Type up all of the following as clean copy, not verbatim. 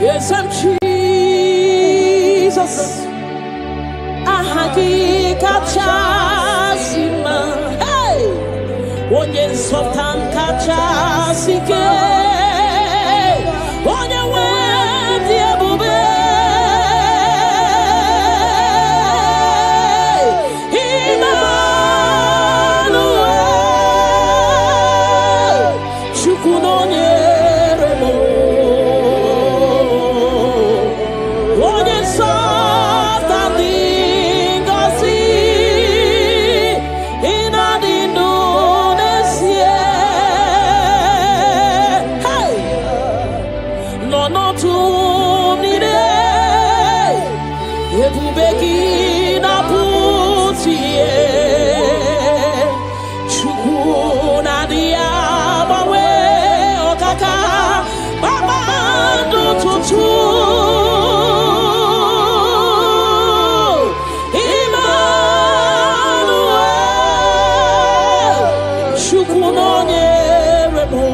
Yes, I'm Jesus. Ahaki kachasima. Hey, onye sultan kachasike. Onye wadi ebube. Emmanuel, chukunonye remo. Onye sultan dingosi. Inadi Indonesia. Hey, no no tumnide. Ebubeki na putie. Chukuna diamawe okaka. Baba do tutu. Emmanuel, chukunonye remo.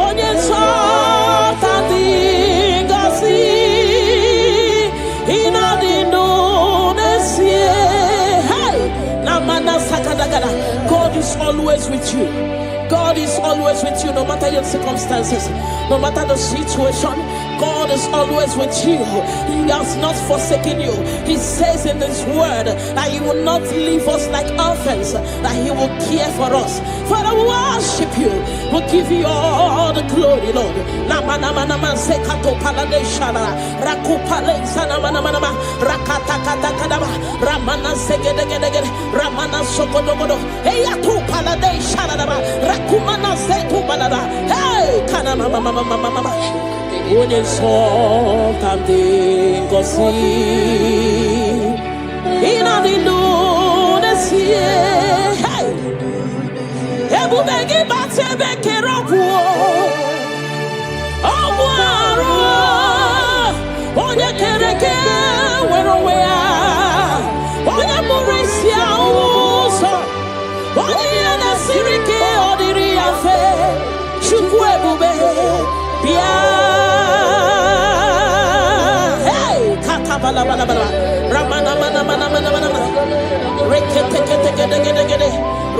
Onye sultan dingosi. Inadi Indonesia. Hey, namana sakadagada. God is always with you. God is always with you, no matter your circumstances, no matter the situation. God is always with you. He has not forsaken you. He says in His word that He will not leave us like orphans, that He will care for us. Father, we worship you. We'll give you all the glory, Lord. Ramana segedegedegede, Ramana sokodogodo, Eyatu palade sharadaba, Rakumana setu balada. Hey, kana mama mama mama mama. Onye sultan dingosi. Inadi Indonesia. Hey, ebubegi batebe kerokuo. Ogwaro, onye kereke werowea. Onye murisia uso. Onye na sirike odiri afe. Chukwu ebube bia. Hey, katabala bala bala. Ramana mana mana mana mana mana. Rekete kete kete kete kete.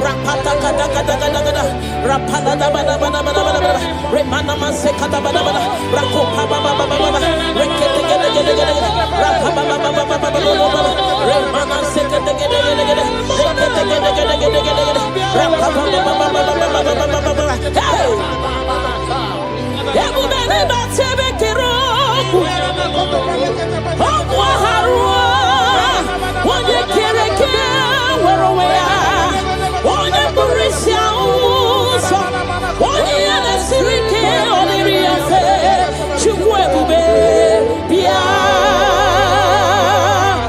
Rapata kata kata kata kata. Rapala da bala bala bala bala bala. Remana manse kata bala bala. Rakopa baba baba baba. Rekete kete kete kete. Rapa baba baba baba baba. Remana se kete kete kete kete. Rekete kete kete kete kete. Rapa baba baba baba baba baba. Hey, ebubele batebe keroku. Ogwa harua. Onye kereke werowea. Onye burisia uso. Onye na sirike oniri afe. Chukwu ebube bia.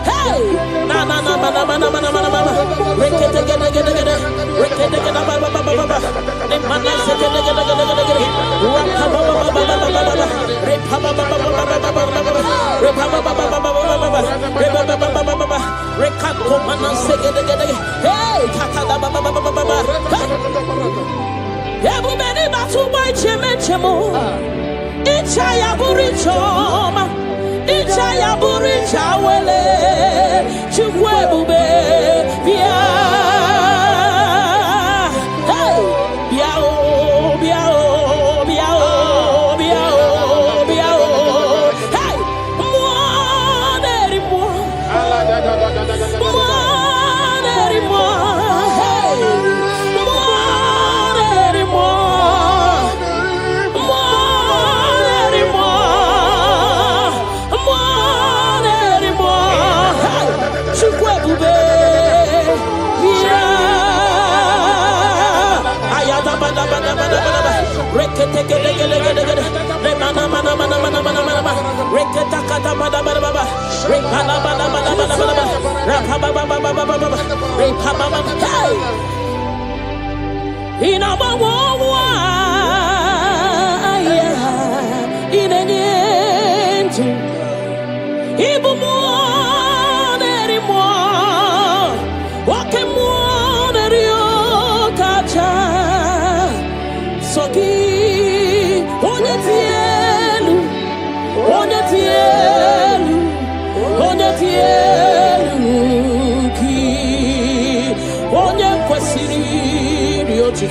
Hey, na na na na na na na na na. Rekete gede gede gede. Rekete gede ba ba ba ba ba. Ne mana se gede gede gede gede gede. Rapa ba ba ba ba ba ba ba. Repa ba ba ba ba ba ba ba ba. Repa ba ba ba ba ba ba ba. Repa ba ba ba ba ba. Rekako mana se gede gede. Hey, kata da ba ba ba ba ba ba. Ebubeni batu boy cheme chemo. Icha ya burichoma. Icha ya burichawele. Chukwu ebube bia. Hey, bia o bia o bia o bia o bia o. Hey, mo. Hey, Chukwu ebube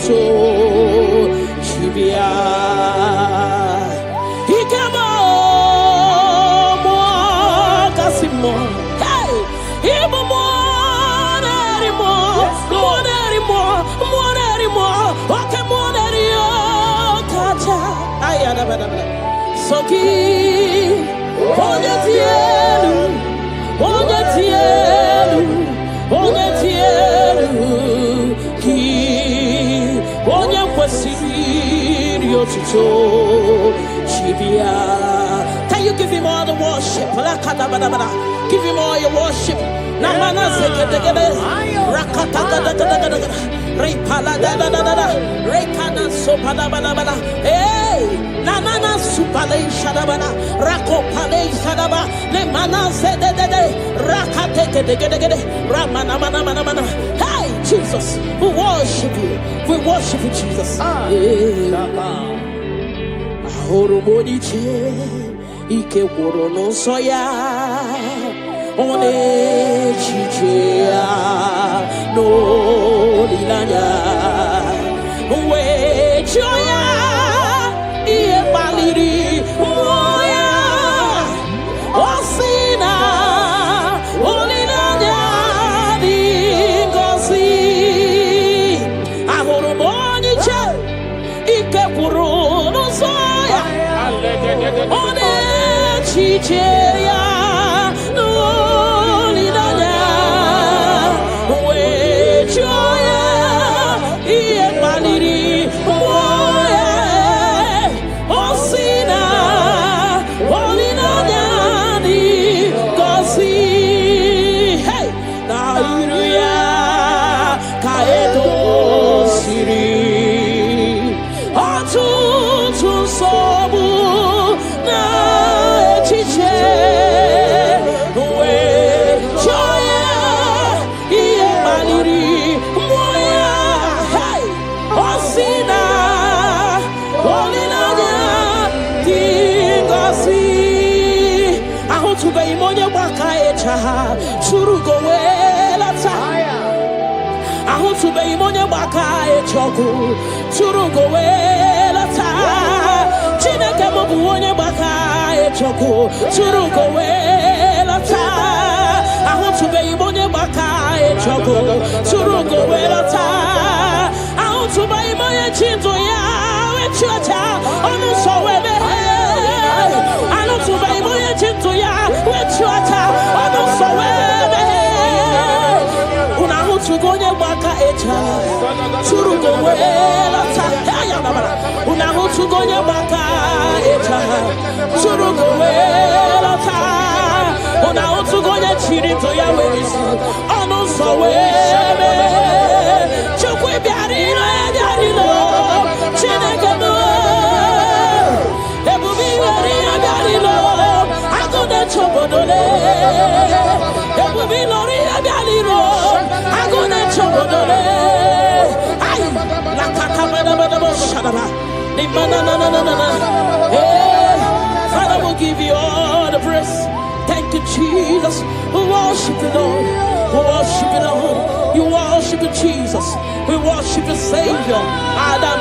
tutu chibia ikemo mo kasimo hey ibo mo okay mo rio kacha ayana bana soki onye tielu ki onye kwesiri otuto chibia. Can you give him all the worship? Give him all your worship. Namana sekedegede rakata repala da rekana sopala bala hey nanana supale shadabana rakopale shadaba le mana zedede rakate kedegede ramana mana hey Jesus, we worship you Jesus. Ahoromoniche ike woro no soya one chichia no lilanya we joya iye baliri moya osina olilanya dingosi ahoromoniche ike woro no soya one chichia Churugo wela taya ahutu be imonye baka echoku churugo wela taya chineke mobu onye baka echoku churugo wela taya ahutu be imonye baka echoku churugo wela taya ahutu be imonye chinto ya wechuacha onu so webe ahutu be imonye chinto ya wechuacha onu so webe unahutugonye baka echa churugo wela ta unahutugonye baka echa churugo wela ta unahutugonye chirito ya werisi onu so webe chukwe biarino chineke mo ebubi weriya biarino agode chobodole ebubi lori biarino agode chobodole ay la kakabada shadaba ni manana hey Father, we'll give you all the praise. Thank you, Jesus. We worship you, Lord. We worship you, Lord. You worship you, Jesus. We worship you, Savior. Father,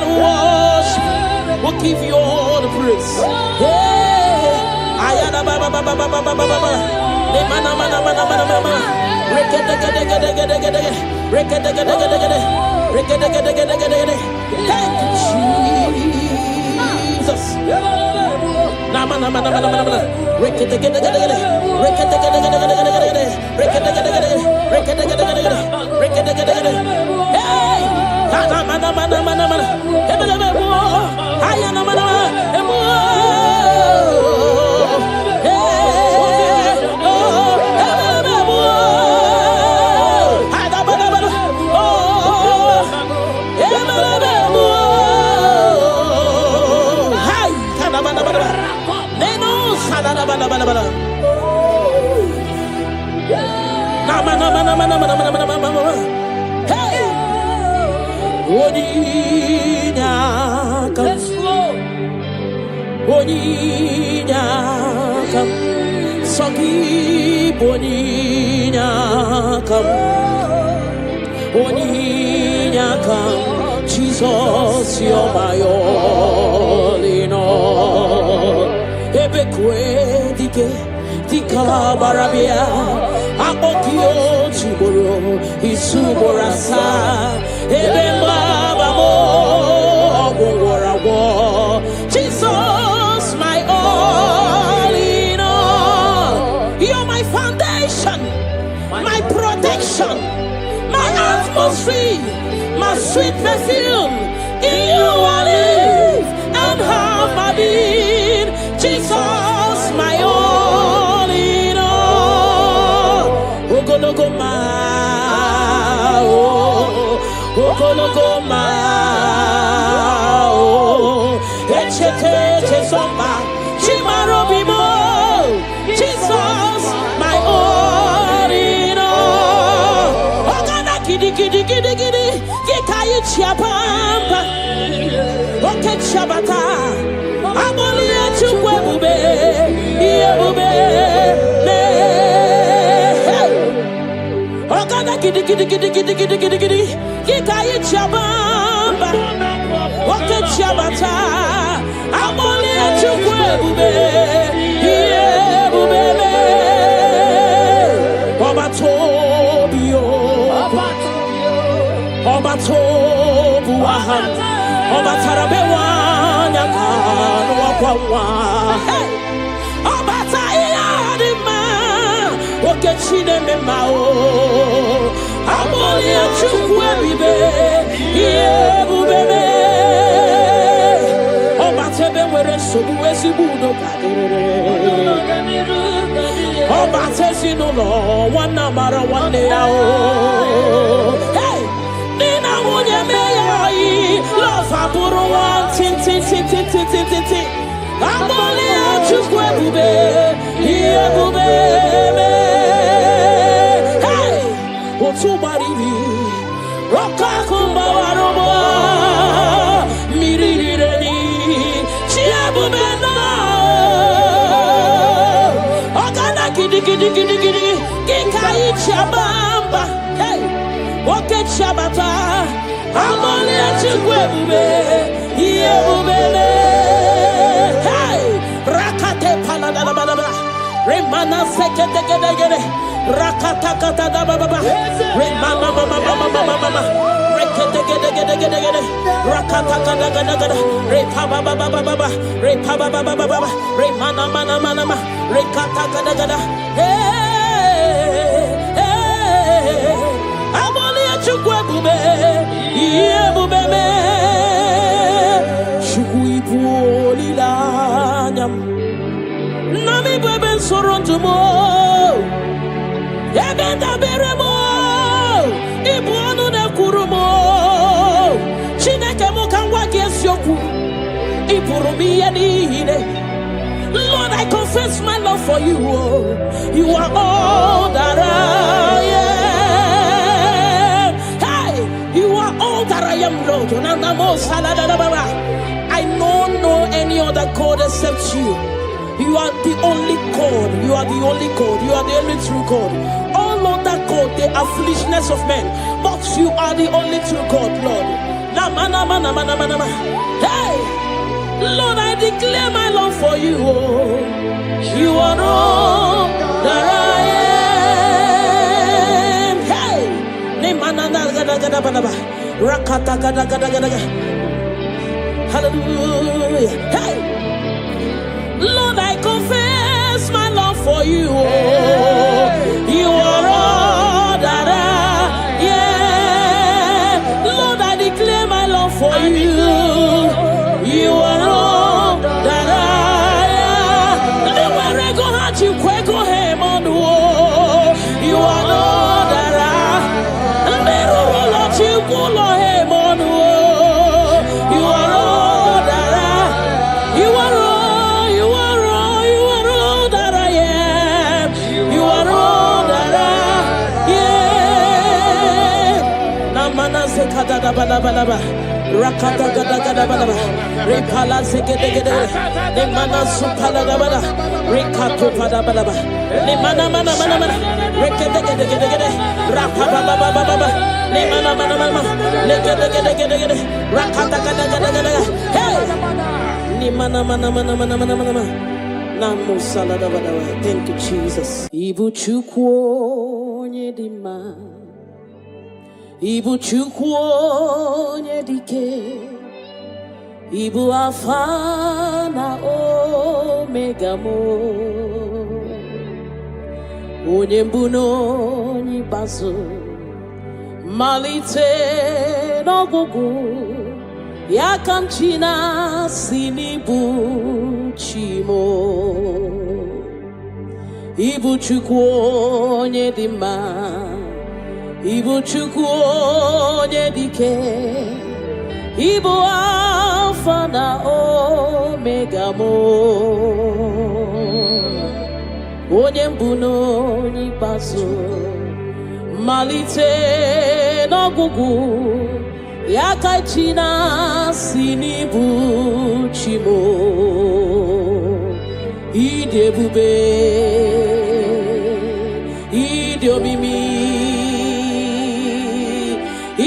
we worship you. We'll give you all the praise. Ayana baba baba baba baba baba. Ne mana mana mana mana mana. Rekete gede gede gede gede. Rekete gede gede gede. Rekete gede gede gede gede. Thank you, Jesus. Na mana mana mana mana mana. Rekete gede gede gede. Rekete gede gede gede gede gede. Rekete gede gede gede. Rekete gede gede gede. Rekete gede gede. Hey! Mana mana mana mana mana. Ebele bebo. Ayana mana mana. Boninyakam. Yes, Lord. Boninyakam. Sogi Boninyakam. Boninyakam. Jesus, you're my all in all. Ebekwe dike dika barabia akokio chiboro isuborasa ebemba babo ogwarawo. Jesus, my all in all. You're my foundation, my protection, my atmosphere, my sweet perfume. In you I live and have my being. Jesus, my all in all. Ogologoma, oh, Ogologoma, oh, Echete Chesomba, Chimarobimo. Jesus, my all in all. Ogana kidi kidi kidi kidi, Gikayi Chiapamba, Oke Chabata. Abolia chukwe iebube me. Ogana gidi gidi gidi gidi gidi gidi gidi. Gikayi chabamba. Oke chabata. Abolia chukwe iebube me. Obatobio. Obatobu aham. Obatarabewa. Hey, Obataya Dima, Okechine Memao, Amolia Chukwe, Yebube, Obatebe were Subuesibudo, Obatesino, one number one day. Hey, Nina Wunya May, love Aburo, tin. Amolia chukwe bube, iye bube me. Hey, otubaribi, roka kumba warobo, mirireni, chia bube no. Ogana kidi kidi kidi kidi, kikayi chabamba. Hey, oke chabata, amolia chukwe bube, iye bube me. Remana sekete gede rakata kata da baba remana mama rekete gede rakata kata gada repa baba repa baba remana mana rekata gada hey abolia chukwe bube iye bube me chukui bolila nyam Nami bebe soronto mo, ebenda beremo, ibuanu na kurumo, chineke mo kanwa gesyoku, ipurumi yadine. Lord, I confess my love for you. You are all that I am. Hey, you are all that I am, Lord. I don't know any other God except you. You are the only God. You are the only God. You are the only true God. All other God, they are foolishness of men. But you are the only true God, Lord. Hey, Lord, I declare my love for you. You are all that I am. Hey, hallelujah. Hey. Lord, I confess my love for you. You are all that I am. Lord, I declare my love for you. You are all that I am. You are all that I am. You are all that I am. You are all that I am. You are all that I am. Namana sekada balaba. Rakata gada gada bada. Repala segede gede. Ne mana supala da bada. Rekato pada bada bada. Ne mana mana mana mana. Rekede gede gede gede. Rapaba baba baba baba. Ne mana mana mana. Lekede gede gede gede. Rakata gada gada gada. Hey. Ne mana mana mana mana mana mana. Namo salada bada. Thank you, Jesus. Ibu chukwo nyedima. Ibu chukwu onye dike, Ibu Alpha na Omega mo, onye mbụ na onye ikpeazụ, malite n'ọgwụgwụ, ya ka m chi na-asị n'ịbụ chi mo. Ibu chukwu onye dị mma, Ibu chukwu onye dike, Ibu Alpha na Omega mo, onye mbụ na onye ikpeazụ, malite n'ọgwụgwụ, ya ka chi na-asị n'ịbụ chi mo. Ịdị ebube, ịdị omimi,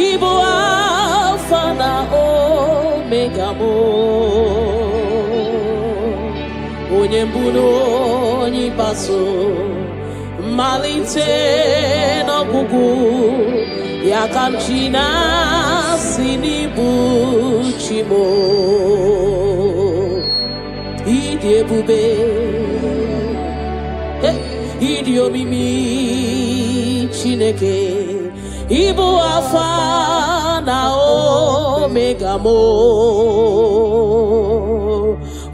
Ibu Alpha na Omega mo, onye mbụ na onye ikpeazụ, malite n'ọgwụgwụ, ya ka m chi na-asị n'ịbụ chi mo. Ịdị ebube, ịdị omimi Chineke, Ibu Alpha na Omega mo,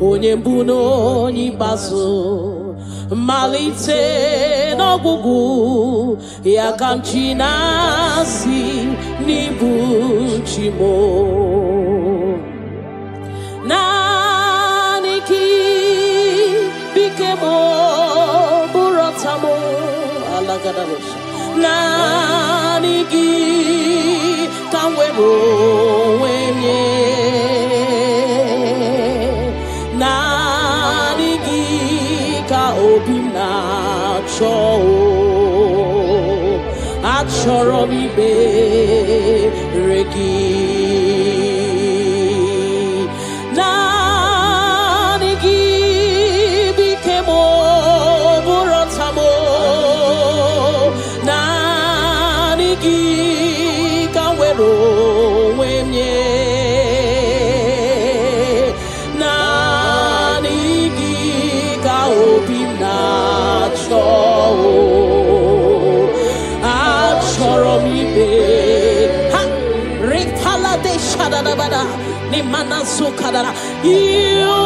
onye mbụ na onye ikpeazụ, malite n'ọgwụgwụ, ya ka m chi na-asị n'ịbụ chi mo. Naanị gị bike mo, bụrụ ọta mo, alagadabosha. Naanị gị ka m were onwe m nye, naanị gị ka obi m na-achọ, achọrọ m ikpere gị. Naanị gị bike m, bụrụ ọta m, naanị gị ka m were onwe m nye, naanị gị ka obi m na-achọ, achọrọ m ikpe ha. Ripala de shadadabada, ni mana sukadara. You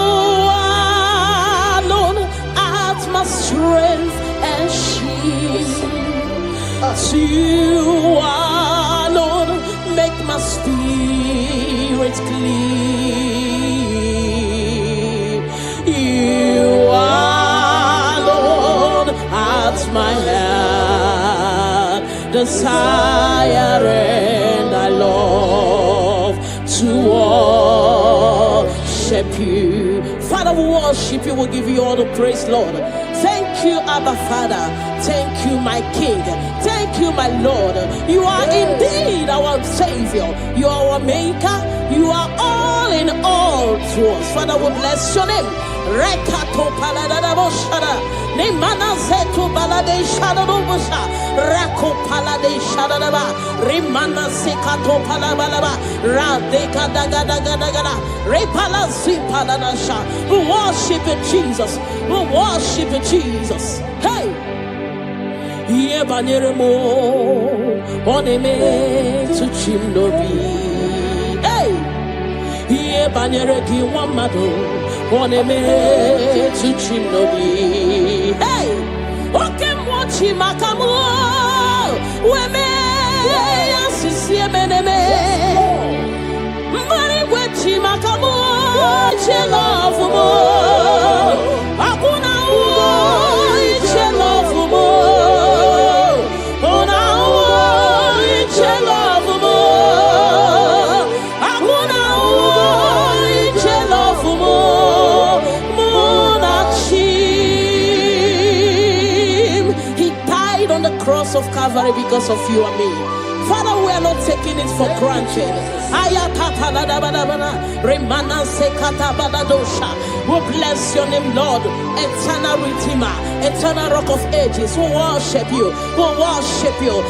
alone art my strength and shield. You alone make my spirit clean. You alone at my heart desire, and I love to worship you. Father, we worship you, we give you all the praise, Lord. Thank you, Abba Father. Thank you, my King. Thank you, my Lord. You are indeed our Savior. You are our Maker. You are all in all to us. Father, we bless your name. Rekato paladadaboshada. Nemana zeto balade shadadobosha. Rako palade shadadaba. Rimana sekato palabalaba. Radeka dagadagada. Repala zipaladasha. We worship you, Jesus. We worship you, Jesus. Hey! Iye banyere mo, oneme tuchim nobi. Hey! Iye banyere ki wamado, oneme tuchim nobi. Hey! Oke mwachi makamu, weme yasisi emeneme. Mbari wechi makamu, chelofu mo. Akuna uo, chelofu mo. Akuna of Calvary because of you and me. Father, we are not taking it for granted. We bless your name, Lord. Eternal Redeemer, eternal Rock of Ages. We worship you. We worship you.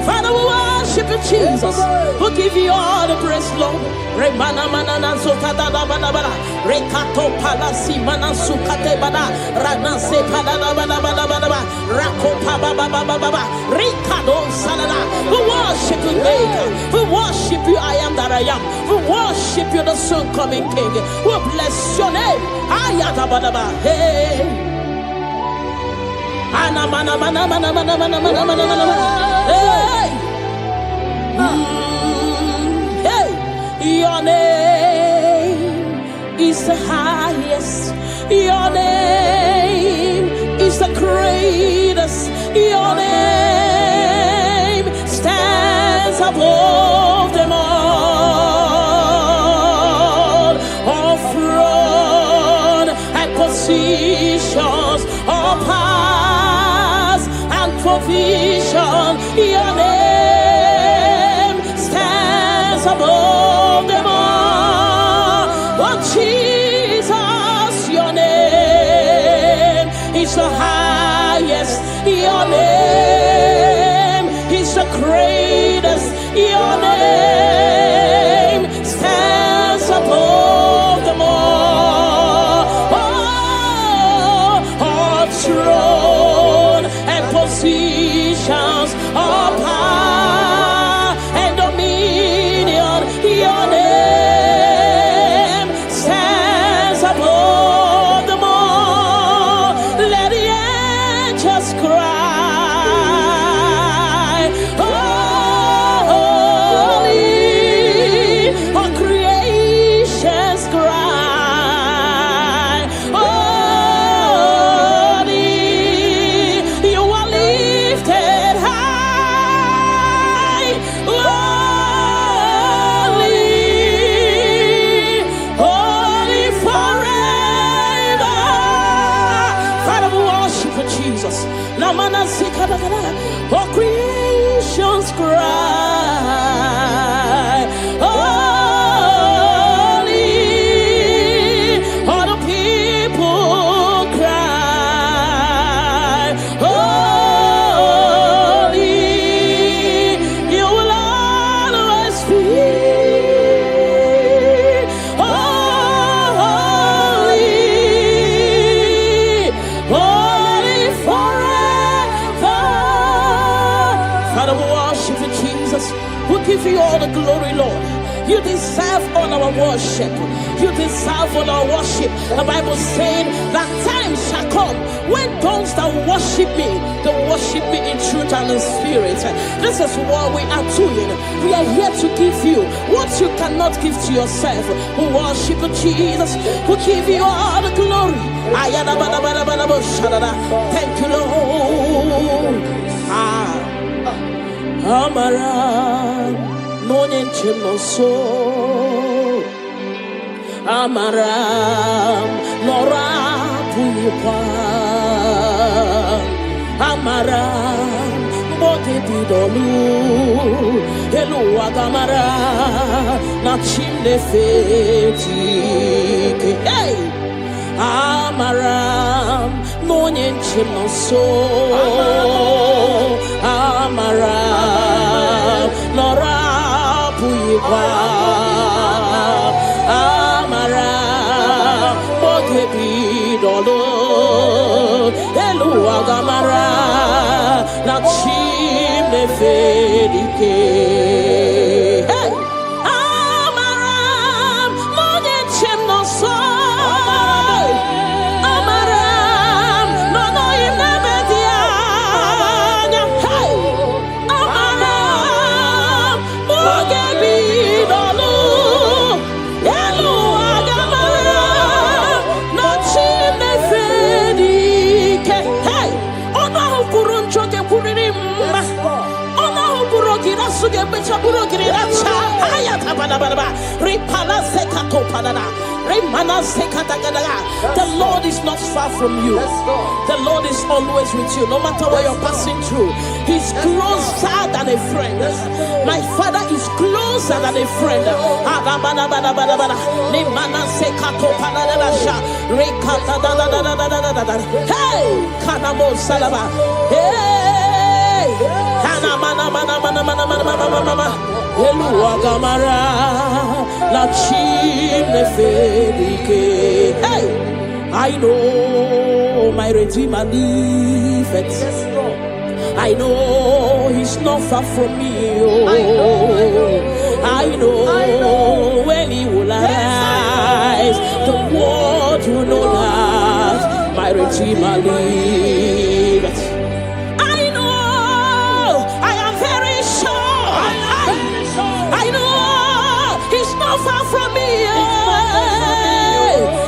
Father, we worship you, Jesus. We give you all the praise, Lord. Remana manana zokada da bada bada. Rekato palasi mana sukate bada. Rana se pada da bada bada bada. Rako pa ba ba ba ba ba. Rikado salada. We worship you, Maker. We worship you, I am that I am. We worship you, the soon coming King. We bless your name. Ayata bada ba. Hey. Ana mana mana mana mana mana mana mana mana. Hey. Hey, your name is the highest. Your name is the greatest. Your name stands above them all. All throne and positions, all powers and provision. Your name above them all. Oh Jesus, your name is the highest. Your name is the greatest. Your name stands above them all. All throne and positions, all power and dominion. Your name stands above them all. Let the angels cry, holy, all creations cry, holy, you are lifted high. Jesus, all creations cry, holy, all the people cry, holy, you will always be, holy, holy forever. Father, we worship you, Jesus. We give you all the glory, Lord. You deserve all our worship. You deserve all our worship. The Bible said that time shall come when those that worship me, they worship me in truth and in spirit. This is what we are doing. We are here to give you what you cannot give to yourself. We worship you, Jesus. We give you all the glory. Thank you, Lord. Amara no nyenchimoso, Amara nora puyukwa, Amara bote bidolu, Elu agamara na chimne feti. Hey, Amara no nyenchimoso, Amara nora puyukwa, Amara bote bidolu, Elu agamara na chimne fedike. Hey, Amara The Lord is not far from you. The Lord is always with you, no matter what you're passing through. He's closer than a friend. My Father is closer than a friend. Hey, Kanamo Salaba. Hey, hey, I know my Redeemer liveth. I know he's not far from me. Oh, I know when he will arise, the world will know that my Redeemer liveth. I know, I am very sure. I know he's not far from me.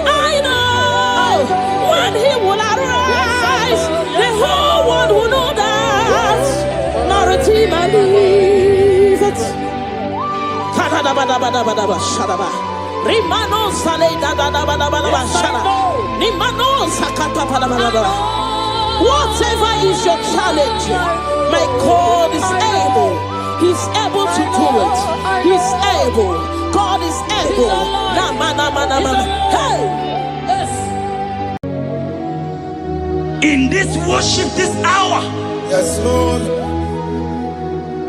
I know when he will arise, the whole world will know that my Redeemer liveth. Rimano sale da da da ba da ba da shara. Nimano sakata pa da ba da ba. Whatever is your challenge, my God is able. He's able to do it. He's able. God is able. Na ma na ma na ma. Hey. In this worship, this hour, yes, Lord,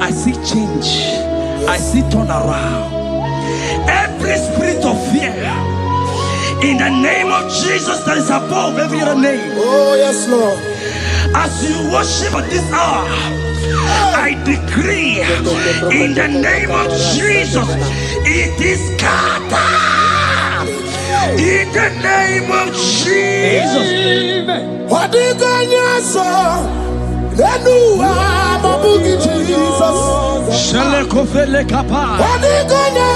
I see change. I see turnaround. Every spirit of fear, in the name of Jesus that is above every other name. oh yes, Lord, as you worship at this hour, I decree in the name of Jesus, it is scattered. In the name of Jesus. what you gonna say? Jesus. Shalekofele kapa. What you gonna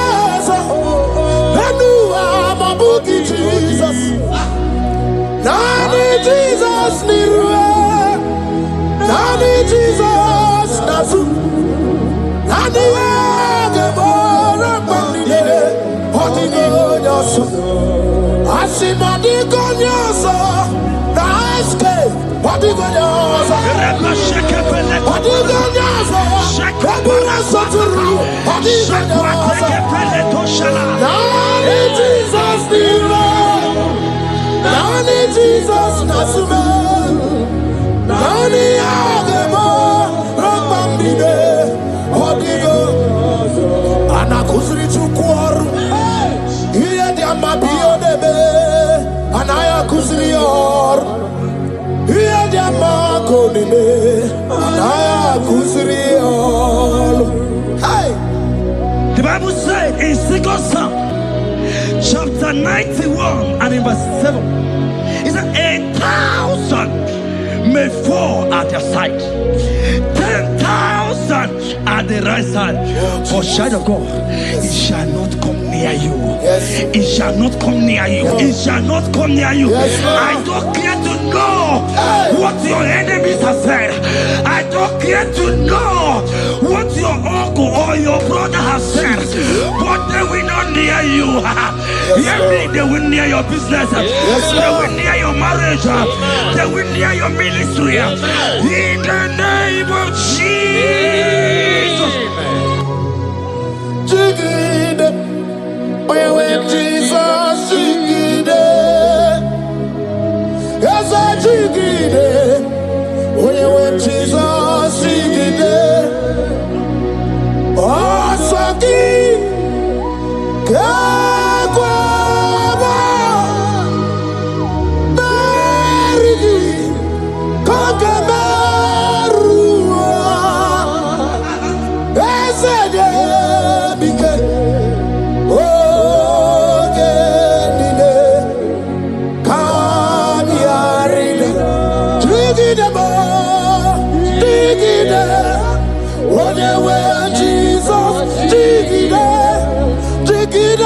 say? Jesus. Nani Jesus nirwe. Nani Jesus nazu. Nani agebora bandide. What you gonna say? Asimadi gonna say. Naiske. What you gonna say? What you gonna say? Kabura saturu. What you gonna say? Nani Jesus nirwe. Nani Jesus nasume. Nani agemo rambandide. Hodigo anakuzri chukwaru. Iye diamba biodebe. Anaya kuzri or. Iye diamba konime. Anaya kuzri or. Hey. The Bible said in 2 Psalm chapter 91 and in verse 7, it said 1,000 may fall at your side, 10,000 at the right side, for child of God, it shall not come near you. It shall not come near you. It shall not come near you. I don't care to know what your enemies have said. I don't care to know what your uncle or your brother has said, but they will not near you. They will near your business. They will near your marriage. They will near your ministry. In the name of Jesus. Jigide, when Jesus jigide, yes I jigide, when Jesus jigide, oh saki, kakwaba, berigi, kakamerua, esede bike. Jesus, dig it,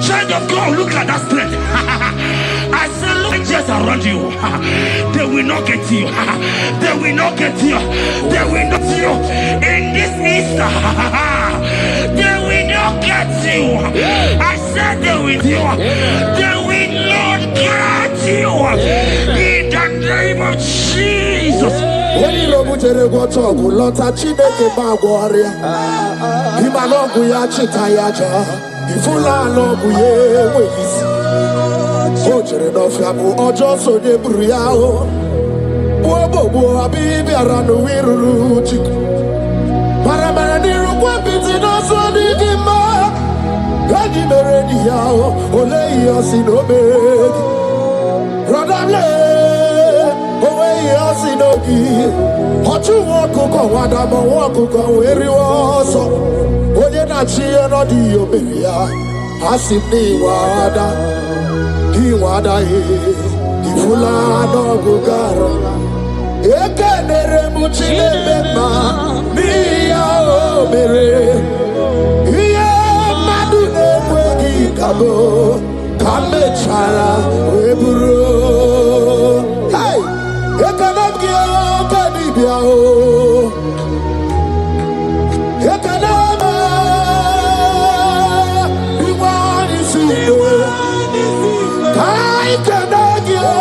Child of God, look at that strength. I say, look just around you. They will not get you. They will not get you. They will not get you. In this Easter, they will not get you. I said they will you. They will not get you. In the name of Jesus. When you go to the water, go lot of Chineke Maguaria. Himalogu ya chitayaja. Ifula logu ye wezi. Ojere no fiamu ojo so de bruyao. Bobo abibi aranu wiruru chiku. Paramara niru kwa piti no so di gima. Gaji meredi yao. Ole yasi no begi. Rodable. Owe yasi no gi. Ochu wako kwa wadamo wako kwa weri waso. Oye na chiye no di oberia. Asini wada. Iwada ifula no gugaro ekenere muchile bema miya obere iye madu nekwegi kabo kamechara weburo hey ekanamgi kadibia o ekanama iwani sido I cannot give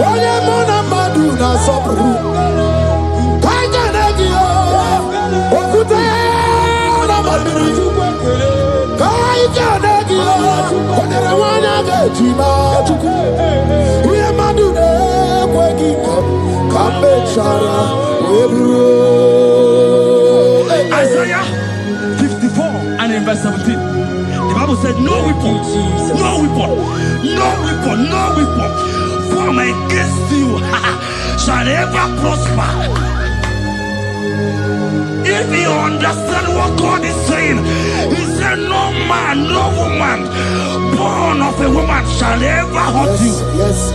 onye mona madu na sopru. I cannot give okute na maduri. I cannot give onye wana gejima tuku. Iye madu ne kwegi kambe chara webro. Isaiah 54 and in verse 17. The Bible said, no weapon, no weapon, no weapon, no weapon formed against you shall ever prosper. If you understand what God is saying, He said, no man, no woman born of a woman shall ever hurt you. Yes.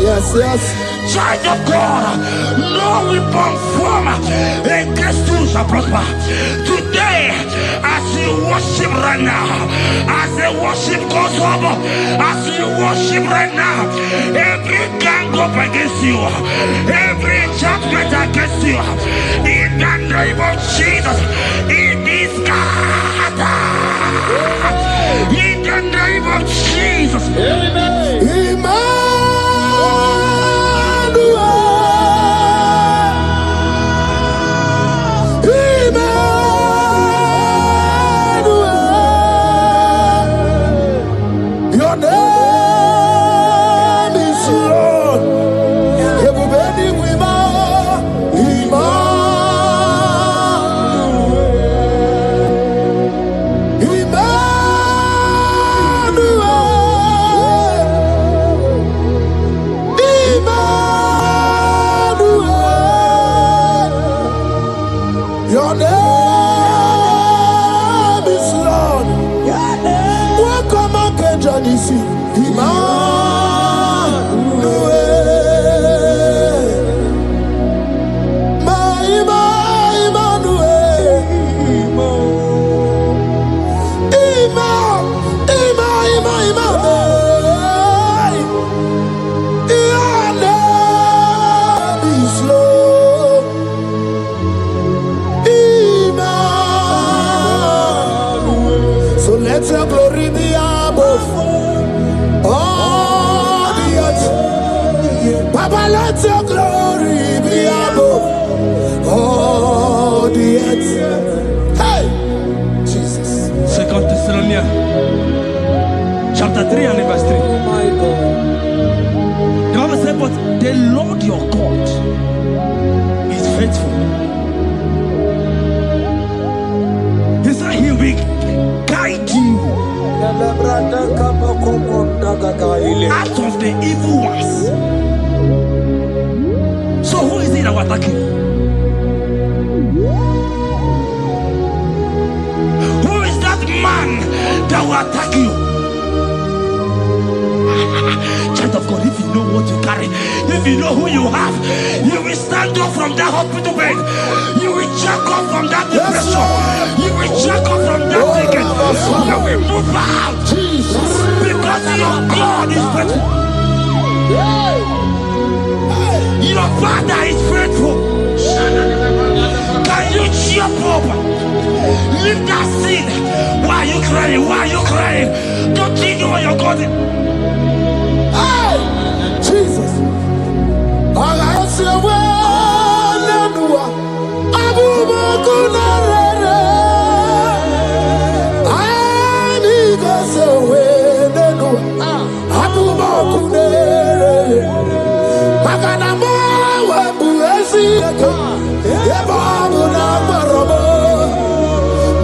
Child of God, no weapon formed against you shall prosper. Today, as you worship right now, as the worship goes over, as you worship right now, every gang up against you, every judgment against you, in the name of Jesus, it is God. In the name of Jesus. Emmanuel. Your name is Lord. Everybody we Your name is Lord. Welcome again, Janisi. Let your glory be above all the earth. Papa, let your glory be above all the earth. Hey, Jesus. 2 Thessalonians chapter 3 and verse 3. My God. The Bible said, but the Lord your God is faithful. He said he will guide you out of the evil ones. So who is it that will attack you? Who is that man that will attack you? Child of God, if you know what you carry, if you know who you have, you will stand up from that hospital bed. You will check up from that depression. You will check up from that ticket. You will move out. Because God is faithful. Your Father is faithful. Can you cheer up? Leave that sin. Why are you crying? Why are you crying? Continue on your God. Hey, Jesus. I see a way. Abu Bakunarere. I need to say Abu Bakunarere. Makanamo Abu Esiaka. Eba Abu Namarobo.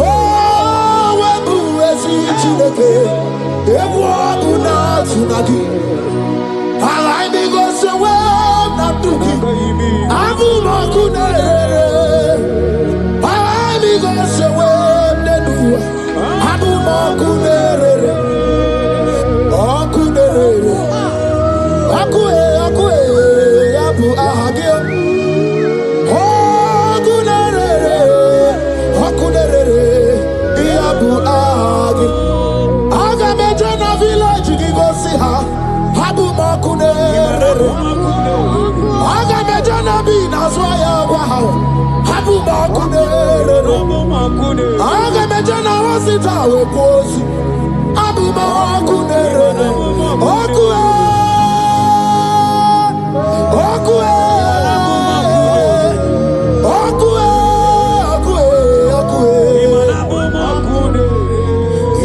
Oh, Abu Esiaka. Ebu Abu Natsunagi. I need to say Natuki. Abu Bakunarere. I need to say Abu Bakunarere. Abu Ahagio. Abu Ahagio. Agamejana village gigosia. Abu Makunere. Agamejana binazwaya wahao. Abu Makunere. Agamejana wasita wekosi. Abu Makunere.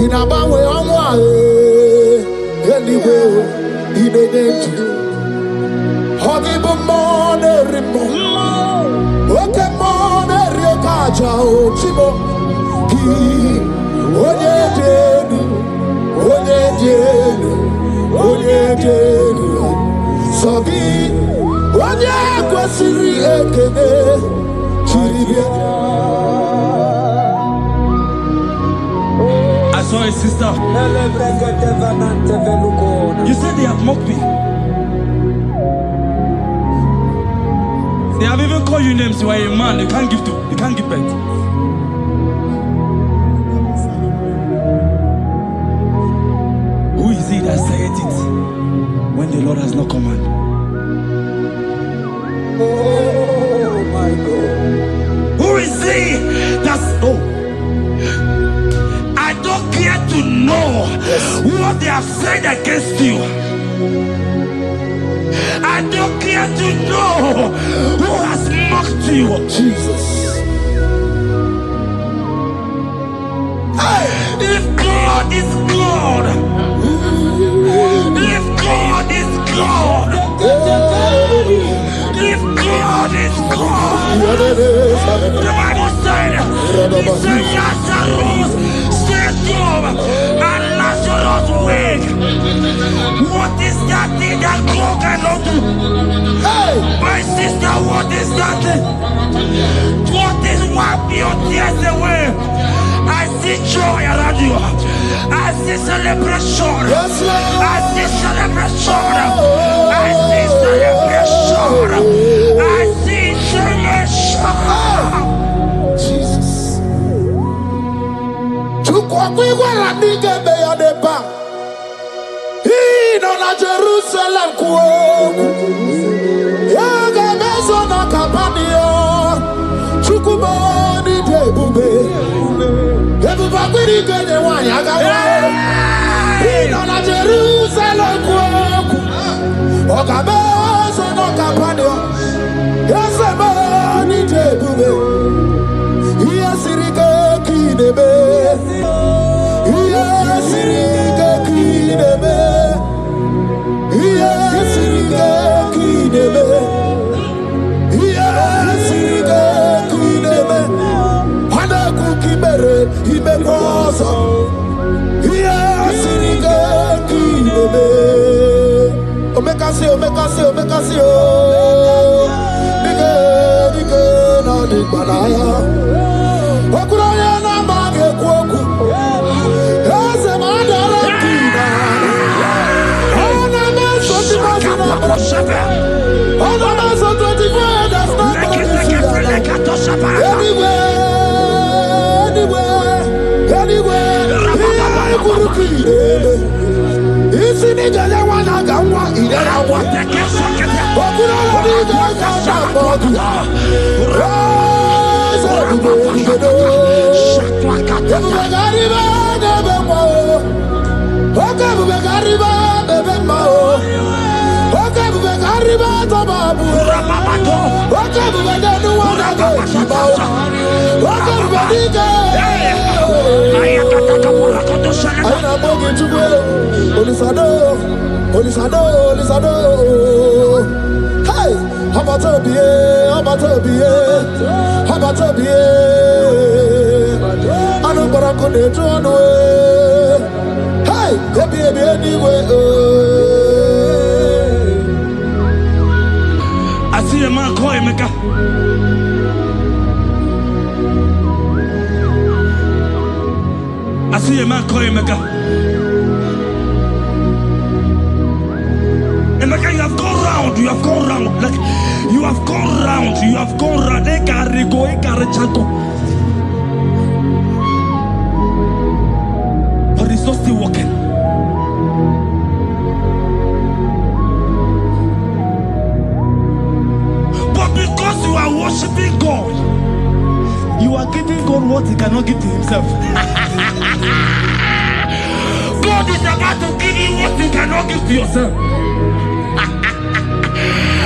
Inabawe amwae anyway inenentu hogibo mone rimo oke mone riokaja ochimo ki onyedenu sogi onye kwesiri ekene chiribia. I saw a sister. You said they have mocked me. They have even called you names. You are a man. You can't give birth. Who is it that said it when the Lord has not commanded? Oh my God. Who is it that's I don't care to know what they have said against you. I don't care to know who has mocked you. Jesus. If God is God, if God is God, if God is God, the Bible said, he said Lazarus stayed up and Lazarus wake. What is that thing that God cannot do? My sister, what is that thing? What is wiping your tears away? I see joy around you. I see celebration. Yes, Lord. I see celebration. I see celebration. I see celebration. Jesus. Tukwakwiwala nigebe ya deba. Ino na Jerusalem kuoku. Yaga mezo na kapanio. Chukumoni debube. Everybody get the one, Ino na Jerusalem kuoku. Okabezo no kapanio. Yesemani debube. Iyasirike kinebe. Iyasirike kinebe. Iyasirike kinebe. Iyasirike kinebe. Hana kukibere imekosa. Iyasirike kinebe. Omekasi. Nige na dikbalaya. Okuraya na mage kwoku. Ese madara kina. Ona meso timazina. Ona meso totifa das na Anywhere. Isi ni jaya Hey, how about I know what I could do on the way. Hey, baby, anyway. I see a man call him. I see a man call him. Emeka, you have gone round. Like you have gone round. But it's not still working. But because you are worshiping God, you are giving God what He cannot give to Himself. God is about to give you what you cannot give to yourself.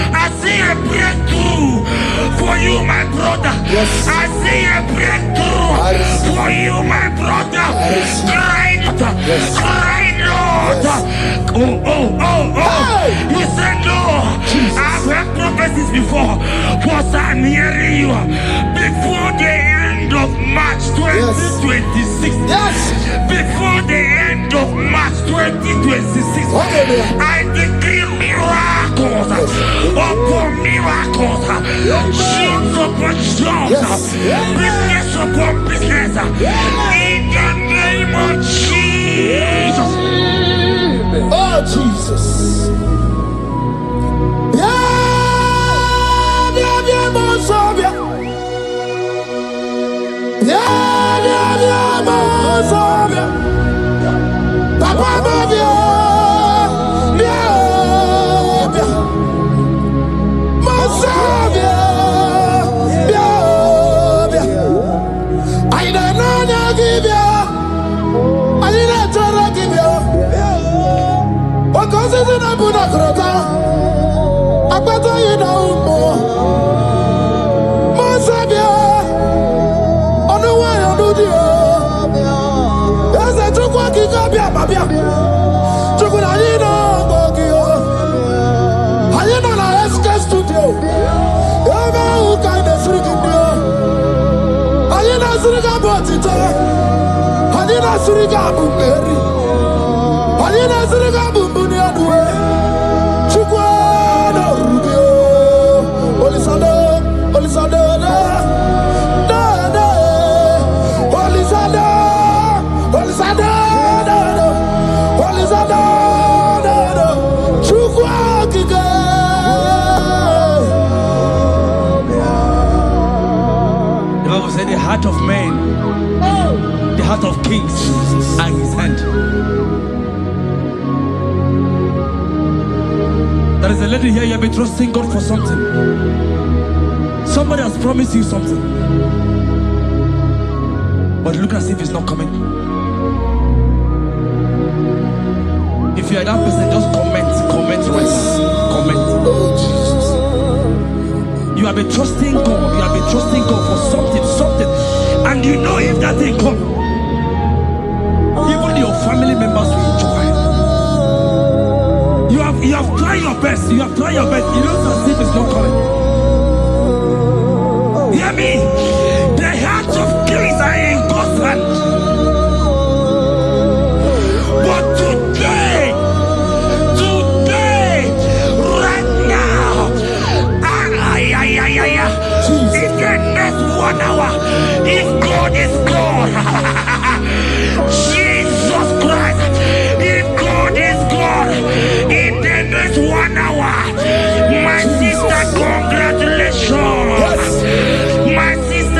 I see a breakthrough for you, my brother. Yes. I see a breakthrough for you, my brother. Cry out. Yes. Cry out. Yes. Oh. Hey. You said no. Jesus. I've heard prophecies before, but I'm hearing you. Before the end of March 2026. Yes. Before the end of March 2026. Okay, I decree miracles upon miracles. Shields upon shields. Business upon business. In the name of Jesus. Oh, Jesus. The heart of man, the heart of kings are in His hand. There is a lady here, you have been trusting God for something. Somebody has promised you something, but look as if it's not coming. If you are that person, just comment right now. Comment. Oh, Jesus. You have been trusting God. You have been trusting God for something, and you know if that thing come, even your family members will enjoy. You have tried your best. You have tried your best. You know as if it's not coming. Hear me? The hearts of kings are in God's hand. But today, right now, in the next 1 hour, if God is God, Jesus Christ, if God is God, in the next 1 hour, my sister, congratulations. My sister,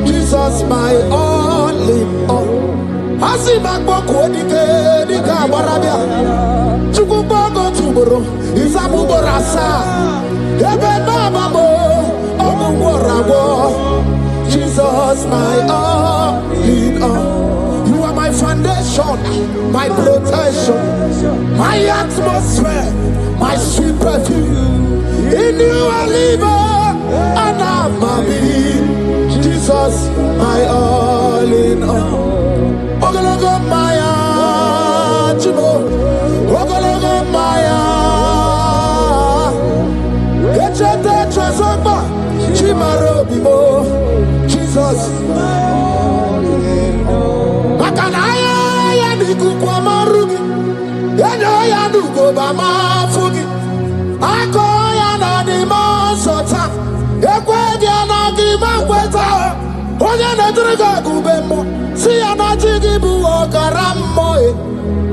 Jesus, my all in all. Asibakboko dika barabia. Chukubogo tumoro. Isabuborasa. Ebe bababo. Ogungorago. Jesus, my all in all. You are my foundation, my protection, my atmosphere, my sweet perfume. In you I live and I'm a being. Jesus, my all in all. Ogologo maya, chibo. Ogologo maya. Echete chazogba, chimaro bibo. Jesus, makanaya ya nikukwa marugi. Yano ya nugo bama fugi. Ako ya na di masota. Ekwe ya na di makweta. Onye netrega gubemo. Si ya na chigibu okaramo.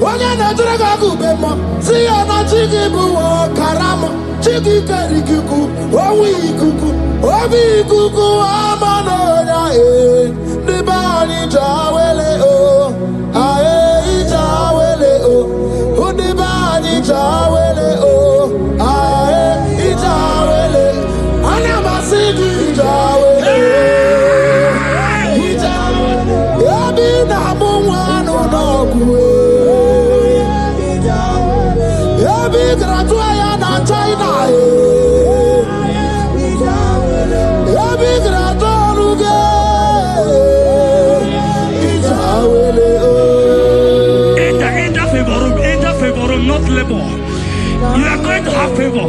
Onye netrega gubemo. Si ya na chigibu okaramo. Chigi keri kuku. Owi kuku. Obi kuku amanoya e. Nibani jawele o. Ae jawele o. Nibani jawele o. Ae jawele. Anamasi jawele. Not labor. You are going to have favor.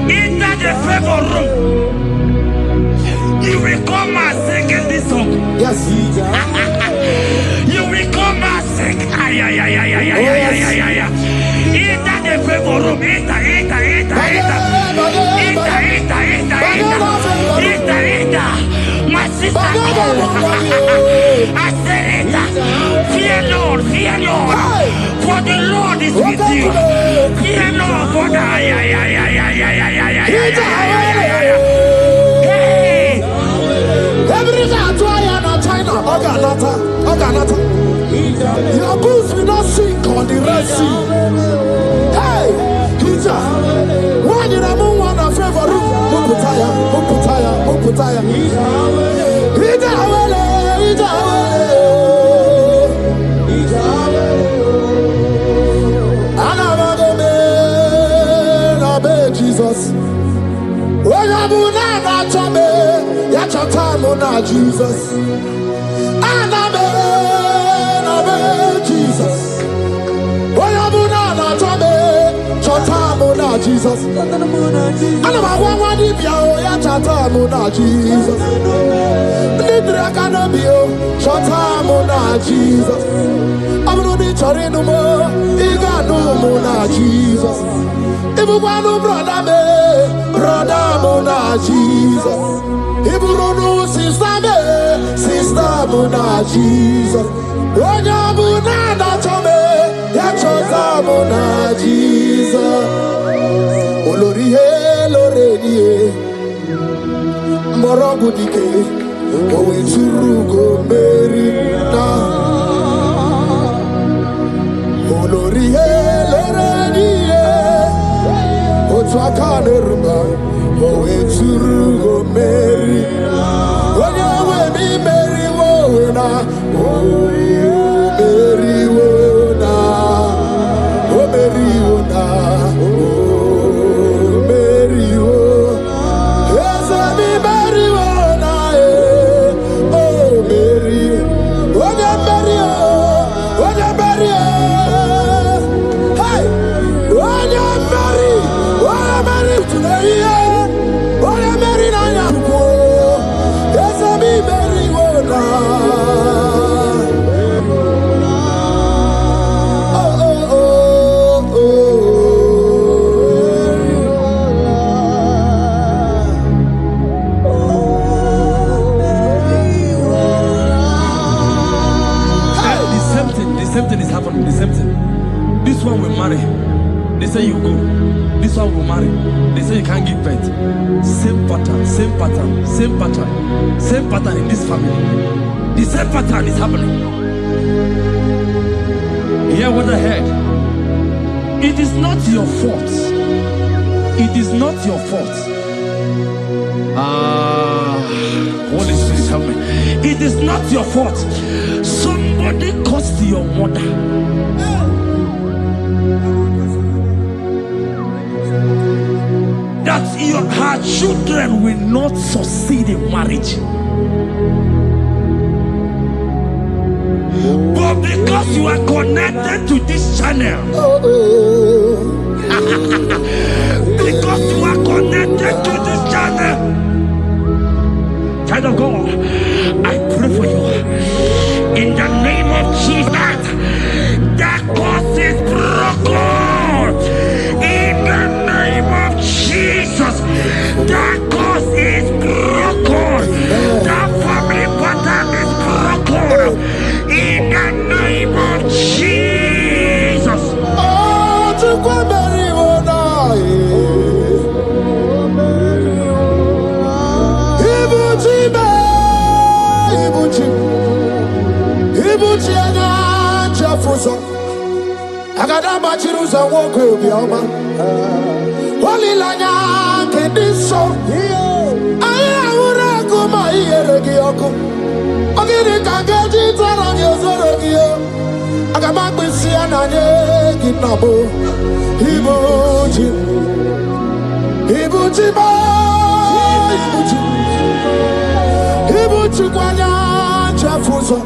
Enter the favor room. You will come and sing in this song. Yes. You will come and sing. Enter the favor room. Enter. My sister I said it. Fear Lord. For the Lord is with you. Fear Lord. For the Hey. Every time I am China. Oganata. Your boots will not sink on the Red Sea. Hey, Peter. Why did I move on a favor room? Muputaya. Jesus. When I'm not to me, yet your time on Jesus. And I'm Jesus. When I'm not to me, your time on Jesus. And I'm one if you yet your time on Jesus. Nidra can be your time on Jesus. I'm not need no more. You got no more Jesus. If you want to brother Mona Jesus. If you don't know sister Mona Jesus. When you Mona to me, that's your Mona Jesus. Olori Loredi, Morogudike, Owe Turugo Merina. Olori Loredi. Twakanerba, owe turugo Mary. Onye mi Mary wona, oh Mary wona, oh Mary wona, oh Mary wona. Yes, mi Mary wona, oh Mary. Onye Mary, onye Mary. Hey, onye Mary. you go, this one will marry. They say you can't give birth. Same pattern, same pattern, same pattern, same pattern in this family. The same pattern is happening. Hear what I heard. It is not your fault. It is not your fault. Holy Spirit, help me. It is not your fault. Somebody caused your mother. That her children will not succeed in marriage. But because you are connected to this channel, because you are connected to this channel, child of God, I pray for you in the name of Jesus. That curse is broken in the name of Jesus. That curse is broken. That family pattern is broken in the name of Jesus. Oh, to Agada machiruza woko bioma. Wali lanya kediso. Aya ura kuma iyeregi yoko. Ogiri kangeji tara nyozorogi yo. Agama kwisi ananye kinabo. Ibuchi. Ibuchi ba. Ibuchi. Ibuchi kwanya chafuzo.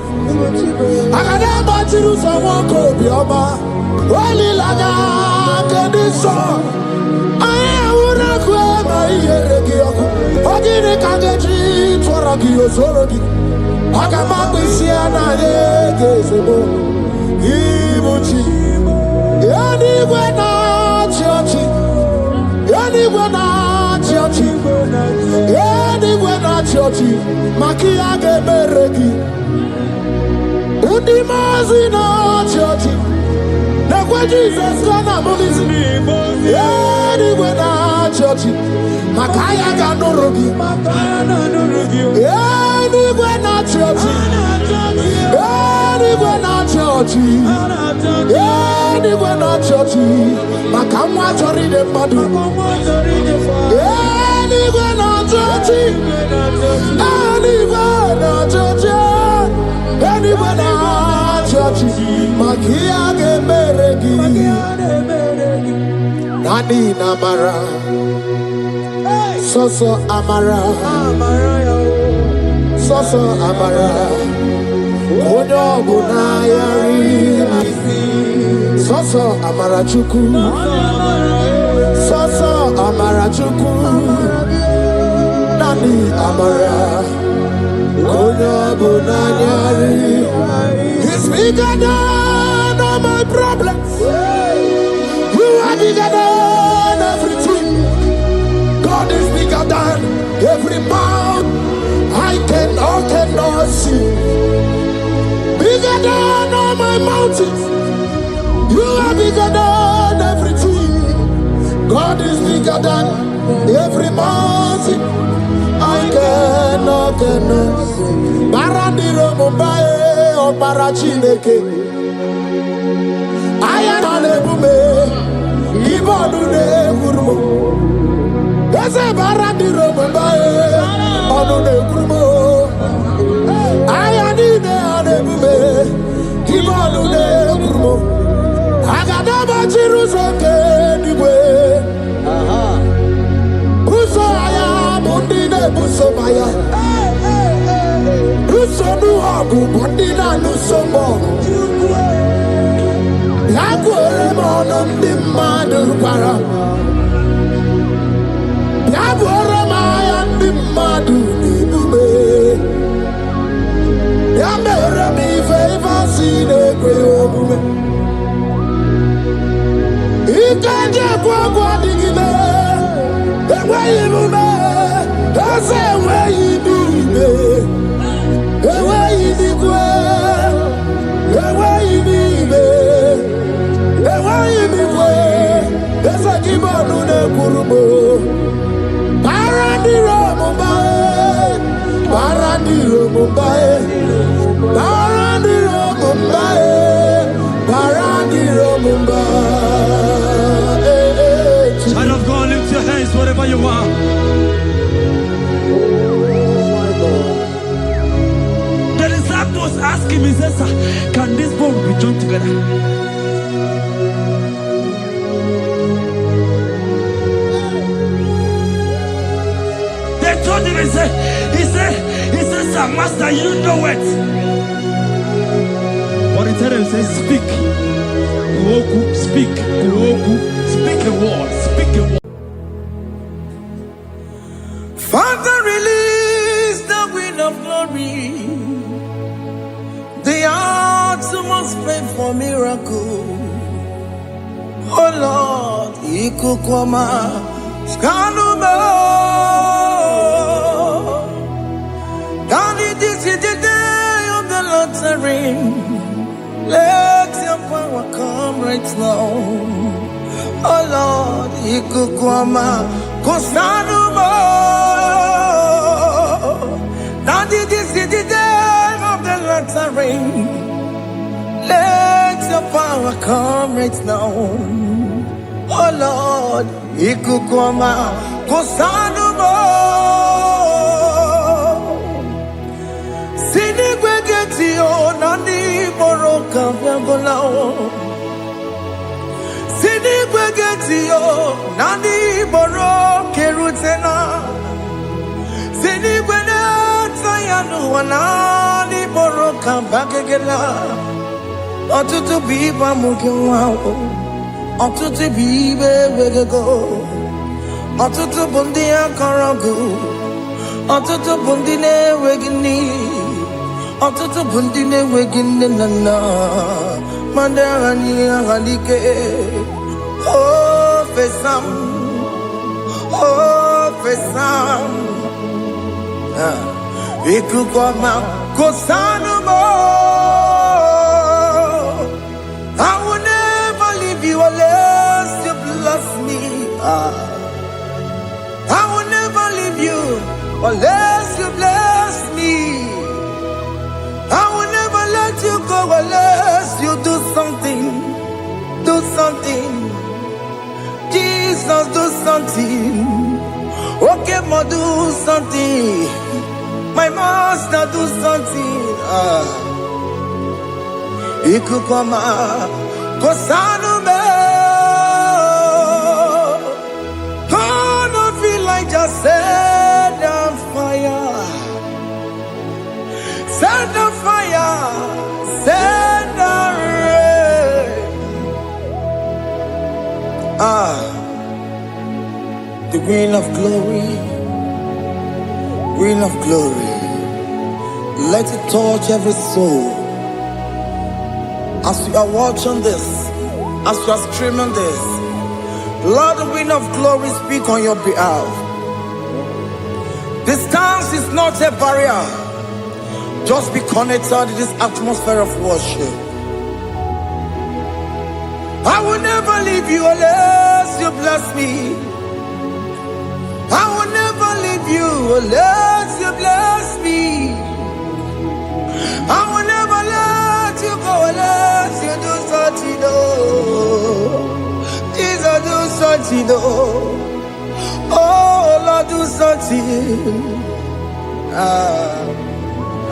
Agada machiruza woko bioma. Wali lanya kediso. Aya ura kuma iyeregi yoko. Ogiri kangeji tara nyozorogi. Agama kwisi ananye kinabo. Ibuchi. Anywhere na churchy. Anywhere na churchy. Anywhere na churchy. Makia gebereki. Undi mazi na churchy. Nekwe Jesus kana mulizi. Anywhere na churchy. Makaya ganorogi. Anywhere na churchy. Anywhere na churchy. Anywhere na churchy. Makamwa chori de madu. Anywhere na churchy. Anywhere na churchy. Anywhere na churchy. Makia gemeregi. Nani namara. Soso amara. Soso amara. Onyo bunayari. Soso amara chuku. Soso amara chuku. Nani amara. Onyo bunayari. He's bigger than all my problems. You are bigger than everything. God is bigger than every mountain I cannot see. Bigger than all my mountains. You are bigger than everything. God is bigger than every mountain I cannot see. Barandiro Mumbai or Parachineke. I am on a bume. Ibonune Gurmo. There's a Barandiro Mumbai on a Gurmo. I am in a bume. Ibonune Gurmo. Agadaba Chirusoke anyway. Buso aya bundine buso maya. Buso nuabu bundina nusomo. Yakwere mono ndimadu para. Yakwere maya ndimadu nibume. Yamere mi favor sine kwe obume. Ikaje kwa digime. Ewe ibume. Ese ewe ibime. Ewe ibikwe. Ewe ibime. Ewe ibikwe. Mumbai, Barandiro Mumbai, Barandiro Mumbai. Child of God, lift your hands wherever you are. The disciples asked him, he says, can this bone be joined together? They told him, he said, sir, master, you know it. But he told him, he said, speak. Speak. Speak a word. Speak a word. Father, release the wind of glory. The hearts must pray for miracle. Oh Lord, Ikukwama, Skanuma. Daddy, this is the day of the Lord's ring. Let your power come right now. Oh Lord, Ikukwama, Kosanuma. Daddy, this is the day of the Lord's ring. Let your power come right now. Oh Lord, Ikukwama, Kosanuma. Sinigwegetio, Nandi Boroka, Vyangolao. Sinigwegetio, Nandi Boroke Rutena. Sinigwena, Tayanu, Nandi Boroka, Bagagela. Otutu biba mukiwao, otutu bibe wegego, otutu bundia karagu, otutu bundine wegini, otutu bundine wegini nana, mandarani halike, oh fesam, Ikukwama, Kosanuma. I will never leave you unless you bless me. I will never leave you unless you bless me. I will never let you go unless you do something. Do something. Jesus, do something. Okay, ma, do something. My master, do something. Ikukwama, Kosanume. God of Elijah, set on fire. Set on fire. Set on rain. The wind of glory. Wind of glory. Let it touch every soul. As we are watching this, as we are streaming this, Lord, the wind of glory speak on your behalf. Distance is not a barrier. Just be connected to this atmosphere of worship. I will never leave you unless you bless me. I will never leave you unless you bless me. I will never let you go unless you do something. Jesus, do something. Oh Lord, do something.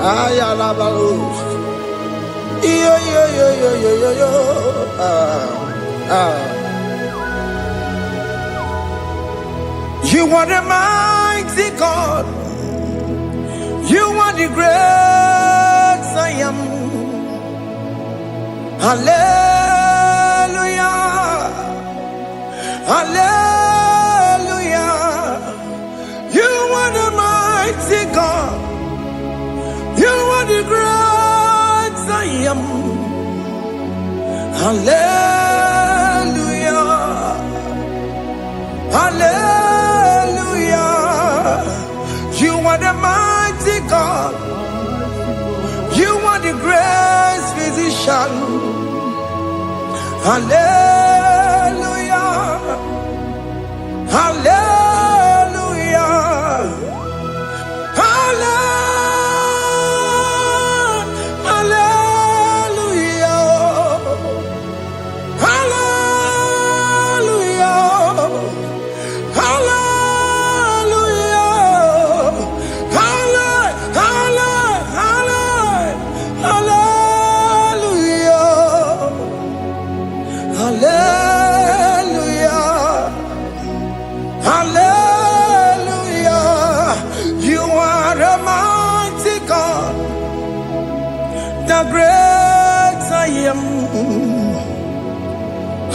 Ayalabalush. Yo. You are the mighty God. You are the great I am. Hallelujah. Hallelujah. You are the mighty God. You are the great I am. Hallelujah. Hallelujah. You are the mighty God. You are the great physician. Hallelujah. Hallelujah. Hallelujah.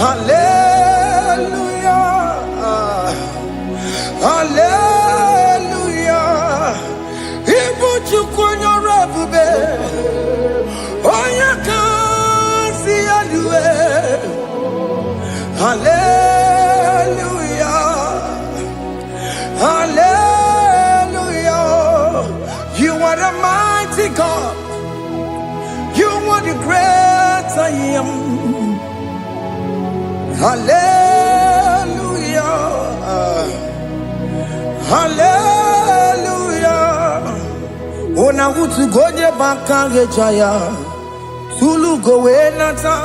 Hallelujah. Hallelujah. Ibu chukwenyo rebube. Oya kasi alue. Hallelujah. Hallelujah. You are the mighty God. You are the great I am. Hallelujah. Hallelujah. Ona utu gonye bakange jaya. Sulu gowe nata.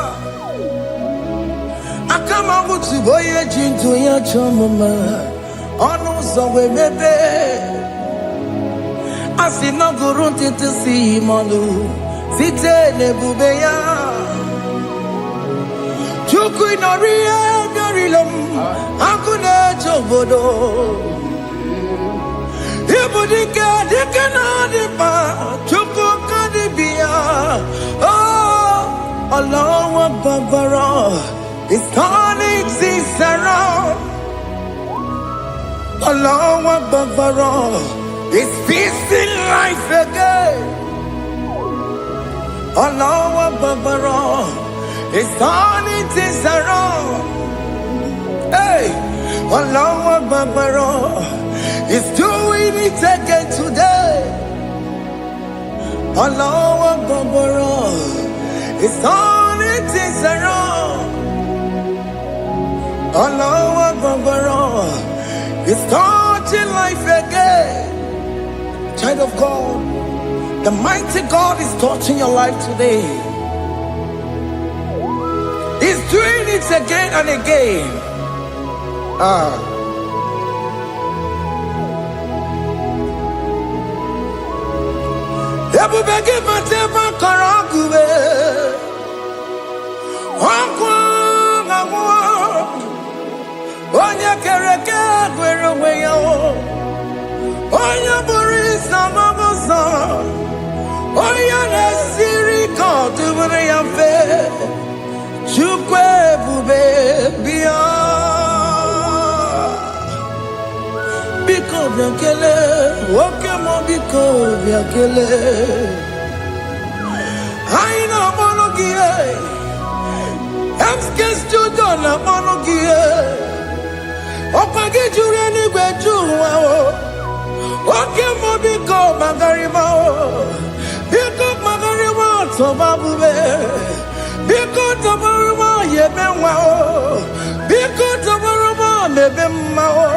Akama utu boye jinto ya chomama. Ono zowe mebe. Asina gurunti tisi manu. Site nebubeya. Chuku inoria garilom. Akune chobodo. Ibudika dikana dipa. Chuku kadibia. Oh, Allah Babara. It's turning things around. Allah Babara. It's feasting life again. Allah Babara. It's turning things around. Hey, Allah Babara. It's doing it again today. Allah Babara. It's turning things around. Allah Babara. It's touching life again. Child of God, the mighty God is touching your life today. He's doing it again and again. Ebubege matema karagube. Onya kereke gwerewe yo. Onya burisa mamosa. Onya nesiri kotubure yafe. Chukwe bube biya. Biko biakele. Okemo biko biakele. Aina monogie. Emskes judona monogie. Opage jure ni gwejuwa o. Okemo biko magarima o. Biko magarima tobabube. Biko tobaruma yebenwa o. Biko tobaruma mebemma o.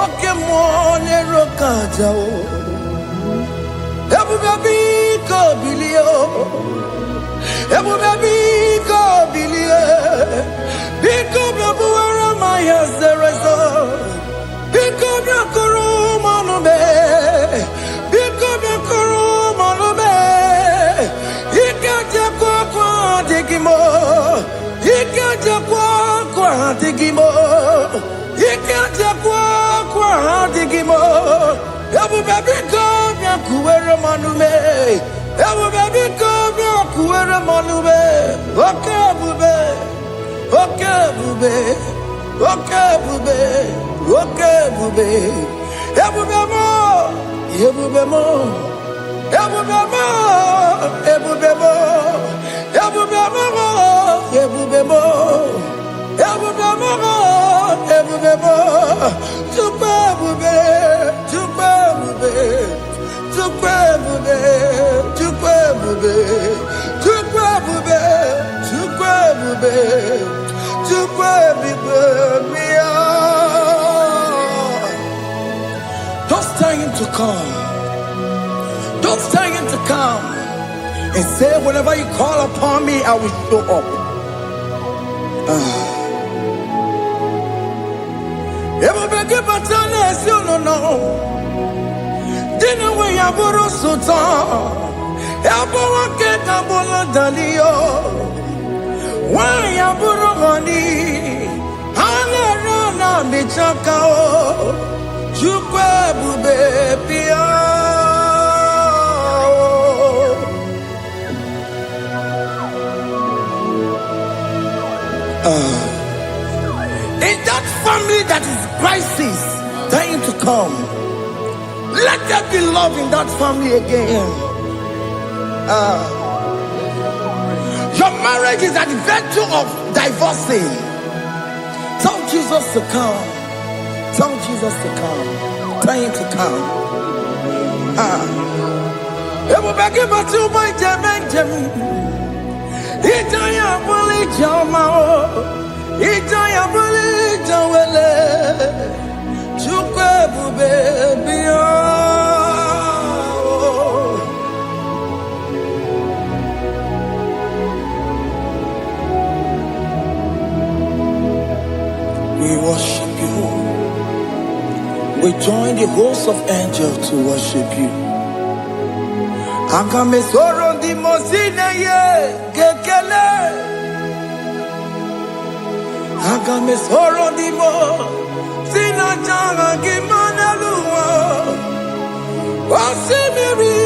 Okemo nerokaja o. Ebube biko bilio. Ebube biko bilie. Biko bebuara maya zerezo. Biko biakoro manube. Biko biakoro manube. Ikaja kwa digimo. Ikaja kwa digimo. Ikaja kwa digimo. Ebube biko biakuere manube. Ebube biko biakuere manube. Okay bube. Okay bube. Okay bube. Okay bube. Ebube mo. Ebube mo. Ebube mo. Ebube mo. Ebube mo. Ebube mo. Ebube mo. Ebube mo. Tupe bube. Tupe bube. Tupe bube. Tupe bube. Tupe bube. Tupe bube. Tupe bube. Don't tell him to come. Don't tell him to come. And say, whenever you call upon me, I will show up. Everybody but tell you no. Dinner way I borrow so tall. Elbow get a bolo dalio. Why I borrow honey? Hana me chakao. Chukwe bube pia. family that is crisis, tell him to come. Let there be love in that family again. Your marriage is at the verge of divorcing. Tell Jesus to come. Tell Jesus to come. Tell him to come. We worship you. We join the host of angels to worship you. Akame soro di mosine ye gekele. Akame soro di mo sina janga gimana luwa. Wasimiri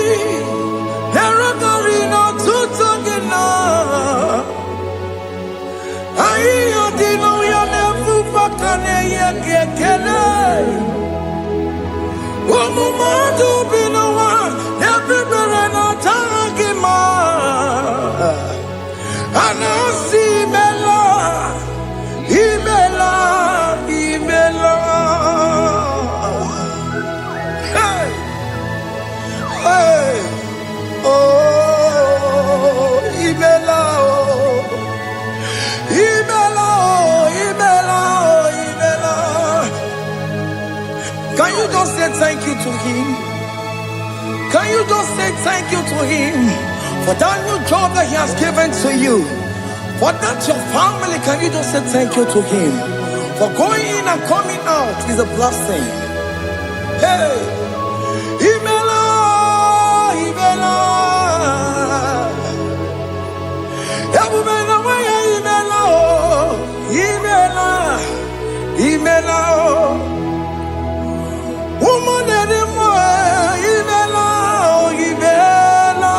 herogari no tutogina. Ayo dino ya nefu fakane ye gekele. Omumadu binowa everybody no tangima. Anasi bela, ibela, ibela. Hey, hey, oh, ibela, oh, ibela, oh, ibela, oh, ibela. Can you just say thank you to him? Can you just say thank you to him for that new job that he has given to you? For that your family, can you just say thank you to him? For going in and coming out is a blessing. Hey, Imela, Imela, Imela, Imela, Imela, woman anymore, Imela, Imela,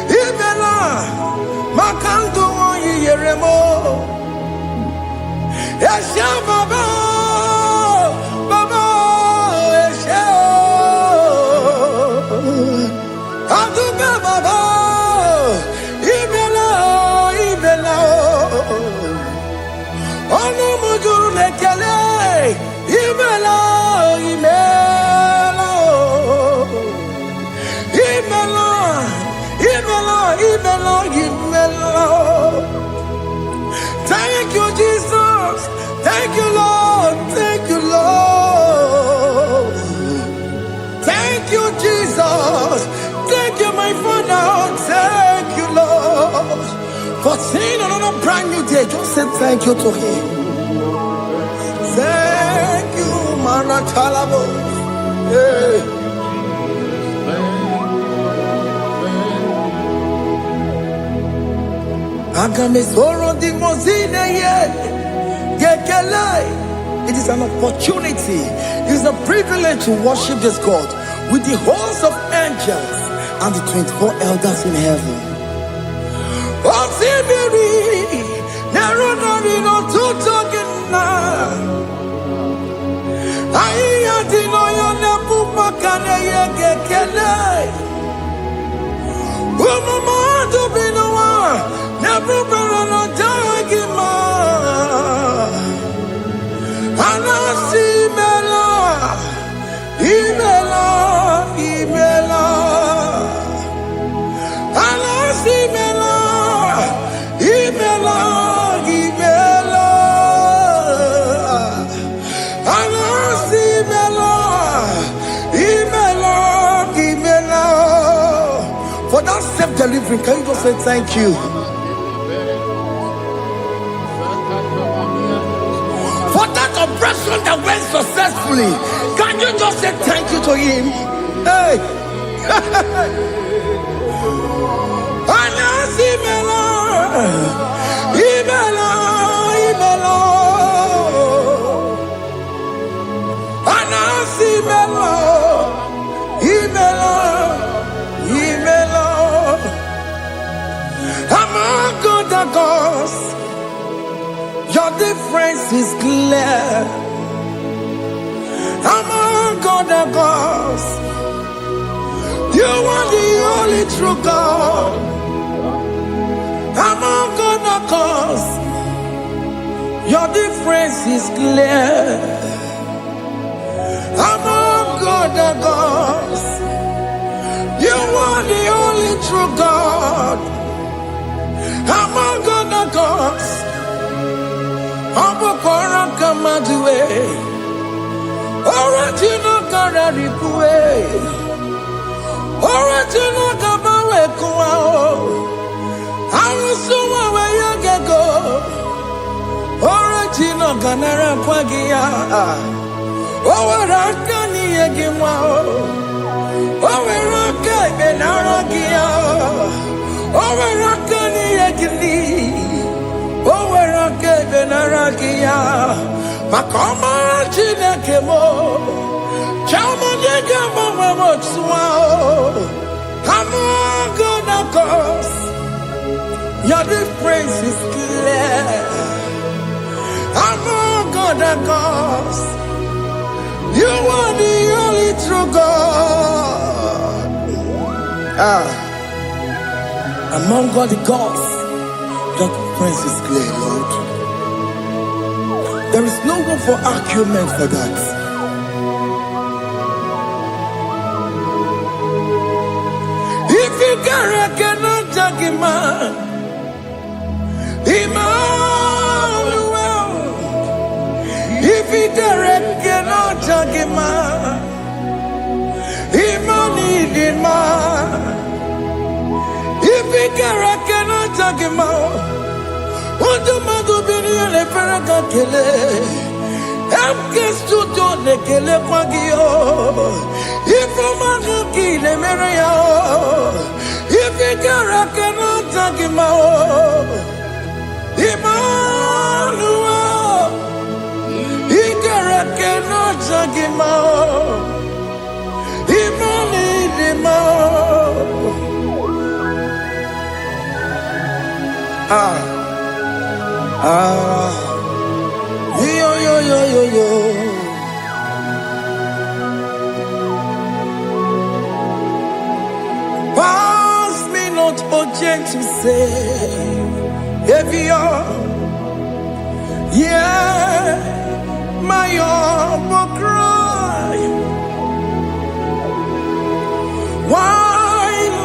Imela, Makanto, Yeremo, Esha Baba, Baba, Esha, Aduba Baba, Imela, Imela, Ono Mujuru Lekele. Imela, Imela, Imela, Imela, Imela, Imela. Thank you, Jesus. Thank you, Lord. Thank you, Lord. Thank you, Jesus. Thank you, my Father. Thank you, Lord. For seeing another brand new day, just say thank you to him. Thank you, Manatalabo. Hey. Agame soro di mozine ye gekele. It is an opportunity. It is a privilege to worship this God with the host of angels and the 24 elders in heaven. Osimiri nerunari no tutogina. Aiya dino yo nebu makane ye gekele. Umumadu binowa nebu berano jagima. Anasi mela, imela, imela. Anasi mela, imela, imela. Anasi mela, imela, imela. For that self-delivery, can you just say thank you? For that operation that went successfully, can you just say thank you to him? Hey! Anasi mela, imela, imela. Anasi mela, imela, imela. I'm a good ghost. Your difference is clear. Among God and gods, you are the only true God. Among God and gods, your difference is clear. Among God and gods, you are the only true God. Among God and gods, Abokora Kamadue, original Kararikue, original Kabawe Kuao, Arusuma Wayagego, original Ganara Kwagia, Owarakani Yagimao, Owaraka Benaragia, Owarakani Yagini. Owerake benarakia, makoma chinekemo, chamo nega mama motswao. Among God and gods, your difference is clear. Among God and gods, you are the only true God. Among God and gods, your difference is clear, Lord. There is no room for argument for that. If you cannot judge him, Emmanuel. If you cannot judge him, Emmanuel. If you cannot judge him, Undumadu biniele feraka kele, emkestu tone kele kwagio. Ifumanu kile mereo, ifikara kena takimao. Emmanuel, ikara kena takimao. Yo. Pass me not, O gentle Savior. Yeah, my humble cry. While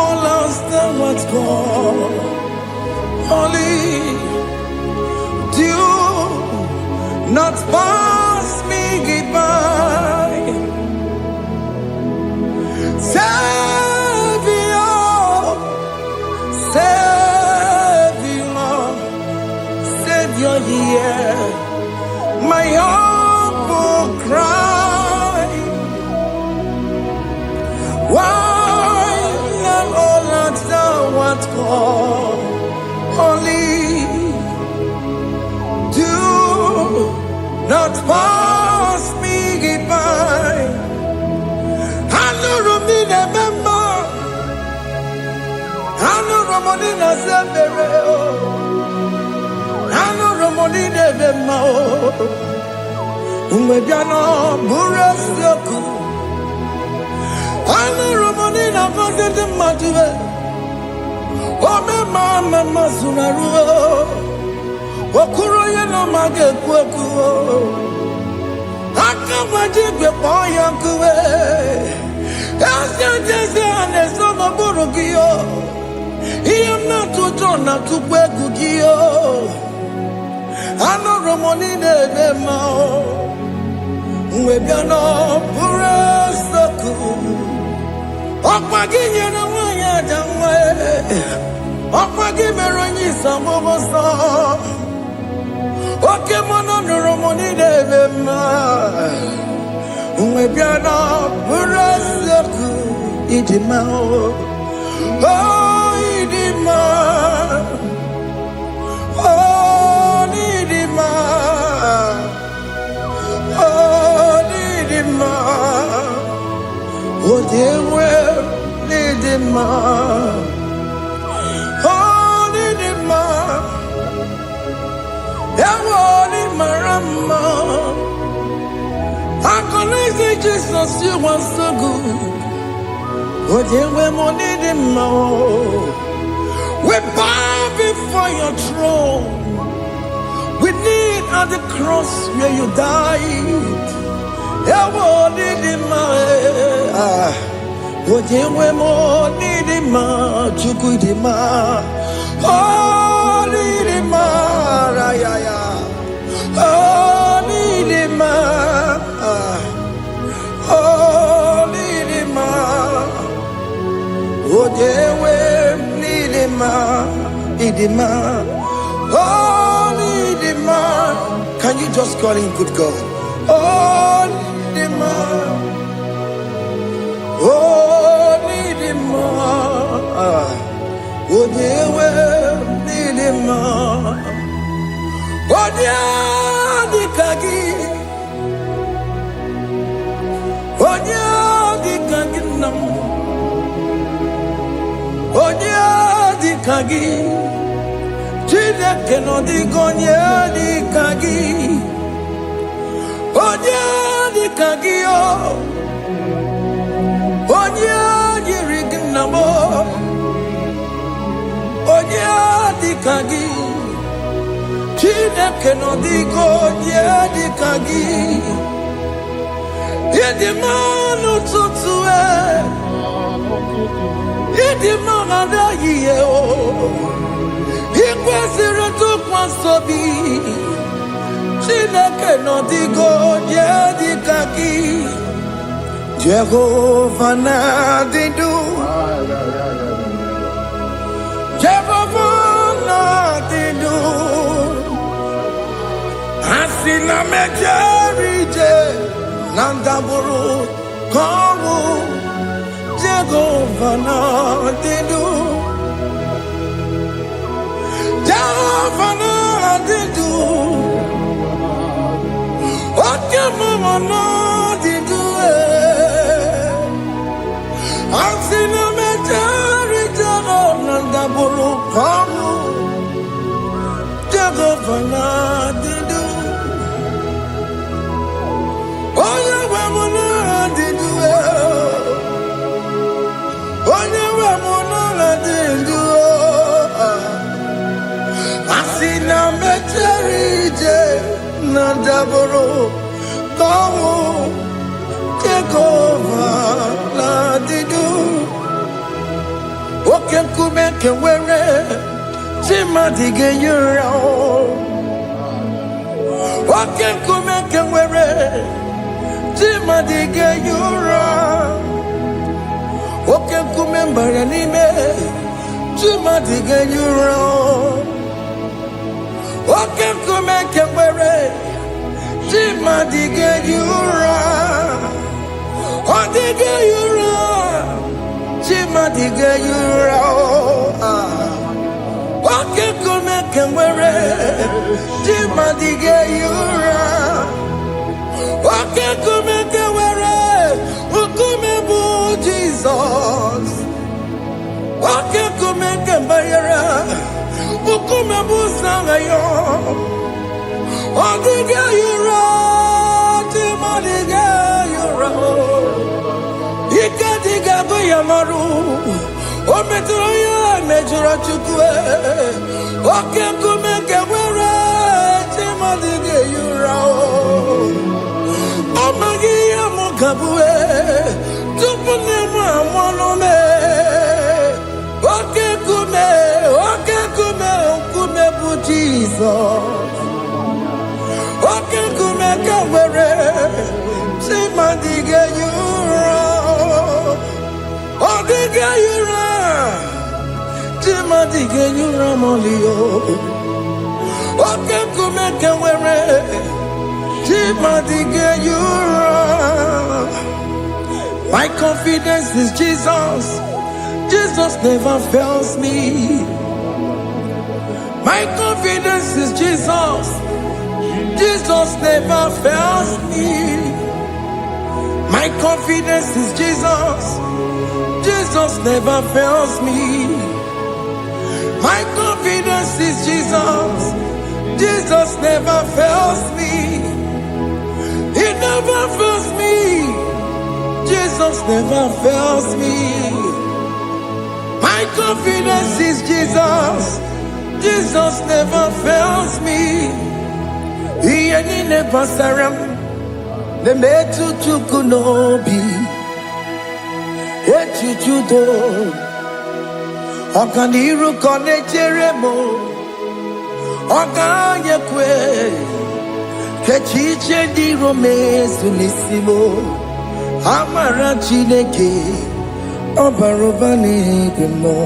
all else that was gone, only do not pass me by. Savior, hear my humble cry. While all that thou art gone, only do not pass me by. Hanurumine member, Hanurumonina Zembereo, Hanurumonine Vemao, Umediano Burasoku, Hanurumonina Vandete Matue, Ome Mama Sunaru, Okuro Yeno Mage Kweku. Akamajigwe poyankuwe, Asyanjese anesono burugiyo, Iyamna tutona tukwegugiyo, Anoromoni nebemao, Mwebiano burasoku, Okwaginye na wanya jamwe, Okwagimeronyi samomoso, Oke mono nuromoni nebema, Mwebiana burasoku idimao, oh idima, oh idima, oh idima, oh dewe idima, oh idima. I connect Jesus, you are so good. Oh, yeah, we need him more. We bow before your throne. We need at the cross where you died. Yeah, we need him more. Oh, yeah, we need him more. Chukwu him more. Oh, need him more. Oh, need him more. Oh, need him more. Oh, yeah, we need him more. Need him more. Oh, need him more. Can you just call him good God? Oh, need him more. Oh, need him more. Oh, yeah, we need him more. Oh, yeah, the kagi. Oh, yeah, the kagi nam. Oh, yeah, the kagi. Chile que no digo the kagi. Oh, yeah, the kagi. Oh, yeah, the rignamo. Oh, yeah, the kagi. Chile que no digo the kagi. Yedi manu tutue. Yedi magada yeo. Ikwesiri tukwasobi. Chineke no digo yedi kaki. Jehovah na didu. Jehovah na didu. Asina mejerije. Nandaburu kawu Jehovah na didu. Jehovah na didu. Okemama na didu. Asina mejari Jehovah nandaburu kawu Jehovah na didu. Asina mecherije na daboro kawu Jehovah na didu. Oke kume kewere chimadige yura. Oke kume kewere chimadige yura. Oke kume mbaranime chimadige yura. Oke kume kewere chimadige yura. Odige yura chimadige yura. Oke kume kewere chimadige yura. Oke kume kewere ukume bu Jesus. Oke kume kewere ukume bu sangayo. Odige yura chimadige yura. Ikadiga buyamaru. Ometro ya mejura chukwe. Oke kume kewere chimadige yura. Omagi ya mukabue. Tupune mwa mwanome. Oke kume bu Jesus. Oke kume kewere chimadige yura. Odige yura chimadige yura molio. Oke kume kewere chimadige yura. My confidence is Jesus. Jesus never fails me. My confidence is Jesus. Jesus never fails me. My confidence is Jesus. Jesus never fails me. My confidence is Jesus. Jesus never fails me. He never fails me. Jesus never fails me. My confidence is Jesus. Jesus never fails me. He never saram. The metu chukunobi. Echuchudo. Okaniru konecheremo. Okanyekwe. Kechiche di romezu nisimo. Amara Chineke. Obarobani demo.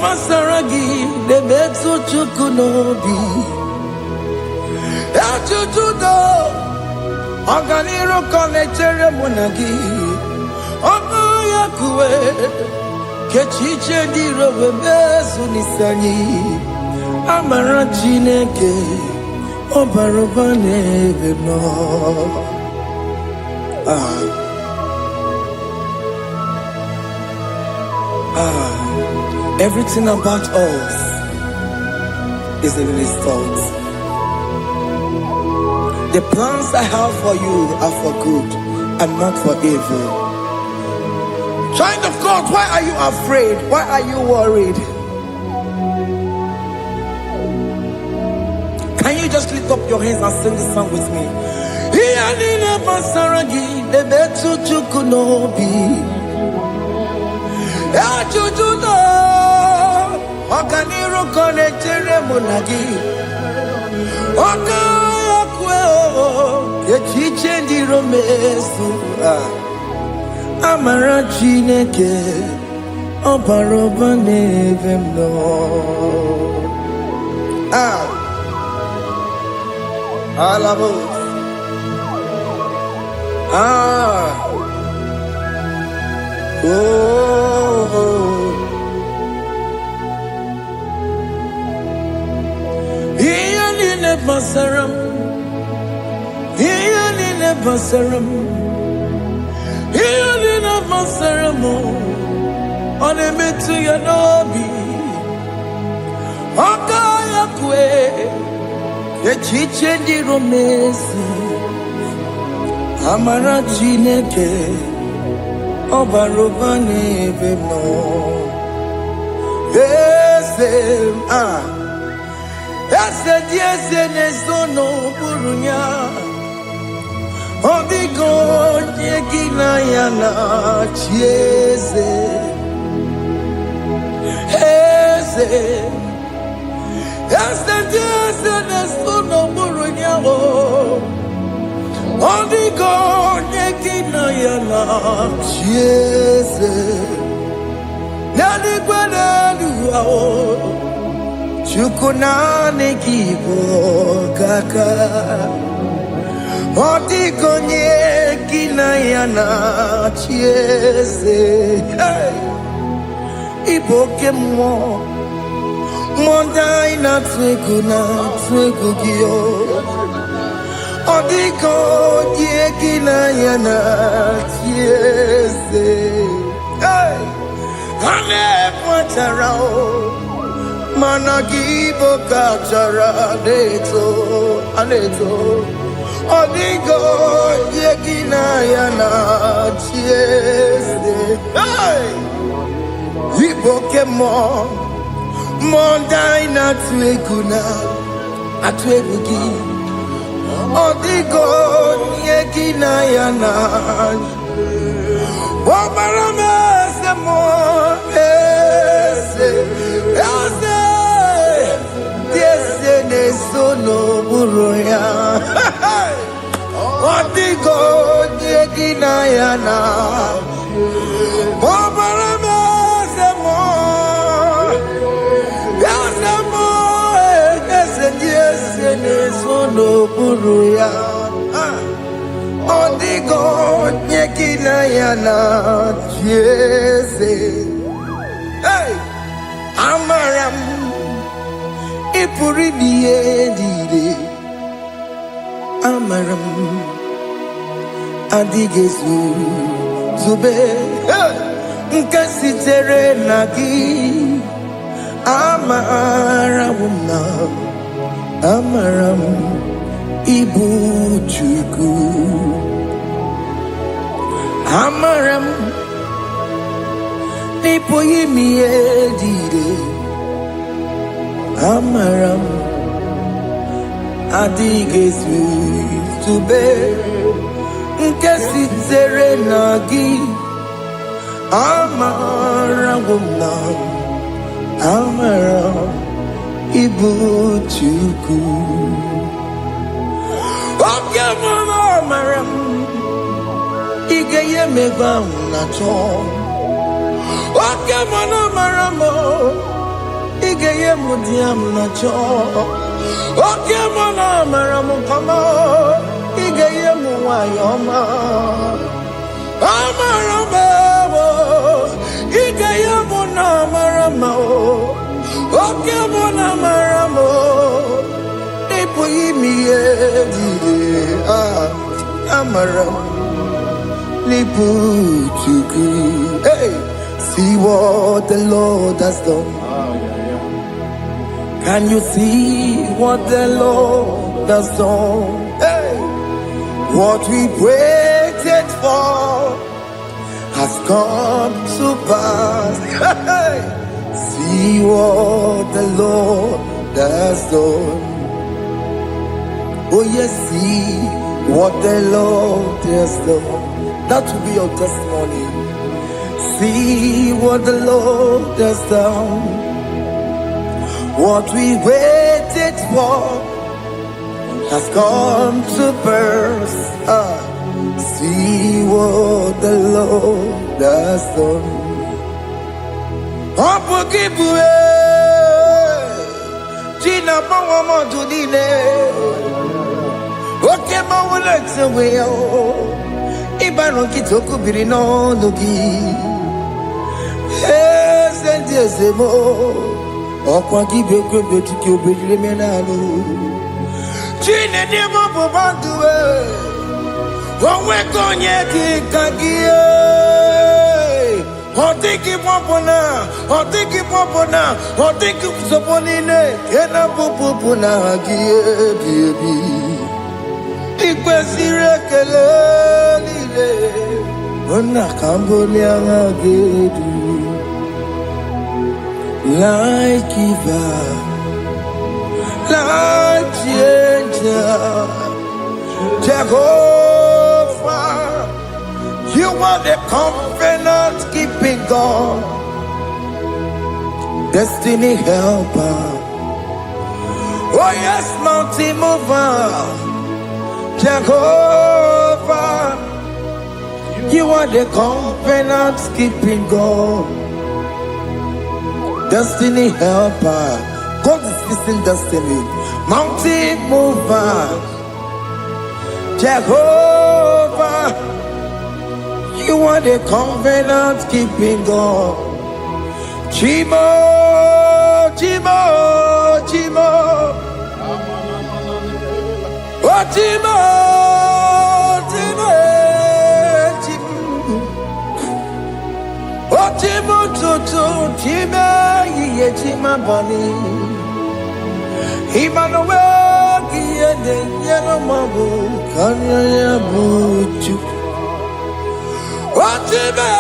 Pasaragi, the Betsu Chukunobi, Achudo, Oganiro Connectere Monagi, Ogoyakue, Kechiche di Robesunisani, Amara Chineke, Obarobane Vemo. Everything about us is in His thoughts. The plans I have for you are for good and not for evil. Child of God, why are you afraid? Why are you worried? Can you just lift up your hands and sing this song with me? Okaniro connectere monagi. Okayakwe Kechiche di romesu. Amara Chineke Obarobane vemno. Alabos. Basaram, Healing Basaram, Healing Basaram, on a metu yanobi, Okayakwe, Kechiche di romesi, Amara Chineke, Obarobane vemo, Ese dieze nesono burunya. Odigo nyegina yana chieze. Ese dieze nesono burunya. Odigo nyegina yana chieze. Nani gwanelu Chukunane kibo kaka Otikonye kinayana chiese Iboke mo Mondai na twegugio Otikonye kinayana chiese Ane kwatarao Managibo kachara aneto Odigo yegina yana chiese Iboke mo Mondai na atwegugi Odigo yegina yana Wabarame se mo Sono buruya Odigo yegina yana Bobarame semo Yasemo Yese sono buruya Odigo yegina yana Yese Amaram Ipuri diye Amaram Adigezu Zube Nkasitere nagi Amaramuna, Amaram, Ibu Chuku, Amaram, Nipoyimi Edide, Amaram, Adigesu Tube, Nkesitere Nagi, Amaramuna. Amaram Ibu Chuku. Okay, Mama Amaram Igeye Mevam Nacho. Okay, Mama Amaramo Igeye Mudiam Nacho. Okay, Mama Amaramo Kama Igeye Muayoma. Amaramo Igeye Munamaramo. Okay, Mona Maramo, Nipoyimi Edide, Amaram, Nipuchuku. Hey, see what the Lord has done. Can you see what the Lord has done? Hey, what we waited for has come to pass. Hey. See what the Lord has done. Oh yes, see what the Lord has done. That will be your testimony. See what the Lord has done. What we waited for has come to pass. See what the Lord has done. Opokibue Tina Pawamo Tudine Okema Wulexaway Ibano Kitoku Birino Nugi Sentezemo Okwaki Beko Betuki Obedilemenano Chine Demo Bobandue Owekonye Kikagie Otiki popona, otiki popona, otiki soponine, kena popona baby. Ikwesire kele lile, ona kambolia gedu. Like giver, like changer, Jehovah. You are the covenant keeping God, destiny helper. Oh yes, mountain mover, Jehovah. You are the covenant keeping God, destiny helper. God is fixing destiny. Mountain mover, Jehovah. You are the covenant keeping God. Chimo, Chimo, Chimo. Oh, Chimo, Chimo, Chimo. Oh, Chimo, Toto, Chimo, Ye, Chima, Bani. Emmanuel, Giende, Yellow Mabu, Kanya, Buchu. Otime,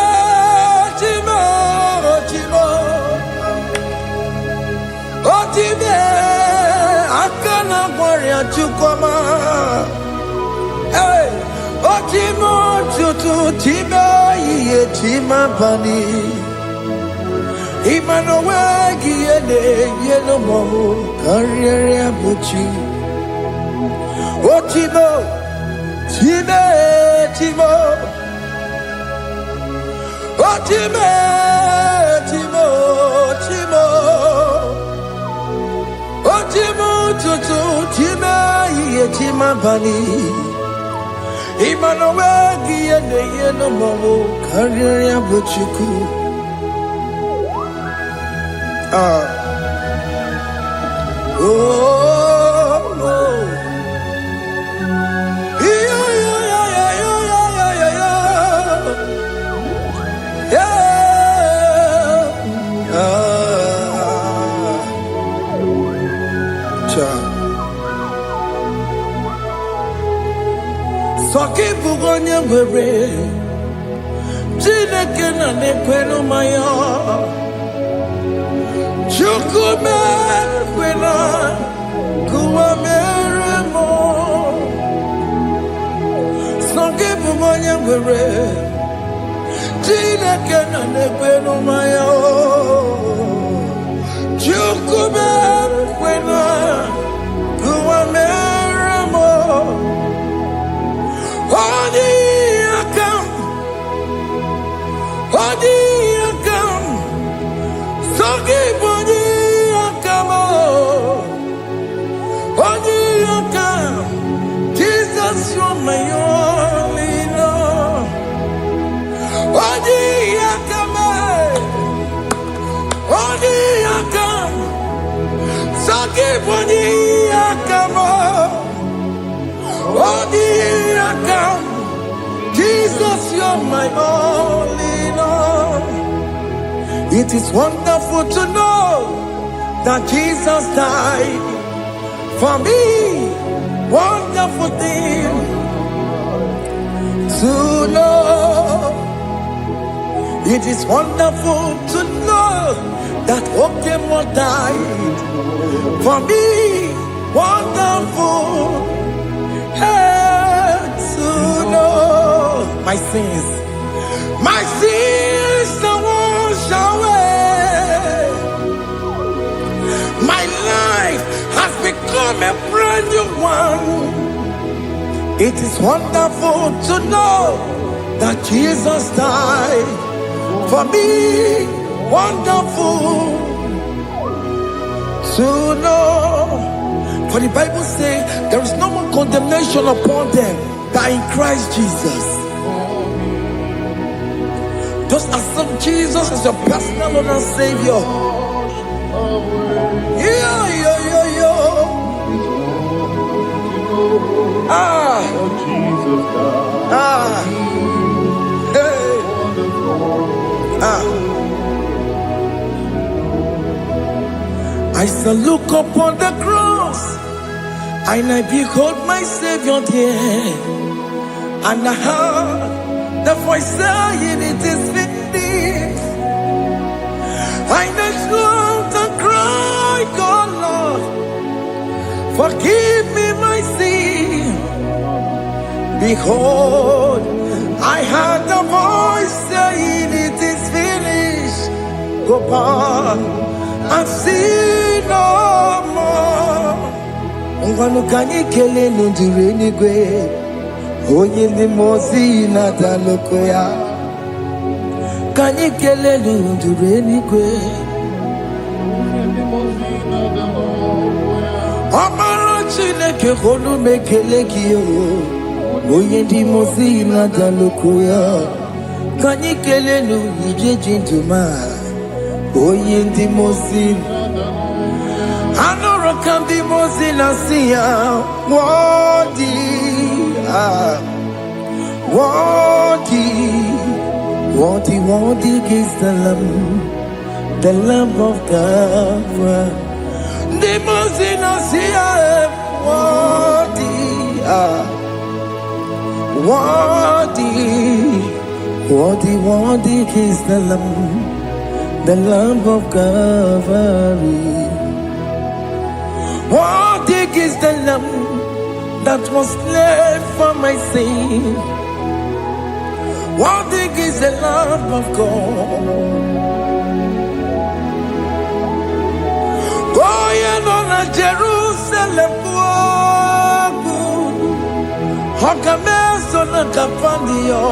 Otime, Otime, Otime, Akana Warrior Chukoma. Hey, Otime, Tutu, Time, Ye, Tima Bani. Emmanuel, Giene, Yellow Momo, Carrier Buchi. Otime, Time, Timo. Otime, Timo, Timo. Otimo, Tutu, Time, Ye, Tima Bani. Emmanuel, Giene, Yellow Momo, Carrier Buchiku. Oh, oh. Soki bugonye were Chineke na nekwenu maya Chukume kwena Kuwa mere mo Soki bugonye were Chineke na nekwenu maya Chukume kwena Kuwa mere mo Odi akam, sogi boni akam, odi akam. Jesus, you're my only love. Odi akam, sogi boni akam, odi akam. Jesus, you're my only Lord. It is wonderful to know that Jesus died for me. Wonderful thing to know. It is wonderful to know that Okemo died for me. Wonderful. To know my sins are washed away. My life has become a brand new one. It is wonderful to know that Jesus died for me. Wonderful to know. For the Bible says there is no more condemnation upon them that in Christ Jesus. Just accept Jesus as your personal Lord and Savior. Yeah. I shall look upon the cross, and I behold my Savior there, and I heard the voice saying, "It is finished." I knelt and cried, "God, Lord, forgive me my sin." Behold, I heard the voice saying, "It is finished." Go back and sin no more. Ungwanu kanyi kele nundure nigwe, oye ni mozi na daloko ya. Kanyi kele nundure nigwe, Amara Chineke honu mekele kiyo, oye ni mozi na daloko ya. Kanyi kele nu ije jintuma, oye ni mozi. Anoro can be mozina siya, worthy is the Lamb of God. The mozina siya, worthy is the Lamb of Calvary. Worthy is the Lamb that was slain for my sin. Worthy is the Lamb of God. Going on a Jerusalem walk, Hokames on a Capandio.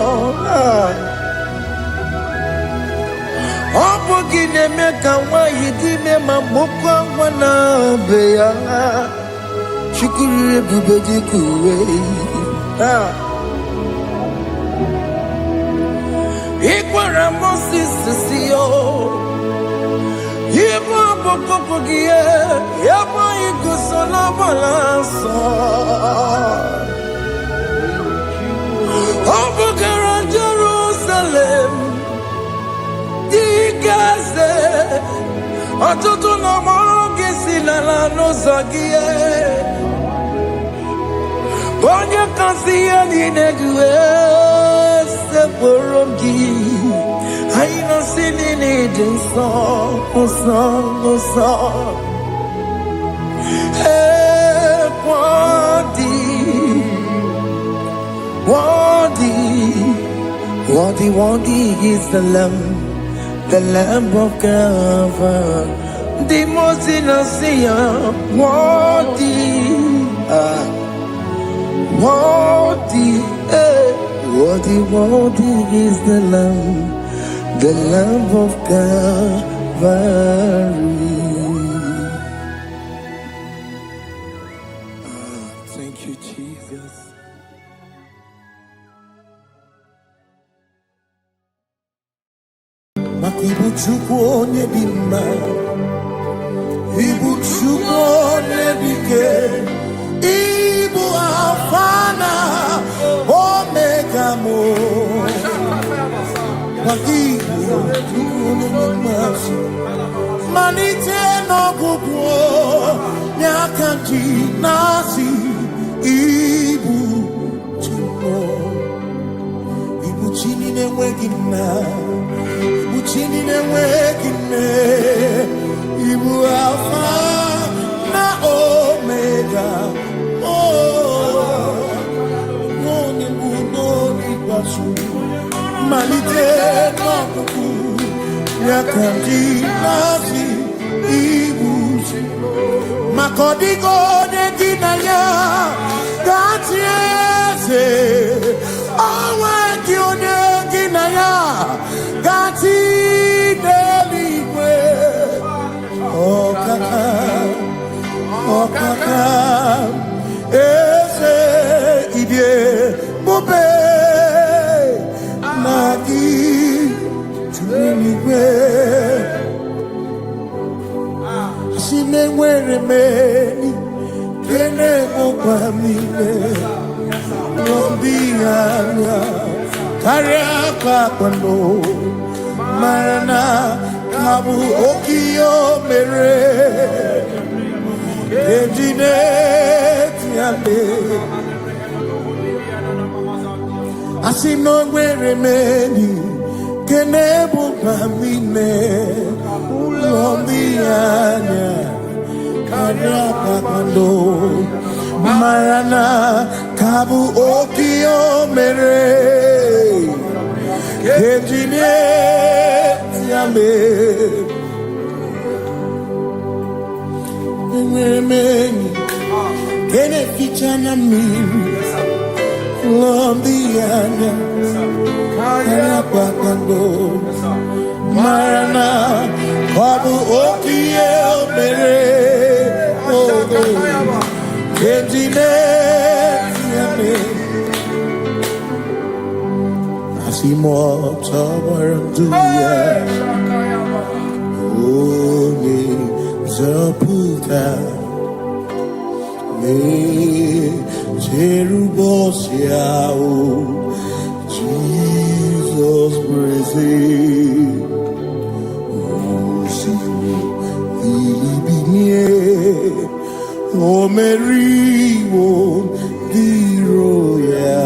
Opogine meka wa yidime mamokwa wana beya Shukuri bubeji kuwe Ikwara Moses siyo Yebo popogie Yebo igusola balanso Opogara Jerusalem Gaze, ọtụtụ na mọrọ gị si la no zagie. Onye kazi ni negwe se borongi. I no sini ni dinso, oso. Hey, Worthy is the Lamb of God, the most innocent. Worthy is the Lamb of God. Thank you, Jesus. Ibu chukwu onye dị mma, Ibu chukwu onye dike, Ibu Alfa na Omega mo. Ibu chukwu onye dị mma, malite n'ọgwụgwụ n'aka ji na-asị Ibu chukwu, Ibu chi na-enweghị nna. Chini newekine, Ibu Alpha na Omega. Oh, noni bunoni basu, malite nokuku, yakandi nasi Ibu. Makodigo ne dinaya, gatiese, awe kione dinaya. Gati deligwe, okaka, eze idie, bube, nagi, tuligwe. Sine mwere meni, kene mopamile, nombianya. Kariaka kwando marana kabu okio mere ejine tiale asino gwere meni kenebu pamine ulombianya kariaka kwando marana kabu okio mere ejine tiame Mweni kene kichana mimi Lombiana Kaya pakando Marana Babu okie mere ejine tiame Asimo tabaranduya Oni zaputa Me jerubosiao Jesus praise Osimu ilibinye O meriwo diroya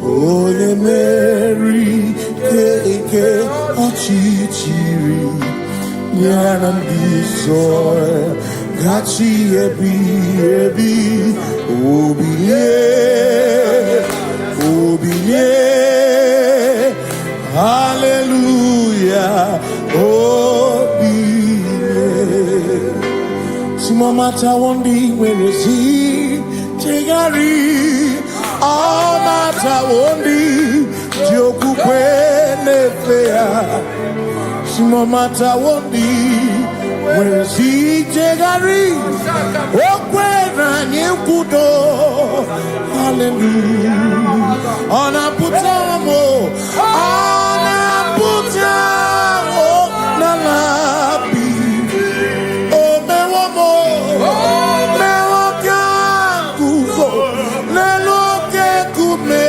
Ole Mary keke achichiri Nyanam bisoe gachi ebi obiye hallelujah obiye Simomata wondi wenesi tegari Amata wondi Jokukwe nefea Simomata wondi Wenesi tegari Okwena nyekudo Hallelujah Ona putamo Nalabi Omewamo Mewokanguzo Neloke kume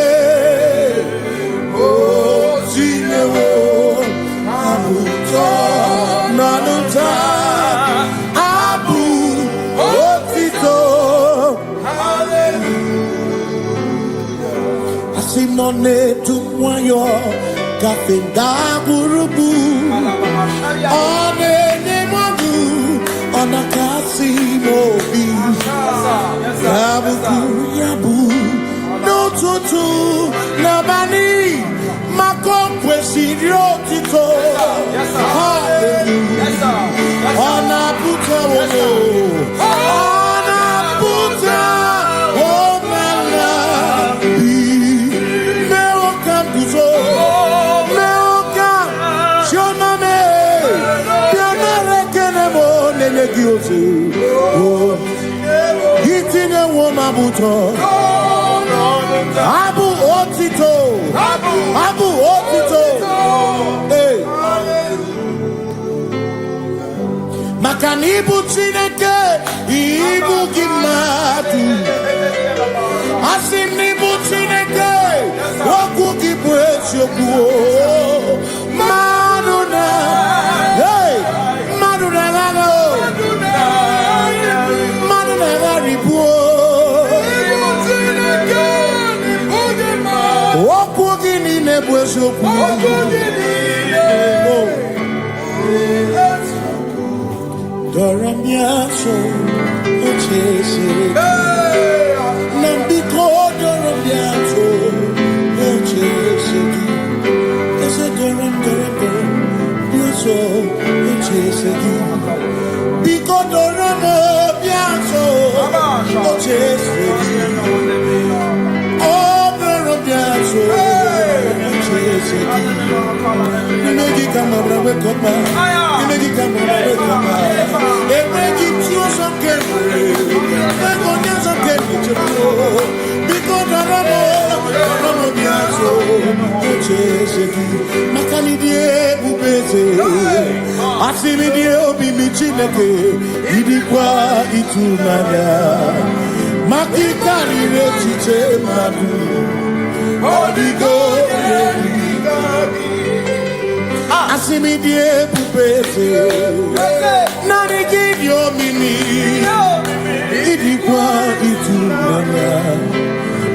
Nanuta none to wayo kafenda burubu one madu onakasi mobi yabu no tutu nabani makopwe sirio tito hallelujah ona puta wono Hitting a woman, Abu Otito, Abu Otito, hey, Makanibu Chineke, Ibu Gimatu, Asinibu Chineke, Wakuki Bwesyoku, Maduna, hey, Maduna. Doramiaso, Ochese, Nambiko Doramiaso, Ochese, Ese Doram, Biaso, Ochese, Biko Doramiaso, Ochese, Oh, Doramiaso, Ochese, you make it come over with Copa, you make it come over with Copa, and make it you some carefully, and on your some carefully, because Doramiaso, Ochese, Macanidie, Bubese, Asimidie, Bimichineke, Idikwa, Itunaya, Makikari, Rechiche, Madu, Odigo, Asimidie, Bubese, Nani give your mini, Idikwa, Itunaya,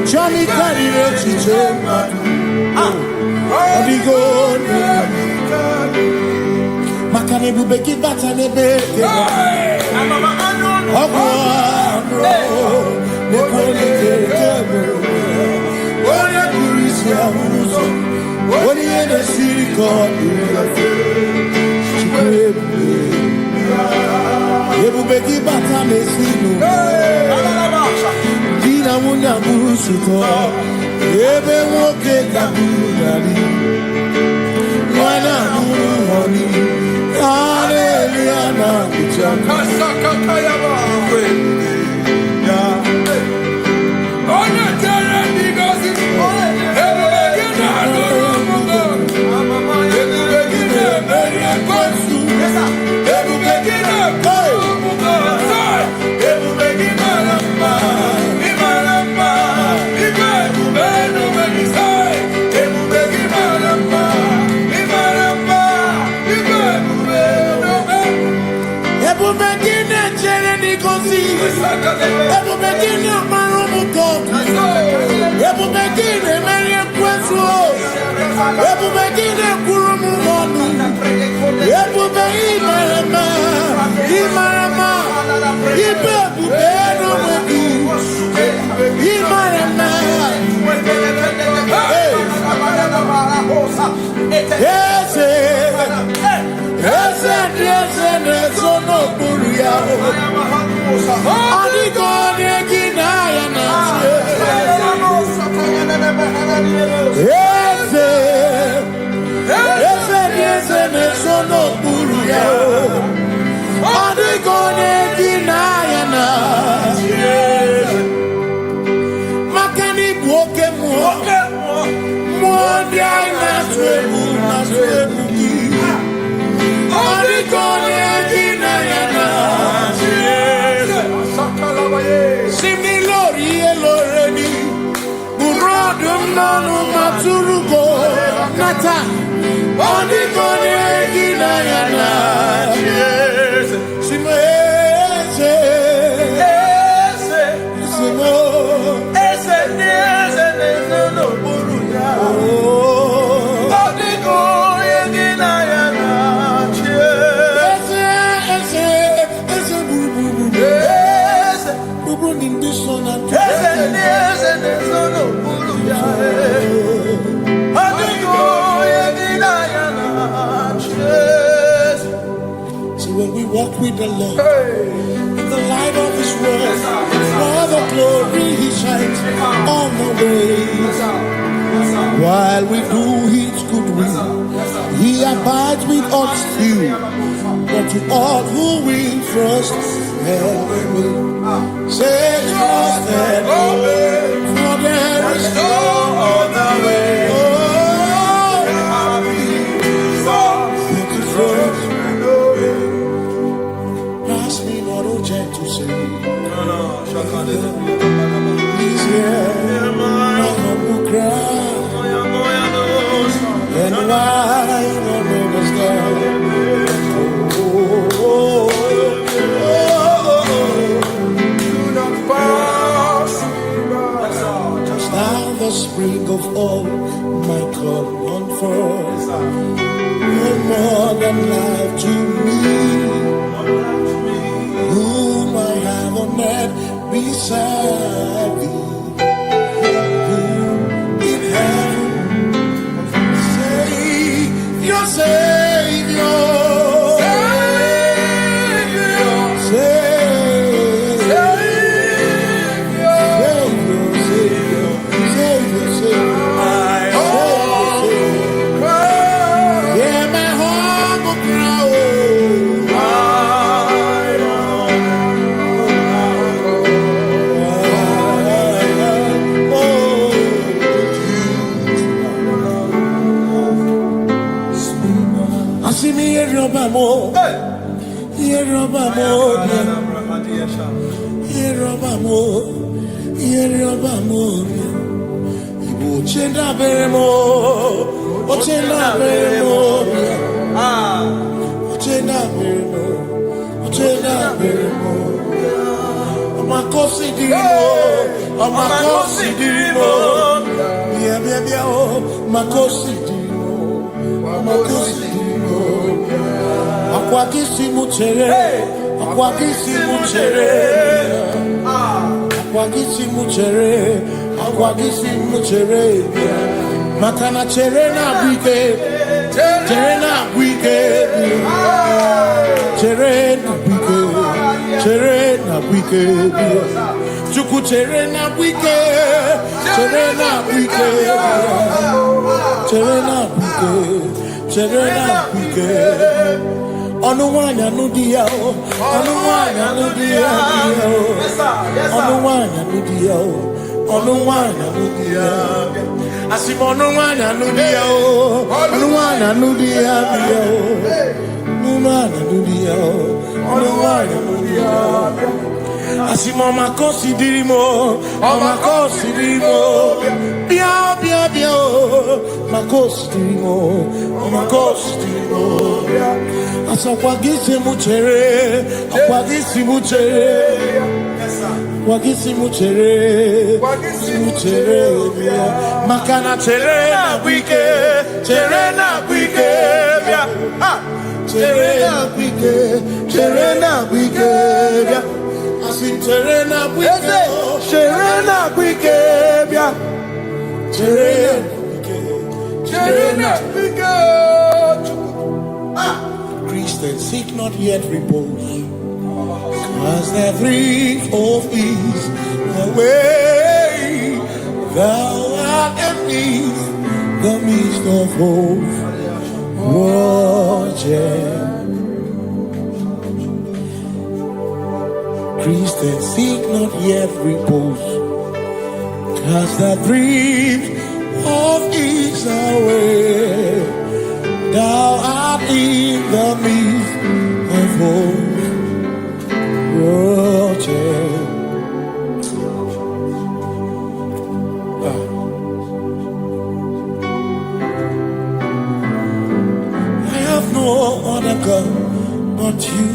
Johnny Kari, Rechiche, Madu, Odigo, Makane bubeki batane beke Ogwano Nekone kekebe Oye kurisi ya uzo Oye yene siriko Chikwebe Yebubeki batane sinu Dina muna musuto Yebe woke kabunari Mwana munu honi Hallelujah, in this one and so when we walk with the Lord in the light of His word, while the glory He shines on the way, while we do His good will, He abides with us still. But to all who will trust and believe, say trust and believe, for there is no other way. Ask me not to change to say, He's here, my humble cry, and why not understand? The spring of all my God one for you're more than life to me, whom I have on earth beside thee, in heaven, Savior, Savior, Makana cherena wike, cherena wike, cherena wike, cherena wike, chuku cherena wike, cherena wike, cherena wike, cherena wike. Onuwanya nudia, onuwanya nudia, onuwanya nudia, onuwanya nudia. Asim onuwanya nudia, onuwanya nudia, onuwanya nudia, onuwanya nudia. Asim omakosi dirimo, omakosi dirimo, bia bia bia, makosi dirimo, omakosi dirimo. Asakwagisi muchere, akwagisi muchere, akwagisi muchere, muchere. Makana chere na wike, chere na wike, chere na wike, chere na wike. Asim chere na wike, chere na wike, chere na wike. Christians seek not yet repose, as the three of ease the way thou art in the midst of hope. Christians seek not yet repose, as the three of ease the way thou art in the midst of hope. I have no other God but you.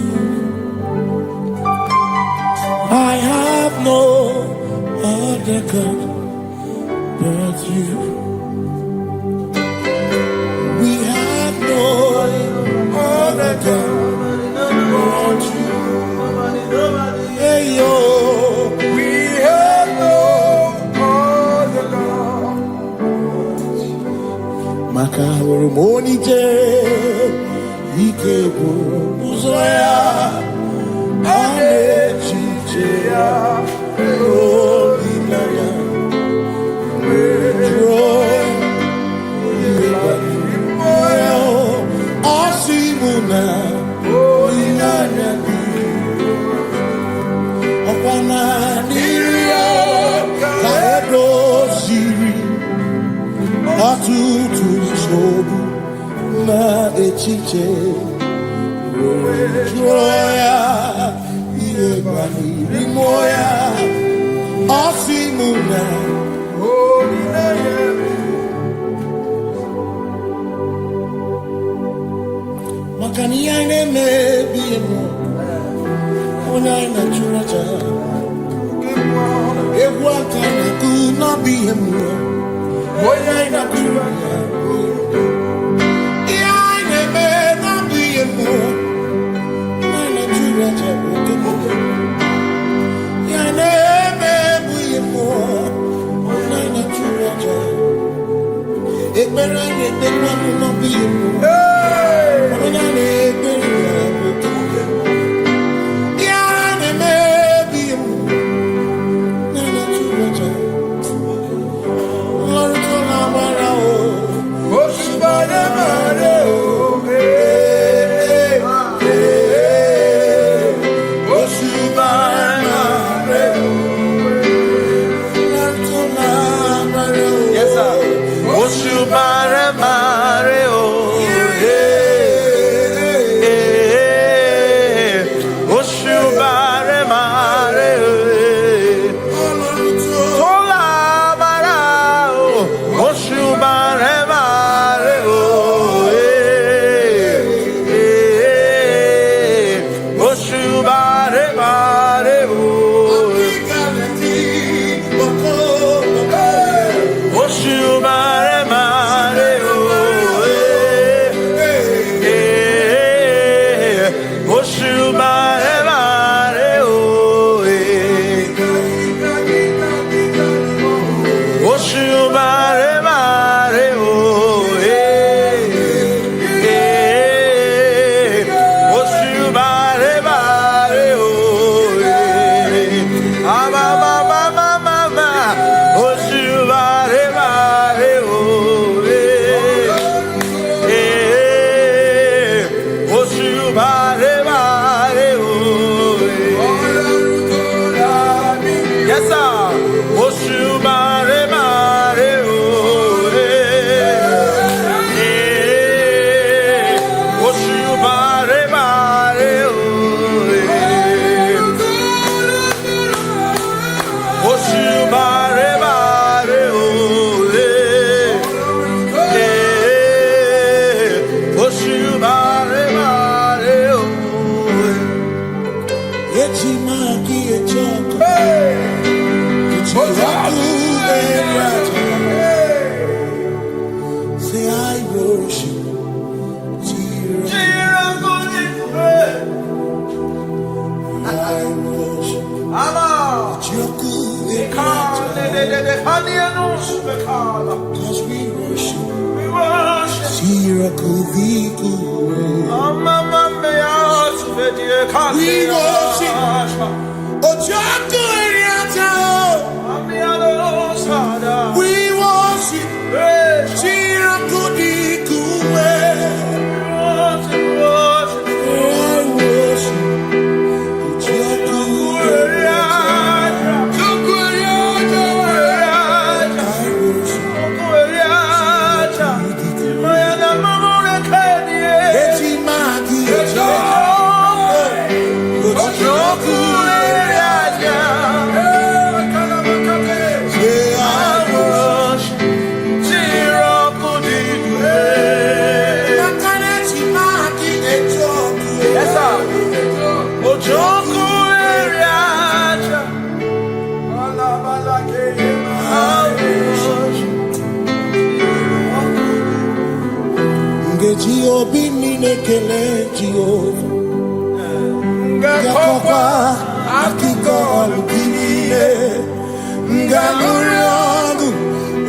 I have no other God but you. We have no other God but you. Hey yo, we Ormoni je ike buzoya ane chicheya olinaya joy moya asimuna olinaya okwana niria kaedo siri atutu chobu na echiche joya iebani rimoya asimuna makani ine mebi mo ona ina churacha ewa kana kuna bi mo ona ina churacha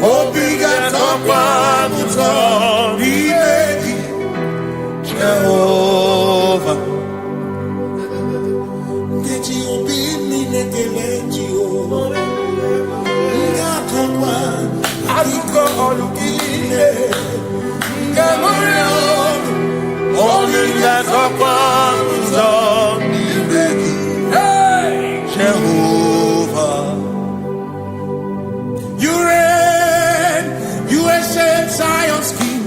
Obrigado, Jehovah, you reign, you ancient Zion's King.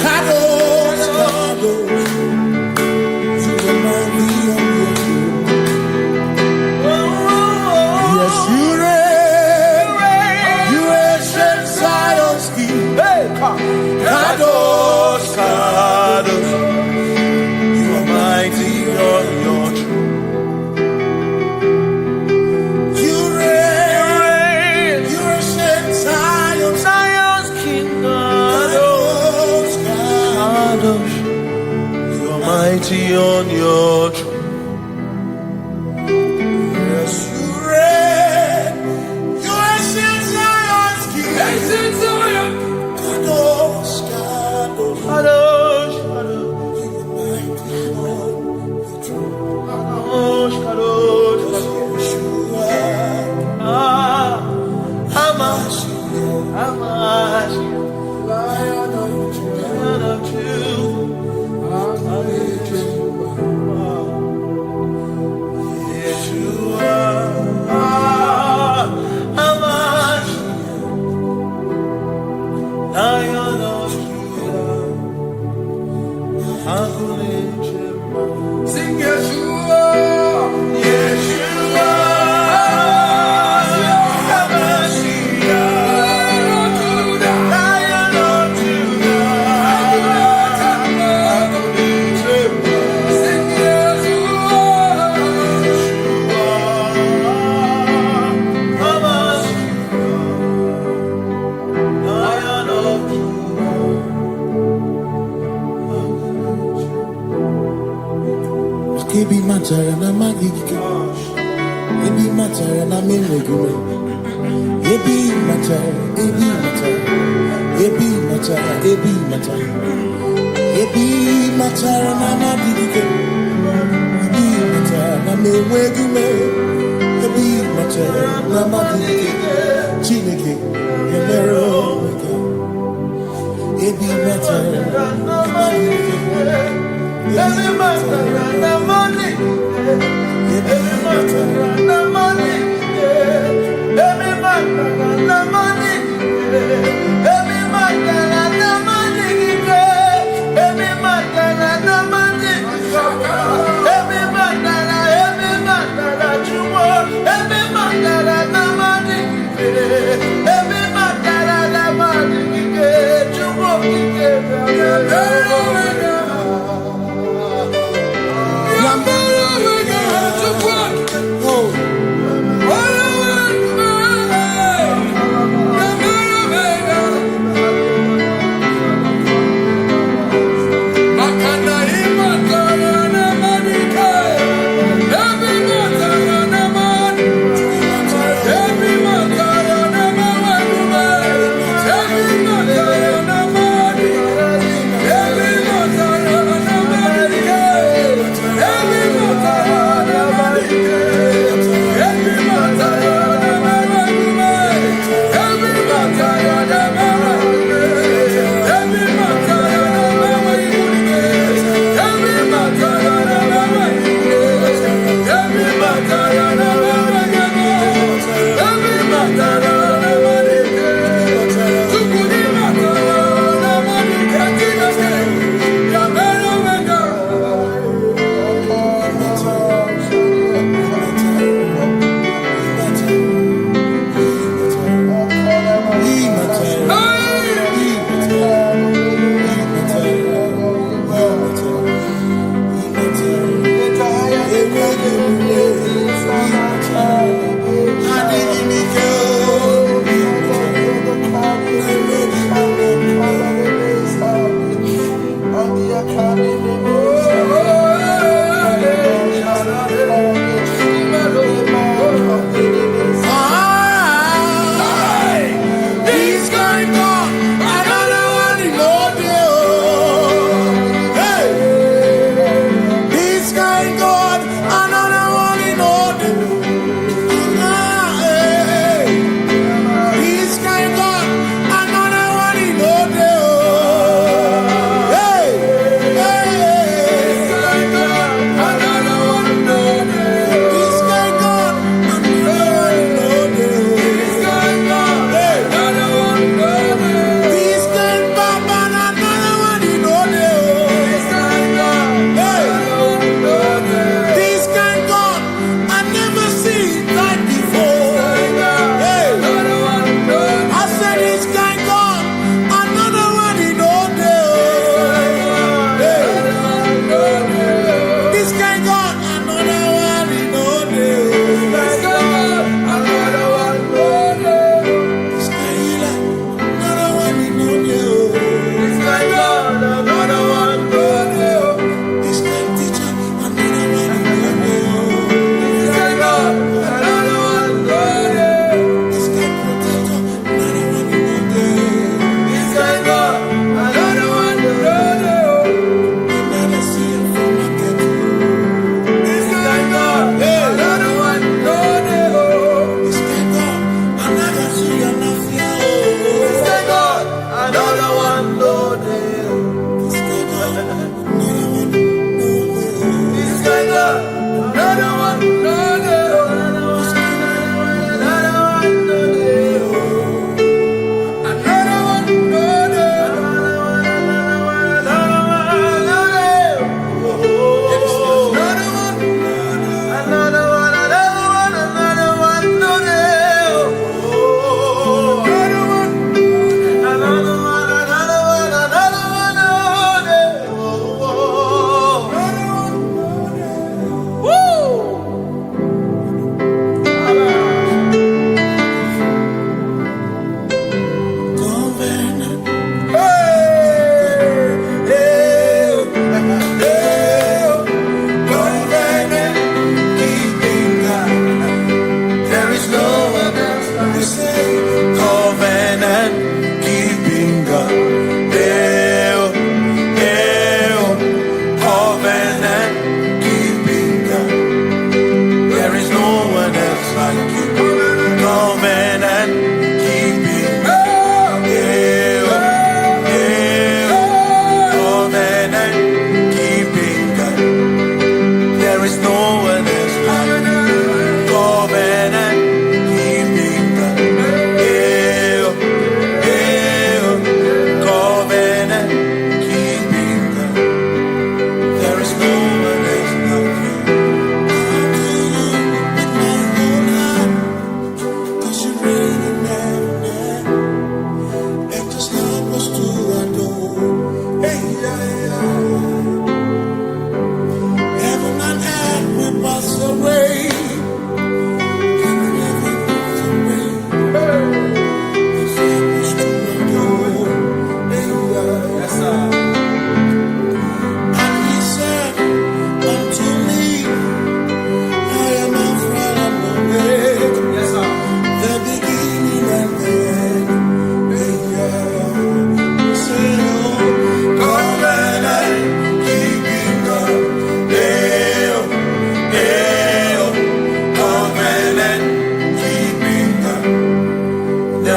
Kadosh, Kadosh, you are mighty on your throne. Yes, you reign, you ancient Zion's King. Kadosh, Kadosh, you are mighty on your throne. Mighty on your throne. Yes, you reign. You ancient Zion's King. Ancient Zion. Kadosh, Kadosh, Kadosh, Kadosh. You mighty on your throne. Kadosh, Kadosh, Yeshua. Hamash, Lion of Judah. Sing Yeshua, Yeshua, Lion of Judah. Sing Ebi matara na magigike, ebi matara na menegure, ebi matara, ebi matara, ebi matara, ebi matara, ebi matara na magigike, ebi matara na menegure, ebi matara na magigike, Chineke yemero weke, ebi matara na magigike. Every matter and money, every matter and money, every matter and money, every matter and money, every matter and money, every matter you want, every matter and money, every matter and money, you want to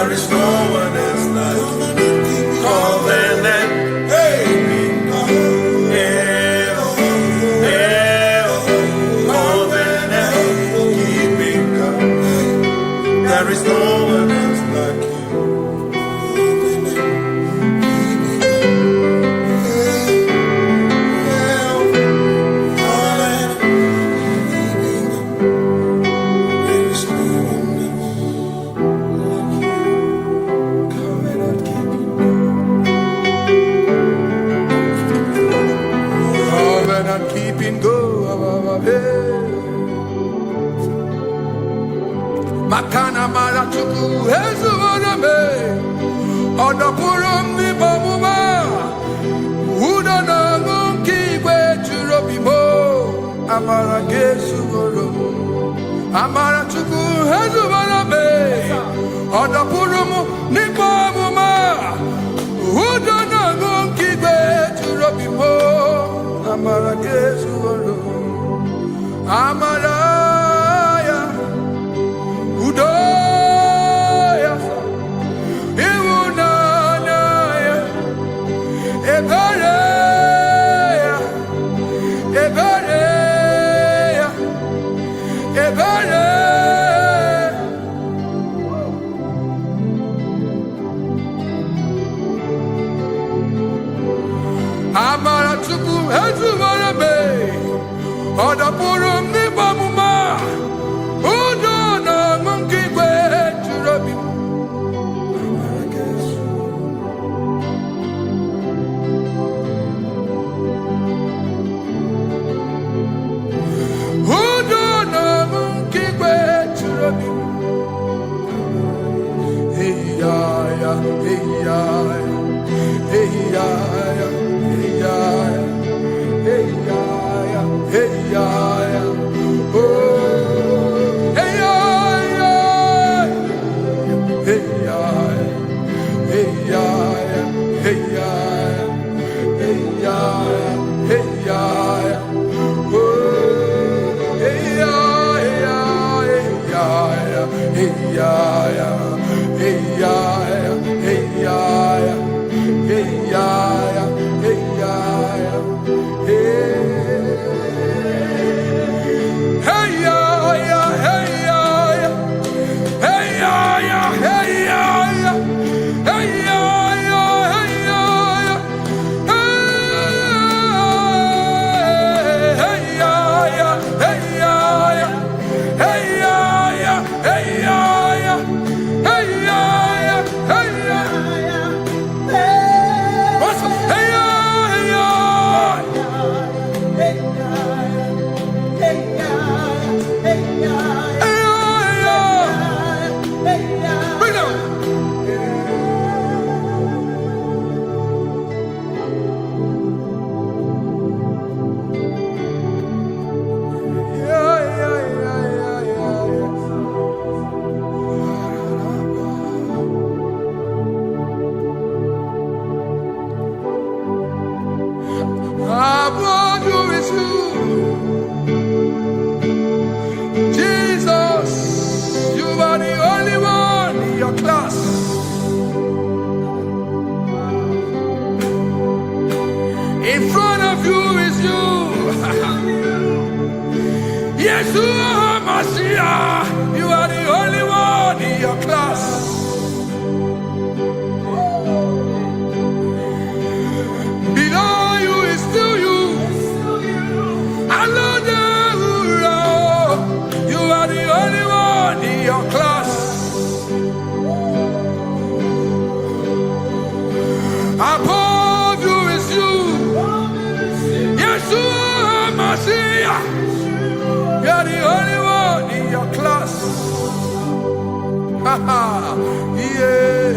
There is no one else like you. Covenant. Hey. There is no one else like you. Covenant keeping go. Makana marachuku hezuwarame odapurum ni bamuma udana ngunki gwechurobimo amara gesugoro amara chuku hezuwarame odapurum ni bamuma udana ngunki gwechurobimo amara gesugoro amara Udoya, Iwunanaya, Ebereya, Ebereya, Ebereya. Amara chuku hezuwarame, odapurum ni bamuma. In front of you is you. Yeshua Mashiach, you are the only one in your class. Below you is still you. You are the only one in your class. Above you is you. Yeshua Mashiach, you are the only one in your class. Yeah,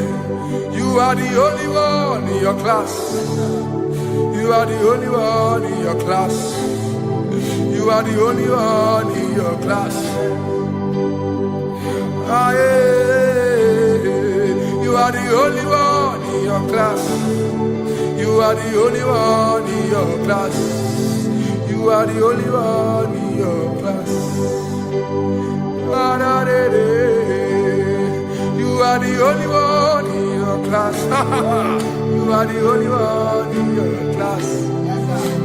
you are the only one in your class. You are the only one in your class. You are the only one in your class. Ah, yeah. You are the only one in your class. You are the only one in your class. You are the only one in your class. You are the only one in your class. You are the only one in your class.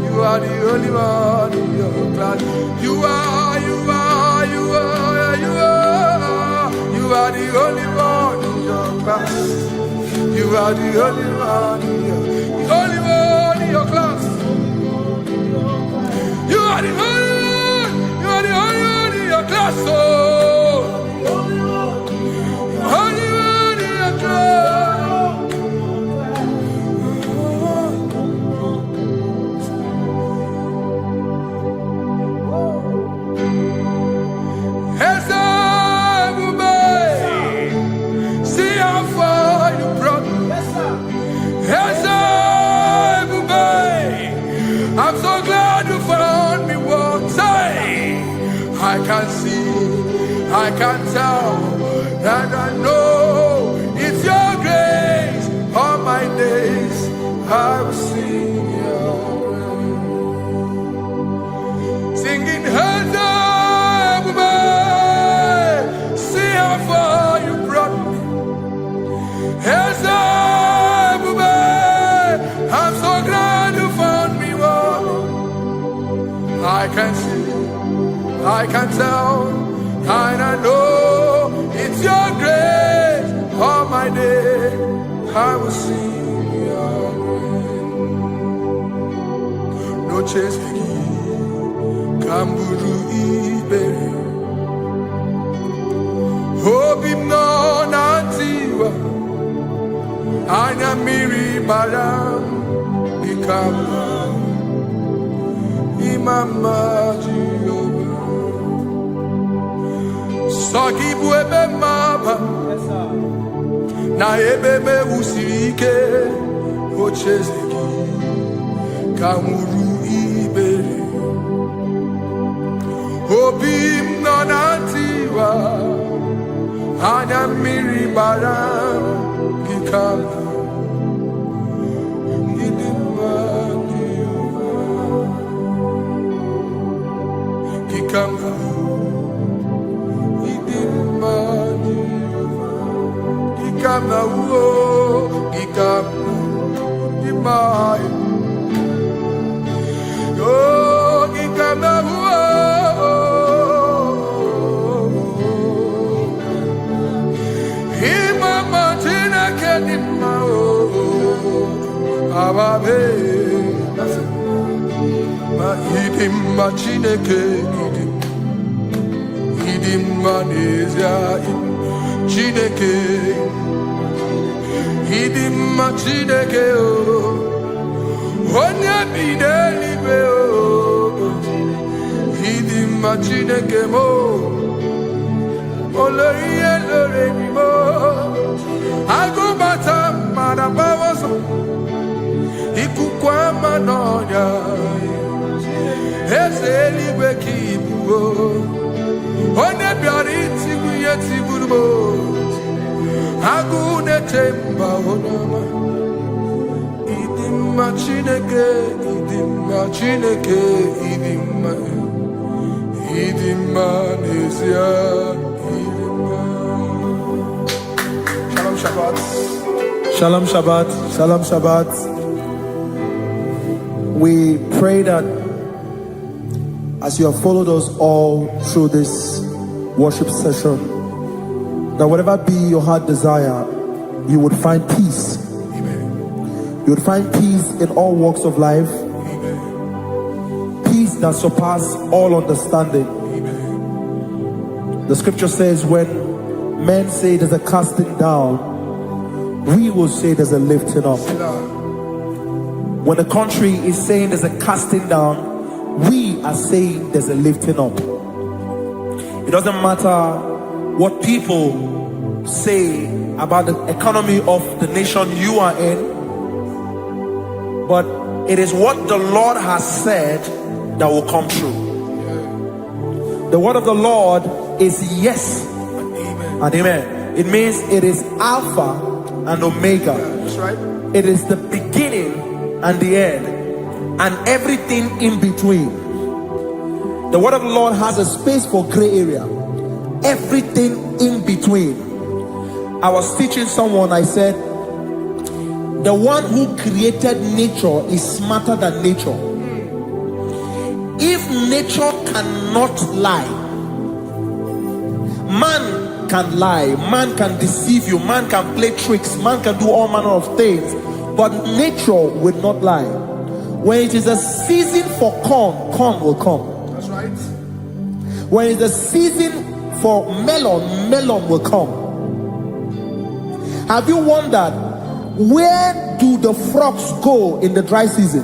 You are the only one in your class. You are the only one in your class. You are the only one in your class. You are the only one in your class. Oh. Only one in your class. See how far you brought me. I'm so glad you found me one day. I can see, I can tell, and I know it's your grace. All my days I will sing your praise. Singing hands up, see how far you brought me. Hands up, I'm so glad you found me one. I can see, I can tell, and I know it's your grace. All my day I will sing your praise. No chase Kamburu Iberi Hobim no Nantiwa Anya Miri Baram Ikama Imama Jehovah Saki Buebe Maba Na Ebebe Usirike Ochezeki Kamuru Iberi Obim no Nantiwa Anya Miri Baram Ikama Chineke idim manezia Chineke idim ma Chineke o onye bidelibe o idim ma Chineke mo oloriye lore mi mo agubata marabawoso ikukwa manonya Ezeligwe kibuo One biari tibu yeti burubo Agune temba onama Idimma Chineke Idimma nezia Idimma Shalom Shabbat Shalom Shabbat. Shalom Shabbat. We pray that as you have followed us all through this worship session, that whatever be your heart desire, you would find peace. Amen. You would find peace in all walks of life. Amen. Peace that surpasses all understanding. Amen. The scripture says when men say there's a casting down, we will say there's a lifting up. When the country is saying there's a casting down, we are saying there's a lifting up. It doesn't matter what people say about the economy of the nation you are in, but it is what the Lord has said that will come true. The word of the Lord is yes and amen. It means it is Alpha and Omega. That's right. It is the beginning and the end, and everything in between. The word of the Lord has a space for gray area. Everything in between. I was teaching someone, I said, the one who created nature is smarter than nature. If nature cannot lie, man can lie, man can deceive you, man can play tricks, man can do all manner of things, but nature will not lie. When it is a season for corn, corn will come. That's right. When it's a season for melon, melon will come. Have you wondered, where do the frogs go in the dry season?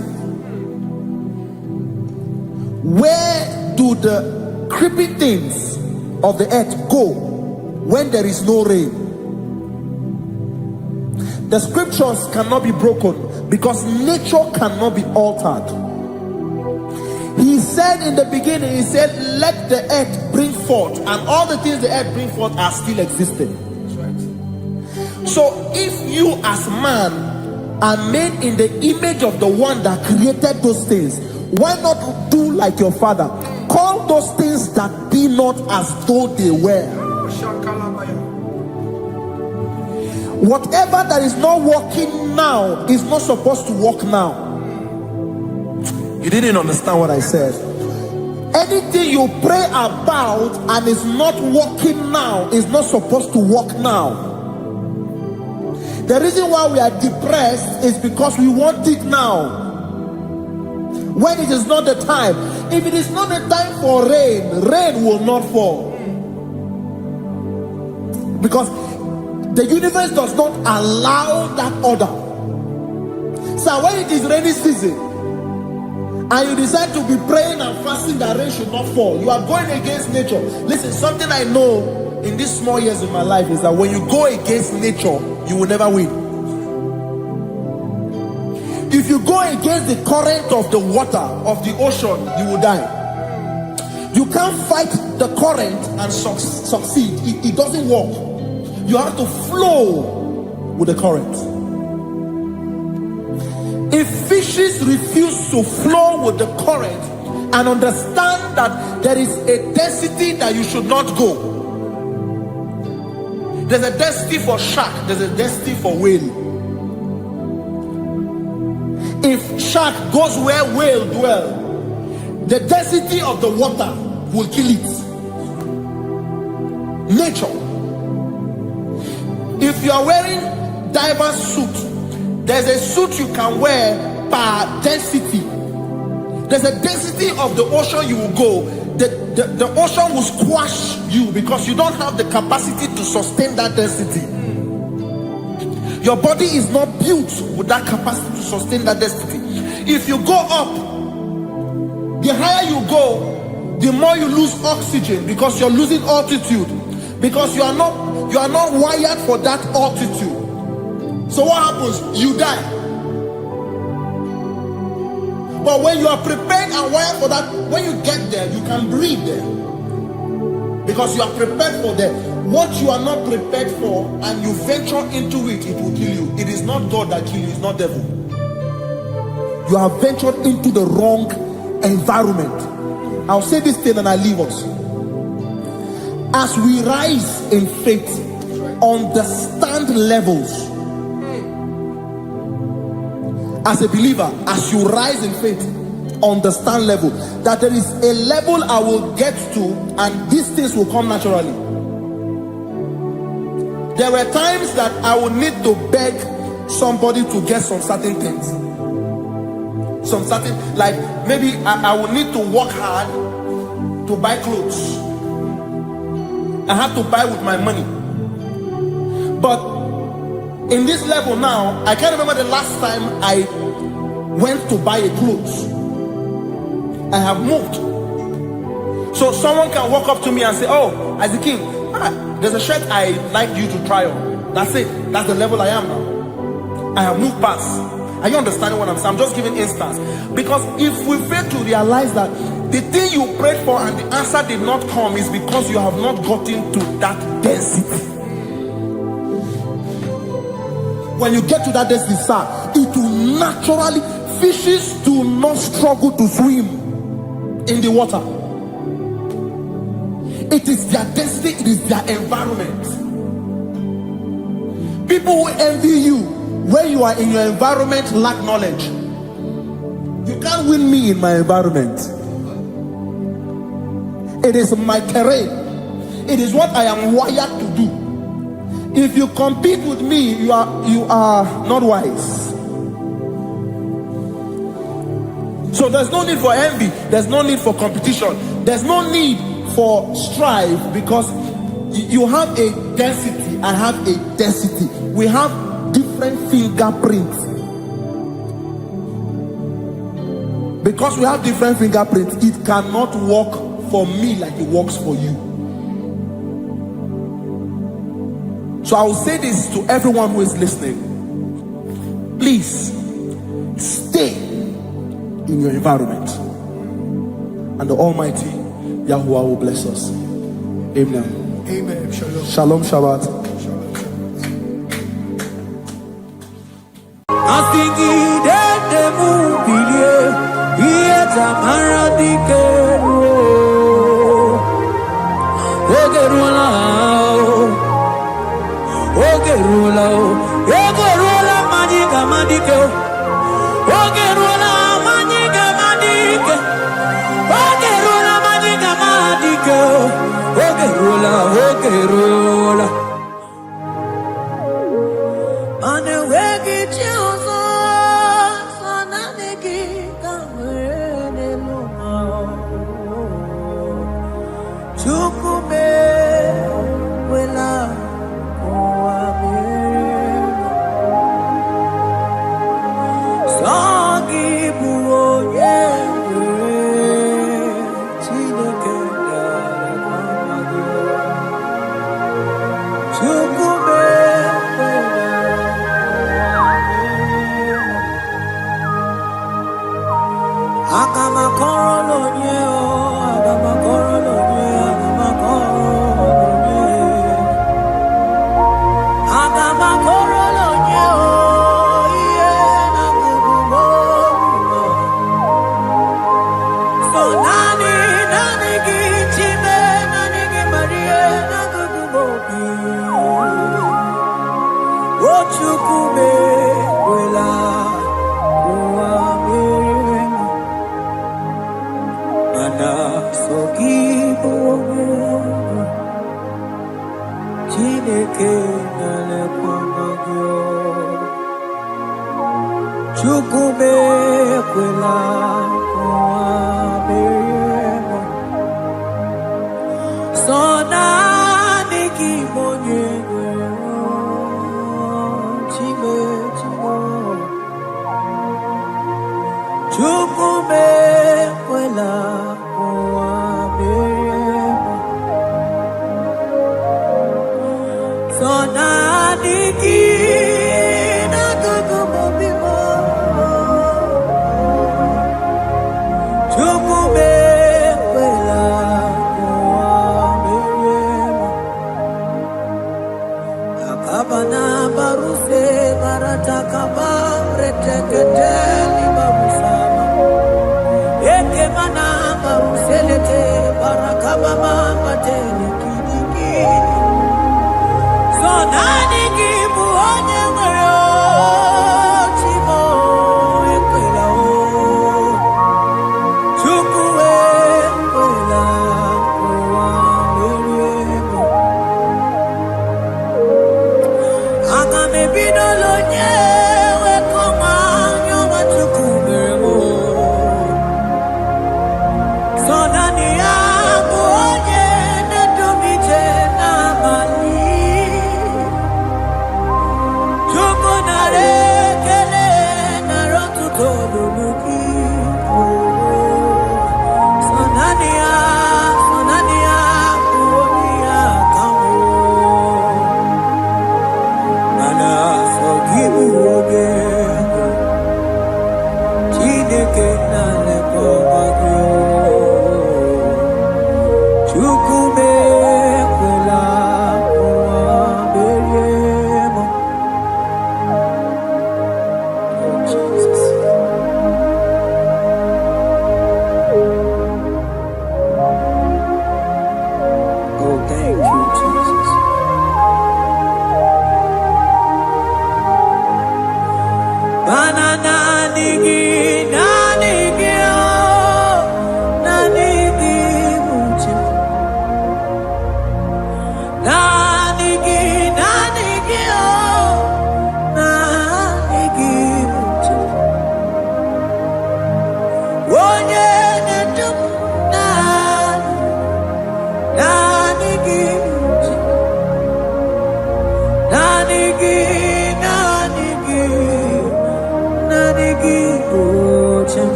Where do the creeping things of the earth go when there is no rain? The scriptures cannot be broken because nature cannot be altered. He said in the beginning, he said, let the earth bring forth, and all the things the earth bring forth are still existing. So if you as man are made in the image of the one that created those things, why not do like your father? Call those things that be not as though they were. Whatever that is not working now is not supposed to work now. You didn't understand what I said. Anything you pray about and is not working now is not supposed to work now. The reason why we are depressed is because we want it now, when it is not the time. If it is not the time for rain, rain will not fall, because the universe does not allow that order. So when it is rainy season and you decide to be praying and fasting that rain should not fall, you are going against nature. Listen, something I know in these small years of my life is that when you go against nature, you will never win. If you go against the current of the water of the ocean, you will die. You can't fight the current and succeed. It doesn't work. You have to flow with the current. If fishes refuse to flow with the current and understand that there is a density that you should not go, there's a density for shark, there's a density for whale. If shark goes where whale dwell, the density of the water will kill it. Nature. If you are wearing diver's suit, there's a suit you can wear per density. There's a density of the ocean you will go. The ocean will squash you because you don't have the capacity to sustain that density. Your body is not built with that capacity to sustain that density. If you go up, the higher you go, the more you lose oxygen because you're losing altitude, because you are not wired for that altitude. So what happens? You die. But when you are prepared and wired for that, when you get there, you can breathe there, because you are prepared for that. What you are not prepared for and you venture into it, it will kill you. It is not God that kills you, it's not devil. You have ventured into the wrong environment. I'll say this thing and I leave us. As we rise in faith, understand levels. As a believer, as you rise in faith, understand level. That there is a level I will get to and these things will come naturally. There were times that I would need to beg somebody to get some certain things. Some certain, like maybe I would need to work hard to buy clothes. I have to buy with my money. But in this level now, I can't remember the last time I went to buy a clothes. I have moved. So someone can walk up to me and say, oh, Ezekiel, there's a shirt I like you to try on. That's it. That's the level I am now. I have moved past. Are you understanding what I'm saying? I'm just giving instance. Because if we fail to realize that the thing you prayed for and the answer did not come is because you have not gotten to that density. When you get to that density, sir, it will naturally, fishes do not struggle to swim in the water. It is their density, it is their environment. People who envy you when you are in your environment lack knowledge. You can't win me in my environment. It is my terrain. It is what I am wired to do. If you compete with me, you are not wise. So there's no need for envy. There's no need for competition. There's no need for strife, because you have a density. I have a density. We have different fingerprints. Because we have different fingerprints, it cannot work for me like it works for you. So I will say this to everyone who is listening. Please stay in your environment, and the Almighty Yahuwah will bless us. Amen. Amen. Shalom. Shalom Shabbat.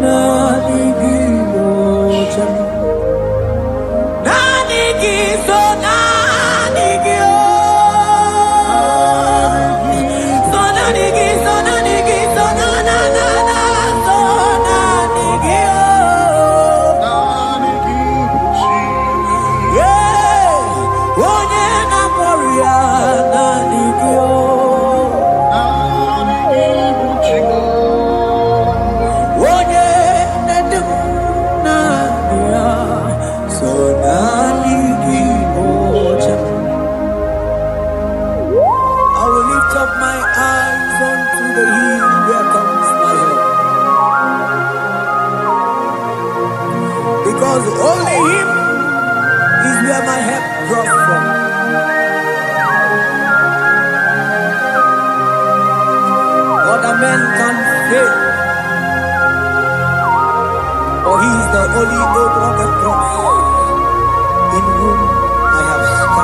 Nani because only Him is where my help draws from. Other men can fail, for He is the only hope of the cross, in whom I have stand.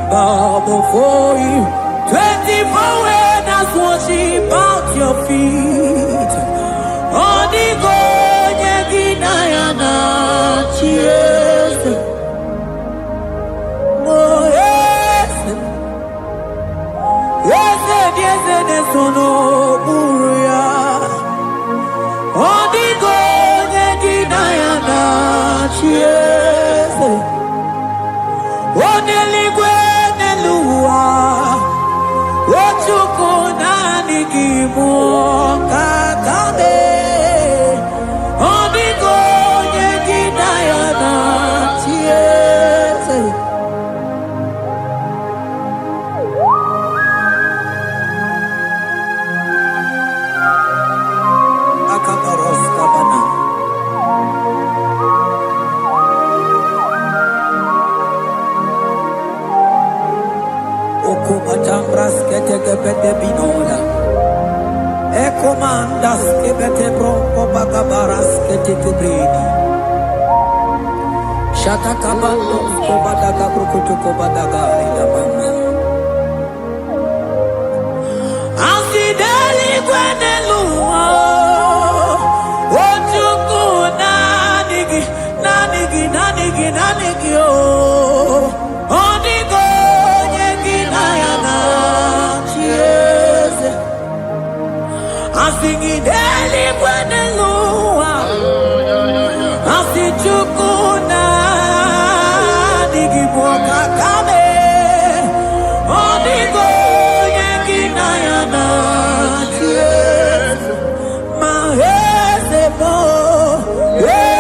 Bow before you, 24 elders worship at your feet. Onigo yeginayana cheers. Oh yes, yes, yes, yes, no buria. Onigo yeginayana cheers. Oneligwe Ekomandas kebete bronco bagabaras ketitubrini. Shata kabandos kobadaga brukutu kobadaga ilamama. Asideli kweneluma. Ojuku nanigi, nanigi, nanigi, nanigi oh. Onigo yeginayana cheers. Asingi deli kweneluma. Asichukuna digiboka kame. Onigo yeginayana cheers. Mahese bo. Yeah.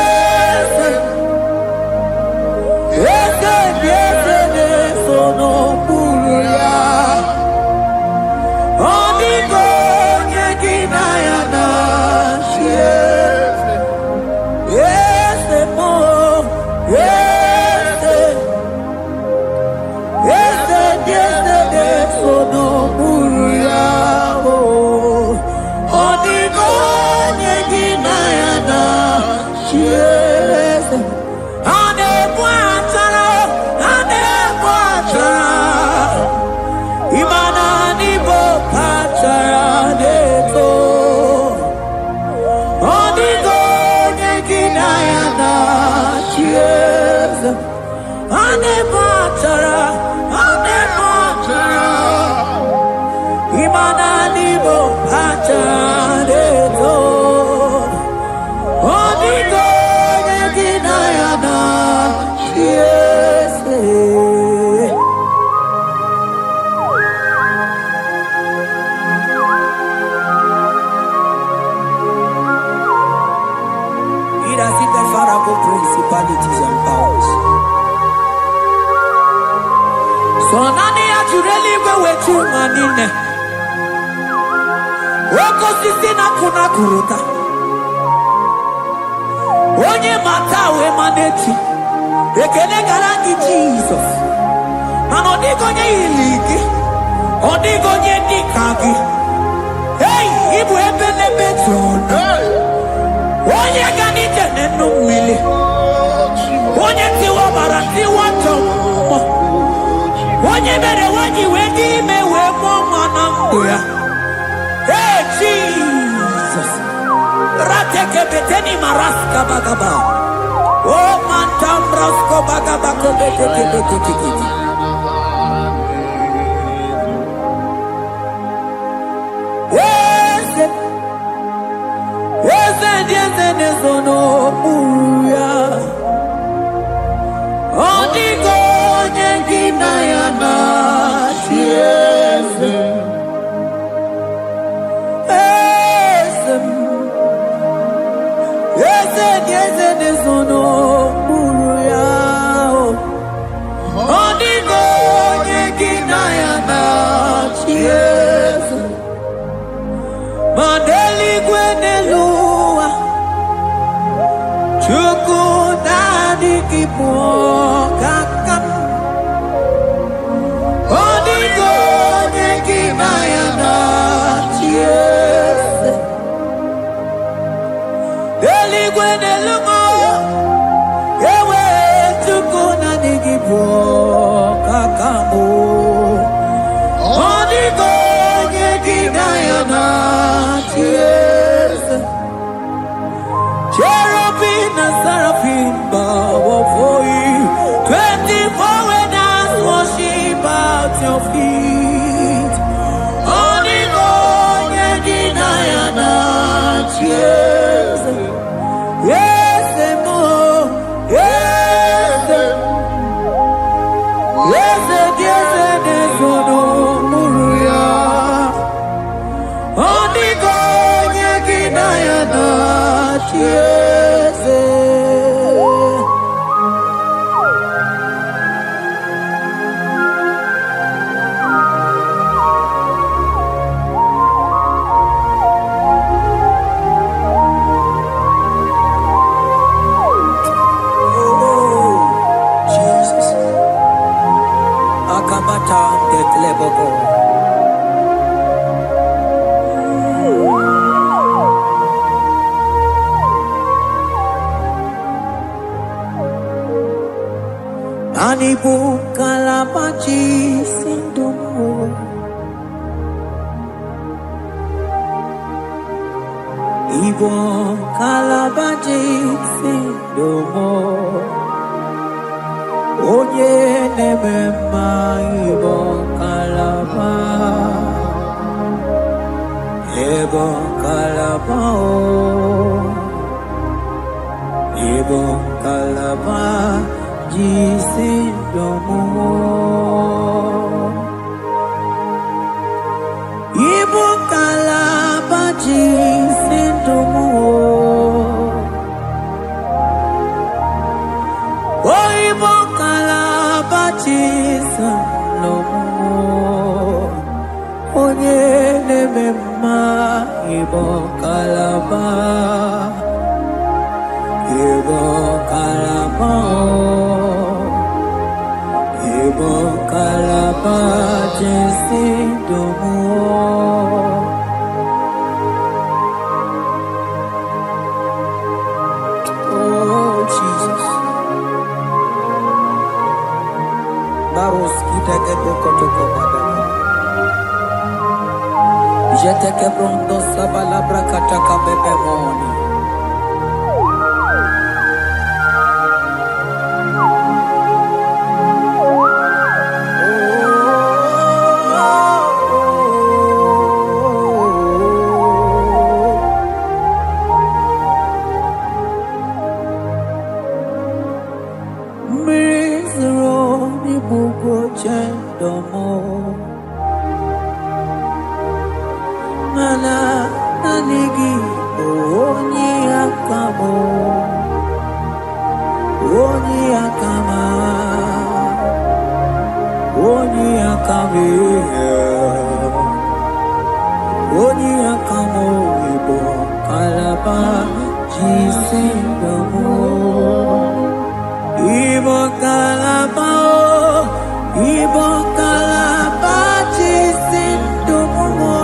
Imana nibo hachareto. Onigo yeginayana yese. It has hit the Pharaoh principalities and powers. So nani actually go with you manine. Woko sisi na kuna kuruta. Onye matawe maneti. Ekele garangi Jesus. Mano digonye iliki. Odigonye dikagi. Hey, ibu ebele beton. Onye ganite nenu mili. Onye tiwa barati watomo. Onye bere wanyi wedi mewe mwana mbuya. Hey Jesus. Rateke beteni maraska bagaba. Oh mantam rasko bagaba ko beteke beteke. Yes. Yes, yes, nesono uya. Odigo nyengina yana tiese. Yes, yes, nesono uya. Odigo nyengina yana tiese. Mandeli gwenelua. Chuku nadi kipo kakam. Odigo nyengina yana tiese. Deli gwenelua. Ewe chuku nadi kipo kakamu. Odigo nyengina yana tiese. Cherubim and seraphim bow before you. 24 elders worship at your feet. Onigo yeginayana cheers. Yes, mo. Yes, yes, yes, yes, no muruya. Onigo yeginayana cheers. Anibu kalabachi sindumo. Ibo kalabachi sindumo. Oye nemema ibo kalaba. Ibo kalaba Ibo kalaba. Jisindomo. Ibu kalaba jisindomo. Oh, ibu kalaba jisindomo. Onye nemema ibu kalaba. Ibu kalaba. Ibu kalaba jisindomo. Oh Jesus. Baros kita ketoko badana. Jete kebrondo sabala brakata kabebe moni. Imana anigi onye akamo onye akama onye akame onye akamo ibo kalaba jisindamo ibo kalaba jisindamo.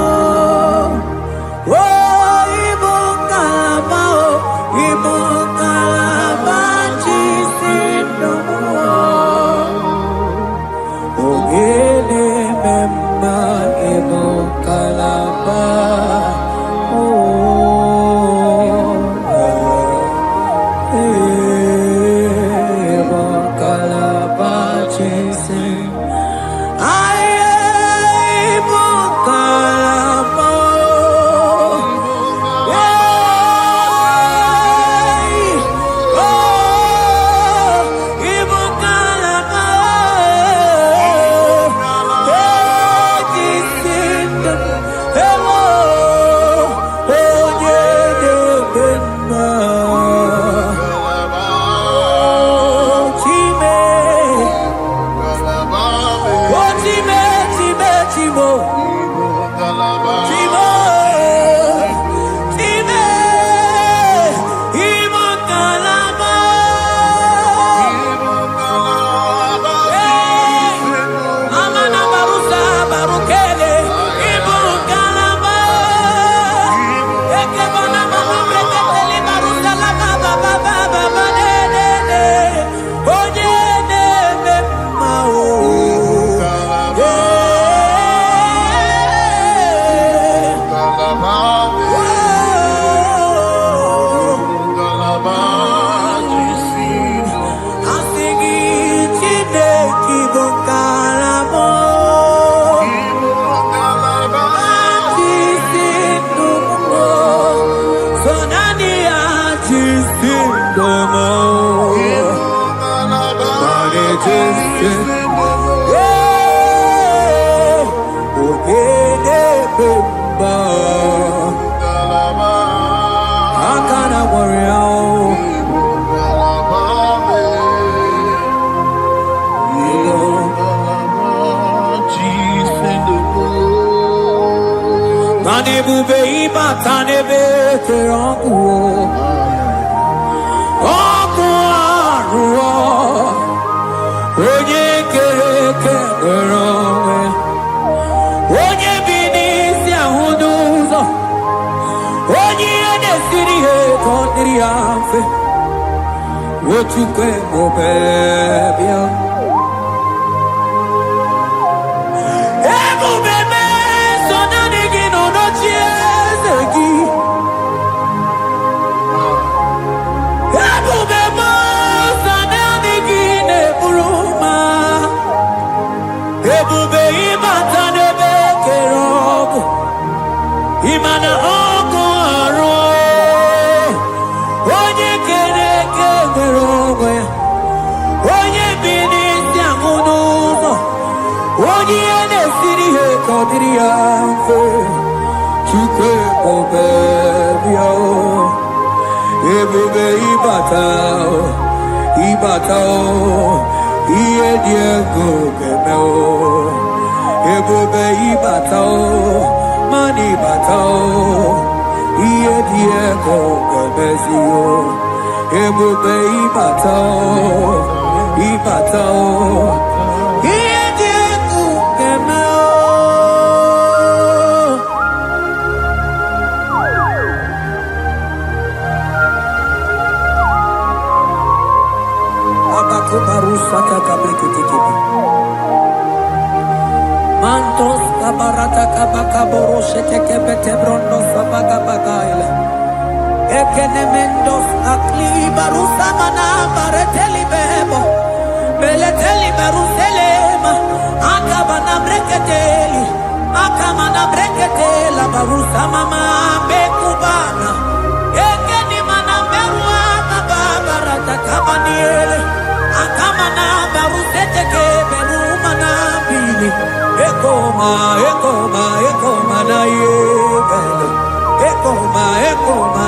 Mantos kabarata kabaka boroshe teke bete brondo sabaga bagaila. Ekenemendos akli barusa mana bareteli bebo. Beleteli baruselema. Akabana breketeli. Akamana breketela barusa mama bekubana. Ekeni mana berua kabarata kabaniele. Akamana barusete ke berumana bili. Ekoma na yega.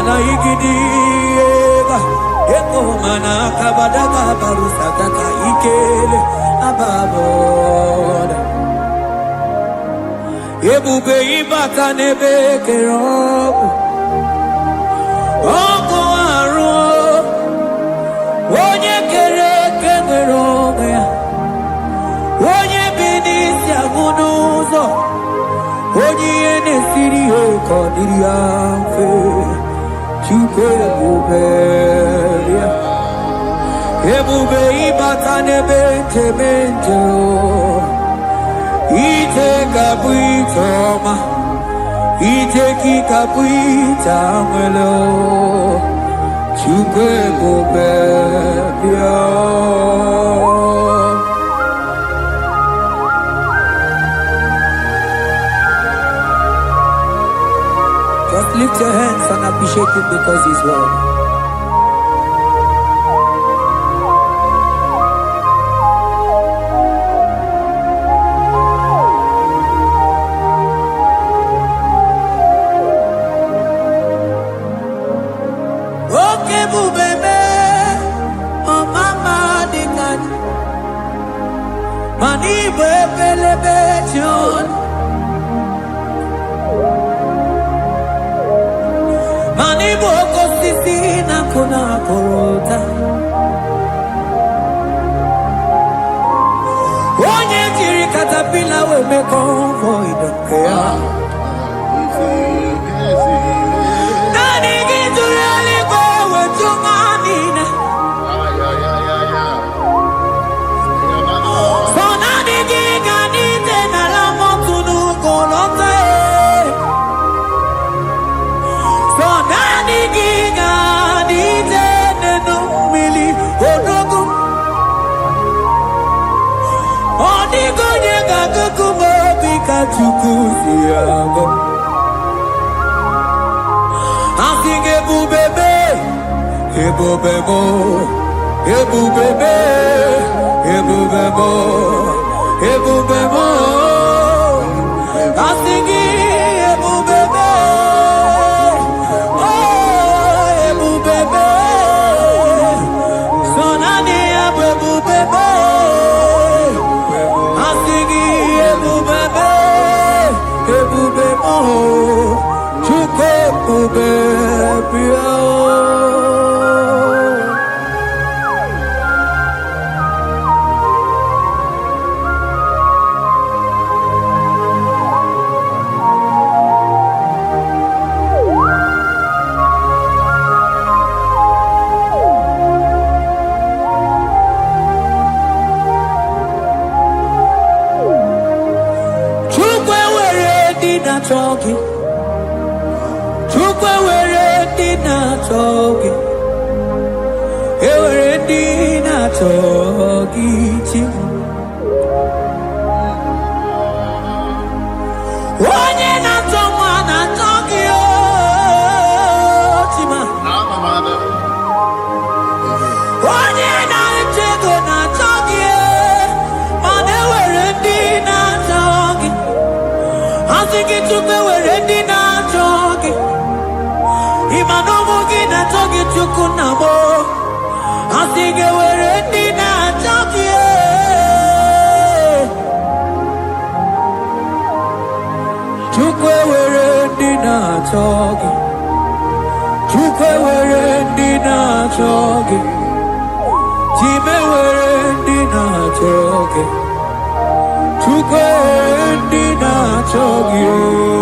mana igidiega eko mana kabadaga barusataka ikele ababoda ebube ibata nebe kerobu oko aru onye kere kemere onwe ya onye bi n'isi agụ n'ụzọ onye ihe na-esiri ya ka ọ dịrị ya mfe Chukwu ebube ya ebube ịbata n'ebe nteme nje ije ga-abụ ije ọma ije gị ga-abụ ije anwele Chukwu ebube ya. Just lift your hands and appreciate him because he's worthy. Okay, bubebe, oh mama dikat, mani bebelebe John. Mani boko sisi na kuna korota onye jiri katapila we me convoy don't care nani gidurali go we tumanina so nani gigani tena la motunu kolota Chukusiago I sing ebubebe ebubebo ebubebe ebubebo ebubebo I sing ebubebe oh ebubebe sonani ebubebe I sing ebubebe ebube mo Chukwu ebube bịa talking Chukwu were dina talking were dina talking onye na toma na talking chima onye na chego na talking mana were dina talking I think it took away dina talking. Imanomo gina talking to kunamo. I think it were dina talking. Took away dina talking. Took away dina talking. Time were dina talking. Took away dina talking.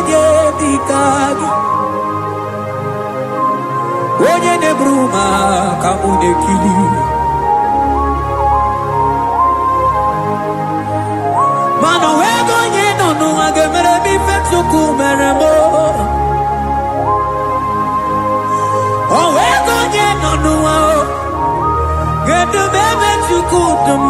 onye dikagi onye nebruma kamude kili mano wego onye nonu agemere mi fetuku meremo o wego onye nonu o gedu bebe tukudum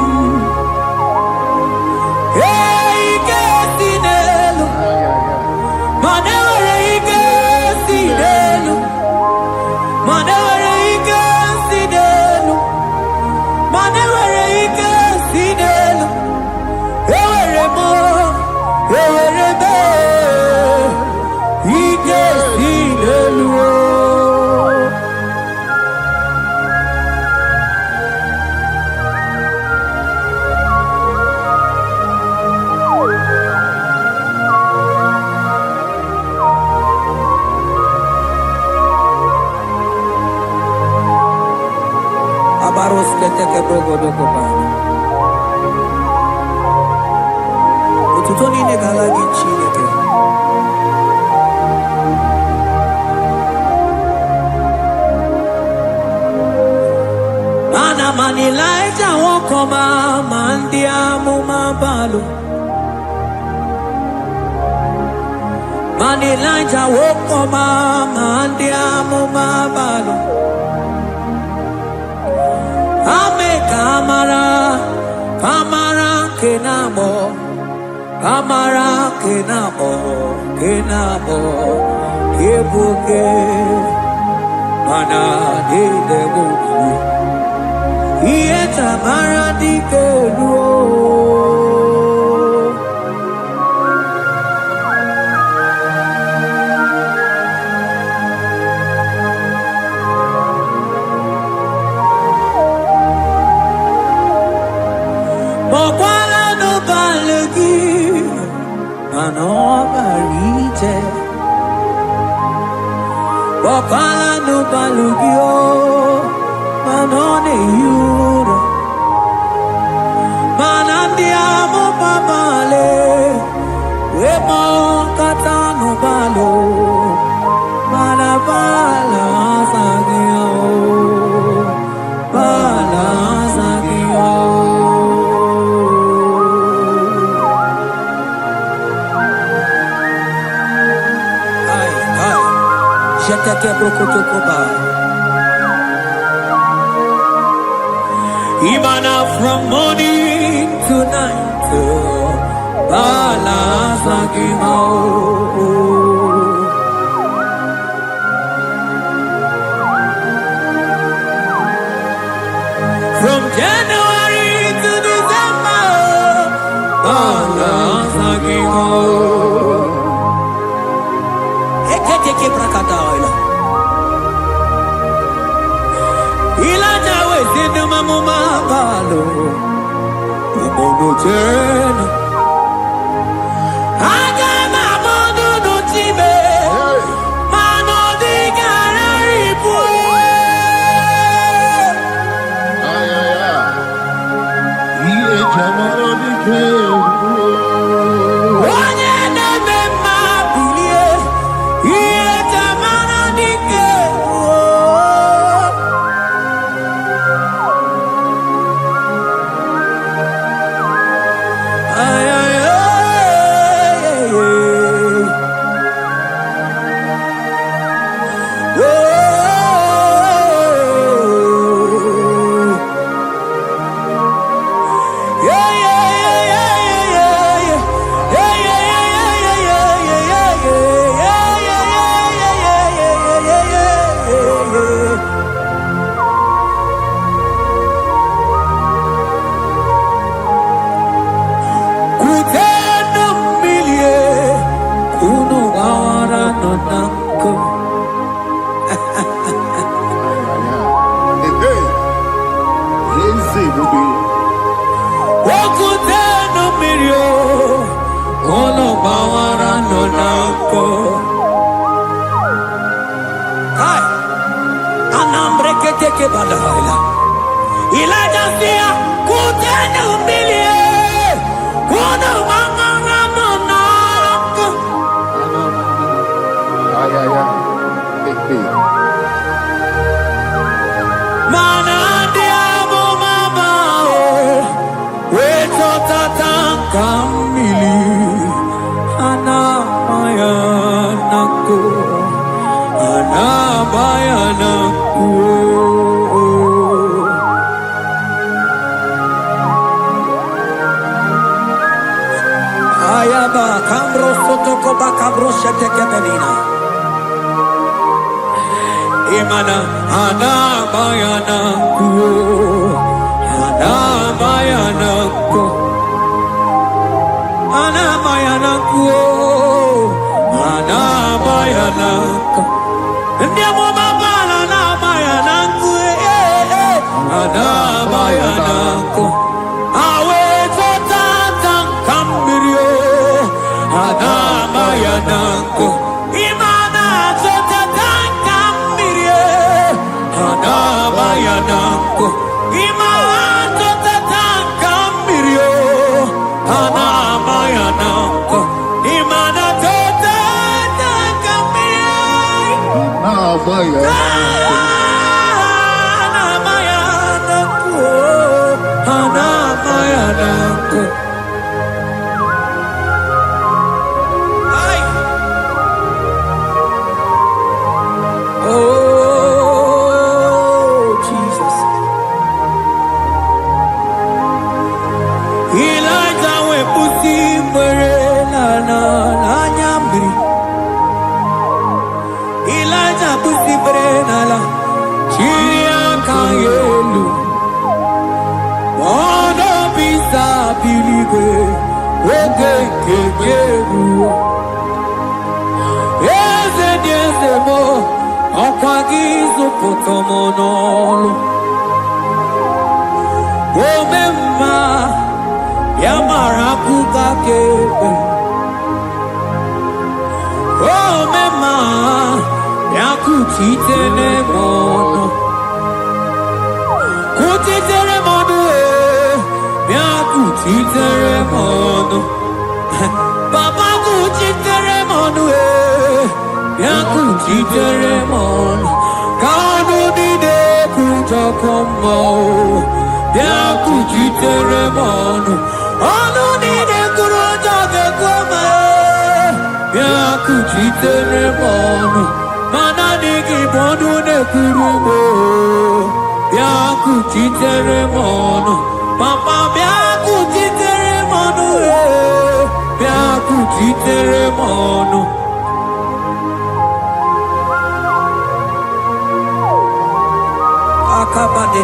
Teke brogodo kopana ututoni ne galagi chineke ana manilaita wokoma mandia mumabalo manilaita wokoma mandia mumabalo Ame kamara, kamara kenamo, kebuke, mana de debuke, iye tamara di keluo. Bokala no balugio, manone yuro, manandiamo pamale, wemo katano balo, malabala sagio, bala sagio. Jeteke brokotokoba. Imana from morning to night, bala sagimo. From January to December, bala sagimo. Eketeke brakadaila. Ila jawe zinu mamuma balo. Umono tena. Aga mamono no tibe. Mano di gararipo. Iye jamaro di keu. Mana diabo mama weto tatan kamili ana mayanako ayaba kambro sotoko bakabro shetekebelina imana ana mayanako Ndiamo mabala na mayanako ana mayanako awe tata kambirio ana mayanako imana tata kambirio ana mayanako imana tata kambirio ana mayanako imana tata kambirio Potomonolo Omema Yamarakuka Kebe Omema Yakutitene mono Kutitere mono Yakutitere mono Baba kutitere mono Yakutitere mono Kanu dide kuja komo, ya kujitere mono. Anu dide kuja koma, ya kujitere mono. Mana digi bodu ne kurumo, ya kujitere mono. Papa ya kujitere mono, ya kujitere mono. Akabade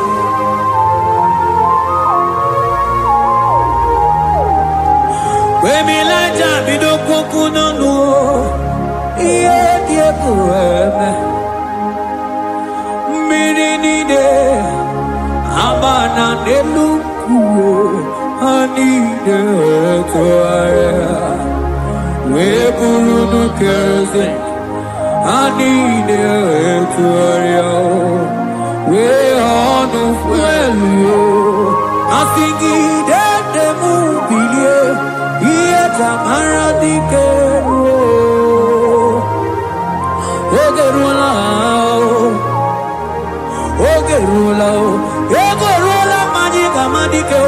Wemilaja bidoko kunonu Iye die kueme Mirinide Abana nelukuo Anide toaya Weburudu kerze Anide toaya we are no fuelo. I think the movie, yet I'm aradicero. Ogerula, magica manico.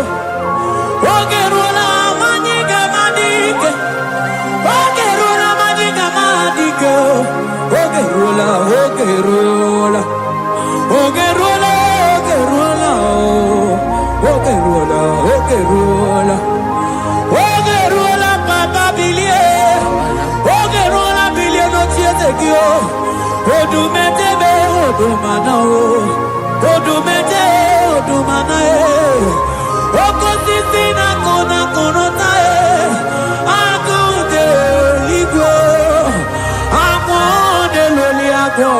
Ogerula, magica manico. Ogerula, magica manico. Ogerula. Ogerula, papa bilie. Ogerula bilie no tiete kio. Odumete be odumana o. Odumete odumana e. Okosisina kona konota e. Akude igwe. Amone loli ako.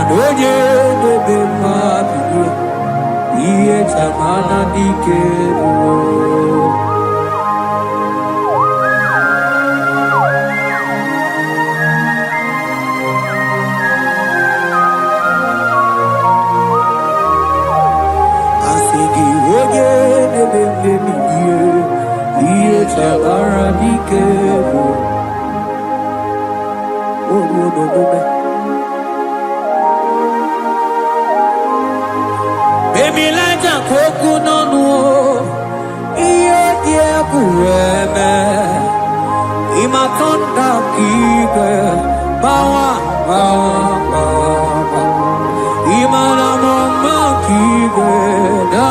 Manonye debe mabili iye tamana dikeru. Asigi oye debe mabili iye tamana dikeru. Oh no no no no. Baby like a coconut no, iye kueme, imatonda kike, bawa bawa, imana mama kike na,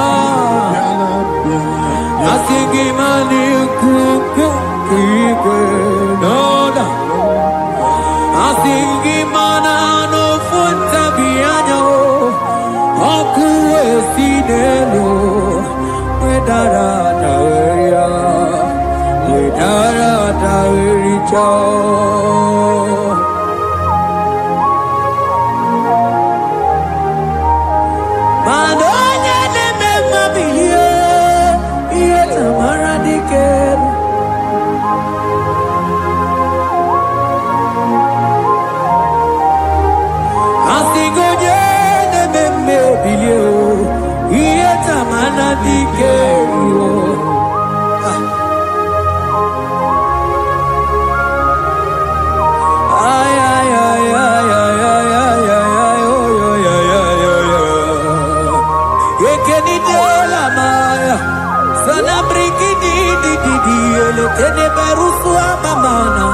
asingi mani kuku kike na, asingi mana no funta bianyo. Okuwe sinelo, wedara taweria, wedara tawericha. Manonye neme mabiye, iye tamara dikeru. Asigoje neme bilio, iye tamana dikeru. Ay ay ay ay ay ay ay ay oh yo yo yo yo yo. Yekeni de la maya, sana briki di ele tene berusu amamana.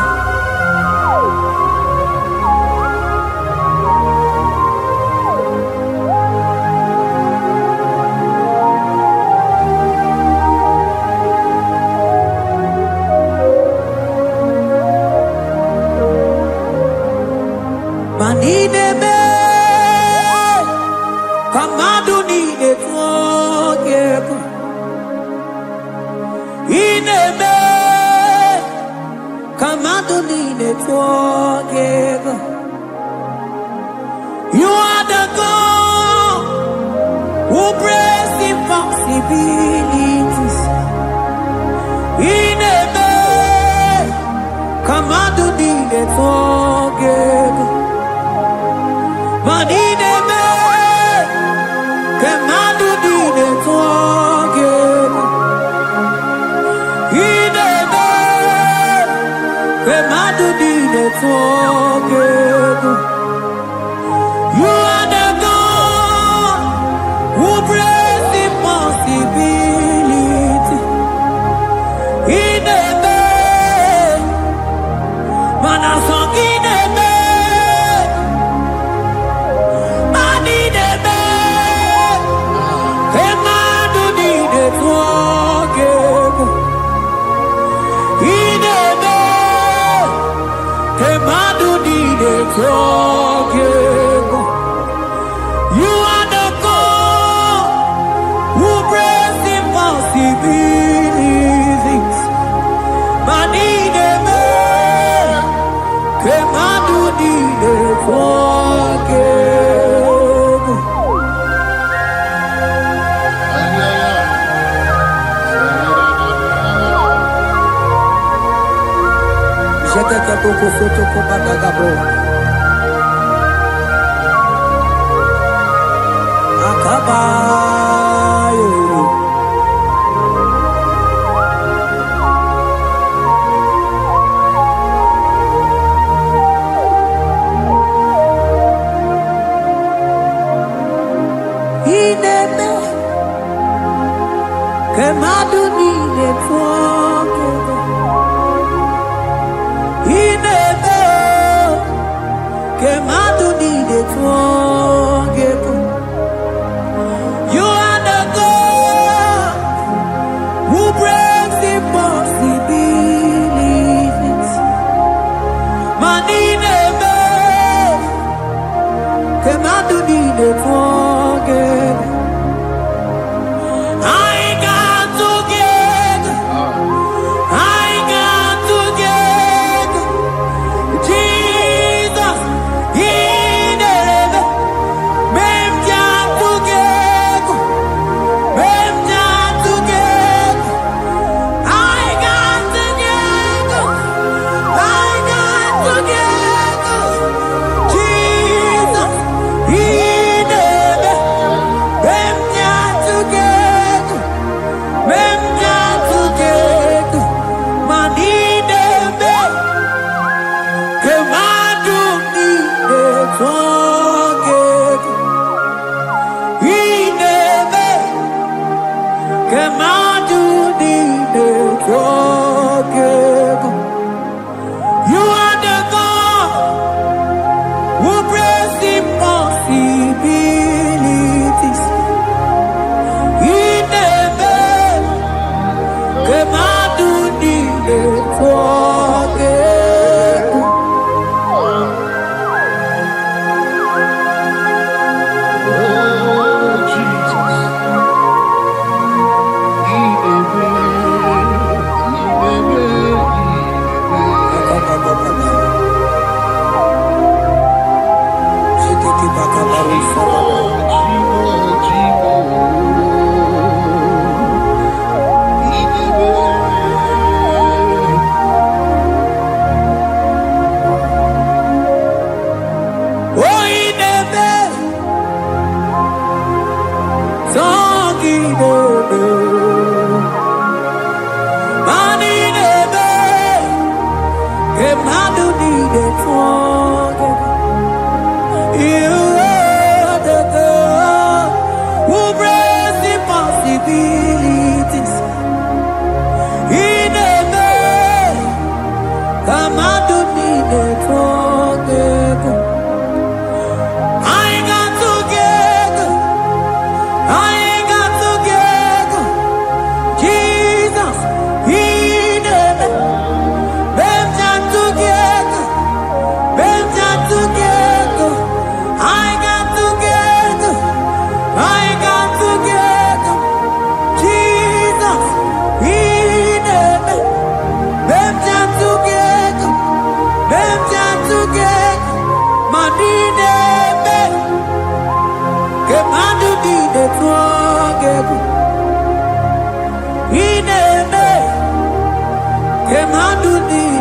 Manideme, kamadu nide tuogeku. Ineme, kamadu nide tuogeku. You are the God who breaks impossibilities. Ineme, kamadu nide tuogeku. Manideme, kemadu dide tuogeku. Ineme, kemadu dide tuogeku. You are the God who breaks impossibility. Ineme, manasong ineme. You are the God who breaks impossibilities. Manideme, kemadu dide tuogeku. Jete ke boko soto ko badagabo. Akabayo. Ineme, kemadu nide tuogeku. Ineme, kemadu nide tuogeku.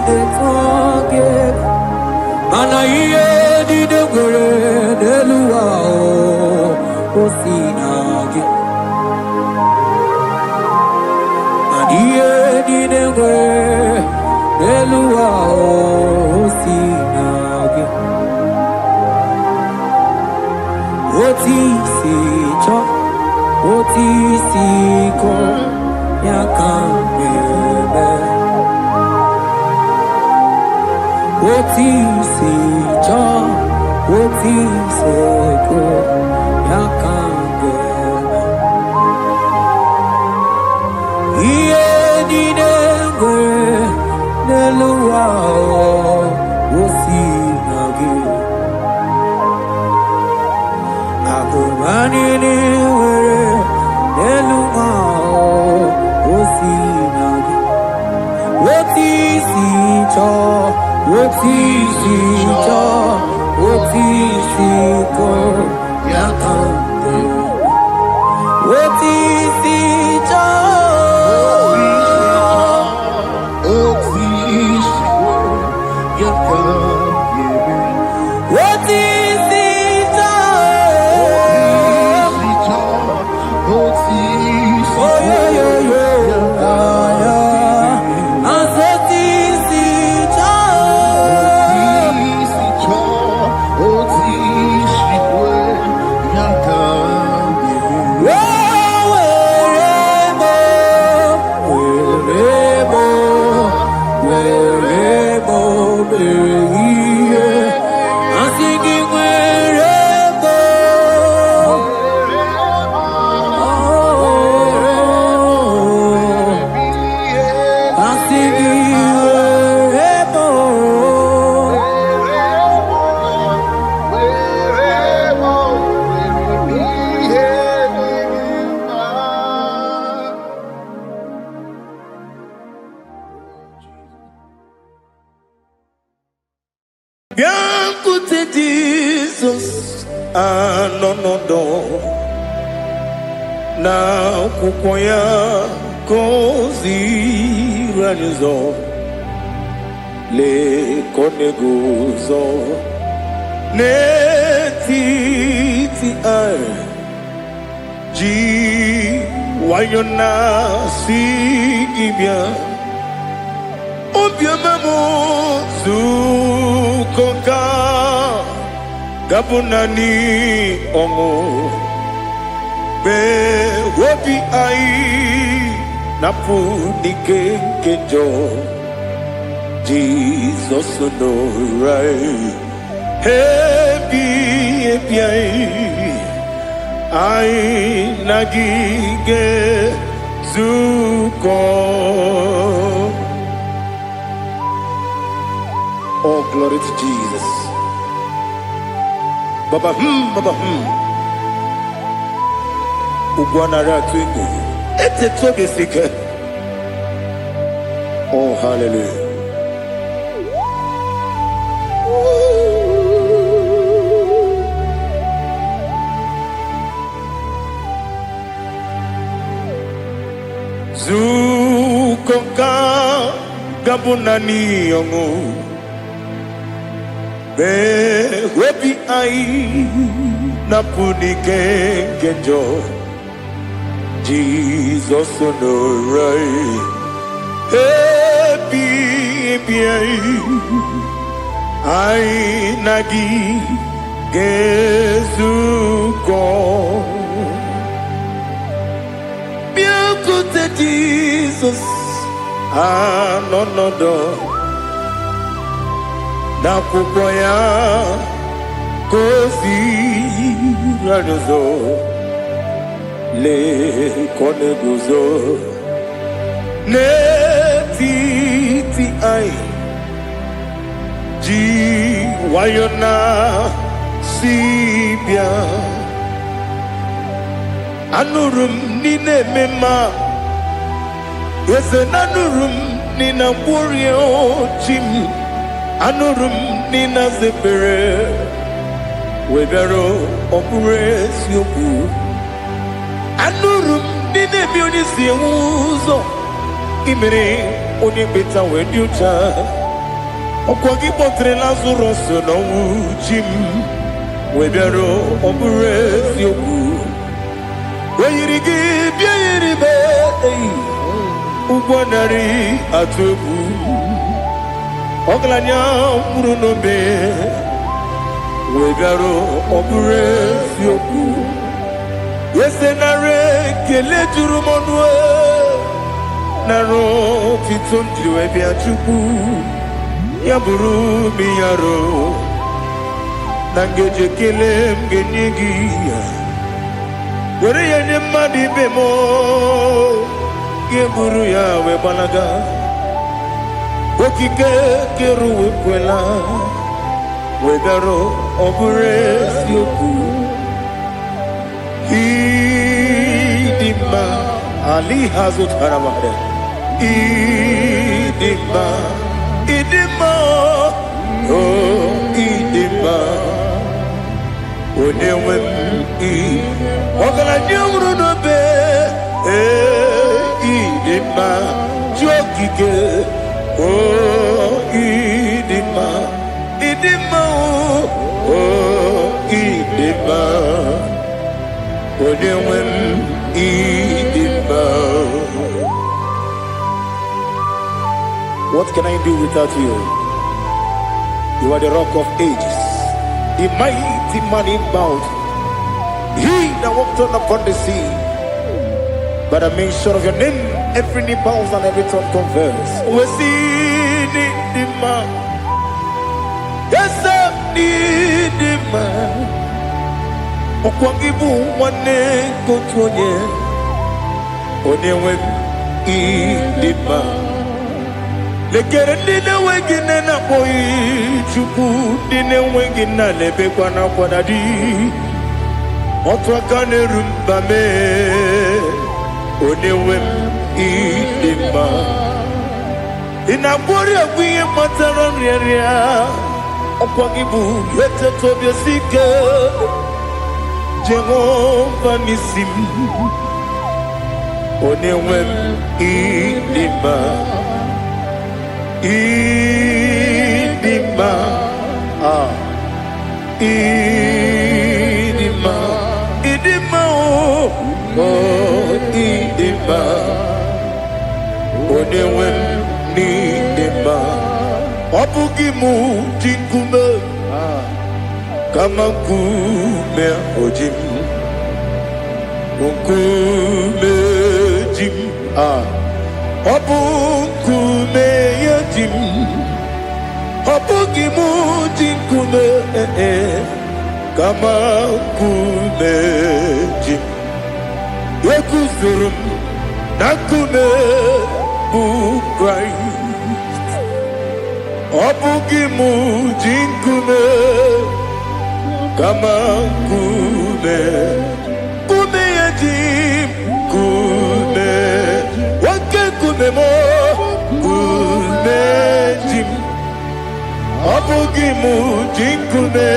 de toge mana iye di de gore de luwa o sinage iye di de gore de luwa o sinage oti si cho oti si ko ya kambebe oti si cho oti se ko ya kambebe iye di de gore de luwa o sinage agumani ni were de luwa o sinage oti si cho oti si cho oti si ko ya kande oti si cho oti si ko ya kande oti si cho oti si yo Jesus, no. Na kukwaya kozi ranizo le koneguzo ne titi ai ji wayona sigibia obiamamu zukoka gabunani ongo be wobi ai napu nikenjo Jesus no right happy ai nagige zuko. Oh, glory to Jesus. Baba Ugwanara twingu ete toge sike. Oh, hallelujah. Zukonka gabunani yongu be webi ai napunike genjo Jesus no right happy ai nagi gezuko beautiful Jesus no na kukwaya kozi ranozo le koneguzo ne titi ai ji wayona sibia anurum nine mema yese nanurum nina warrior chim anurum nina zebere webero opures yoku anurum nine bionisi uzo imere onye beta wee dị ụcha ọkwa gị kpọtere Lazarọs n'ọnwụ chi m wee bịara ọ bụrụ eziokwu o yiri gị bịa yiri m ụgbọ narị atụ egwu ọgaranya mkpụrụ n'obe wee bịara ọ bụrụ eziokwu ese nara ekele juru m ọnụ nara otito m jiri wee bịa Chukwu ya bụrụ m ya ro na ngeji ekele m ga-enye gị were ya nye mmadụ ibe m ga-eburu ya wee gbalaga okike kere uwe kwela wee bịara ọ bụrụ eziokwu ịdị mma Ali hazụtara mmadụ ịdị mma ịdị mma ịdị mma onye nwe m ọgaranya nwụrụ n'obe ịdị mma ji okike ịdị mma ịdị mma ịdị mma onye nwe m ịdị mma. What can I do without you? You are the rock of ages, the mighty man in mountain, he that walked on upon the sea. By the mention of your name, every knee bows and every tongue confess. We see the man. Yes, the man. Okwangibu wane kotonye. Onewe the man. Lekere ndine wengine na boyi Chukwu ndine wengine lebe kwa na kwadadi Otwaka nerumba me Onewe idima Inabori agwiye matara nyeria Okwangibu yete tobye sike Jehova nisim Onewe idima Idima, Idima, Idima, Idima, Onewe Idima, Obugimu Jinkume, Kamakume Ojim, Unkume Jim, Obukume Jim, Obugimu Jinkume, Kamakume Jim, Yekuzurum, Nakume, Christ, Obugimu Jinkume, Kamakume, Kume Jim, Kume, Wake mo. Jim, Abugimu Jinkume,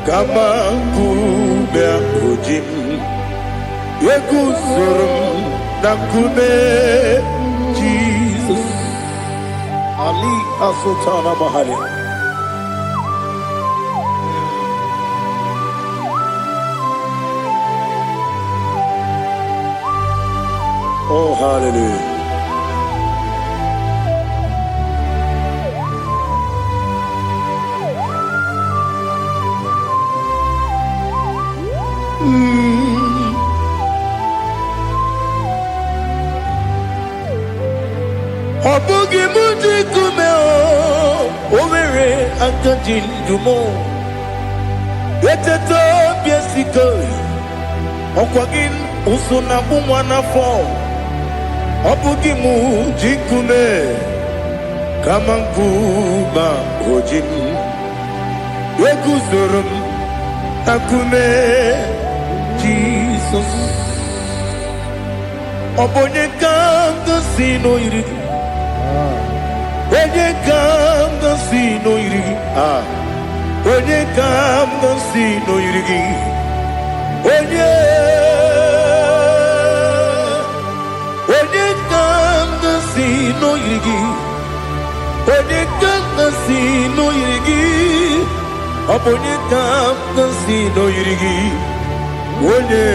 Kamakume Jim, Yekuzurum Nakume, Jesus, Ali Asutana Mahali. Oh, hallelujah. Obugimu Jinkume Omere Antanjindumo Eteto Biesiko Okwagin Usuna Bumwana Fo Obugimu Jinkume Kamankuma Ojim Yekuzurum Nakume Jesus Obonye Kanga Sino Irigi Onye Kanga Sino Irigi Onye Kanga Sino Irigi Onye Kanga Sino no yirigi. Onye kasi no yirigi. Onye kasi no yirigi. Onye.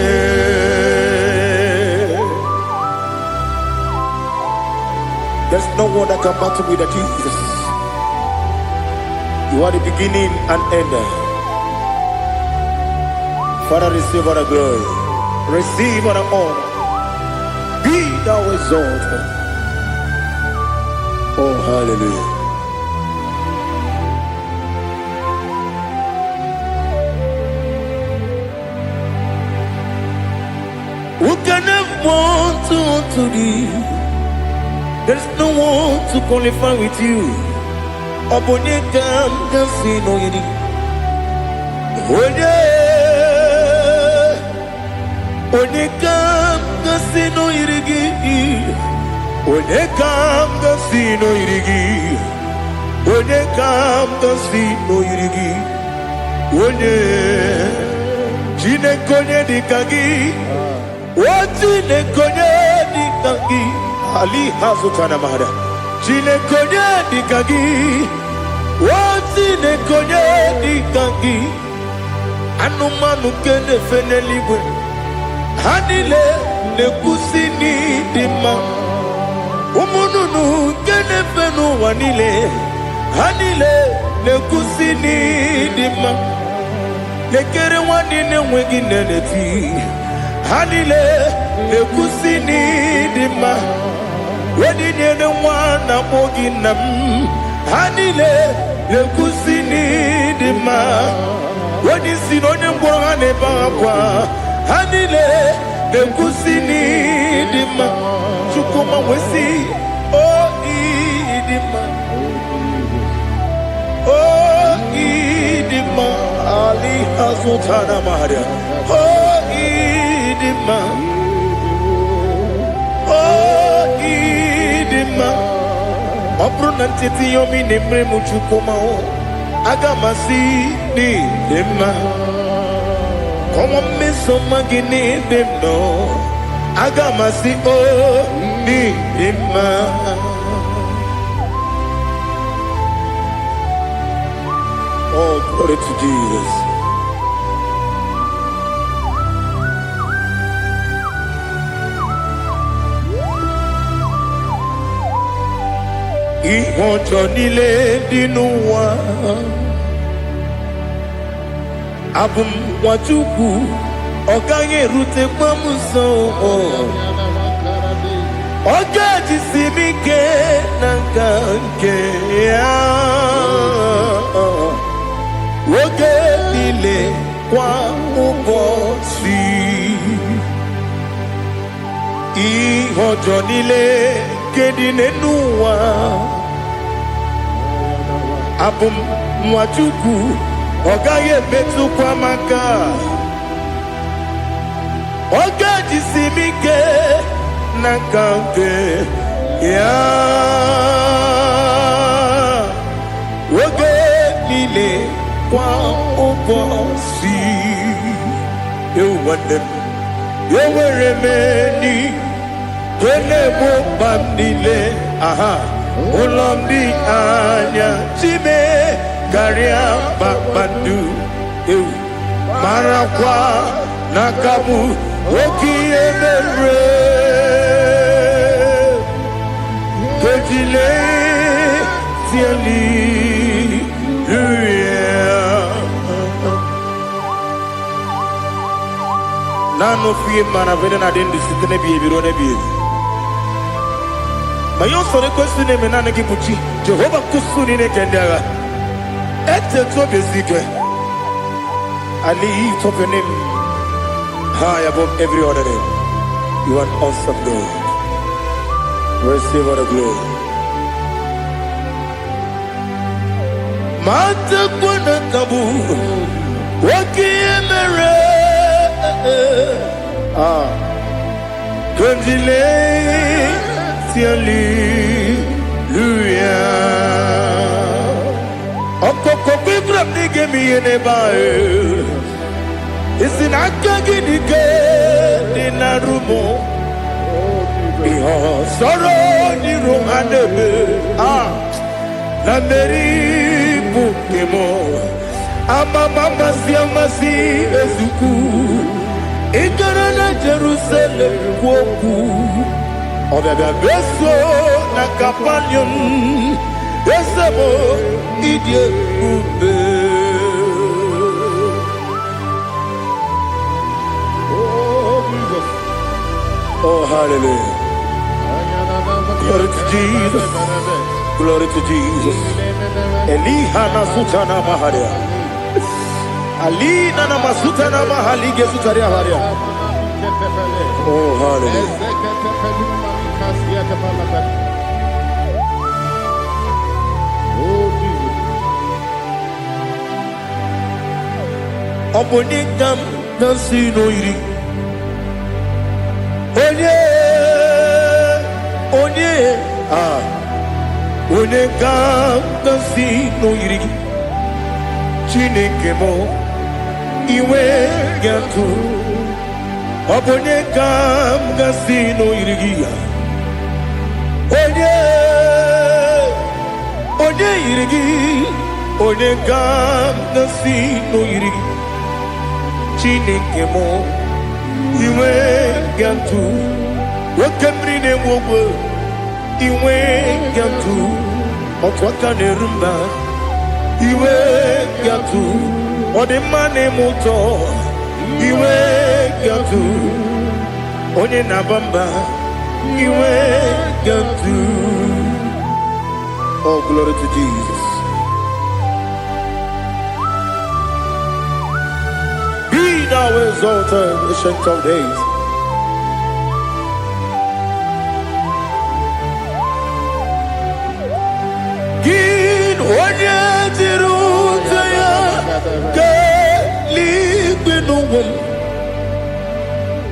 There's no one that can battle with Jesus. You are the beginning and end. Father, receive all the glory. Receive all the honor. Be thou exalted. Oh, hallelujah. Who can have one to thee? There's no one to qualify with you. Abonekam kasino yini. Onekam kasino yirigi. Onekam kasino yirigi. Onekam kasino yirigi. One jine konye dikagi. Wajine konye dikagi. Ali hazutana mahada. Jine konye dikagi. Wajine konye dikagi. Anumanu kene feneliwe. Hanile ne kusini dima. Umununu kene fenu wanile. Hanile ne kusini dima. Nekere wanine wengi neneti. Hanile ne kusini dima. Wedine ne wana mogi nam. Hanile ne kusini dima. Wedi sinone mbora ne bakwa. Hanile ne kusini dima. Chukuma wesi oh idima. Oh idima. Ali hazutana maharia. Oh idima. Oh idima. Obrunantiti yomi nemre muchukuma o. Agamasi ni dima. Come on, miss some magini dem no. Agamasi o ni dima. Oh, glory to Jesus. Ihojo nile dinuwa. Abum wajuku oganye rute pamuso. Oga jisimike nankanke ya. Woge nile kwa ubosi. Ihojo nile kedine nuwa. Abum wajuku ogaye betu kwa maka. Oga jisimike nakanke ya. Woge nile kwa ubosi. You want them. You were remedy. Kene mo bandile. Aha. Ulomdi anya. Chime. Garia babandu. Marakwa. Nakabu. Woki emere. Kejile. Tiali. Nano fiye mana vene na den disitene biye birone biye. Mayon sore kusune menane kipuchi. Jehovah kusuni ne kendaga. Ete to bezike. I lift up your name high above every other name. You are an awesome God. Receive all the glory. Mata kuna kabu. Waki emere. Kandile tiali luya. Okoko bibra nige mi ene bae. Isinaka ginike dinarumo. Iho soro Oniro Adebe, Nameri Pukemo, Amama Siamasi Ezuku, Ikarana Jerusalem Woku, Obebe Beso Nakapanion, Esabo Idie Ube. Oh, hallelujah. Glory to Jesus. Glory to Jesus. Elihana sutana maharia. Alina na masutana mahalige sutaria haria. Oh, hallelujah. Oponigam nasino iri. Onye ga-asị n'oyiri gị Chineke m iwe ga-atụ ọ bụ onye ga-asị n'oyiri gị ya onye yiri gị onye ga-asị n'oyiri gị Chineke m iwe ga-atụ nwoke mmiri na-enwe ogwe iwe ga-atụ otu aka na-eru mba iwe ga-atụ ọ dị mma na-eme ụtọ iwe ga-atụ onye na-aba mba iwe ga-atụ. Oh, glory to Jesus. Be thou exalted, ancient of days. Onye jiri ụzọ ya ga-eligwe n'ụwa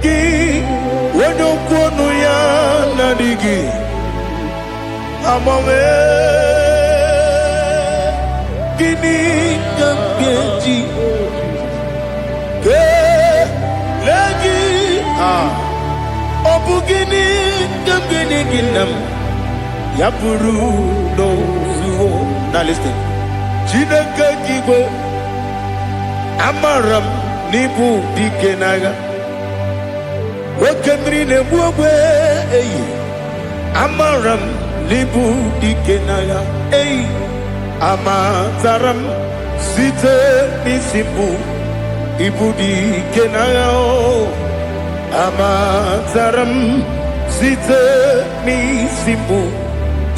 gị onye okwu ọnụ ya na-adịghị agbanwe gịnị ka m ga-eji kelee gị ọ bụ gịnị ka m ga-enye gị nna m ya bụrụ n'ozuo. Now listen. Chineke kigwe amaram n'ibu dike n'agha nwoke mmiri na-egbu ogwe eyi amaram n'ibu dike n'agha eyi amatara m site n'isi mbụ ibu dike n'agha amatara m site n'isi mbụ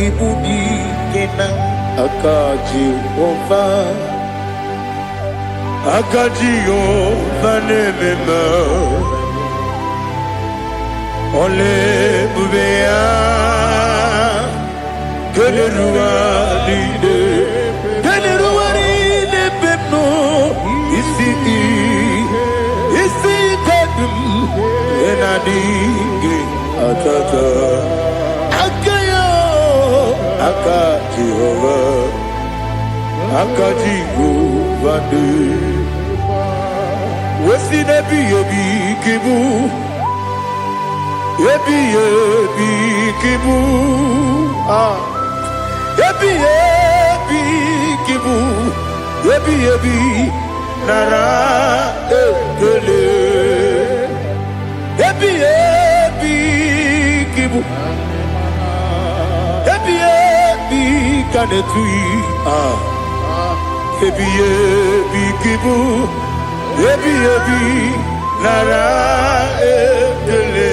ibu dike n'agha aka Jehova na-ememe ole ebube ya keleruwa niile bepno isi kadum enadịghị atata aka Jehova dị wesi n'ebighị ebi kibu ebighị ebi kibu ebighị ebi kibu ebighị ebi nara ekele ebighị ebi kibu kanetui ebi kibu ebi nara ekele.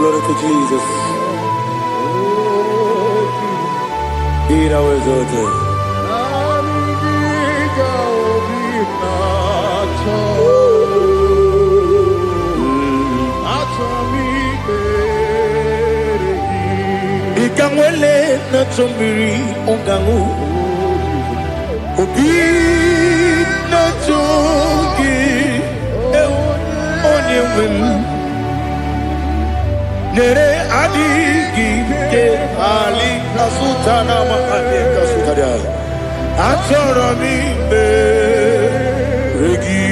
glory to Jesus. Be thou exalted. Ikangwele na chombiri ongangu obi na chongi onye wem nere adigi ke ali kasutana ma ane kasutaria achoro mi be regi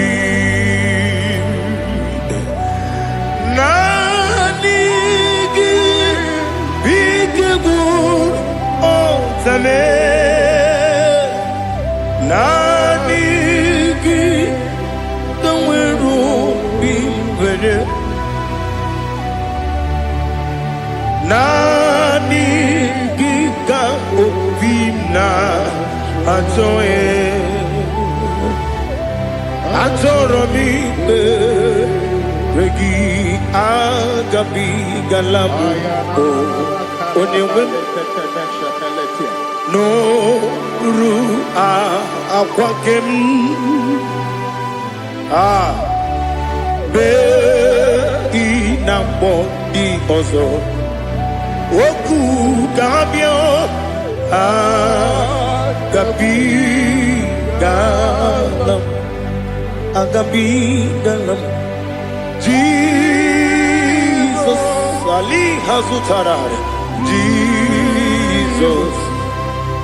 nanigi bigegu otame nanigi kanweru bimwene nanigi ka obina atoye atoro mi regi agabi galabu onyewe no ru akwakem be inambo di ozo oku kabio agabi galam Jesus Ali Hazutarare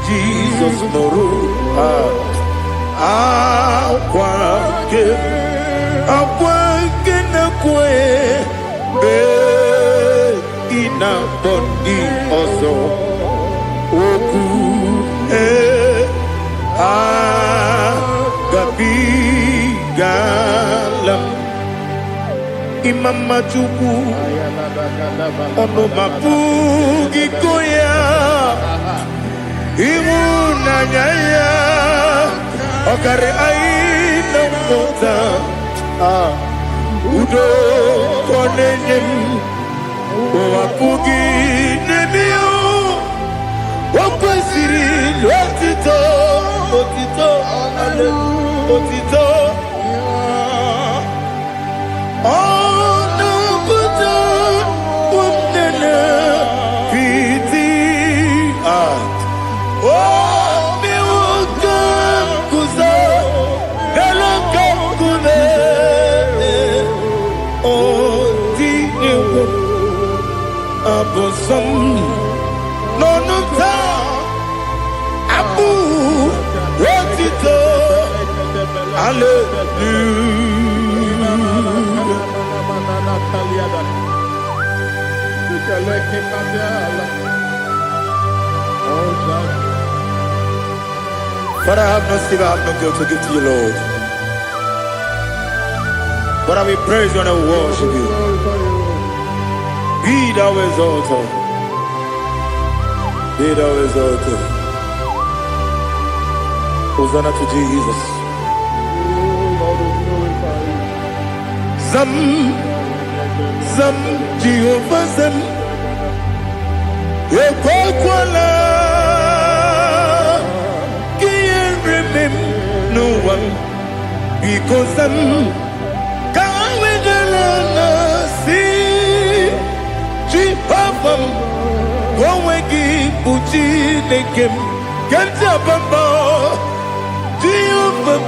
Jesus Noru akwake na kwe be ina bondi ozo oku gabi galam Imam Majuku ono mapugi koya imuna nyaya okare aina mota udo konenyem wapugi nemio wakwesiri otito ale otito Abosam nonuta abu wotito But I have no silver, I have no gold to give to you, Lord. But I will praise you and I will worship you. Be thou exalted. Be thou exalted. Hosanna to Jesus. Zam Jehovah Zam Ekwakwala Can't remember no one because Zam Can't wait Jehovah, go wegi buji nekem, kenta bamba. Jehovah,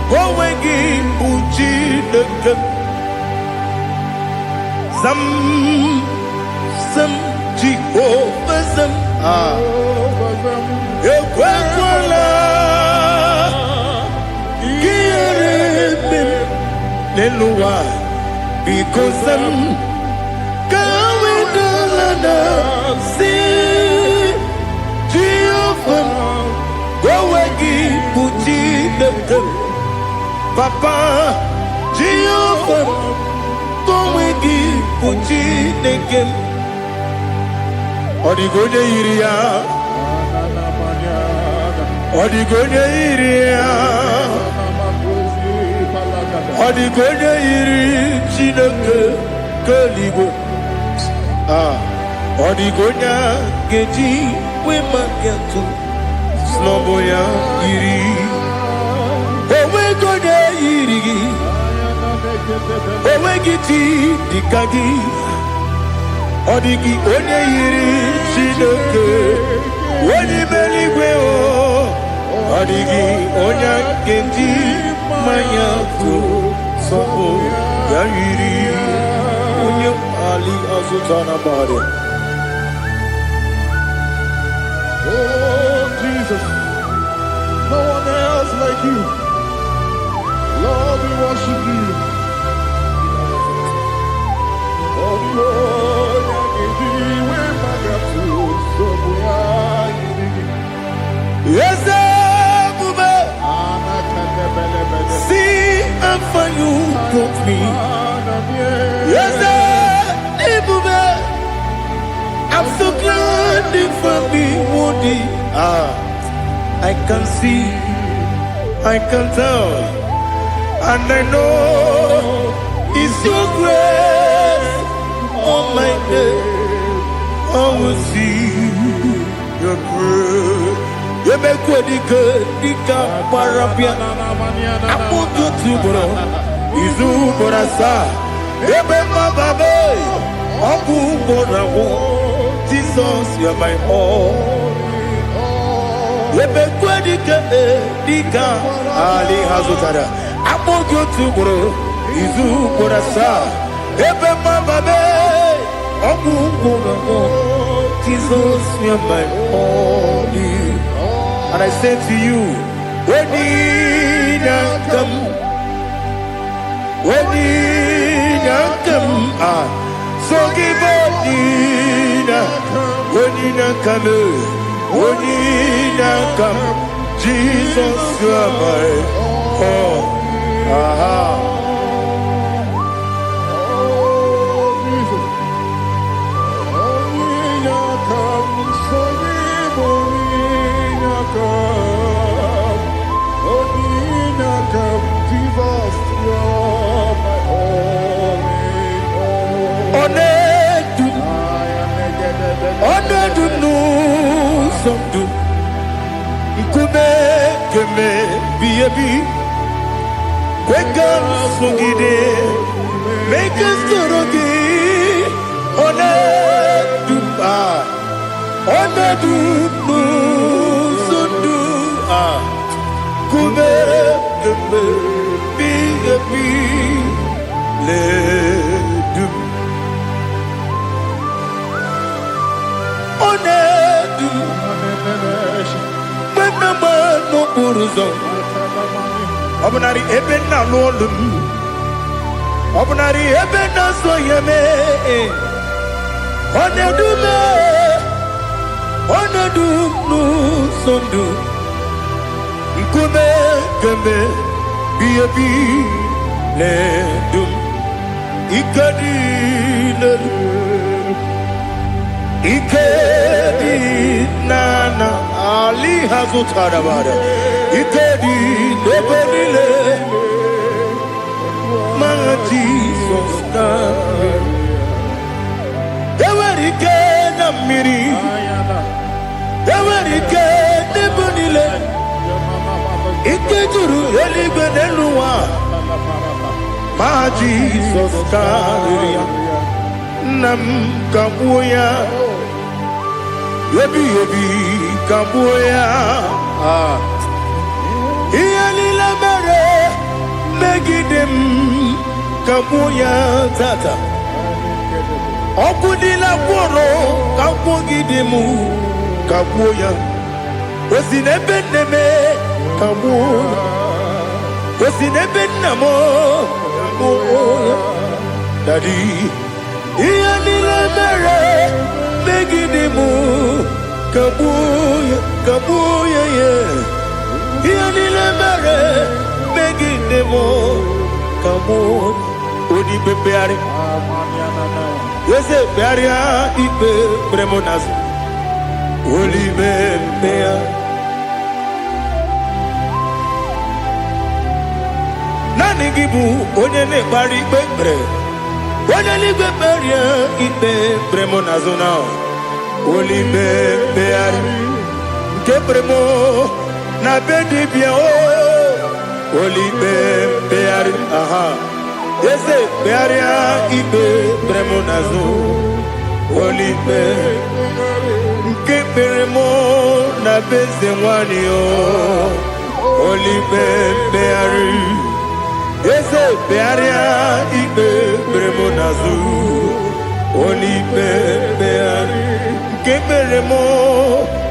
go wegi buji nekem. Zam Jehovah zam, ekwakwala, kiyerebe, neluwa, because zam. See Jehovah, go wegi buji nekem, Papa Jehovah, go wegi buji nekem. Odigoje iria, odigoje iri chineke keligo. Odigonya geji we maketu Sloboya yiri Owe gonya yiri Owe giti dikagi Odigi onye yiri Chineke Wani meligwe o Odigi onya geji mayaku Sobo ya yiri Unye Ali Azutana Bari. Oh, Jesus. No one else like you. Lord, we worship you. Oh, Lord, yes, Bube. See, I'm for you, don't me. Yes, Bube. I'm so glad for me, Woody. I can see, I can tell, and I know it's your grace. Oh my day, I will see your grace. You make good, Dika Parapia. I put you to bro. Izu Borasa. You make my baby. Abu Borawo. Jesus, you're my all. You make good, Dika Ali Hazutara. I put you to bro. Izu Borasa. You make my baby. Abu Borawo. Jesus, you're my all. And I say to you, when you come, so give up, when you come, Jesus, you are my all. Make us Obunari ebena lolum Obunari ebena soyeme Onedu nu sondu Ikume keme biyebi ledum Ikadi Ikedi nana Ali Hazutara Bada Ikedi Nebonile My Jesus Ewerike Namiri Ewerike Nebonile Ikeduru Elibeneluwa My Jesus Nam Kabuya Yebi Kabuya Iyalila mere Megidem Kabuya Tata Okudila Poro Kabugidemu Kabuya Osinebeneme Kabuya Osinebenamo Kabuya Daddy Iyalila mere Megidemu Kabuya Kabuya yeah Iyalila mere Megidemu Kabuya Odi bebeari Yese bearia ibe premonas Oli bebea Nani gibu onye ne bari bebre Wanalibe beria ibe bremo nazona. Olibe beari ke bremo na bedi bia o. Olibe beari aha. Ese bearia ibe bremo nazo. Olibe ke bremo na beze wani o. Olibe beari. Ese bearia ibe bremo nazo. Olibe beari ke bremo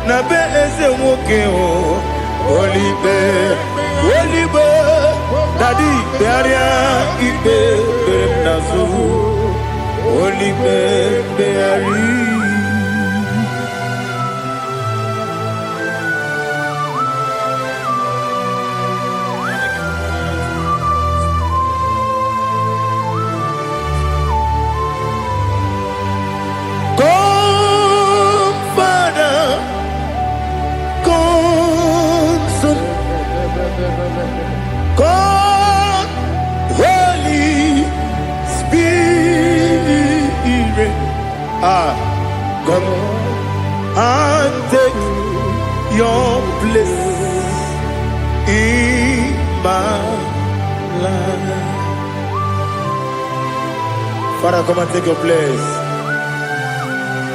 na beze woke o. Olibe Daddy bearia ibe bremo nazo. Olibe beari. God, Holy Spirit, come and take your place in my life. Father, come and take your place.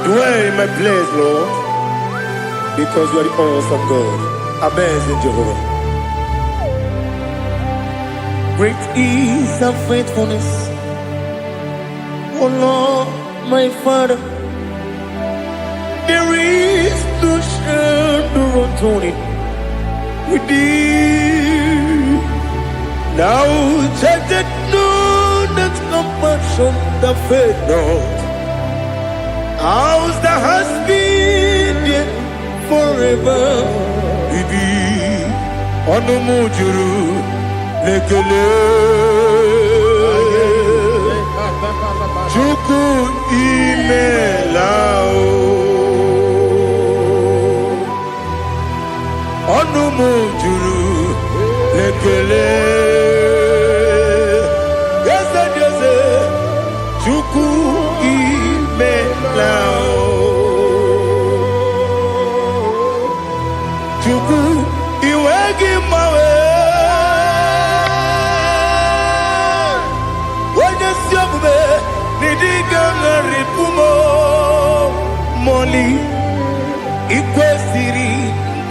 Dwell in my place, Lord, because you are the awesome God. Amazing Jehovah. Great is thy faithfulness, oh Lord, my Father. There is no shadow of turning with thee. Now check that know that compassion that faith not. Ours that has been there forever with thee. On the mujuru. Lekele Chuku imelao Onumu juru Lekele Yese Chuku imelao Chuku iwegi mawe Moli ikwesiri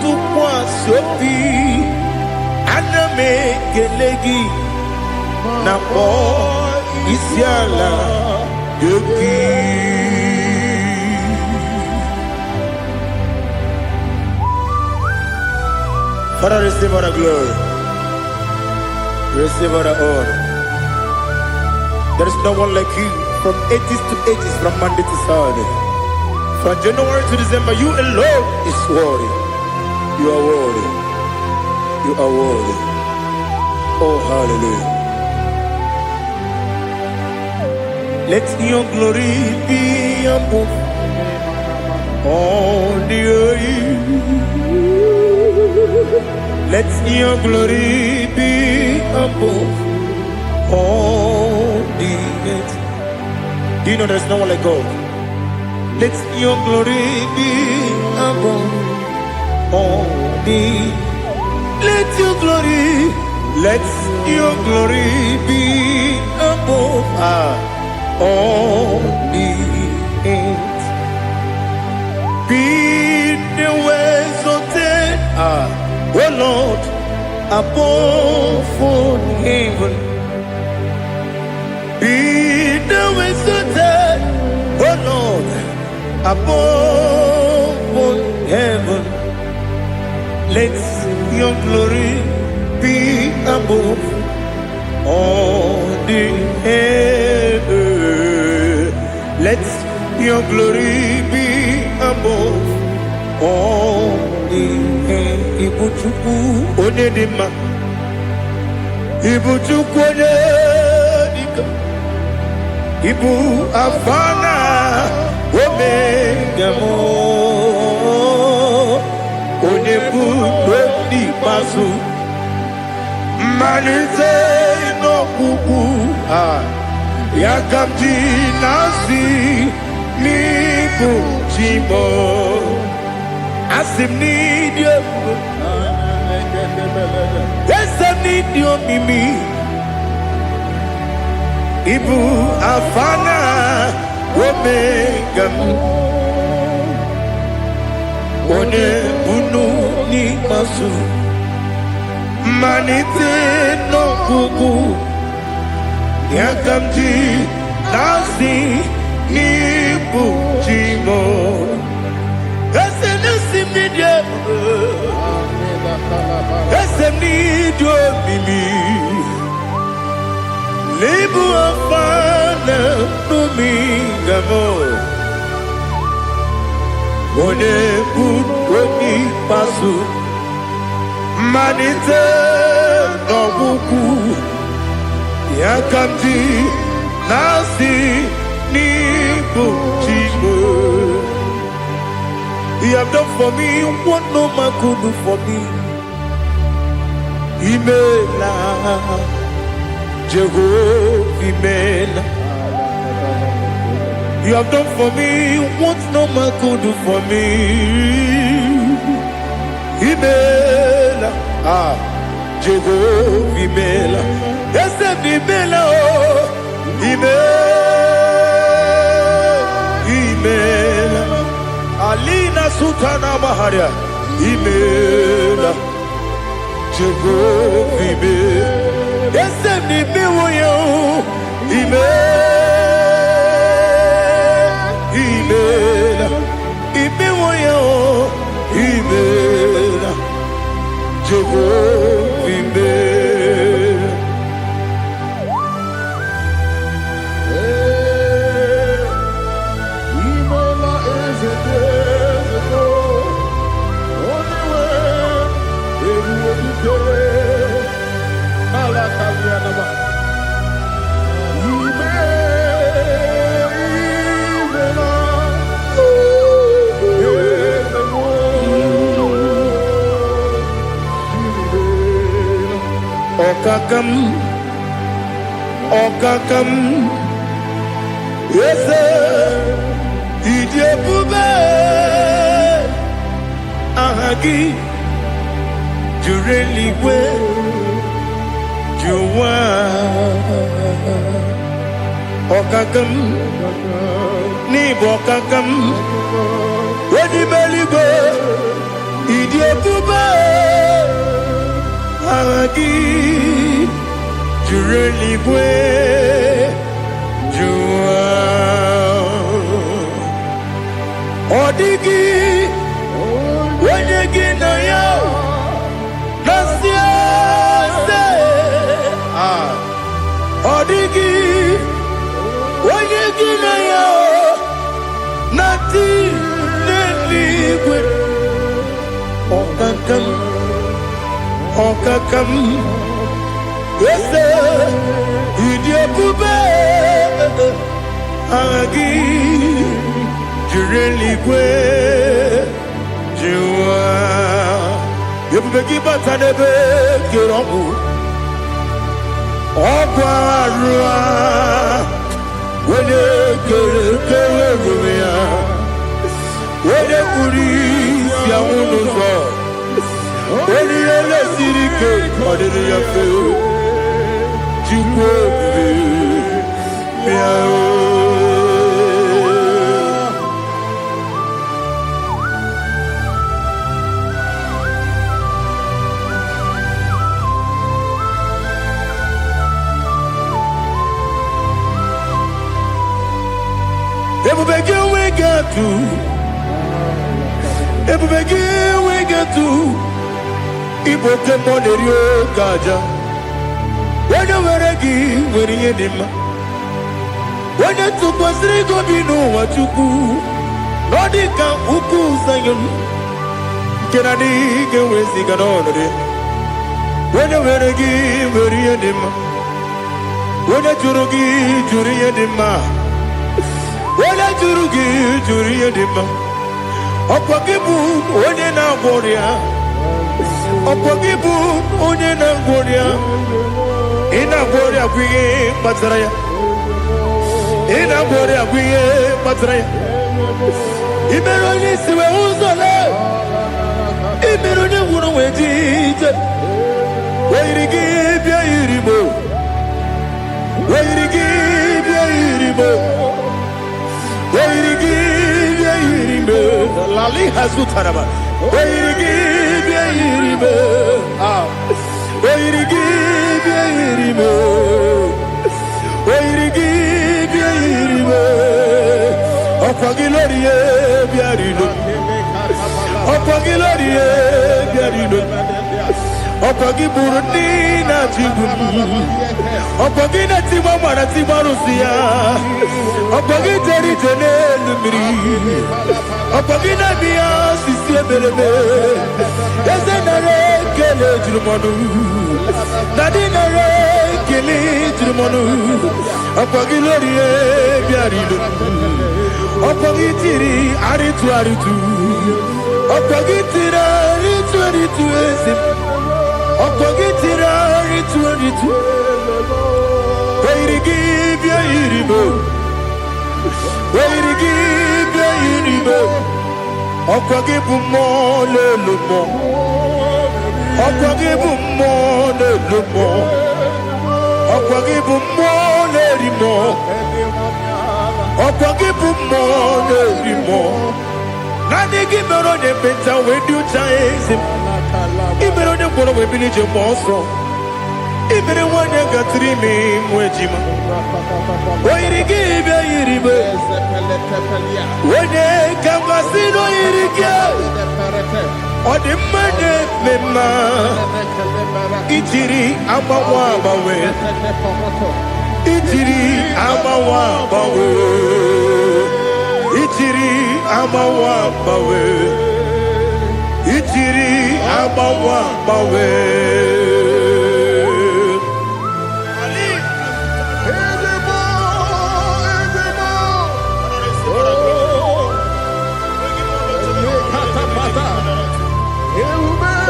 tukwa sopi aname kelegi na po isiala yoki. Father, receive all the glory, receive all the honor. There is no one like you. From ages to ages, from Monday to Saturday, from January to December, you alone is worthy. You are worthy. You are worthy. Oh, hallelujah. Let your glory be above all the earth. Let your glory be above all the earth. Do you know there's no one like God? Let your glory be above all the. Let your glory be above all the earth. Be the ways of death, oh Lord, above all heaven. Be the ways of death, oh Lord, above all heaven. Let your glory be above all the earth. Let your glory be above all the earth. Ibuchuku onedima, Ibuchuku onedika, Ibu afana omega mo, Onebu odi pasu, Manize no kuku Yakamji nasi nibu jimo asim nidio esem nidio mimi ibu afana omega one bunu ni masu manite no gugu Yakamji nasi nibu jimo Esem nasi media Esem nidio mimi Libu afana numingamo One buoni pasu Manite no buku Yakamji nasi nibu jimo You have done for me what no man could do for me. Imela, Jehovah, Imela. You have done for me what no man could do for me. Imela, Jehovah, Imela. Yes, Imela, Imela. Alina Sutana Maharia Imela Jehovah Imela Esem ni miwoyo Imela Imiwoyo Imela Jehovah Imela Okakam, yes, Idiabube, Ahagi, Jureli, where you are. Okakam, Nibokakam, where the belly go, Idiabube, Ahagi. You really where you are. Odigi, when you get on you, that's Odigi, when you get on you, nothing liquid. Okakam. Yes, Idiabube, Agi, Jureligwe, Jua, Yabegi Batanebe, Kiromu, Oquarua, when you get Rumia, when you could eat Yamuno, when you let it go, what did you feel? we get to Ibote Monerio Gaja. When you were a give, when you did, when you took was Rigo, you know what you do. Nodika Uku Sayon Kennedy get with the Ganone. When you were a give, when you did, when you Jurugi, Juria Dima, when you Jurugi, Juria Dima, Opakibu, Odena Boria, Opakibu, Odena Boria. Ina Boria Queen Bataraya In a body of we Matre. Imeroni siwe uzole. Imeroni wunu wejije. Weirigi bia irimo. Weirigi bia irimo. Weirigi bia irimo. Lali hazutaraba. Weirigi bia irimo. Weirigi bia irimo. Weirigi bia irimo. Opagilorie bia irimo. Opagilorie bia irimo. Opagi Burundi na Jibuni, Opagi na Timama na Timarusia, Opagi Teri Tene Lumiri, Opagi na Bia Sisi Belebe, Yazenare Kele Jumanu, Nadinare Kele Jumanu, Opagi Lorie Biarido, Opagi Tiri Aritu Aritu, Opagi Tira Aritu Aritu Esim. Opagitira ritu Weirigi bia irimo. Weirigi bia irimo. Opagibu mo le lumo. Opagibu mo le lumo. Opagibu mo le rimo. Opagibu mo le rimo. Nani gimero de beta we do chase. Ibero de koro we village monso. Ibere wanya gatrimi mwejima. Oirigi bia iribe. Wene kambasino irige. Ode mane mema. Itiri amawa bawe. Itiri amawa bawe. Itiri amawa bawe. Itiri amawa bawe.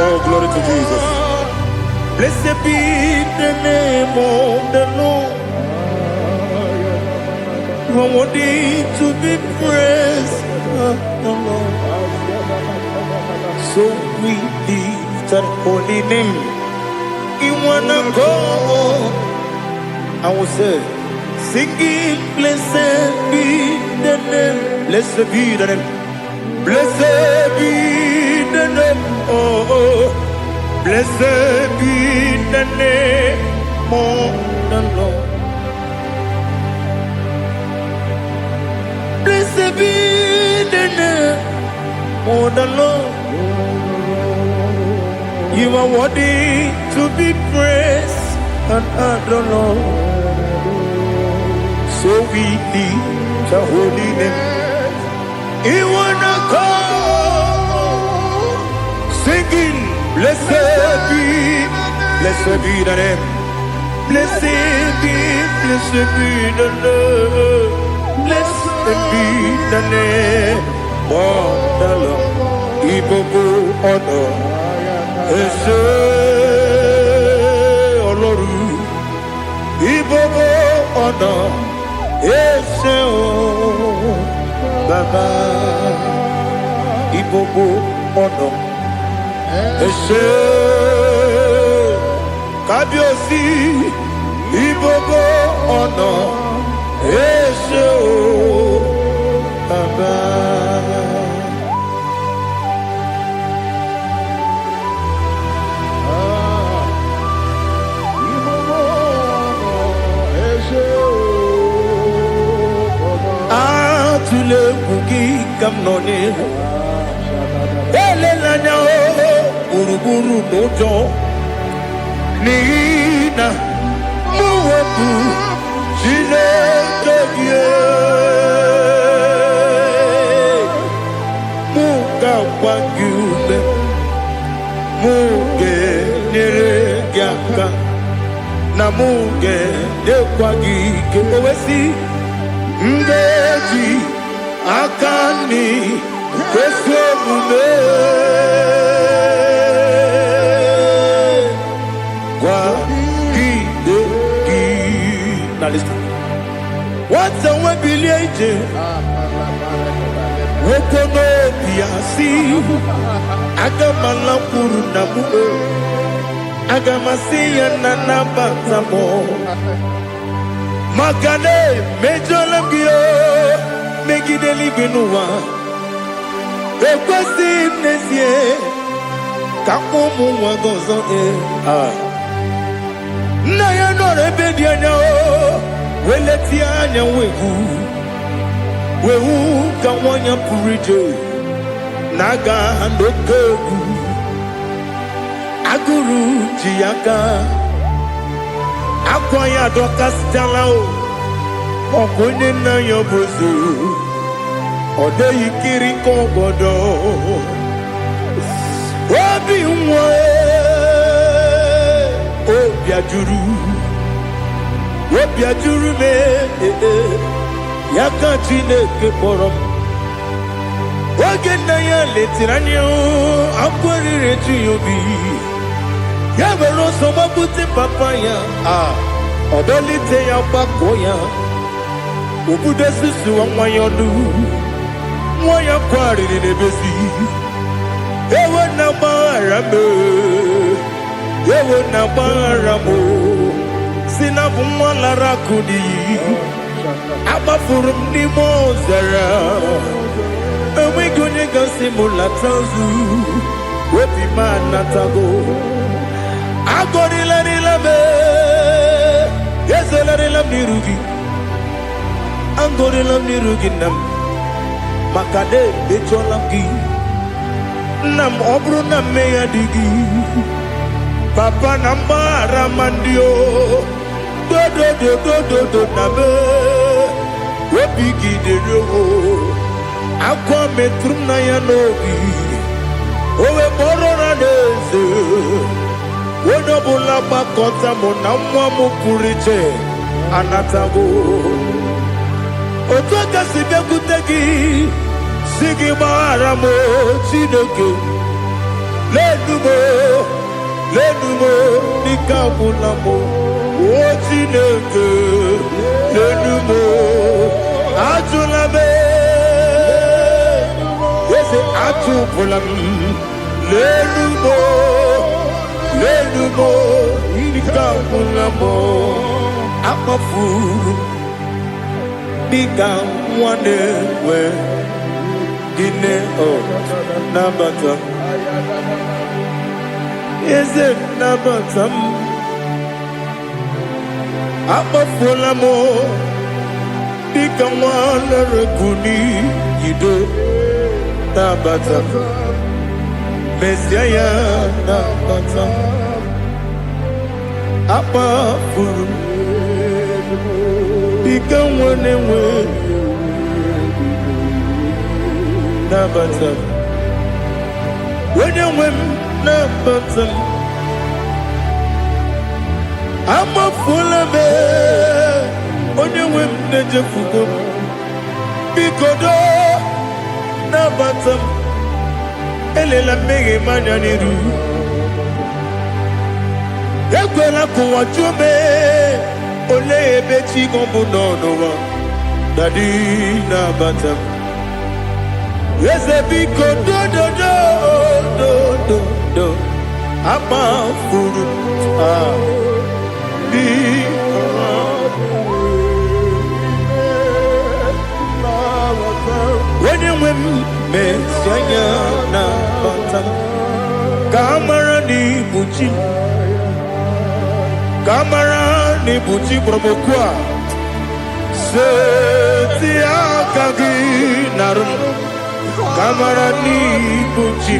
Oh, glory to Jesus. Blessed be the name of the Lord. You are worthy to be praised, the Lord. So we lift that holy name. You wanna go? I will say, singing, blessed be the name. Blessed be the name. Blessed be the name. Oh, blessed be the name of the Lord. Blessed be the name of the Lord. You are worthy to be praised and adored, Lord. So we lift the holy name. You wanna call, singing, blessed be the name. Blessed be the Lord. Blessed be the name of the Lord. Ibobo honor. Ese Oloru, Ibobo ọ̀nà, Ese o Baba, Ibobo ọ̀nà, Ese Kábíyèsí, Ibobo ọ̀nà, Ese o Baba. Tule bugi kamnoni ele lanya o uruburu nojo nina muwetu jile kebie muga wagyume muge nere gyaka na muge dekwagi kewesi ndeji akani kwesomume kwa gideki. Now listen. What's the one purije. Okono biasi. Agamala puru namu. Agamasiya nanabatamo. Magane mejolamgio. Megideli binuwa. Ekwesi nesie. Kamumu wagozo na ya nore bedi anya o weleti anya wehu ka wanya purije naga ndokogu aguru jiaka akwa ya doka stala o okonye na yo bozu ode yikiri kogodo obi nwa obi ajuru me yaka Chineke kpọrọ m oge nna ya letiri anya akwarịrị eju ya obi ya were ọsọ gbapute papa ya ọdọlite ya gbakọ ya obodo susu nwa ya ọnụ nwa ya kwarịrị n'ebezi ewe na gbara m ewe na gbara m si na bụ nwa lara kudi agbafuru m n'ime ọzara enweghị onye gasị m lata nzu obi m anatago agọrịlarịla m ezolarịla m n'iru gị agọrịla m n'iru gị nna m maka na emejọla m gị nna m ọ bụrụ na mmehie dị gị papa na mgbaghara ma ndị o dodododododo na me obi gị dịrị o akwa metụrụ m na ya n'obi o wee kpọrọ na n'eze onye ọbụla gbakọta mụ na nwa m pụrụ iche anatago otu aka si bịakwute gị si gị gbaghara m Chineke lenumo dịka agwụla m o Chineke lenumo ajụla m eze atụpụla m lenumo dịka agwụla m akpafuru dịka nwa na-enwe gịnị nabata eze nabata m akpafuola m dịka nwa na-erekuni yido nabata mesia ya nabata akpafuru dịka nwa na-enwe nabata onye nwe m nabata m amafuola m onye nwe m na-ejefugo m biko do nabata m elela mmehie m anya n'iru ekwela ka ụwa jụọ m olee ebe chi gị bụ n'ụwa dadi nabata m eze biko do akpafuru onye nwe m mesi anya na bata ka amara n'ibu chi ka amara n'ibu chi kpọrọmokwu a seti aka gị narụ kamara n'ibu chi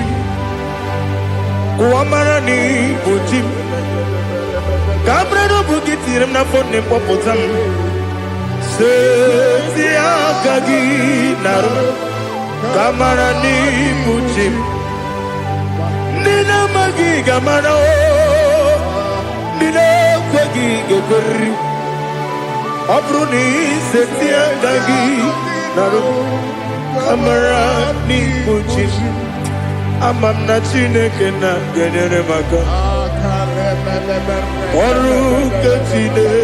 kuamara n'ibu chi kamara n'obu gị tiri m n'afọ nne mkpọpụta m seti aka gị narụ kamara n'ibu chi ndị na-amaghị ga-amara ndị na-ekweghị ga-ekweriri ọ bụrụ na iseti aka gị narụ amara n'ibu chi ama m na Chineke na-enyere m aka ọrụ nke Chineke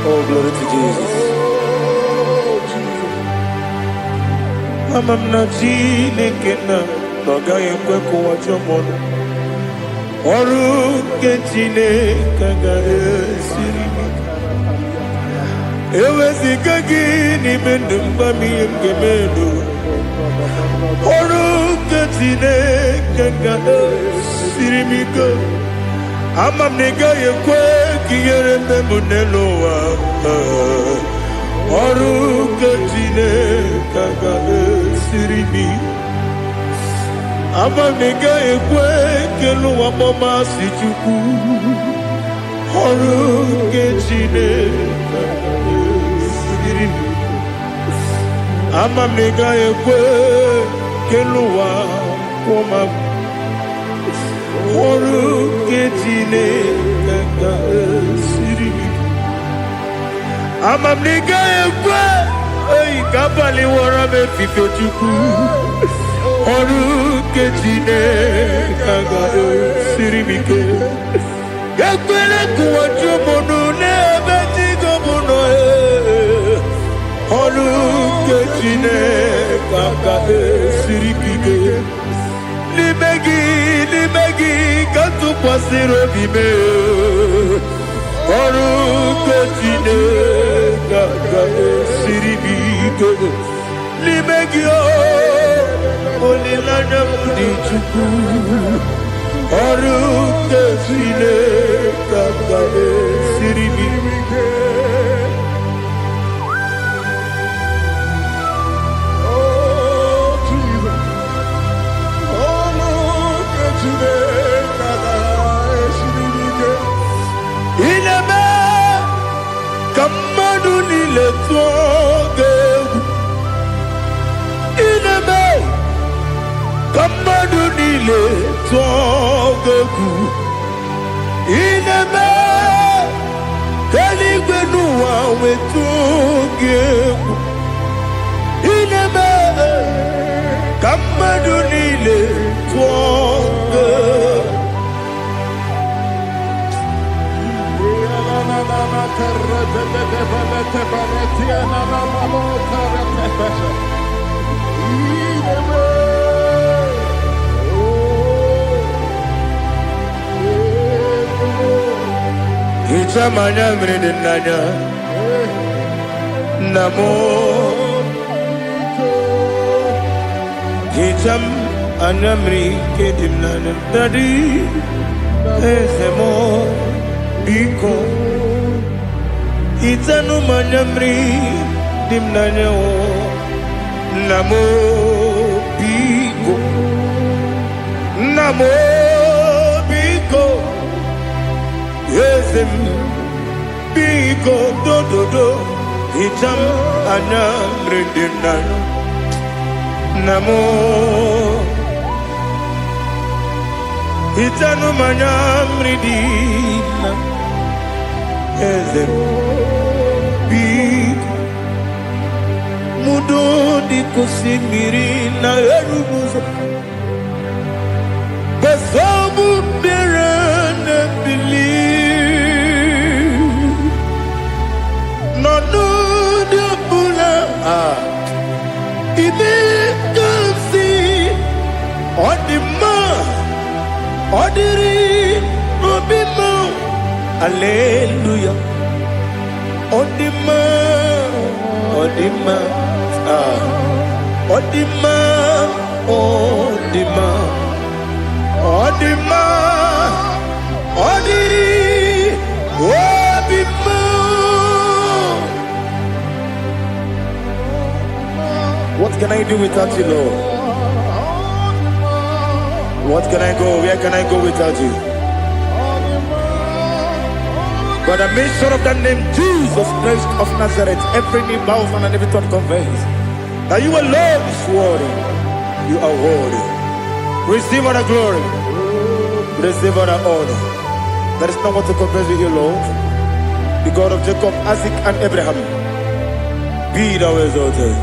Oh, glory to Jesus. Amam na Chineke na n'ọgaghị ekwe ka ụwa jọọ m. Ọrụ nke Chineke ga-esiri m. Eweziga gị n'ime ndụ m ihe m ga-emedo. Ọrụ nke Chineke ga-esiri m ike. Ama m na ị gaghị ekwe ka ihere eme m n'elu ụwa. Ọrụ nke Chineke ga-esiri m ike. Ama m na ị gaghị ekwe ka elu ụwa gbamasị Chukwu. Ọrụ nke Chineke ga-esiri m ike. Ama m na ị gaghị ekwe ka elu ụwa gbamasị ọrụ nke Chineke ga-esiri m ike. Ama m na ị gaghị ekwe ka abalị wara m efife Chukwu. Ọrụ nke Chineke ga-esiri m ike. Ekwela ka ụwa jụọ m ọnụ n'ebe chi gị bụ nọ. Ọrụ nke Chineke ga-esiri m ike. N'ime gị ka tụkwasịrị obi m. Ọrụ nke Chineke ga-esiri m ike. N'ime gị olileanya m dị Chukwu. Ọrụ nke Chineke ga-esiri m ike. Ineme ka mmadụ niile tụọ gị egwu. Ineme ka mmadụ niile tụọ gị egwu. Ineme ka eluigwe n'ụwa wee tụọ gị egwu. Ineme ka mmadụ niile tụọ gị egwu. Hicham anya mmiri dị n'anya nna m. Hicham anya mmiri nke dị n'anya Daddy eze m biko. Hitanụ m anya mmiri dị m n'anya nna m biko. Nna m biko. Eze m biko dododo. Hicham anya mmiri dị n'anya nna m. Hitanụ m anya mmiri dị n'anya eze m biko. Mudo di kusimiri na erubuzo. Besobu birene bili. No no de bula. Ibe kansi. Odima. Odiri. Obima. Hallelujah. Odima. Odima. Odima. Odima. Odima. Odiri. Obima. What can I do without you, Lord? What can I go? Where can I go without you? By the mention of that name, Jesus Christ of Nazareth, every knee bows and every tongue confesses that you alone is worthy. You are worthy. Receive all the glory. Receive all the honor. There is no one to compare with you, Lord. the God of Jacob, Isaac, and Abraham, be thou exalted.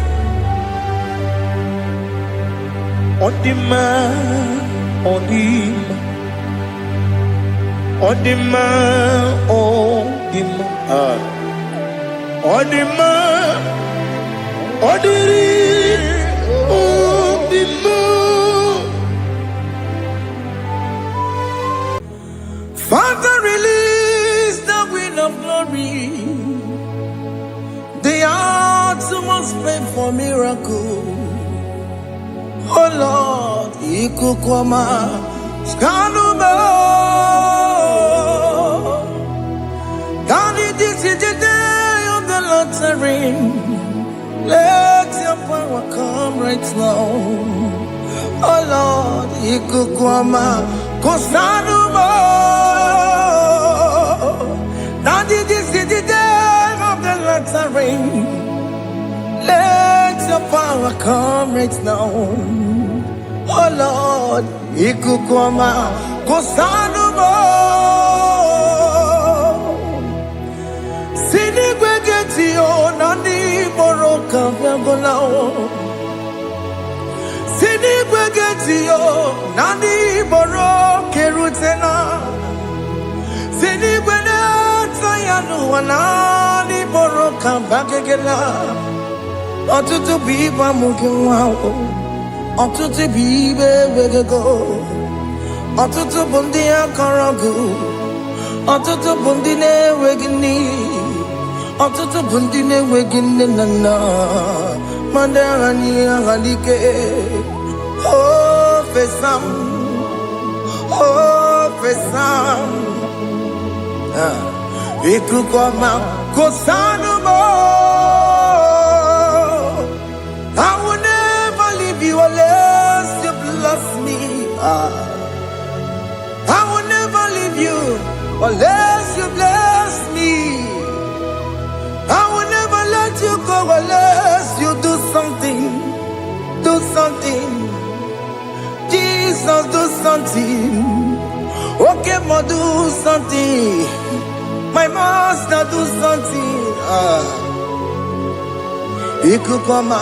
On the man, on the man, on the man, on the man, on the man, on the man. Father, release the wind of glory. The hearts must pray for miracle. Oh Lord, Ikukwama, Skanuma. God, this is the day of the lottery. Let your power come right now. Oh Lord, Ikukwama, Kosanuma. God, this is the day of the lottery. Let your power come right now. Oh Lord, Ikukwama, Kosanuma. Sini gwegeti o nani boroka vyangolao. Sini gwegeti o nani boroke rutena. Sini gwene tayanu wanani boroka bagegela. Ọtụtụ bụ ibe amụghị nwa ahụ, ọtụtụ bụ ibe ewegego, ọtụtụ bụ ndị akọrọ gị, ọtụtụ bụ ndị na-enweghị nne, ọtụtụ bụ ndị na-enweghị nne na nna, ma ndị agha n'ihe agha n'ike. O fesam, o fesam, ikuku ọma Kosanuma. I will never leave you unless you bless me. I will never leave you unless you bless me. I will never let you go unless you do something. Do something. Jesus, do something. Okay, ma, do something. My master, do something. Ikukwama,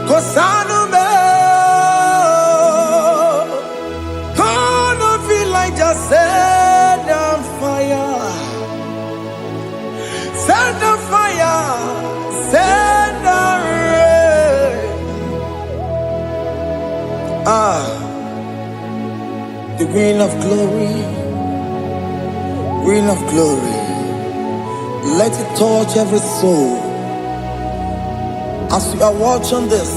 Kosanuma. Gonna feel like just set on fire. Set on fire. Set on rain. The wind of glory. Wind of glory. Let it touch every soul. As you are watching this,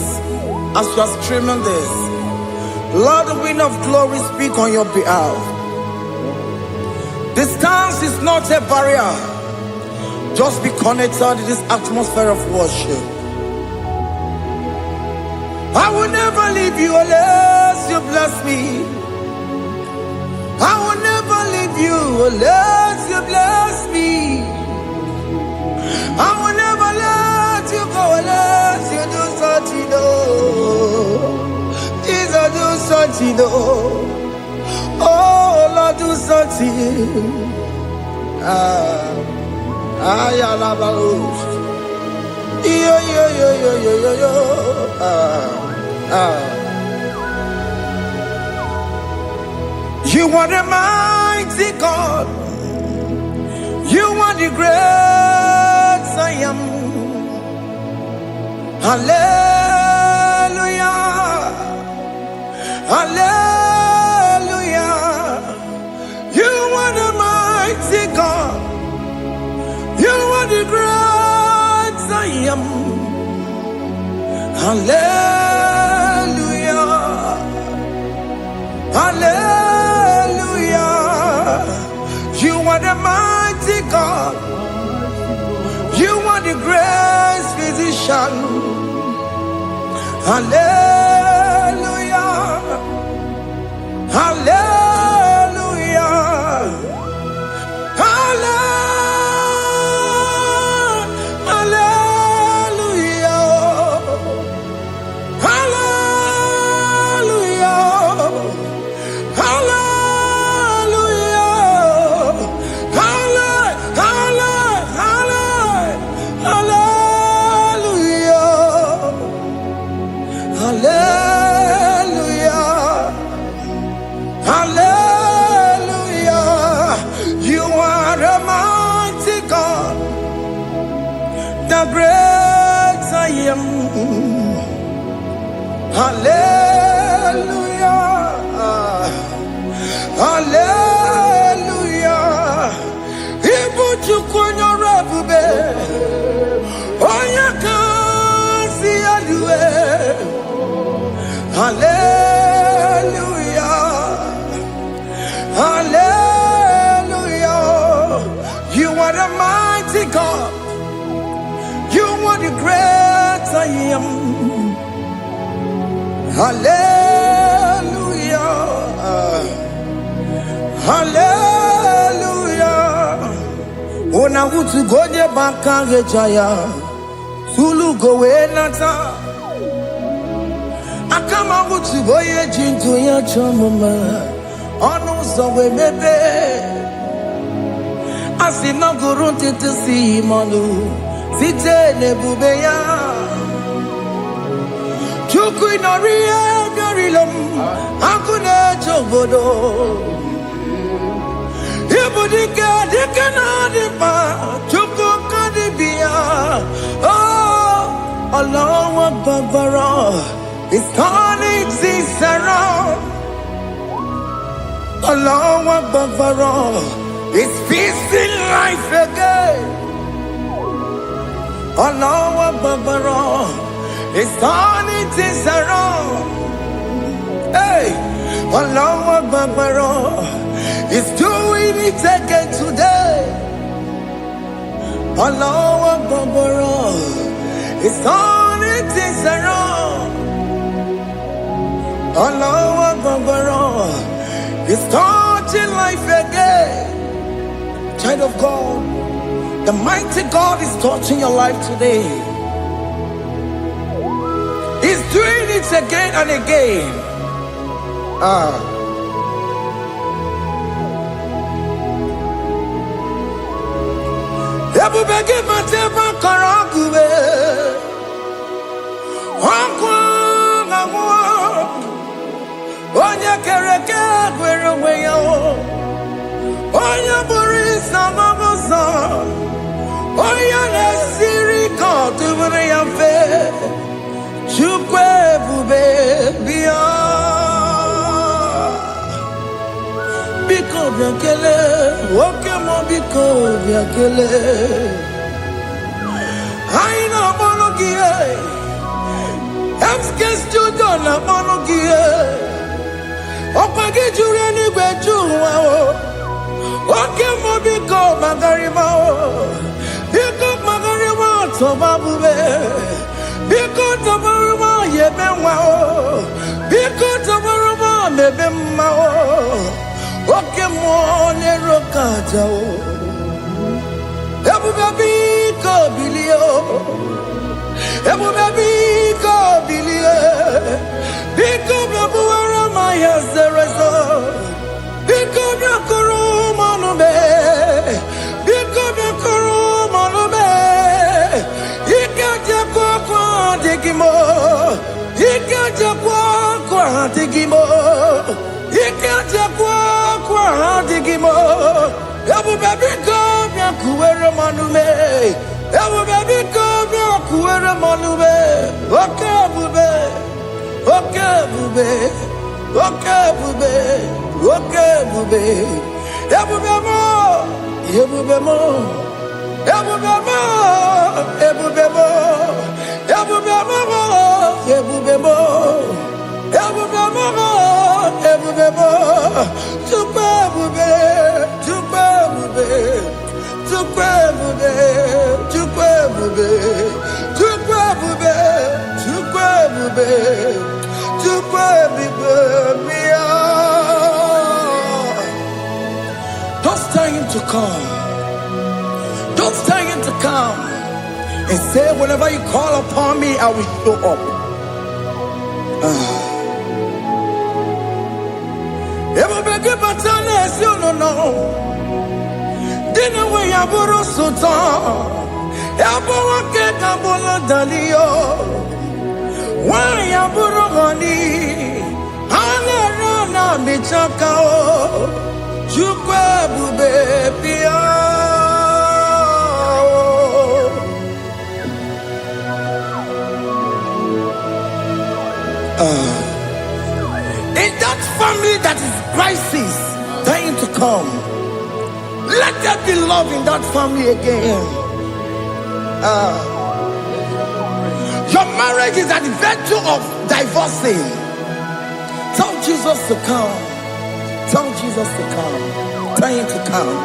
as you are streaming this, Lord, the wind of glory speak on your behalf. Distance is not a barrier. Just be connected to this atmosphere of worship. I will never leave you unless you bless me. I will never leave you unless you bless me. I will never let you go unless you do something. Jesus, do something. Oh Lord, do something. You are the mighty God. You are the great I am. Hallelujah. Hallelujah. You are the mighty God. You are the great I am. Hallelujah. Hallelujah. You are the mighty God. You are the great physician. Hallelujah. Hallelujah. are great I am. Hallelujah. Hallelujah. Ibu chukunyo rebube. Oya kasi alue. Hallelujah. Hallelujah. You are the mighty God. You are the great I am. Hallelujah. Hallelujah. Ona utu goje bakange jaya. Sulu gowe nata. Akama utu goye jintu ya chomama. Onu sowe mebe. Asina gurun titi si manu. Site nebubeya. Chuku inoria garilom. Akune chobodo. Ibudika dikana dipa. Chuku kadibia. Oh, Allah Akbar. It's turning things around. Allah Akbar. It's peace in life again. Allah Akbar. It's turning things around. Hey, Allah Akbar. It's doing it again today. Allah Akbar. It's turning things around. Allah Akbar. It's touching life again. Child of God, the mighty God is touching your life today. He's doing it again and again. Ebubege mateba karagube. Onya kereke gwerewe yo. Onya burisa mabosa. Onya nesiri kotubure yafe. Chukwe bube biya. Biko biakele. Oke mo biko biakele. Aina monogie. Emske studio na monogie. Opagi jure ni gbejuwa o. Oke mo biko magarima o. Biko magarima tobabube. Biko tobaruma yebenwa o. Biko tobaruma mebemma o. Oke mo nero kaja o. Ebube biko bilio. Ebube biko bilie. Biko bebuara maya zerezo. Biko bekuru manube. Biko bekuru manube. Ikaja kwa digimo. Ikaja kwa digimo. Ikaja kwa digimo. Ebube biko bekuere manube. Ebube biko bekuere manube. Okay bube. Okay bube. Okay bube. Okay bube. Ebube mo. Ebube mo. Ebube mo. Ebube mo. Ebube mo. Ebube mo. Ebube mo. Ebube mo. Tukwe bube. Tukwe bube. Tukwe bube. Tukwe bube. Tukwe bube. Tukwe bube. Tukwe bube. Don't tell him to come. Don't tell him to come. And say, whenever you call upon me, I will show up. Everybody but unless you don't know. Dinner way I borrow so tall. Elbow get a bola dalio. Why I borrow honey? Hana me chakao. Chukwe bube pia. love in that family again. Your marriage is at the virtue of divorcing. Tell Jesus to come. Tell Jesus to come. Tell him to come.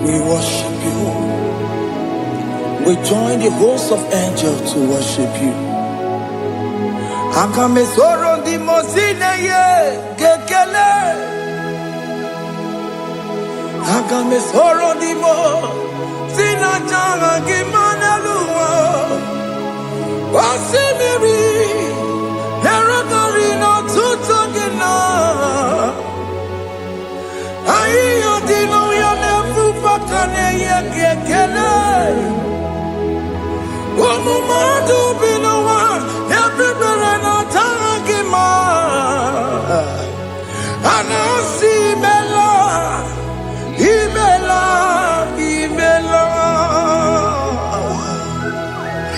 We worship you. We join the host of angels to worship you. Akame soro di mosine ye gekele. Akame soro di mo sina janga gimana luwa. Wasimiri neragari no tutogina. Ayo dino ya nefu fakane ye gekele. Omumadu binowa everybody no tangima. Anasi mela, imela, imela.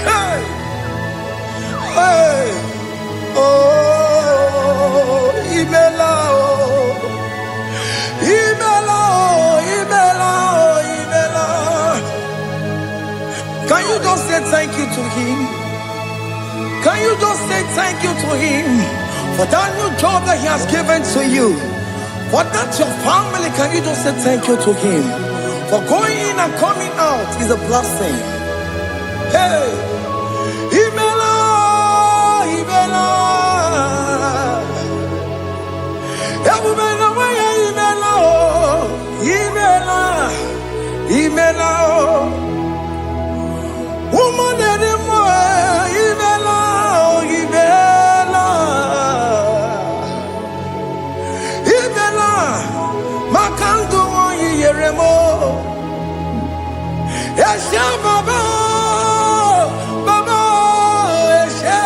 Hey, hey, oh, imela, oh, imela, oh, imela, oh, imela. Can you just say thank you to him? Can you just say thank you to him for that new job that he has given to you? For that your family, can you just say thank you to him? For going in and coming out is a blessing. Hey, Imela, Imela, Imela, Imela, Imela, woman anymore, Imela, Imela, Imela, Makandu Yeremo, Esha Baba, Baba, Esha,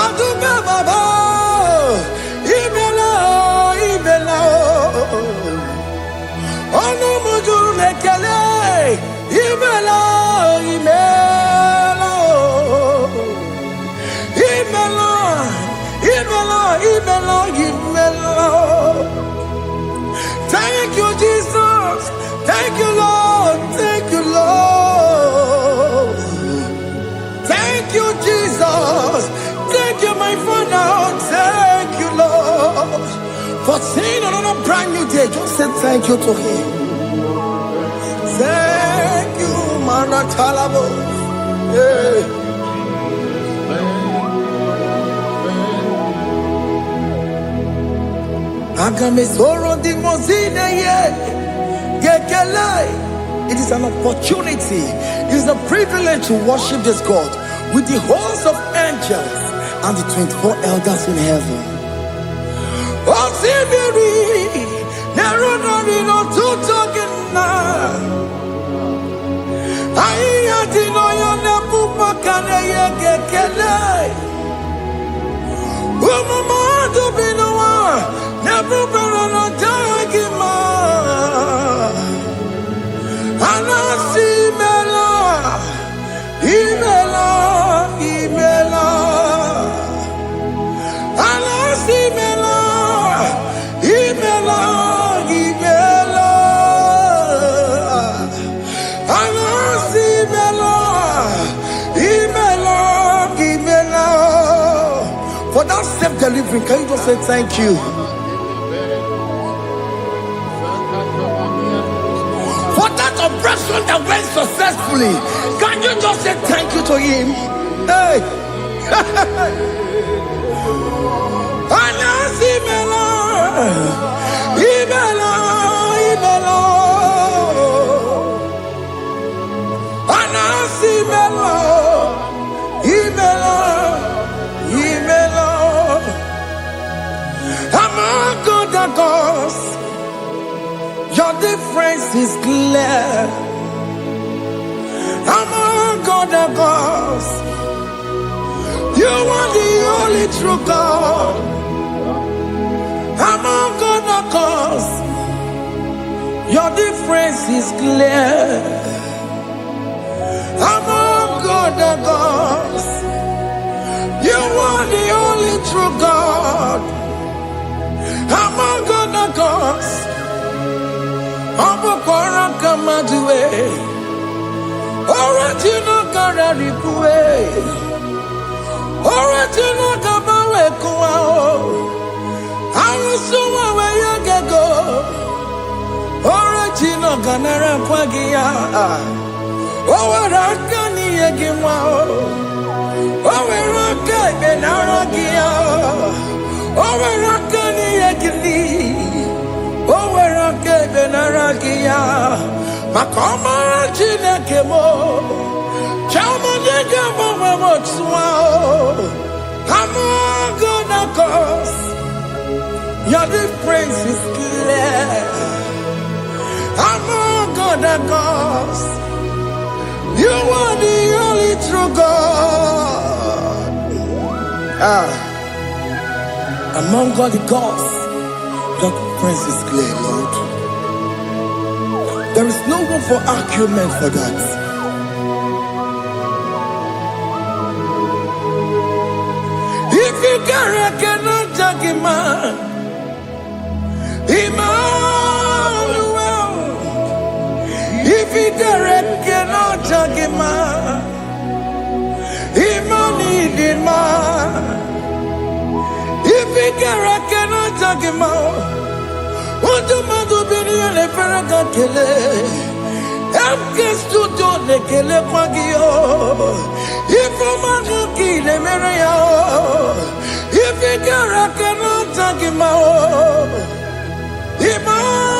Aduba Baba, Imela, Imela, Ono Mujuru Lekele. Imela, Imela, Imela, Imela, Imela, Imela. Thank you, Jesus. Thank you, Lord. Thank you, Lord. Thank you, Jesus. Thank you, my Father. Thank you, Lord. For seeing another brand new day, just say thank you to him. Thank you, Manatalabo. Yeah. It is an opportunity, it is a privilege to worship this God with the host of angels and the 24 elders in heaven. For that self-delivery, can you just say thank you? For that operation that went successfully, can you just say thank you to him? Hey! Your difference is clear. Among God of gods. You are the only true God. Among God of gods, your difference is clear. Among God of gods, you are the only true God. Among God of gods, Abukora Kamadue, original Gararikue, original Kabawe Kuao, Arusuma Wayagago, original Ganara Kwagia, Owarakani Yagimao, Owaraka Benaragia, Owarakani Yagili. Owaraka benaragia, makoma jina kemo, chama nega mama motswao. Among God of gods, your difference is clear. Among God of gods, you are the only true God. Among God the gods, your difference is clear, Lord. There is no room for argument for that. If you cannot judge him, Emmanuel. If you cannot judge him, Emmanuel. If you cannot judge him, what do you do? Be the Ferraga Kele. I'm just to do the Kele Pagio. If I'm a kill a Maria, if you cannot take him out, Emmanuel,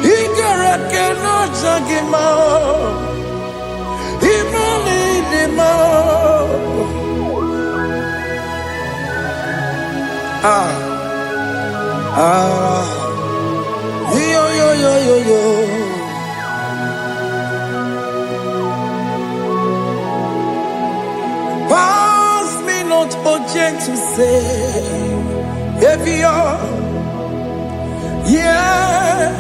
he cannot take him out, Emmanuel. Yo. Pass me not urgent to say, if you're, yeah,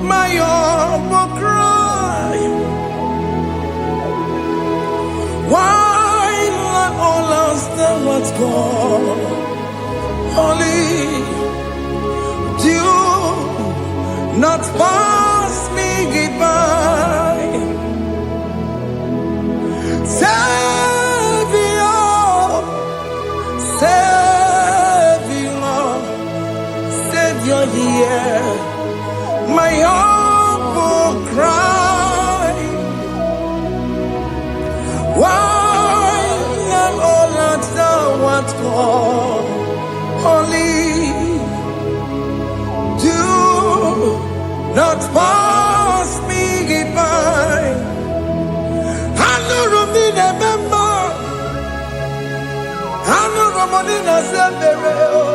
my humble cry. Why not all understand what's gone? Only do not pass me goodbye. Savior, hear my humble cry. Why not all answer what's gone? Only do not pass me by. I know Romina member. I know Romonina Severo.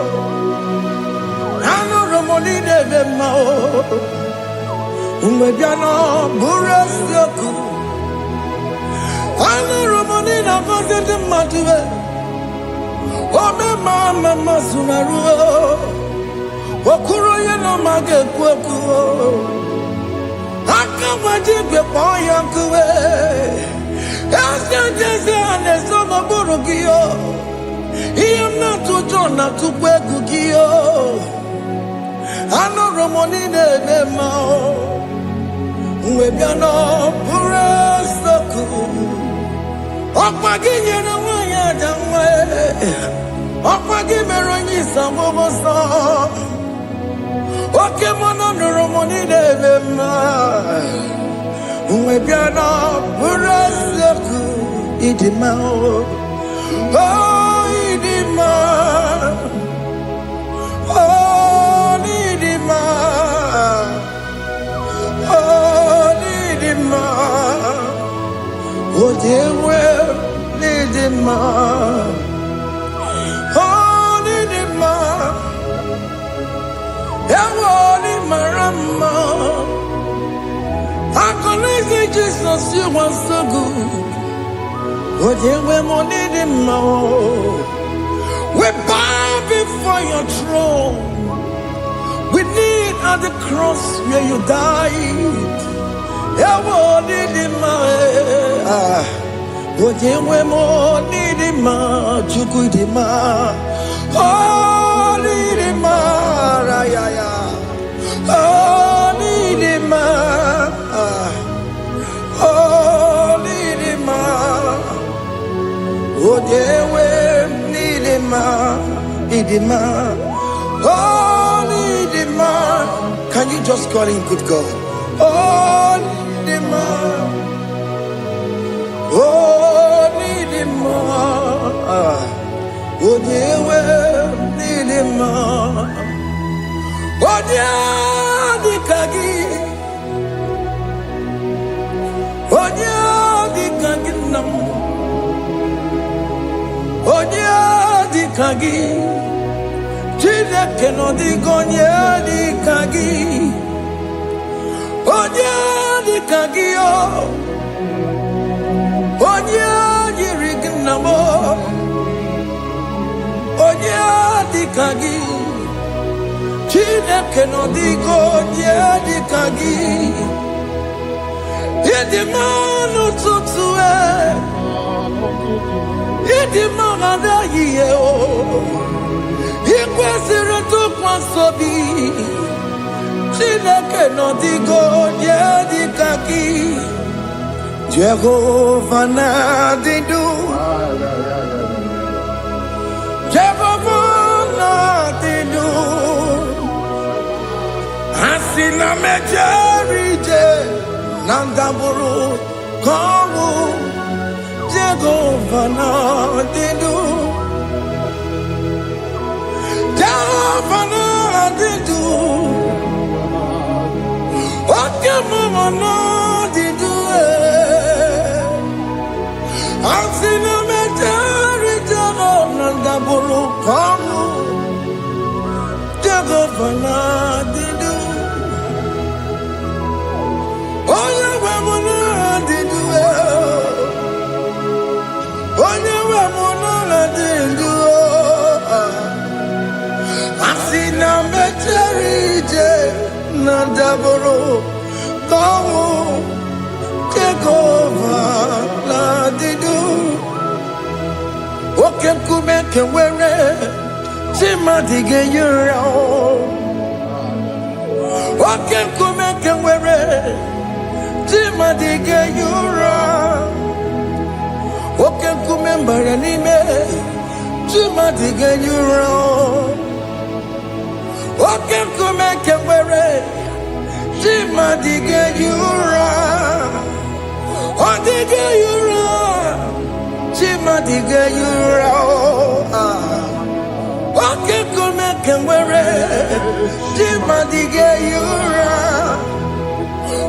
I know Romonina member. Umediano Burasioku. I know Romonina Vasete Matue. Oh, mama Sumaru. Okuro yeno mage kweku. Akamajibe poyankuwe. Jese anesomo burugiyo. Iyamna tujona tukwegugiyo. Ano romonine nemao. Uwebiano burasoku. Okpaginye na wanya jamwe. Okpagimero samobosa. Oke mono romoni devema. Uwebiana buraseku idimao. Oh idima. Oh idima. Oh idima. Oh dewe idima. connected, Jesus, you are so good. What you were more needing more. We bow before your throne. We need at the cross where you died. Yeah, what needing more. What you were more needing more. You could more. Oh, needing more. Oh, needing more. Oh, needing more. Oh, yeah, we need him, need him. Oh, need him. Can you just call him good God? Oh, need him. Oh, need him. Oh, yeah, we need him. Oh, yeah, the kagi. Oh, yeah, the kagi nam. Onya di kagi, chile que no digo onya di kagi, onya di kagi oh, onya di rignamo, onya di kagi, chile que no digo onya di kagi, yedi manu tutsue. Idi mangada yiye o, ikwesiri tukwasobi. Chineke no digo nye dikaki. Jehovah na didu. Jehovah na didu. Asina mejerije nandaburu komu. Jehovah na didu. Jehovah na didu. Okemo na didu. Asina metari Jehovah na daburu komu. Jehovah na didu. Oh Jehovah na didu. Asina mecherije nadaboro komu Jehovah na didu. Oke kume kewere chimadige yura. Oke kume kewere chimadige yura. Oke kumembara nime chimadige yura. Oke kumeke were chimadige yura. Odige yura chimadige yura. Oke kumeke were chimadige yura.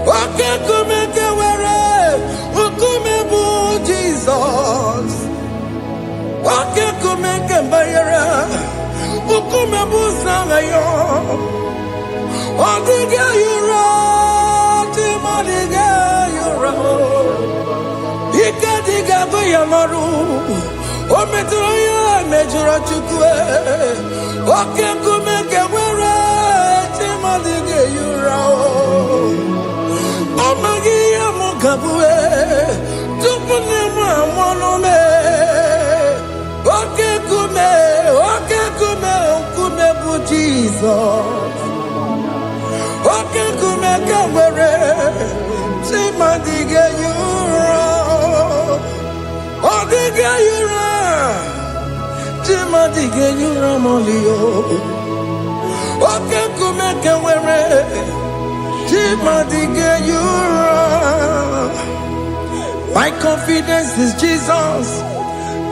Oke kumeke were ukumebu Jesus. Oke kumeke bayara ukumebu sangayo. Odige yura chimadige yura. Ikadiga goyamaru ometroya mejura chukwe. Oke kumeke were chimadige yura. Amagi amukabue tupune mwamonome. Oke kume bu Jesus. Oke kume kawere chimadige yura. Odige yura chimadige yura molio. Oke kume kawere chimadige yura. My confidence is Jesus.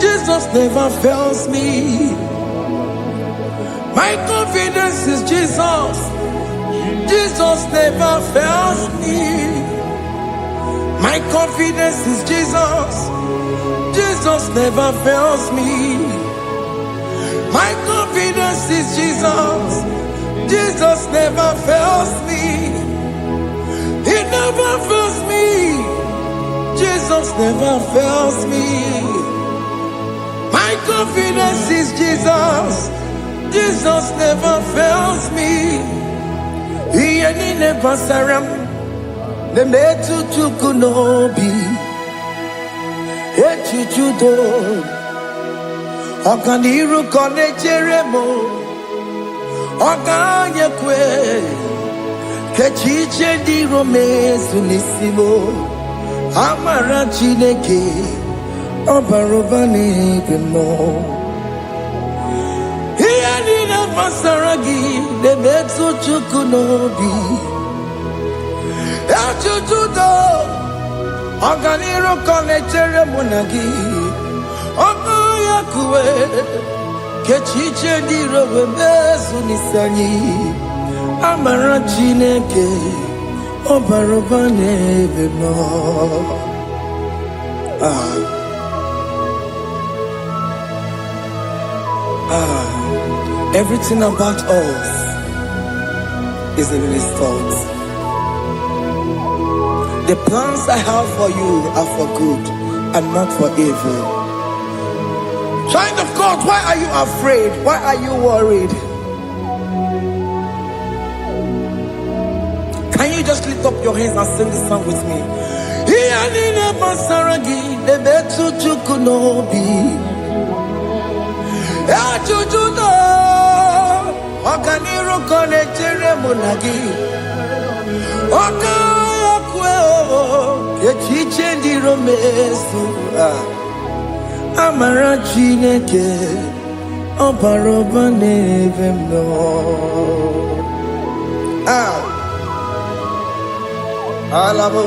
Jesus never fails me. My confidence is Jesus. Jesus never fails me. My confidence is Jesus. Jesus never fails me. My confidence is Jesus. Jesus never fails me. He never fails me. Jesus never fails me. My confidence is Jesus. Jesus never fails me. He never saram. The metu tukunobi. Echuchudo. Okaniru kone jeremo. Okanyekwe. Kechiche di romezu nisimo. Amara chineke. Obarobane gemo. He never saragi. The metu tukunobi. Echuchudo. Oganiru kone jeremo nagi. Okanyekwe. Kechiche di romezu nisanyi. Amara chineke obarobane bemo. Everything about us is in His thoughts. The plans I have for you are for good and not for evil. Child of God, why are you afraid? Why are you worried? Can you just lift up your hands and sing this song with me? Amara Chineke obarobane bemo. Alabo.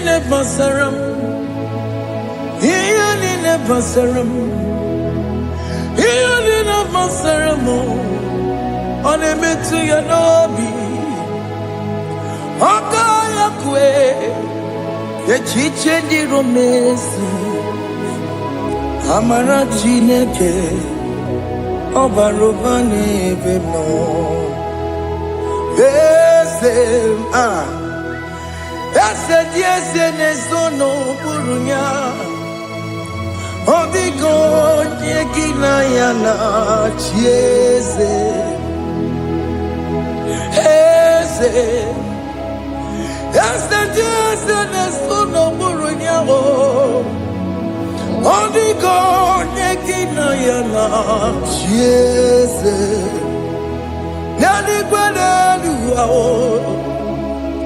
Never saram. He never saram. He never saram. On a metu yanobi. Okayakwe. Kechiche di romezu. Amara chineke obarobane bemo. Ese nesono burunya. Odigo nyekina yana chiese. Ese nesono burunya. Odigo nyekina yana chiese. Nani kwenelu ao.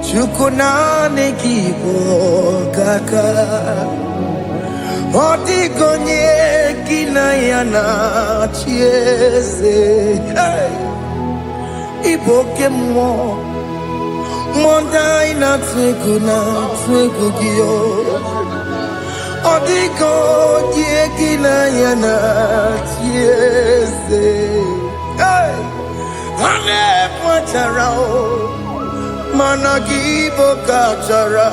Chukunane kibo kaka. Odigo nyekina yana chiese. Iboke mo. Mondai na twegu giyo. Odigo nyekina yana chiese. Vane pacharao. Managibo kachara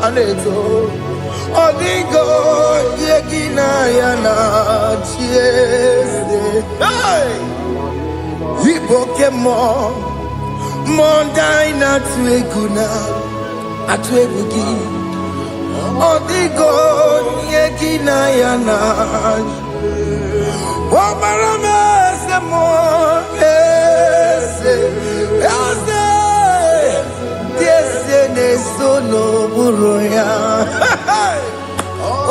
aneto. Odigo yekina yana chiese. Ibokemo mondai na atwegugi. Odigo yekina yana. Omarame semo ese. Nesono buruya.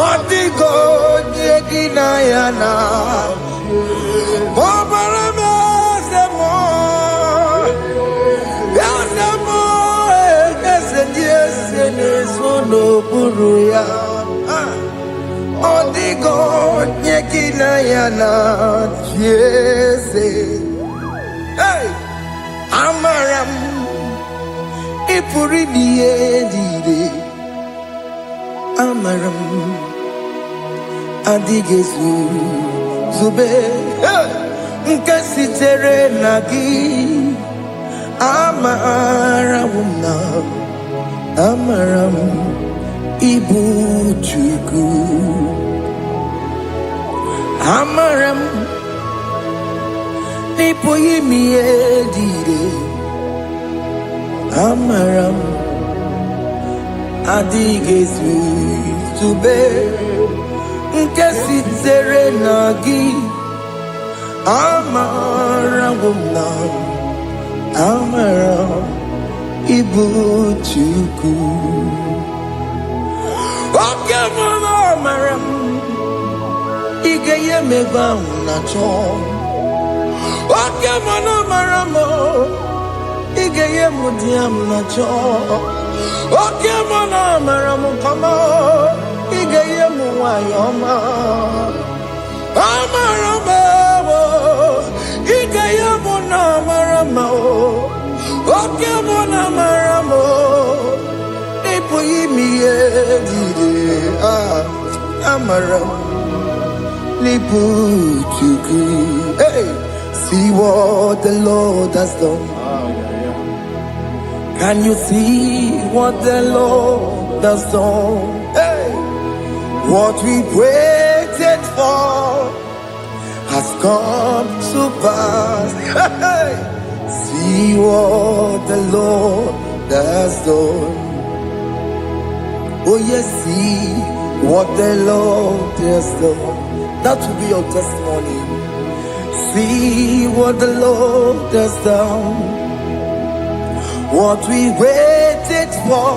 Odigo nyekina yana. Obarame semo. Yasemo. Ese nesono buruya. Odigo nyekina yana. Jese. Amaram. Ipuri niye Amaram Adigezu Zube Nkasitere nagi Amaram Ibu Chuku Amaram Nipo Yimi Edide Amaram Adigesu Tube Nkesi Nagi Amaram Amaram Ibu Chuku Amaram Igeye meba unacho Okamana maramo Igeye mudiam nacho Okamana maramo kama Igeye muwayoma Amaramo Igeye muna maramo Okamana maramo Amaram Nipuchuku. Hey, see what the Lord has done. Can you see what the Lord has done? Hey, what we waited for has come to pass. Hey, see what the Lord has done. Oh yes, see what the Lord has done. That will be your testimony. See what the Lord has done. What we waited for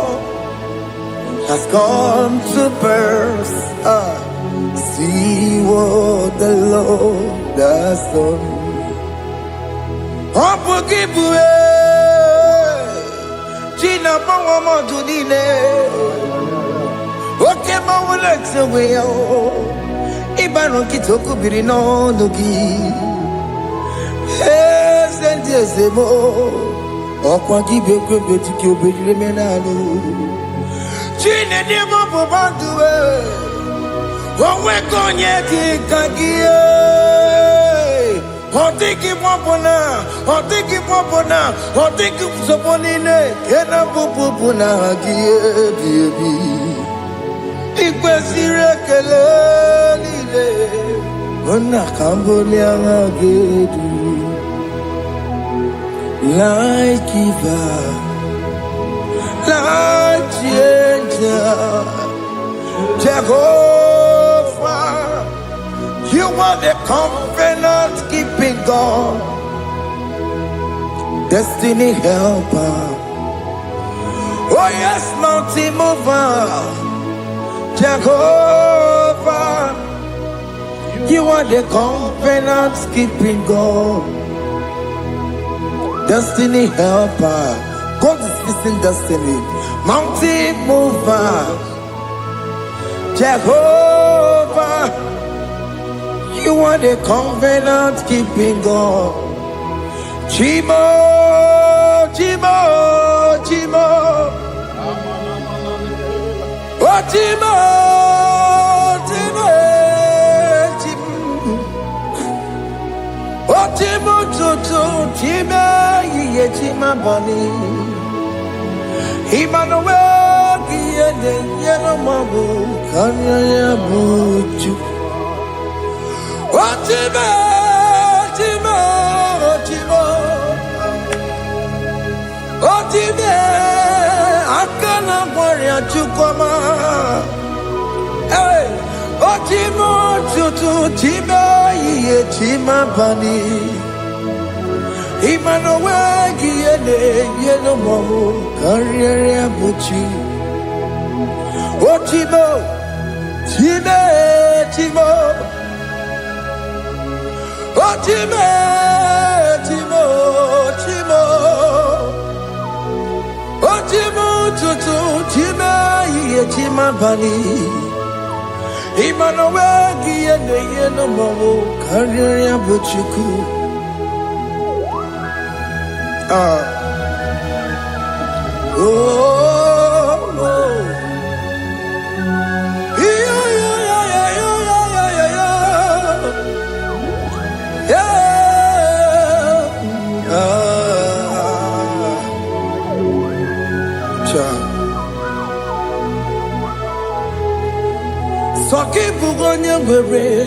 has come to pass. See what the Lord has done. China Mama Dunine. Okay, Mama Lex away. Ibano Kitoku Birino Nugi. Yes, and yes, Emo. Okwagi Beke Betiki Beremenalo. China Demo Bobandue. One Konyaki Kagia. Otiki Popona, Otiki Popona, Otiki Soponine, Kena Pupuna, Baby. Ikwesire Kelele, Ona Cambodia Gedu, like Eva, like Jehovah. You are the covenant keeping God, destiny helper. Oh yes, mountain mover, Jehovah. You are the covenant keeping God, destiny helper. God is fixing destiny. Mountain mover, Jehovah. You are the covenant keeping God. Chimo, Chimo, Chimo. Oh, Chimo, Chimo, Chimo. Oh, Chimo, Chimo, Chimo, Ye Chima Bani. Emmanuel, Kiene, Yeno Mabu, Kanya Buchu. Otimo, Otimo, Otimo, Otime, Akana Maria Chukoma. Hey, Otimo, Tutu, Tima, Ye Tima Bani. Emmanuel, Giene, Yeno Mamu, Carriere Buchi. Otimo, Time, Timo. Otime, Timo, Timo, Otimo, Tutu, Tima, Ye Tima Bani. Emmanuel, Giene, Yeno Mamu, Carriere Buchuku. ngwere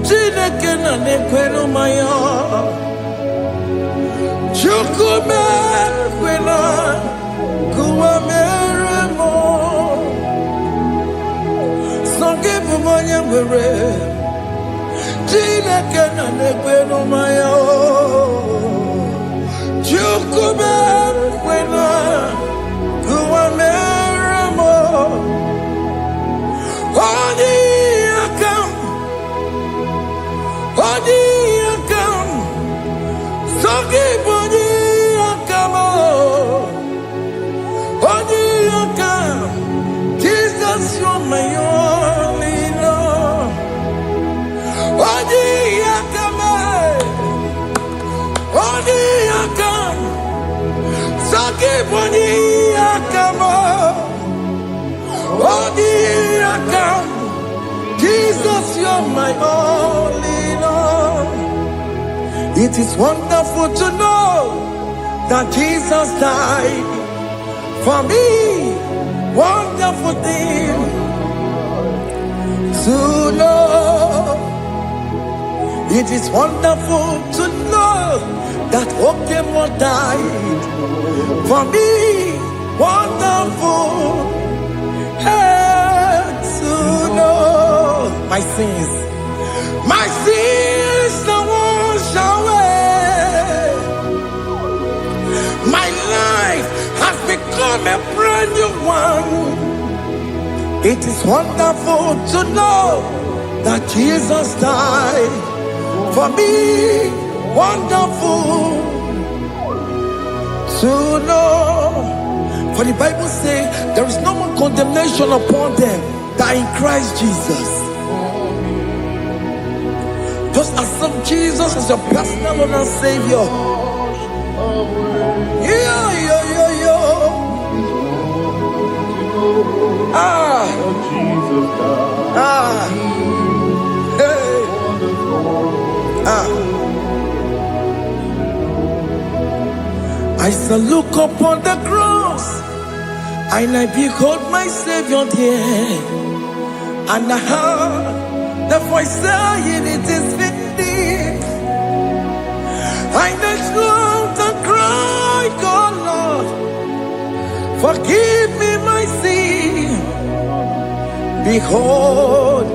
Chineke na nekwenu maya Chukume kwena kuwa meremo Songe bumonye ngwere Chineke na nekwenu maya Chukume kwena kuwa meremo Odi akam Songi boni akam Odi akam Jesus you're my only love Odi akam Songi boni akam Odi akam Jesus, you're my only Lord. It is wonderful to know that Jesus died for me. Wonderful thing to know. It is wonderful to know that Okemo died for me. Wonderful. To know my sins are washed away. My life has become a brand new one. It is wonderful to know that Jesus died for me. Wonderful to know. For the Bible says there is no more condemnation upon them that in Christ Jesus. Just accept Jesus as your personal Lord and Savior. I shall look upon the cross and I behold my Savior there, and I heard the voice saying it is finished. I knelt down and cried, God Lord, forgive me my sin. Behold,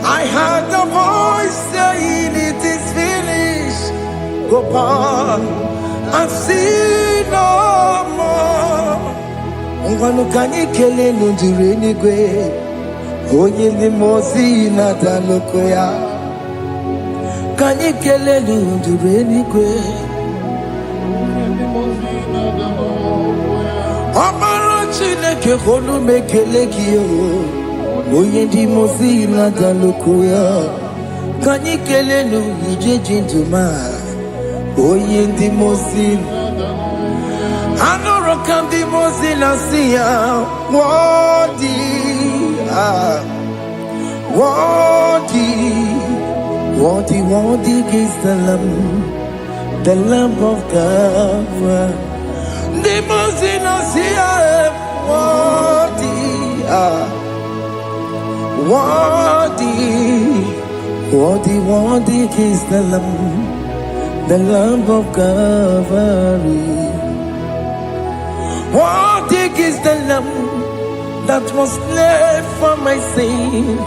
I heard the voice saying it is finished. Go back and sin no more. Ngwanu kanyi kele nundure nigwe Onye limozi na daloko ya Kanyi kele nundure nigwe Amara Chineke konu mekele kiyo Onye limozi na daloko ya Kanyi kele nu ije jinduma Onye limozi Anoro kandi mozina siya Worthy is the Lamb of God. The mozina siya Worthy is the Lamb of God. What is the Lamb that was slain for my sin?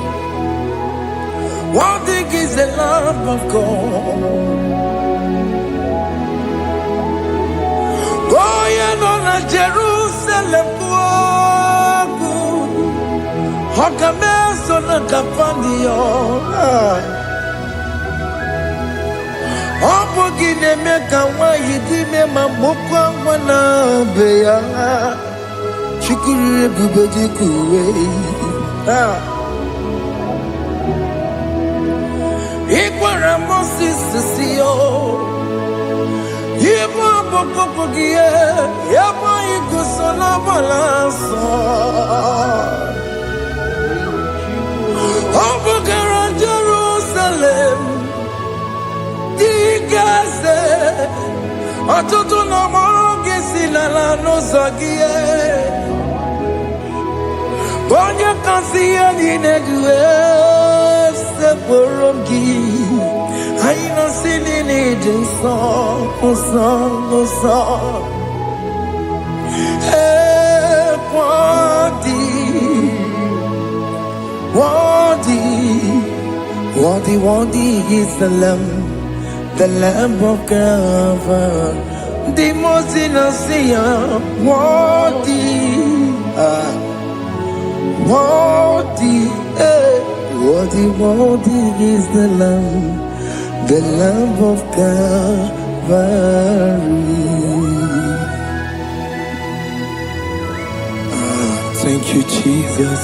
What is the Lamb of God? Going on a Jerusalem walk, Hakames on a Capandio. Opogine meka wa yidime mamokwa wana beya Chukuru bubeji kuwe Ikwara Moses siyo Yema bokopogie Yema igusola balanso Opogara Jerusalem Gaze, atutu no mo gesi la no zagie. Onye kasi ani negwe se borongi. Aina sini ni jinso osa. Worthy is the Lamb of God, the most innocent. Worthy is the Lamb of God. Thank you, Jesus.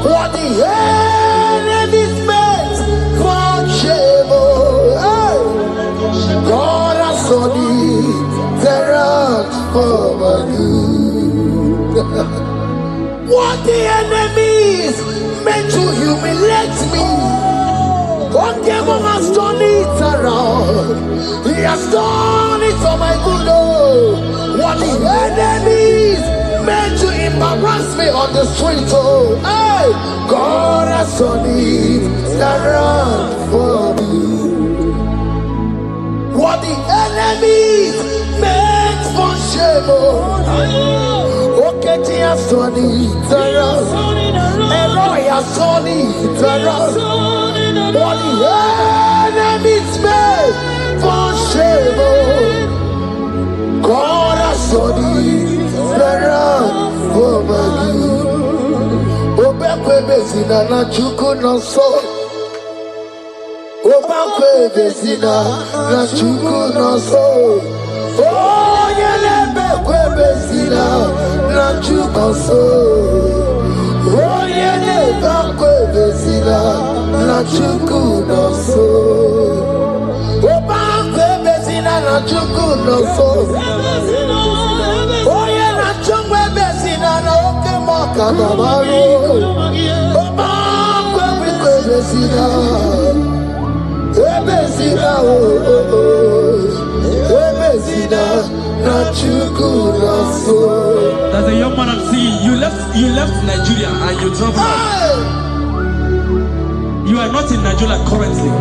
What the enemy's meant for shame, God has done it for you. What the enemy's meant to humiliate me, God has done it around. He has done it for my good. What the enemy's meant to embarrass me on the street, hey, God has done it around for me. What the enemies meant for shame, okay, he has done it around. Eloi has done it around. What the enemies meant for shame, God has done it around for me. Obekwe bezina na chuku no so. Obekwe bezina na chuku no so. Oh, yelebekwe bezina na chuku no so. Oh, yelebekwe bezina na chuku no so. Obekwe bezina na chuku no so. Oh, yeah, na chungwe bezina na oke moka na maru. Obekwe bezina. Ebezina Ebezina na chuku na so. There's a young man I'm seeing. You left Nigeria and you traveled out. You are not in Nigeria currently,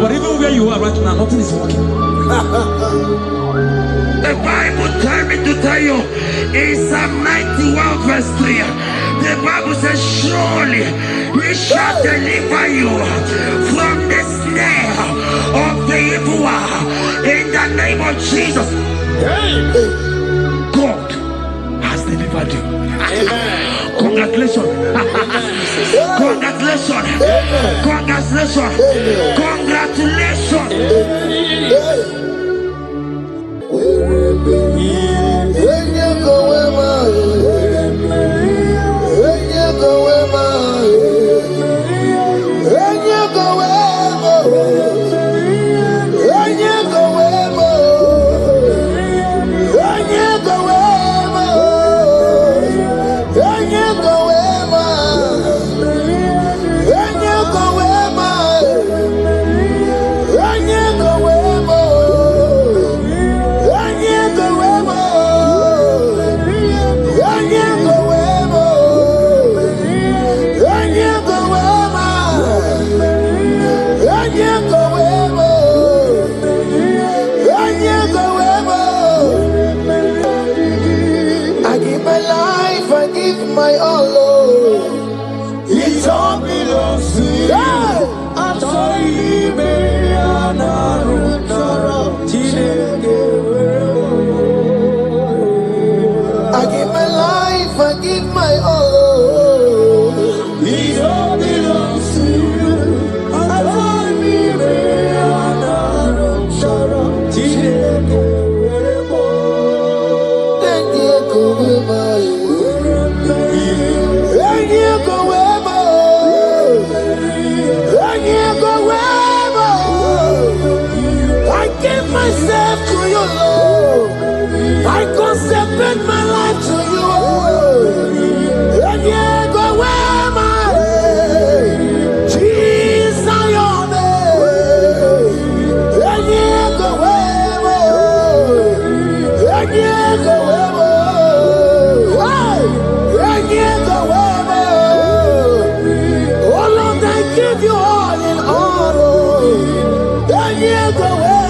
but even where you are right now, nothing is working. The Bible tells me to tell you in Psalm 91 verse 3, the Bible says, surely he shall deliver you from the snare of the evil one. In the name of Jesus, God has delivered you. Congratulations. Congratulations. Congratulations. Congratulations. My all, Lord, it all belongs to you. I'm sorry, I give my life, I give my all, Lord. It all belongs to you. I'm myself to you, Lord. I consecrate my life to you. And you go where my Jesus, your name. And you go where and you go where and you go where. Oh Lord, I give you all in all. And you go where.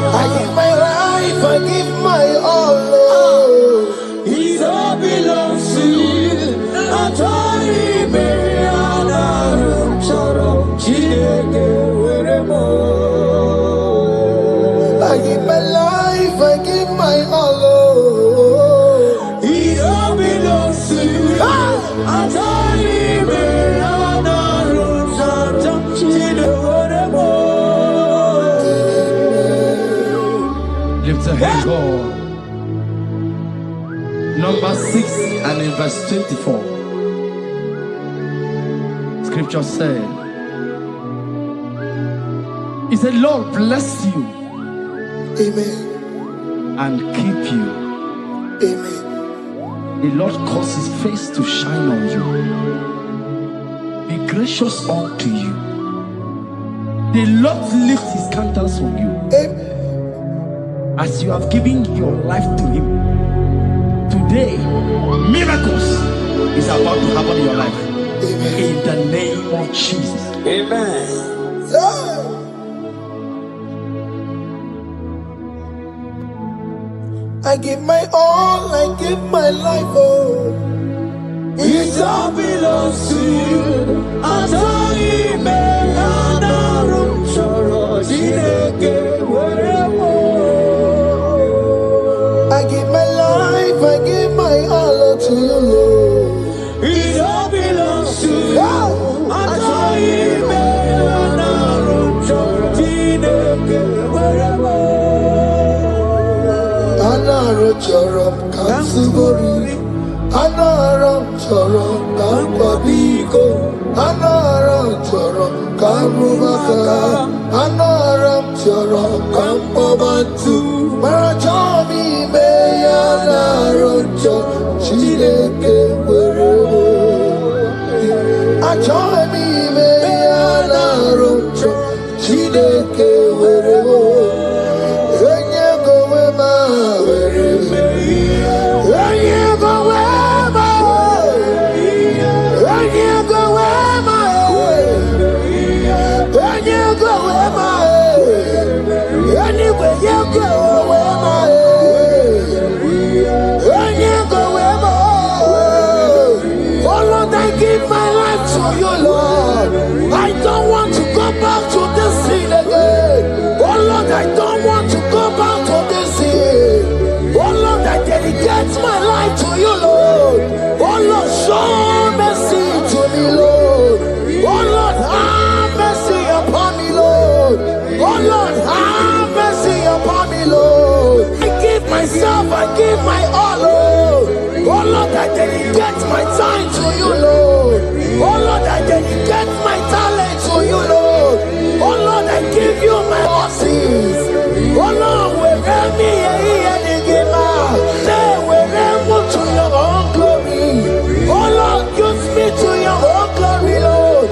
I give my life, I give my all, Lord. It all belongs to you. I give my life, I give my all, Lord. It all belongs to you. Lift a hand, God. Number 6 and in verse 24. Scripture said, He said, Lord bless you. Amen. And keep you. Amen. The Lord cause his face to shine on you. Be gracious unto you. The Lord lift his countenance on you. Amen. As you have given your life to him. Today, miracles is about to happen in your life. Amen. In the name of Jesus. Amen. Yeah. I give my all, I give my life, oh. It all belongs to you. I give my life, I give my all to you, Lord. It all belongs to you. Chorom Kansugori, Anaram Chorom Kampabiko, Anaram Chorom Kamubaka, Anaram Chorom Kampabantu, Marajomi Mayana Rocho, Chideke Wero, Achomi Mayana Rocho, Chideke Wero. Go give my all, oh Lord, I dedicate my time to you, Lord. Oh Lord, I dedicate my talent to you, Lord. Oh Lord, I give you my horses. Oh Lord, wherever me they give out, wherever to your own glory. Oh Lord, use me to your own glory, Lord.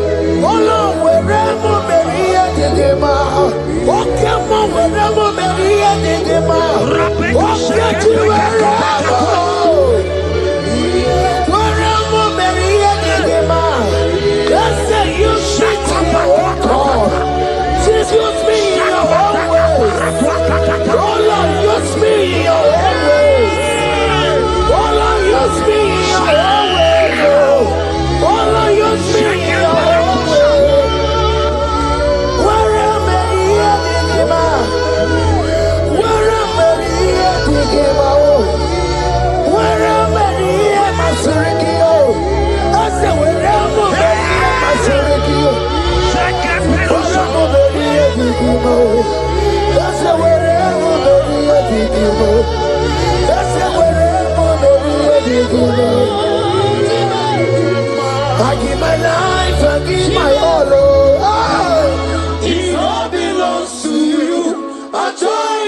Oh Lord, wherever Maria they give out. Oh come on, wherever Maria they give out. Oh get you wherever. Wherever Maria they give out. Let's say you shut up and walk on. Use me in your own ways. Oh Lord, use me in your own ways. Oh Lord, use me in your own ways. Oh Lord, use me in your own ways. Wherever Maria they give out. Wherever Maria they give out. Wherever Maria Masurikio. I say wherever Maria Masurikio. That's the way I give my life, I give my all. It all belongs to you. I join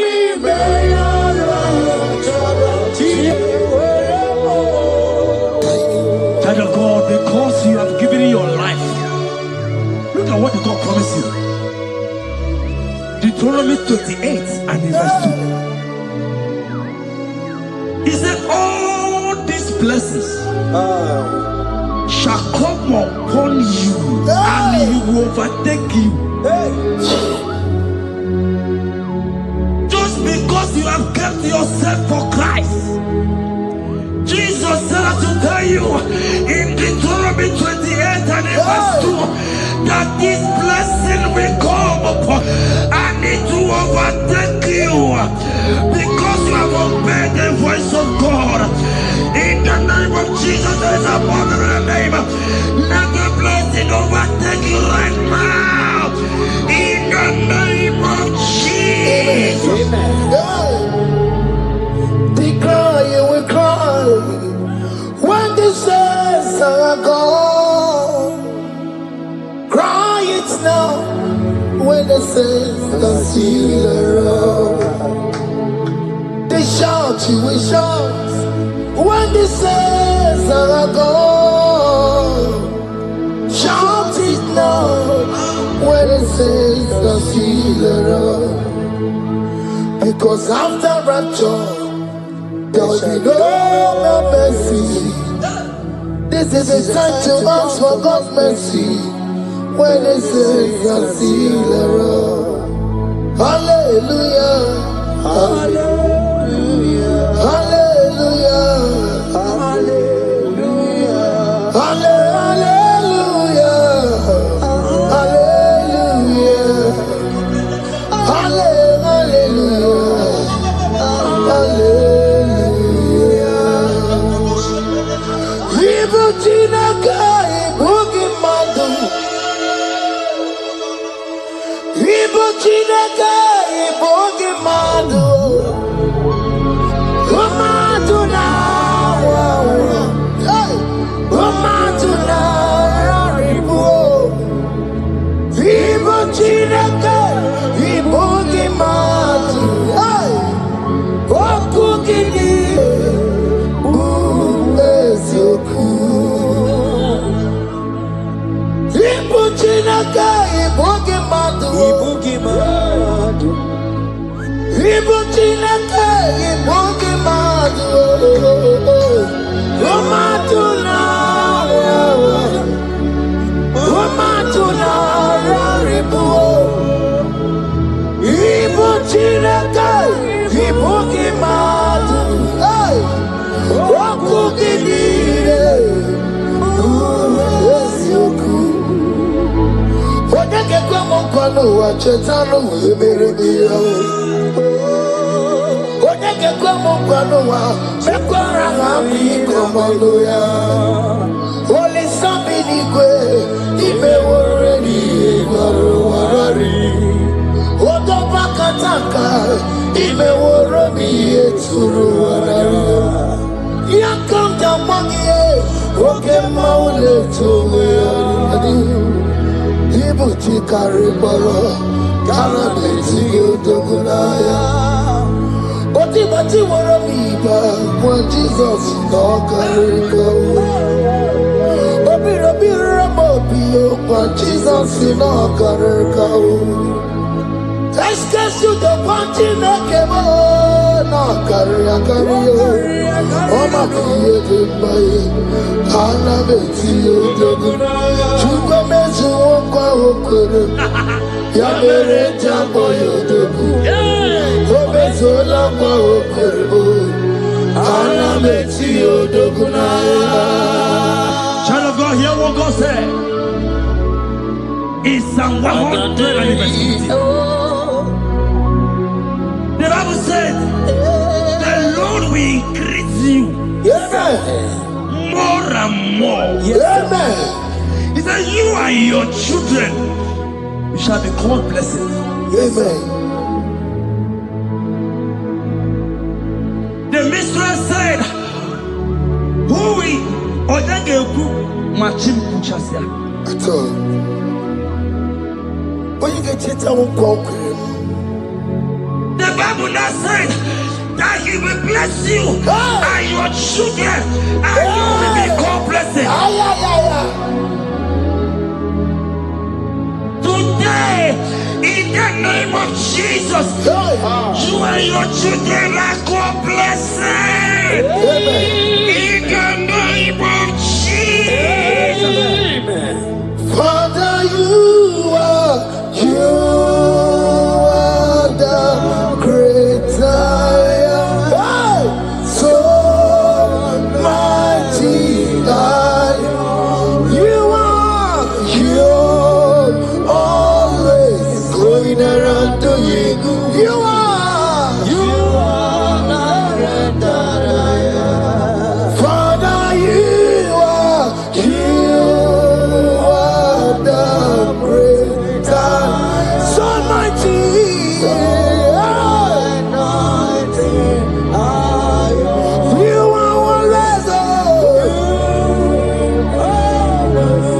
Child of God, because you have given your life, look at what God promised you. Deuteronomy 28 and verse 2. He said, all these blessings shall come upon you and he will overtake you. Just because you have kept yourself for Christ. Jesus said, I should tell you in Deuteronomy 28 and verse 2 that this blessing will come upon and it will overtake you because you have obeyed the voice of God. In the name of Jesus, there is above every name. Let the blessing overtake you right now. In the name of Jesus. Declare you will cry when the saints are gone. Cry it now when the saints are still around. They shout, you will shout when the saints are gone. Shout it now when the saints are still around. Because after rapture there will be no more mercy. This is the time to ask for God's mercy when the saints are still around. Hallelujah, hallelujah, hallelujah, hallelujah, hallelujah, hallelujah, hallelujah, hallelujah. Ime woro mi eturu warari. Bati wara mi ba when Jesus no carry go. Obi mo bi o when Jesus no carry go. Excuse you the party no kemo no carry o. O ma kiye de baye ana beti o dogu. Chugo mezu o kwa okoro. Ya mere jambo yo dogu. Child of God, hear what God said in Psalm 150. The Bible said, the Lord will increase you more and more. He said, you and your children shall be called blessed. Amen. The mistress said, who will Odageku Machim Kuchasia? At all. When you get it, I won't walk with him. The Bible now said that he will bless you and your children and you will be called blessed. Today, in the name of Jesus, you and your children are called blessed. In the name of Jesus. Father, you are the great I am. So mighty God. You are always going around doing good. You are Father, you are the great I am. So mighty. You are always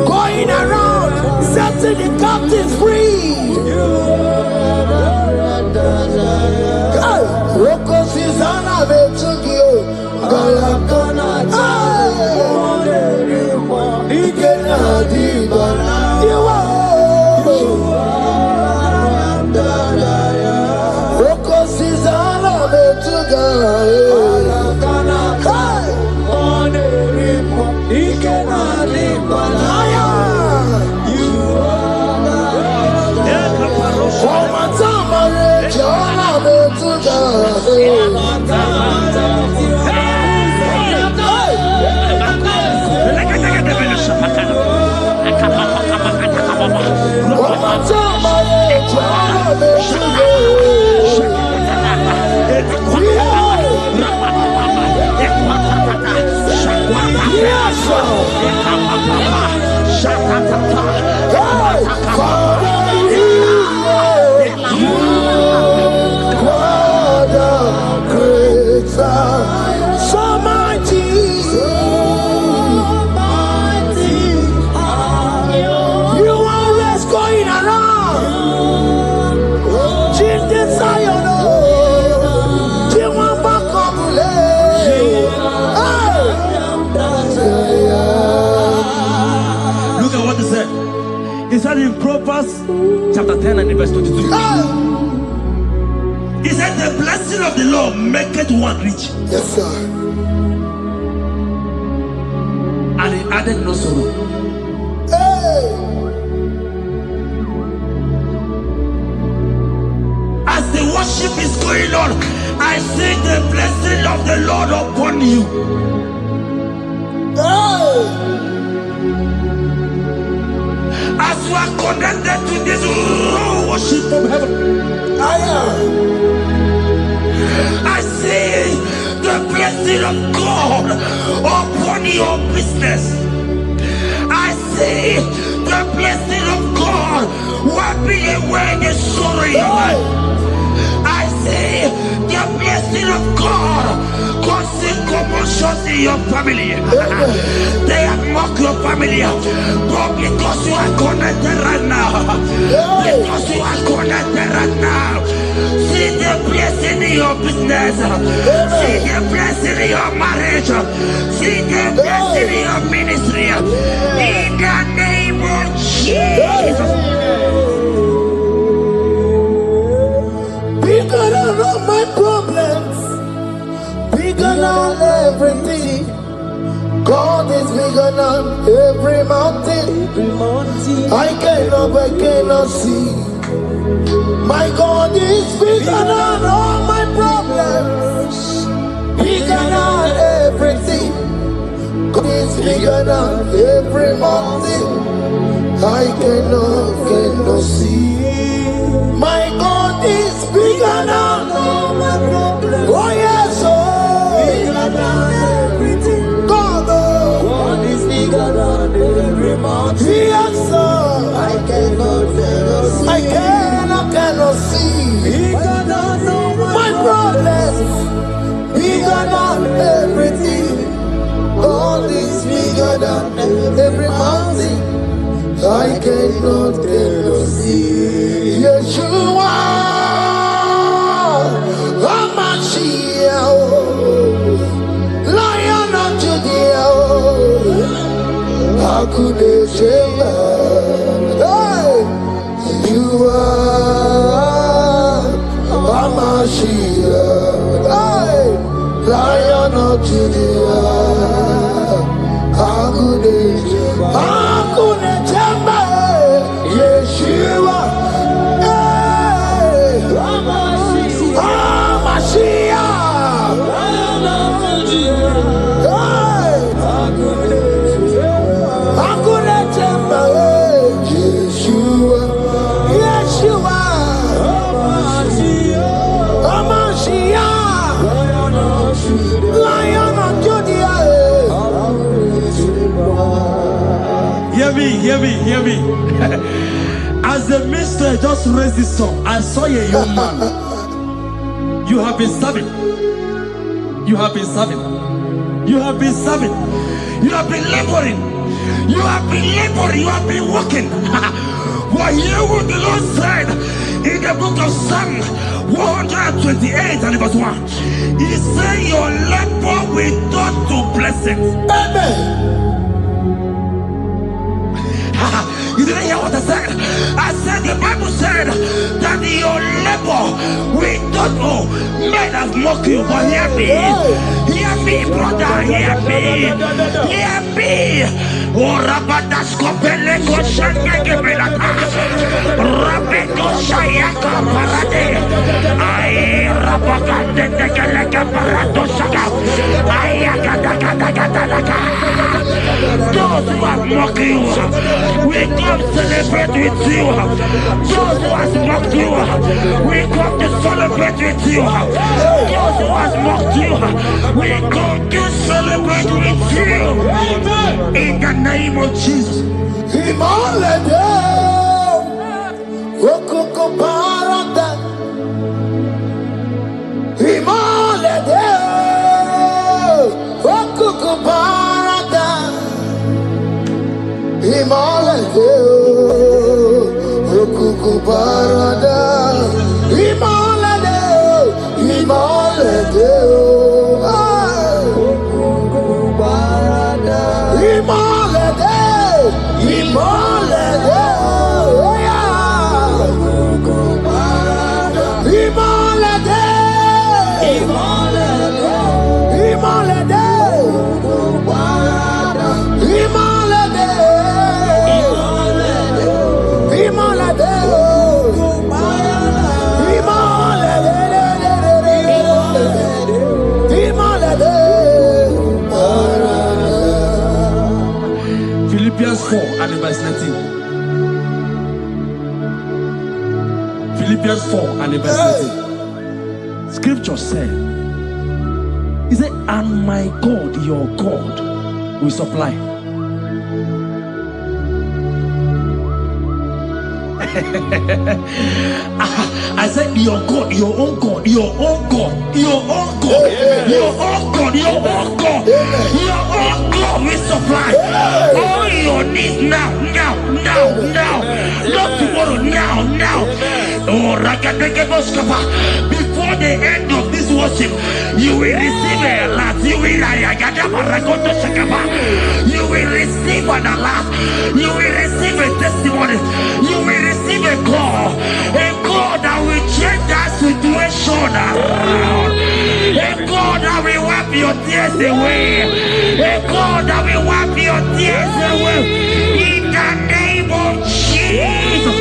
going around setting the captives free. Roko Susanna Betugio, Galakana, Ikena Dibana, you are Roko Susanna Betugio, Ikena Dibana, you so mighty, you are always going around. Jesus, look at what he said. He said in Proverbs chapter 10 and verse 22. He said, the blessing of the Lord maketh one rich. Yes, sir. And he added no sorrow. Hey. As the worship is going on, I see the blessing of the Lord upon you. Hey. As you are connected to this raw worship from heaven, I see the blessing of God upon your business. I see the blessing of God wiping away the sorrow in your life. I see the blessing of God causing commotions in your family. They have mocked your family. But because you are connected right now, because you are connected right now, see the blessing in your business, see the blessing in your marriage, see the blessing in your ministry. In the name of Jesus. Bigger than all my problems, bigger than everything. God is bigger than every mountain. I cannot see. My God is bigger than all my problems, bigger than everything. God is bigger than every mountain. I cannot see. My God is bigger than all my problems. Oh yes, oh, bigger than everything. God is bigger than every mountain. Yes, sir. I cannot see. Bigger than all my problems. Bigger than everything. God is bigger than every mountain. I cannot see. Yeshua, Hamashiach, Lion of Judah, Hakudesheba. Hey, you are Hamashiach, hey, Lion of Judah, Hakudesheba. Yeshua, hey, Hamashiach, Yeshua, Yeshua, Hamashiach, Lion of Judah. Hear me. As the minister just raised this song, I saw a young man. You have been serving. You have been laboring. You have been working. What hear what the Lord said in the book of Psalm 128 and verse 1. He said your labor will turn to blessings. Amen. You didn't hear what I said? I said the Bible said that your labor will not men have mocked you, but hear me, brother, hear me. Oh, Rabadaskopele Koshange Belata, Rabedo Shayaka Parade, I Rabagande Tekalaka Parado Shaka, Ayakadakadakadaka. Those who have mocked you, we come celebrate with you. Those who have mocked you, we come to celebrate with you. Those who have mocked you, we come to celebrate with you. In the name of Jesus. Himalaya, Okoko Parada, Himalaya, Okoko Parada, Himalaya, Okoko Parada, Himalaya, Himalaya. Philippians 4 and verse 19. Philippians 4 and verse 19. Scripture said, he said, and my God, your God, will supply. I said, your God, your own God, your own God, your own God, your own God, God, your own God, your own God will supply all your needs now. Not tomorrow, now. Oh, before the end of this worship, you will receive a lot. You will receive an alert. You will receive a testimony. You will receive a call that will change that situation around. A God that will wipe your tears away. A God that will wipe your tears away. In the name of Jesus.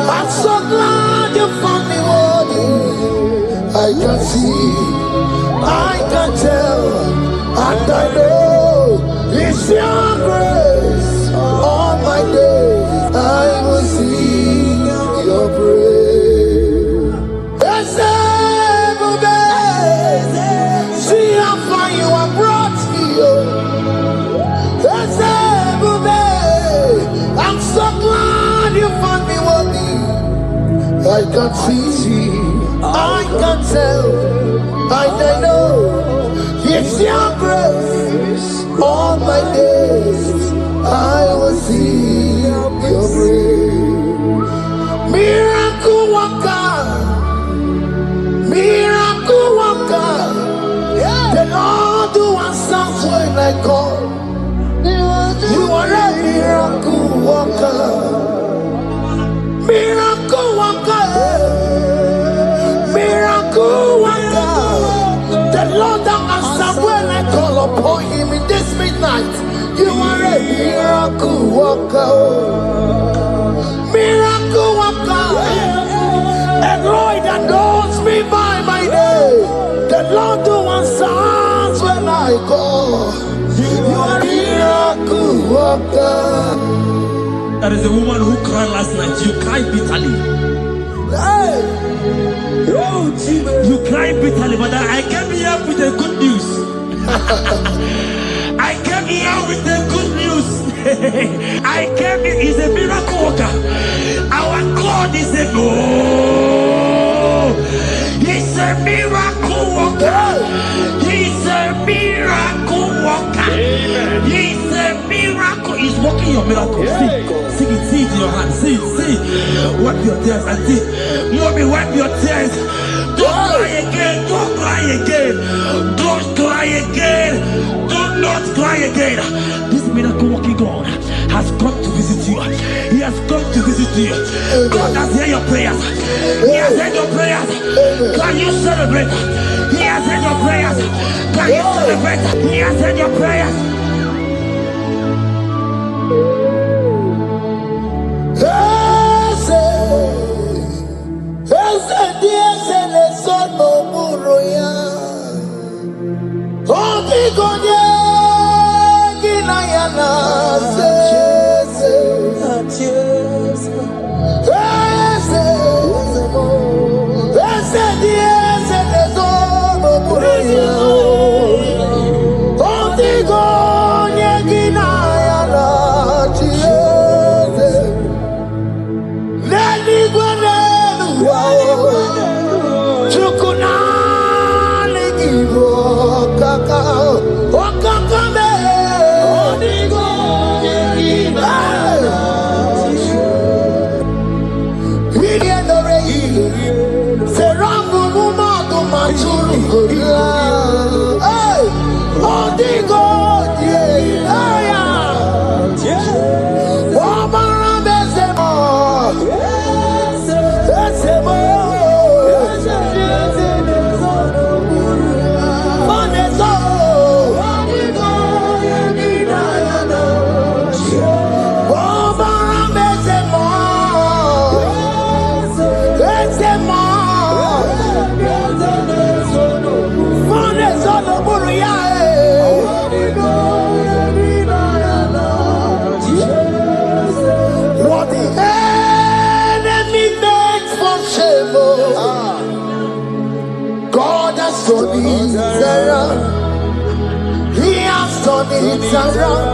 I'm so glad you found me worthy. I can see, I can tell, and I know it's your grace. All my days I will sing your praise. See how far you have brought me. I'm so glad you found me worthy. I can see, I can tell, and I know it's your grace. All my days I will see your grace. Miracle worker, miracle worker. The Lord who answers when I call. You are a miracle worker. Miracle worker, miracle worker. The Lord that answers when I call upon him in this midnight. You are a miracle worker. Miracle worker. And Lord that knows me by my name. The Lord who answers when I call. You are a miracle worker. There is a woman who cried last night. You cried bitterly. Hey. You cried bitterly, but I came here with the good news. I came here with the good news. I came here, he's a miracle worker. Our God is a he's a miracle worker. He's a miracle worker. He's a miracle. He's working your miracle. See it in your hand. See. Wipe your tears and see. Mommy, wipe your tears. Don't cry again. Don't cry again. Don't cry again. Do not cry again. This miracle working God has come to visit you. He has come to visit you. God has heard your prayers. He has heard your prayers. Can you celebrate? He has heard your prayers. Can you celebrate? He has heard your prayers. it around.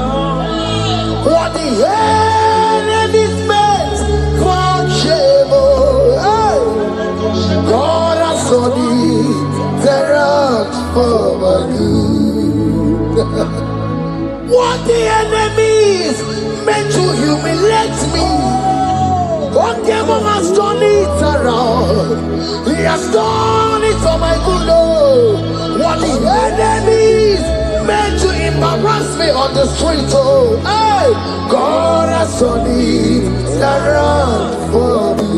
What the enemy's meant for shame, hey, God has turned it around for my good. What the enemies meant to humiliate me, what devil has done it around. He has done it for my good. Oh, what the enemies meant to embarrass me on the street, oh, hey, God has done it around for me.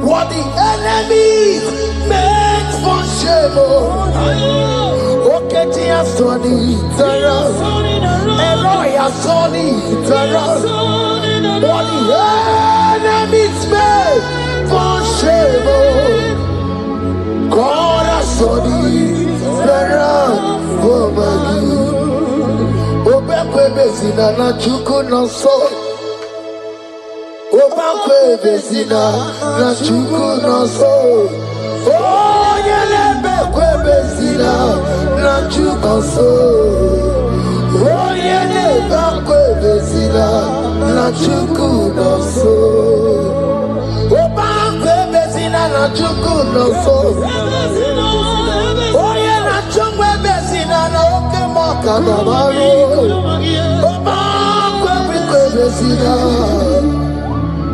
What the enemies meant for shame, oh, okay, he has done it around. Elroy has done it around. What the enemies meant for shame, oh, God has done it around for my good. Obekwe bezina na chuku no so. Obekwe bezina na chuku no so. Oh, yelebekwe bezina na chuku so. Oh, yelebekwe bezina na chuku no so. Obekwe bezina na chuku no so. Oh, yeah, na chungwe bezina na oke moka na maru. Obekwe bezina.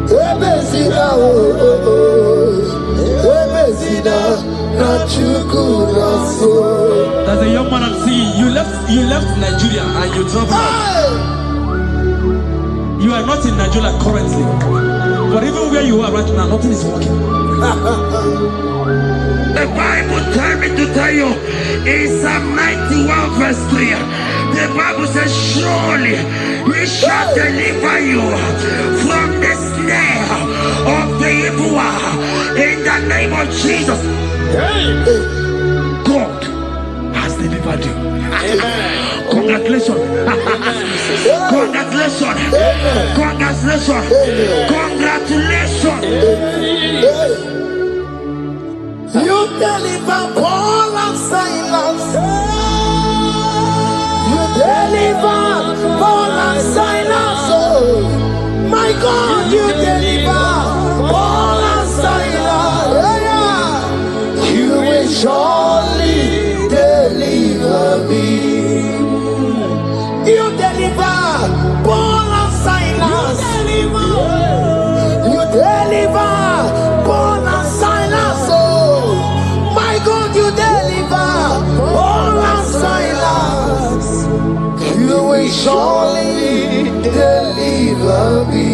Ebezina, oh, oh, oh. Ebezina na chuku no so. There's a young man I'm seeing. You left Nigeria and you traveled out. You are not in Nigeria currently, but even where you are right now, nothing is working. The Bible tells me to tell you in Psalm 91 verse 3, the Bible says, surely he shall deliver you from the snare of the evil one in the name of Jesus. God has delivered you. Congratulations. Congratulations. Congratulations. Congratulations. You deliver Paul and Silas. You deliver Paul and Silas. Oh, my God, you deliver Paul and Silas. Yeah. You will surely deliver me. You deliver Paul and Silas. You deliver Paul and Silas. Oh, my God, you deliver Paul and Silas. You will surely deliver me.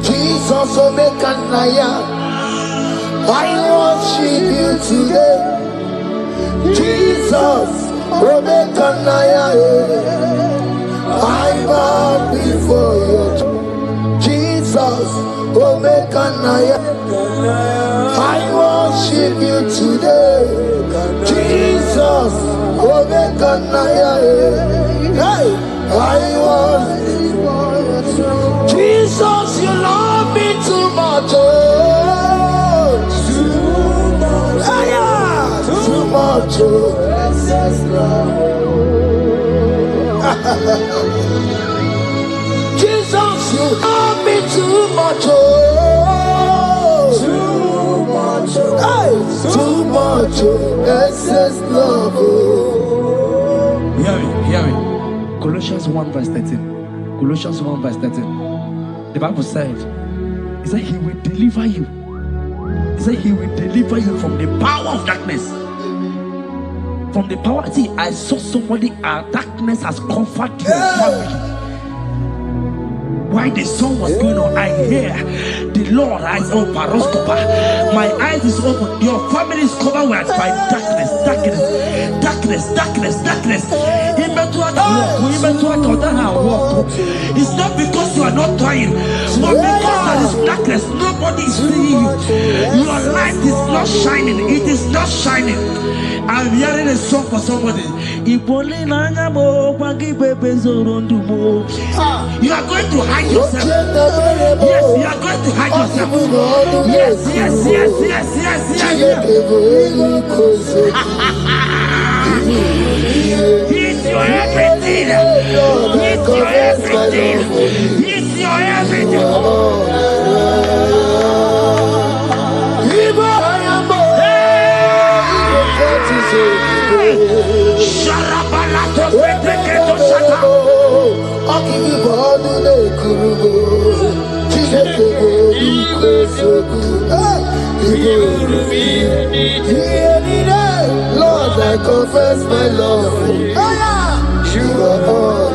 Jesus, Omekanaya, I worship you today. Jesus, Omekanaya, I bow before you. Jesus, Omekanaya, I worship you today. Jesus, Omekanaya, hey, I worship you. Jesus, you love me too much. Oh, too much. Yeah, too much. Oh. Jesus, you love me too much. Oh, too much. Hey, too much. Excess love. Oh. Hear me. Colossians 1 verse 13. Colossians 1 verse 13. The Bible said, he said he will deliver you. He said he will deliver you from the power of darkness. From the power. See, I saw somebody, darkness has covered your family. While the song was going on, I hear the Lord eyes open. My eyes is open. Your family is covered by darkness. It's not because you are not trying, but because there is darkness. Nobody is seeing you. Your light is not shining. It is not shining. I'm hearing a song for somebody. You are going to hide yourself. Yes, you are going to hide yourself. Yes. I confess my love. You are all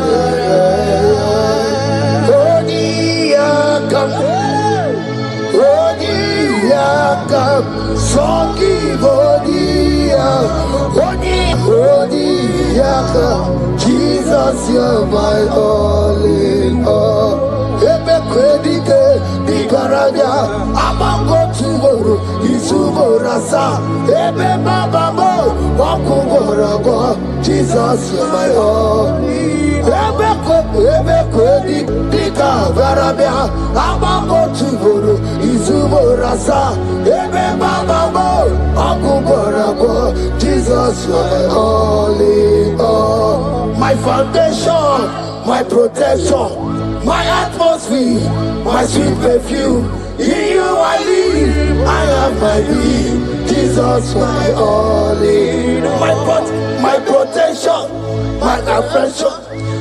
Jesus, you're my all in all. Ebe kwedike dikaranya amango tuboro isuborasa ebe babamo wakuborago. Jesus, you're my all. Ebe kwedik dikavarabia amango tuboro isuborasa ebe babamo wakuborago. Jesus, you're my all in all. My foundation, my protection, my atmosphere, my sweet perfume. In you I live, I have my being. Jesus, my all in all. My protection, my affection,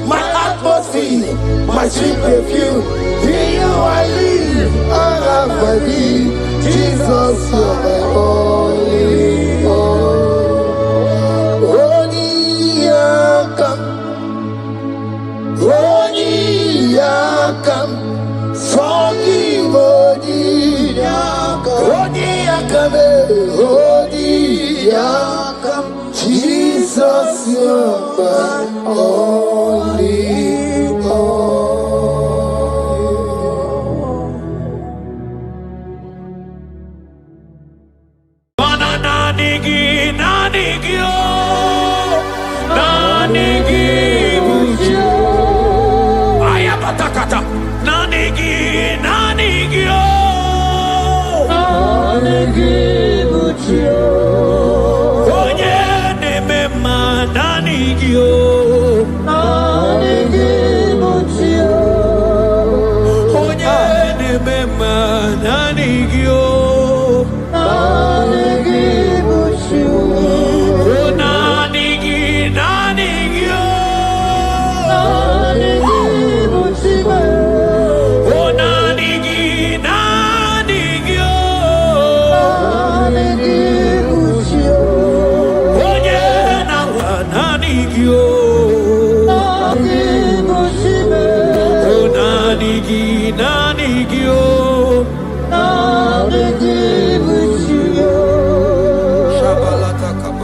my atmosphere, my sweet perfume. In you I live, I have my being. Jesus, my all in all. Jesus, you're my only all.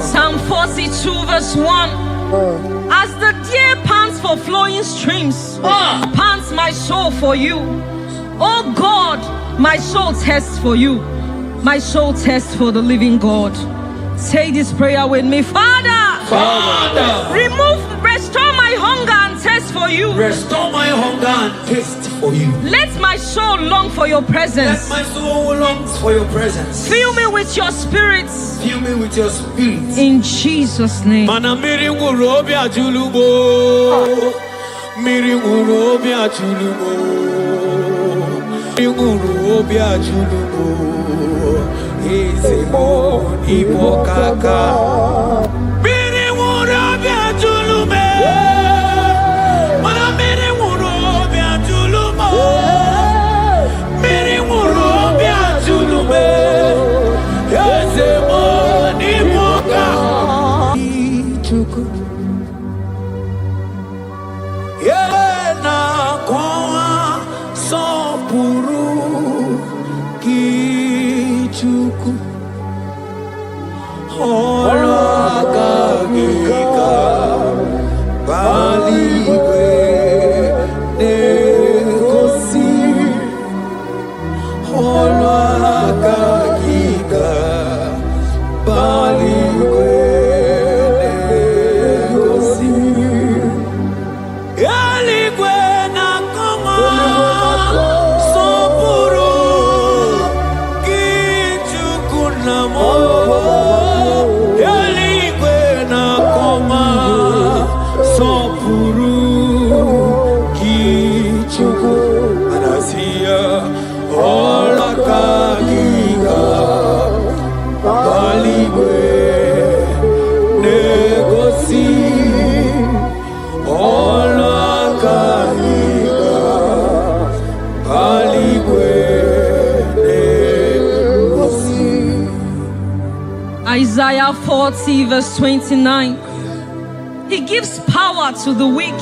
Psalm 42 verse 1. As the deer pants for flowing streams, pants my soul for you. Oh God, my soul thirsts for you. My soul thirsts for the living God. Say this prayer with me. Father, restore my hunger and thirst for you. Restore my hunger and taste for you. Let my soul long for your presence. Let my soul longs for your presence. Fill me with your spirit. Fill me with your spirit. In Jesus' name. Mana miri ngurobi ajulubo. Miri ngurobi ajulubo. Miri ngurobi ajulubo. Ezemo ibokaka. Miri ngurobi ajulume. Mana miri ngurobi ajulumo. Miri ngurobi ajulume. Ezemo ibokaka. Ichuku. Yena kwa sopuru kichuku holagagika baligwe negosi holagagika baligwe negosi yaligwe nakoma sopuru kichuku namo. Yeah. Isaiah 40 verse 29. He gives power to the weak.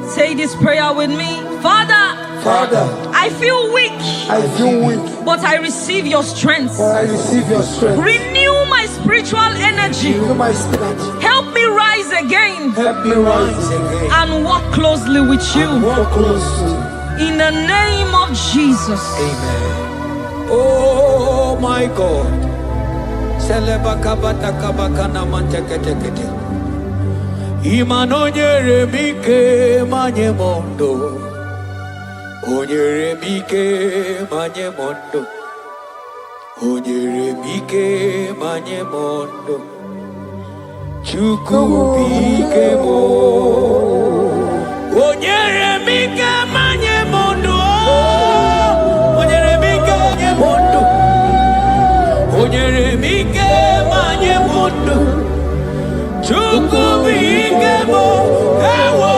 Say this prayer with me. Father, I feel weak. But I receive your strength. Renew my spiritual energy. Help me rise again. And walk closely with you. In the name of Jesus. Amen. Oh my God. Imanonyere mike manye mondo. Onyere mike manye mondo. Onyere mike manye mondo. Chukubike mo. Onyere mike manye mondo. Onyere mike manye mondo. Onyere mike manye mondo. Chukubike mo. Ewo.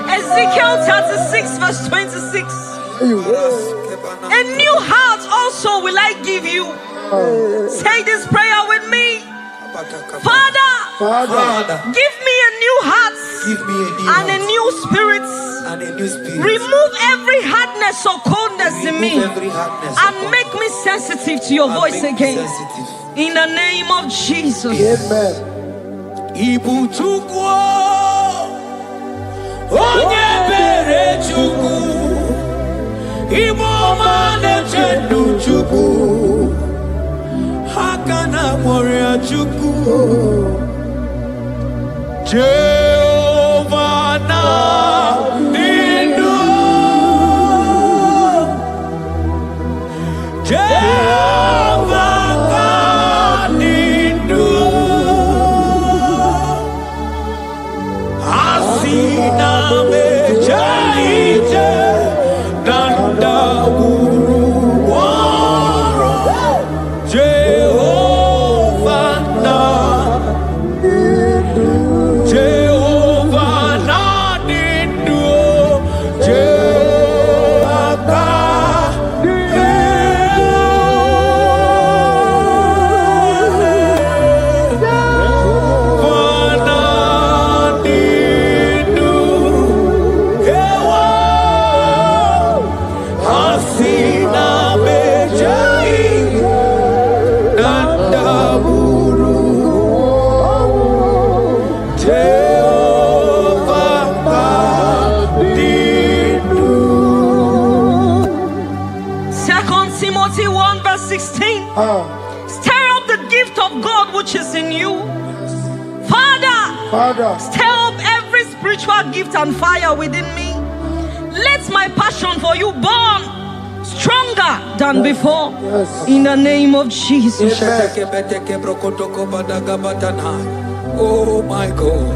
Ezekiel 36 verse 26. A new heart also will I give you. Say this prayer with me. Father, give me a new heart and a new spirit. Remove every hardness or coldness in me and make me sensitive to your voice again. In the name of Jesus. Amen. Onye bere Chukwu, Igbo mane chedu Chukwu, Hakana moria Chukwu, Jehovah na nindu, Jehovah na nindu, Asina mejaije danda uru waro Jehovah na nindu Timothy 1 verse 16. Stir up the gift of God which is in you. Father, stir up every spiritual gift and fire within me. Let my passion for you burn stronger than before. In the name of Jesus. Oh my God.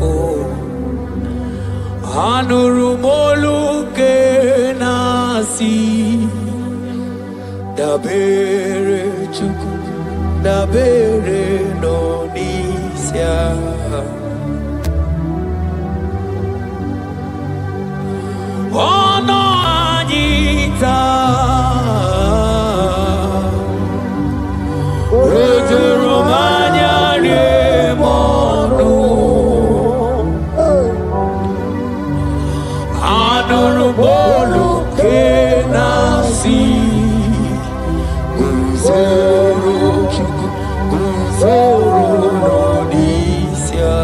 Oh, Anurumolu kenasi dabere chuku dabere nonisia ono anita Romania remono Anurumolu kenasi Gunzoro chuku Gunzoro nonisia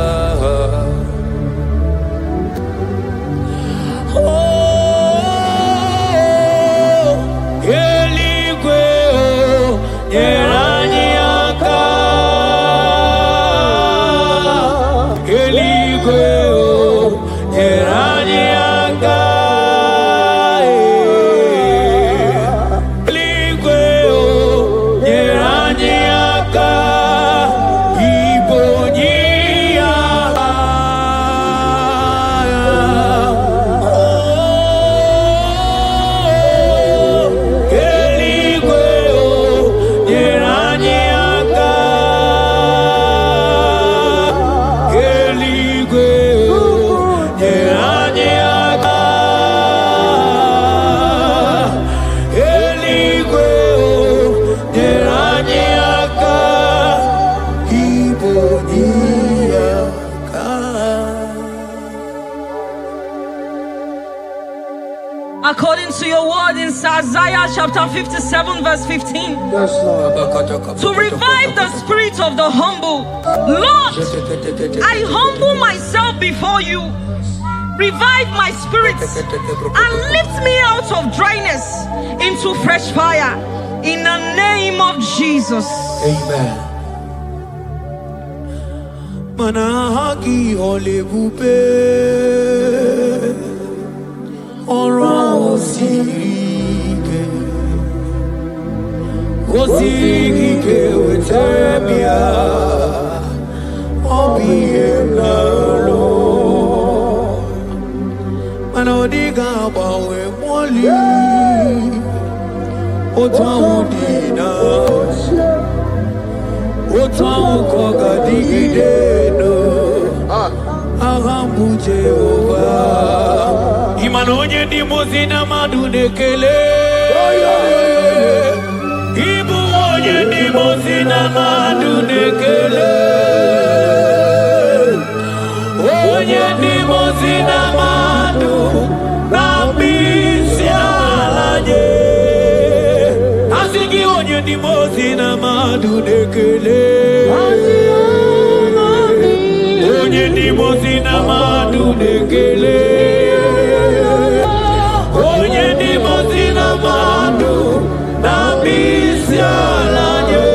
According to your word in Isaiah chapter 57 verse 15. Yes, Lord. To revive the spirit of the humble. Lord, I humble myself before you. Revive my spirit and lift me out of dryness into fresh fire. In the name of Jesus. Amen. Manahagi olebupe Osike wetebia obienalo manodiga bawe moli otawudina otawukogadigideno ahambu Jehova imanonye ni mozina madunekele ni mozina madunekele onye ni mozina madu nambisi alaje asigi onye ni mozina madunekele onye ni mozina madunekele onye ni mozina madu nambisi alaje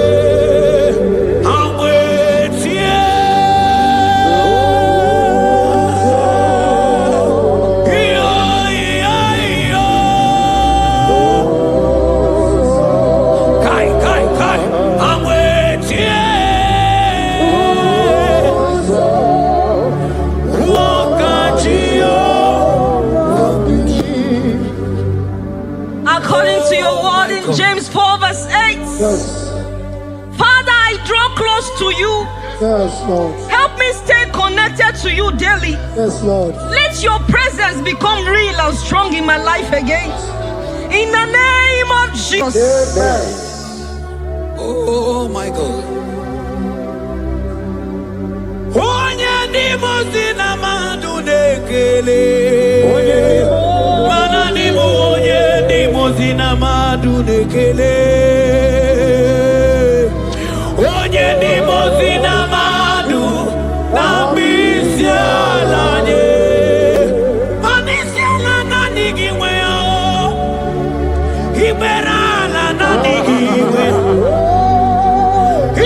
James 4 verse 8. Yes. Father, I draw close to you. Yes, Lord. Help me stay connected to you daily. Yes, Lord. Let your presence become real and strong in my life again. In the name of Jesus. Amen. Oh my God. Onye ni mozina madunekele. Mana ni onye ni mozina madunekele. Onye ni mozina madu na misialanye. Manisiala na nigiwe o. Iberala na nigiwe.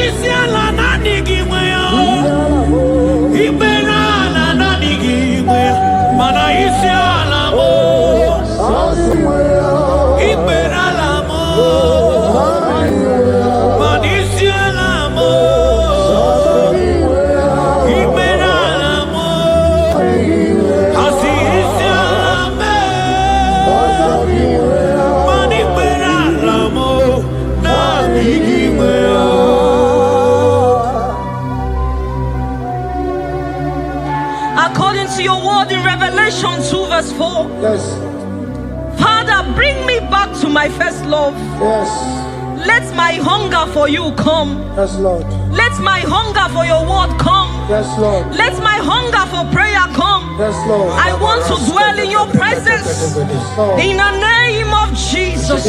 Isiala na nigiwe o. Iberala na nigiwe. Mana isiala mo. Iberala mo. Manisiala mo. Iberala mo. Asi isiala me. Maniberala mo. Na nigiwe o. According to your word in Revelation 2 verse 4. Yes. Father, bring me back to my first love. Yes. Let my hunger for you come. Yes, Lord. Let my hunger for your word come. Yes, Lord. Let my hunger for prayer come. Yes, Lord. I want to dwell in your presence. Lord. In the name of Jesus.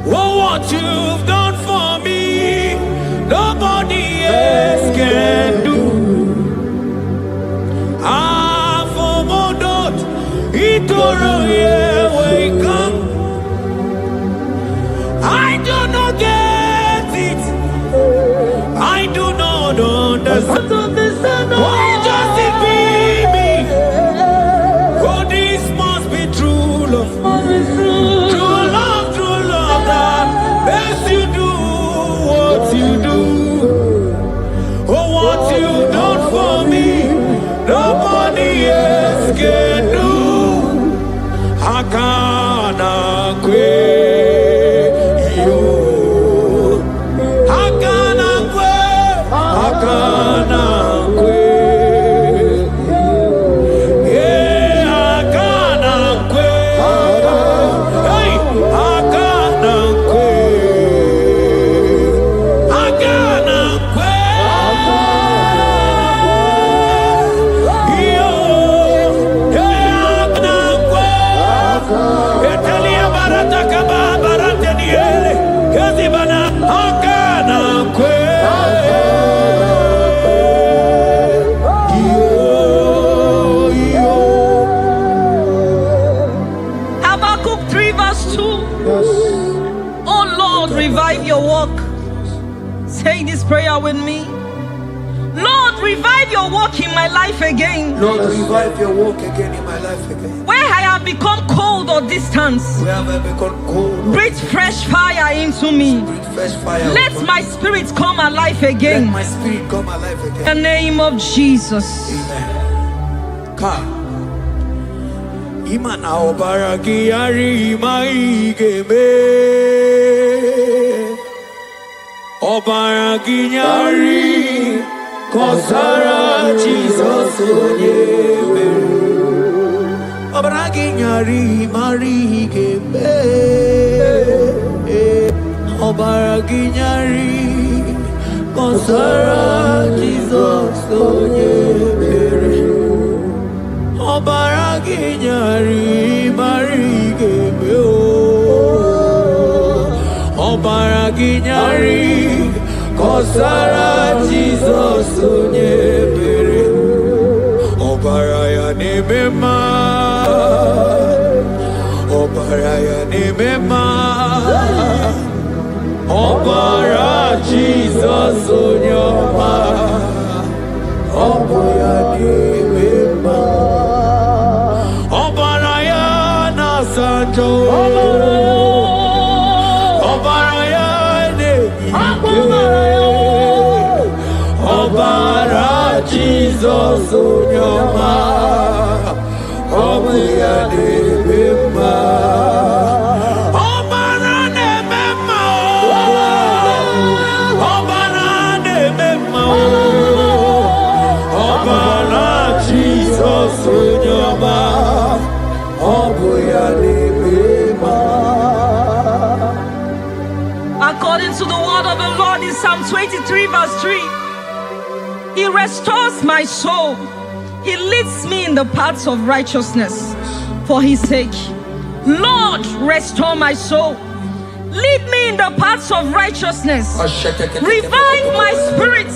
Oh, what you've done for me, nobody else can do. Ah, for Modot, Itoro, yeah, wake up. I do not get it. I do not understand. Why does it be me? Oh, this must be true love. True love that makes you do what you do. Oh, what you done for me, nobody else can do. I can't quit you. I can't quit. I can't quit. Yeah, I can't quit. Hey, I can't quit. I can't quit. Yo, yeah, I can't quit. Italia barata kaba barata niele. Kazi bana, I can't quit. Habakkuk 3 verse 2. Oh Lord, revive your work. Say this prayer with me. Lord, revive your work in my life again. Lord, revive your work again in my life again. Where I have become cold or distant, Where have I become cold? breathe fresh fire into me. Breathe fresh fire. Let upon my me. spirit come alive Let again. my spirit come alive In again. the name of Jesus. Amen. Ka. Imana obaragi ari maigeme. Obaragi nyari kosara Jesus onyebe. Obaragi nyari marigeme. Obaragi nyari kosara Jesus onyebe. Obaragi nyari marigeme. Obaragi nyari kosara Jesus onyebere. Obaraya nemema. Obaraya nemema. Obara Jesus onyoma. Obaraya nemema. Obaraya nasanjo. Obaraya neike. Obara Jesus onyoma. Obaraya nemema. Obara nemema. Obara nemema. Obara Jesus onyoma. Obaraya nemema. According to the word of the Lord in Psalm 23 verse 3, He restores my soul. He leads me in the paths of righteousness for His sake. Lord, restore my soul. Lead me in the paths of righteousness. Revive my spirit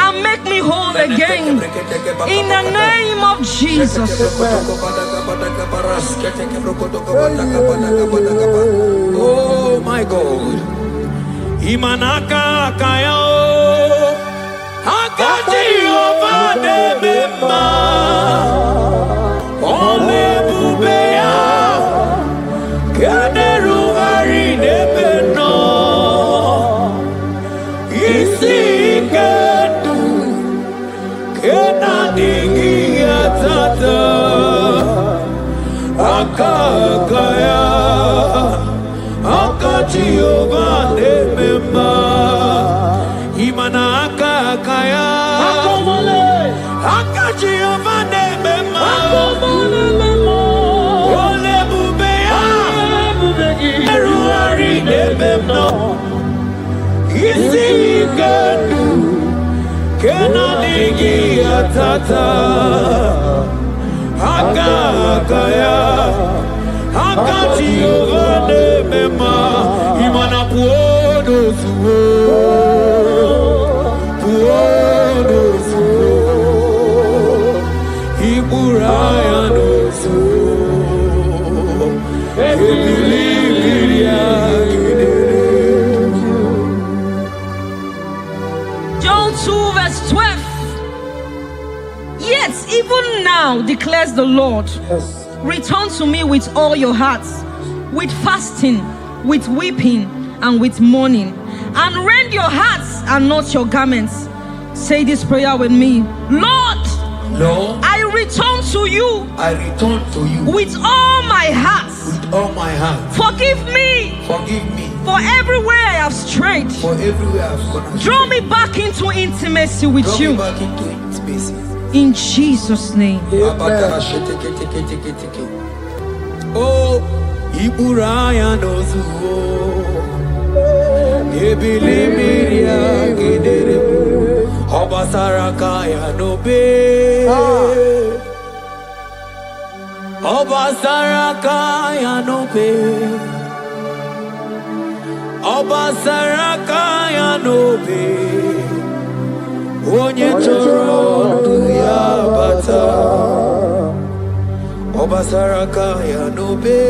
and make me whole again. In the name of Jesus. Oh my God. Imanaka kayo. Akati ovade mema. Ole bubea. Kaderu hari debeno. Isi kedu. Kena dingi atata. Akakaya. Akati ovade mema. Imana akakaya. Akati ovade mema. Ole bubea. Eruari debemno. Isi kedu. Kena digi atata. Akakaya. Akati ovade mema. Imana puodo suo. Puodo suo. Iburaya no suo. John 2 verse 12. Yet even now, declares the Lord, return to me with all your hearts, with fasting, with weeping, and with mourning, and rend your hearts and not your garments. Say this prayer with me. Lord, I return to you. I return to you with all my heart. with all my heart. Forgive me. Forgive me For everywhere I have strayed. for everywhere I've gone astray. Draw me back into intimacy with Draw you. me back into intimacy. In Jesus' name. Oh, Iburaya nozu. Ebili miria gedere. Obasaraka ya nobe. Obasaraka ya nobe. Obasaraka ya nobe. Onye choro ndu ya bata. Obasaraka ya nobe.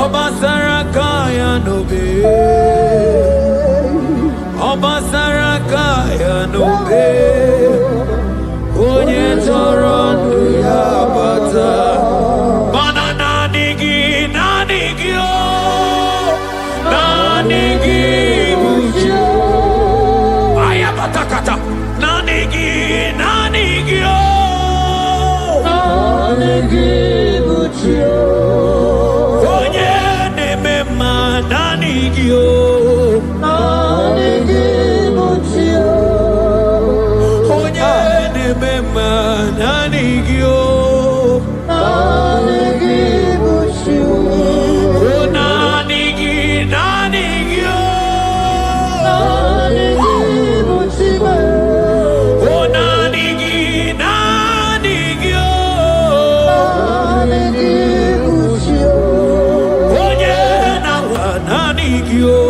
Obasaraka ya nobe. Obasaraka ya nobe. Onye choro ndu ya bata. Mana nanigi nanigi o. Nanigi buju. Ayabatakata. Nanigi nanigi o. Onye nemema nanigi o. Onye nemema nanigi o. O nanigi nanigi o. O nanigi nanigi o. Onye nawa nanigi o.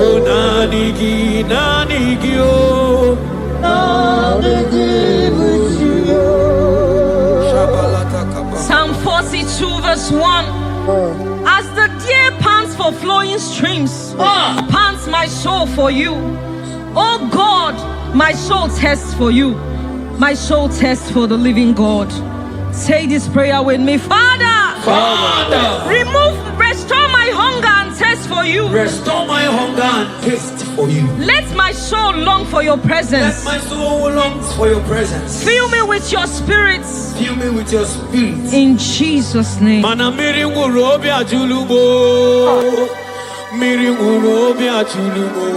O nanigi nanigi o. Psalm 42 verse 1. As the deer pants for flowing streams, pants my soul for you. Oh God, my soul thirsts for you. My soul thirsts for the living God. Say this prayer with me. Father, restore my hunger and thirst for you. Restore my hunger and taste for you. Let my soul long for your Let presence. my soul longs for your presence. Fill me with your spirit. Fill me with your spirit. In Jesus' name. Mana miri nguru obi ajulumo. Miri nguru obi ajulumo.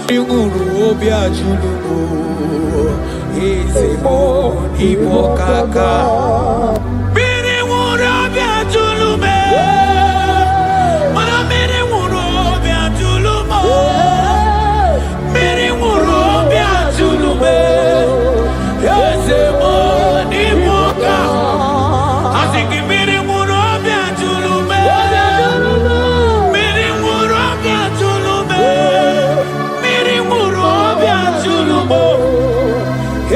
Miri nguru obi ajulumo. Ezemo ibo kaka. Miri nguru obi ajulume. Mana miri nguru obi ajulumo. Miri nguru obi ajulume. Ezemo ibo kaka. Asiki miri nguru obi ajulume. Miri nguru obi ajulume. Miri nguru obi ajulumo.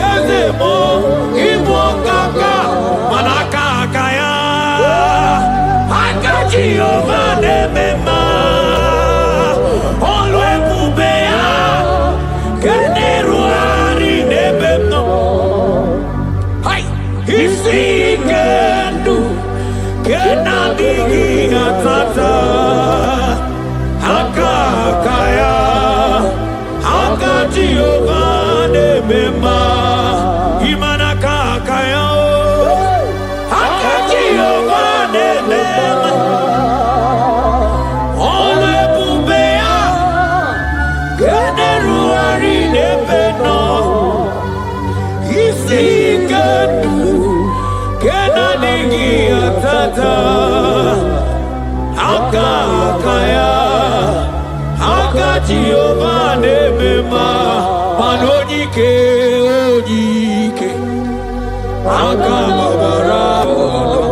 Ezemo ibo kaka. Manaka kaya. Akaji ovane mema. Olwe kubea. Keneru ari nebeno. Hai, isikenu. Kenadigi atata. Akakaya. Akaji ovane mema. Imanaka kaya. Akaji ovane mema. Olwe kubea. Keneru ari nebeno. Isikenu. Kenadigi atata. Akakaya. Akaji ovane mema. Manojike ojike. Akababara ono.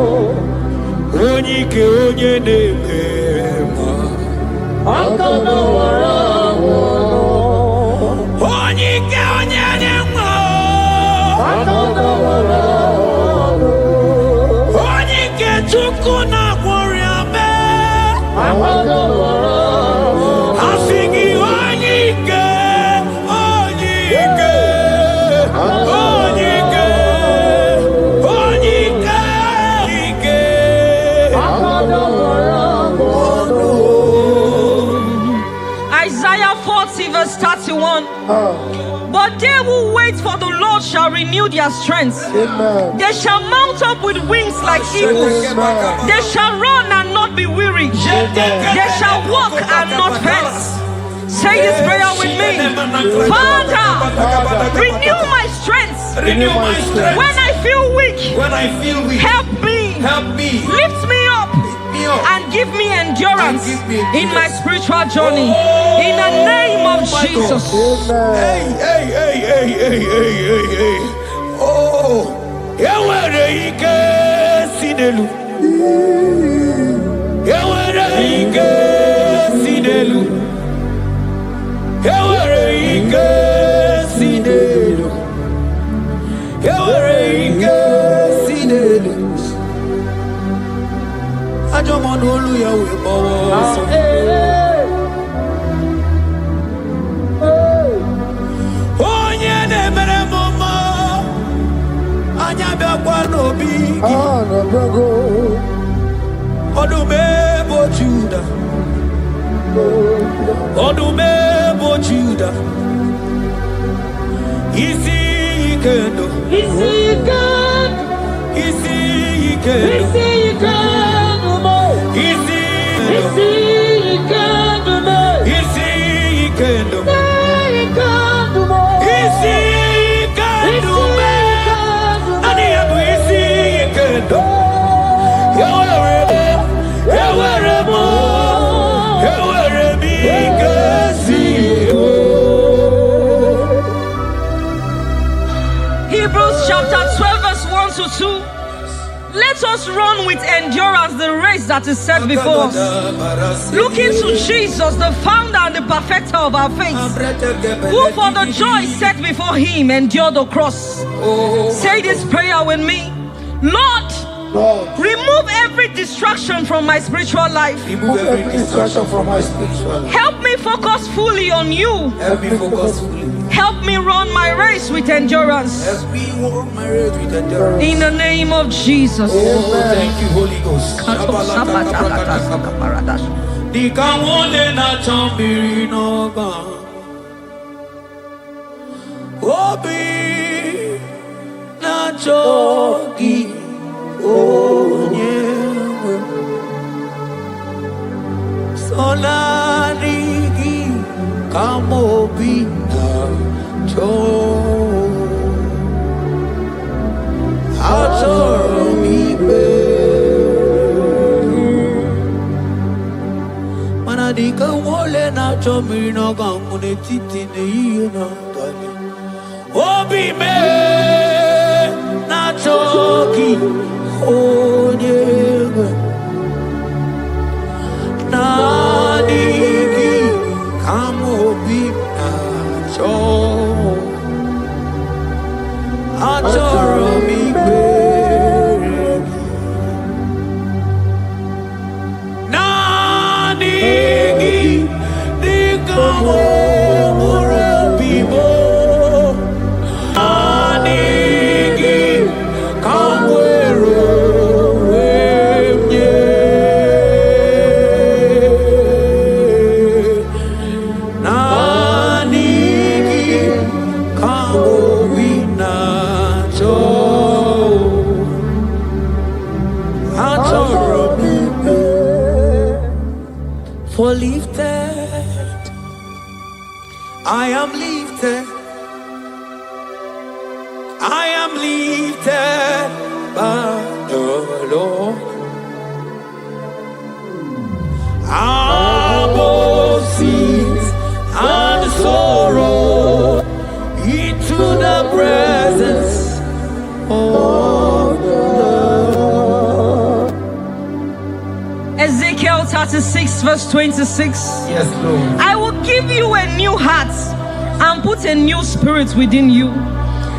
Onyike onye nemema. Onyike onye nemema. Onyike chukwu na gworiame. Asigi onyike. 30 verse 31. But they who wait for the Lord shall renew their strength. Amen. They shall mount up with wings like eagles. They shall run and not be weary. They shall walk and not faint. Say this prayer with me. Father, renew my strength. Renew my strength. When I feel weak, help me. Lift me up and give me endurance in my spiritual journey. In the name of Jesus. Hey. Oh, Yawere ike sinelu. Yawere ike sinelu. Yawere ike sinelu. Yawere ike sinelu. Ajomonu oluyawe bawo. Onye na-emere mama anya bịakwa n'obi gị. Ọdụm ebo Juda. Ọdụm ebo Juda. Isi ike ndụ. Isi ike ndụ. Isi ike ndụ. Isi ike ndụ. Isi ike ndụ. Isi ike ndụ. Isi ike ndụ. Ani ebu isi ike ndụ. Ewere m ike si. Hebrews chapter 12 verse 1 to 2. Let us run with endurance the race that is set before us. Looking to Jesus, the founder and the perfecter of our faith, who for the joy set before him endured the cross. Say this prayer with me. Lord, remove every distraction from my spiritual life. Remove every distraction from my spiritual life. Help me focus fully on you. Help me focus fully. Help me run my race with endurance. Help me run my race with endurance. In the name of Jesus. Oh, thank you, Holy Ghost. Dikawole na chambiri noga. Obi na chogi onyewe. Solarigi kamobi na cho. Atoromi be. Manadika wole na chambiri noga mune titi ne yena dani. Obi me na choki onyewe. Nadigi kamobi na cho. Atoromi be. Nadigi dikamo mura bibo. Nadigi kamwero emye. Nadigi kamobi na cho. Atoromi be. For lifted, I am lifted. I am lifted by the Lord. Above sins and sorrow, into the presence of the Lord. Ezekiel 36 verse 26. Yes, Lord. I will give you a new heart and put a new spirit within you.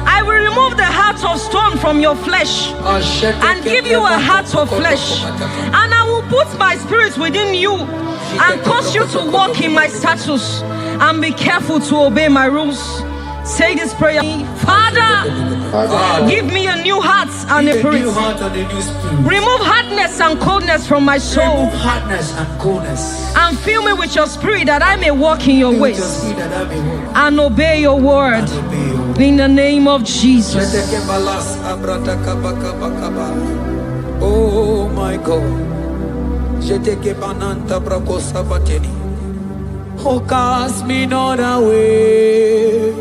I will remove the heart of stone from your flesh and give you a heart of flesh. And I will put my spirit within you and cause you to walk in my statutes and be careful to obey my rules. Say this prayer. Father, give me a new heart and a spirit. Remove hardness and coldness from my soul. Remove hardness and coldness. And fill me with your spirit that I may walk in your ways and obey your word. In the name of Jesus. Oh my God. Oh, cast me not away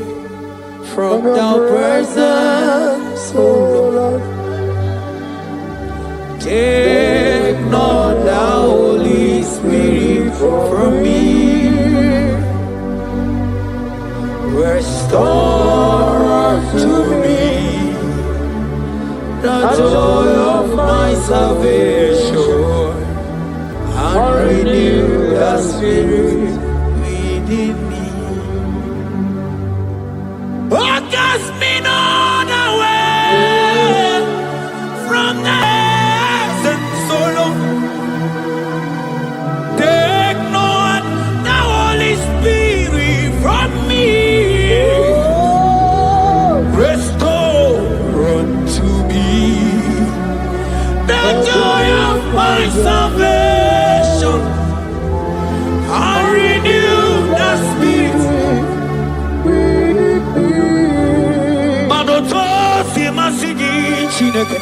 from thy presence, oh Lord. Take not the Holy Spirit from me. Restore to me the joy of my salvation and renew the spirit within me. Oh, cast me not away from the presence, oh Lord. Take not the Holy Spirit from me. Restore unto me the joy of my salvation and renew the spirit. Madotosi masigi Chineke,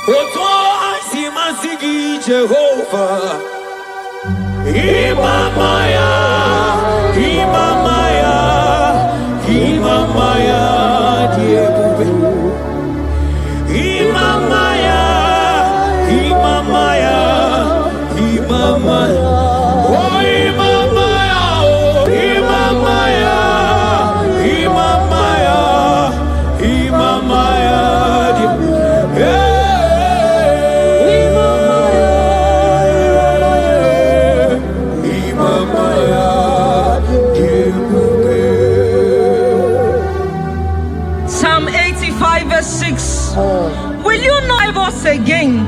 Otosi masigi Jehovah. Imamaya, Imamaya, Imamaya, Diebube. Imamaya, Imamaya, Imamaya. Oh, Imamaya, oh, Imamaya, Imamaya, Imamaya, Psalm 85 verse 6. Will you not give us again,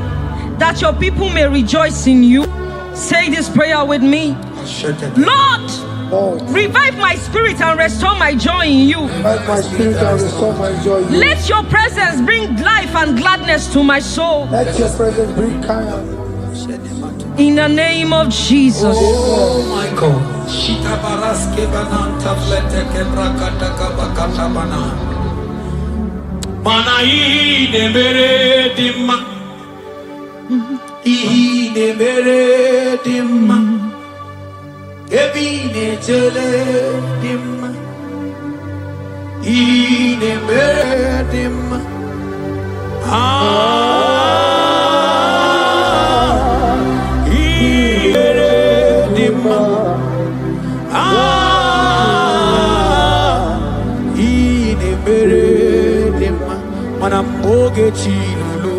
that your people may rejoice in you? Say this prayer with me. Lord, revive my spirit and restore my joy in you. My spirit and restore my joy. Let your presence bring life and gladness to my soul. Let your presence bring kindness. In the name of Jesus. oh my God. Shita baraske bananta flete kebrakata kabakata bana. Mana ine mere dimma. Ine mere dimma. Ebine jele dimma. Ine mere dimma. Ine mere dimma. Ine mere dimma. Manamboge chilulu.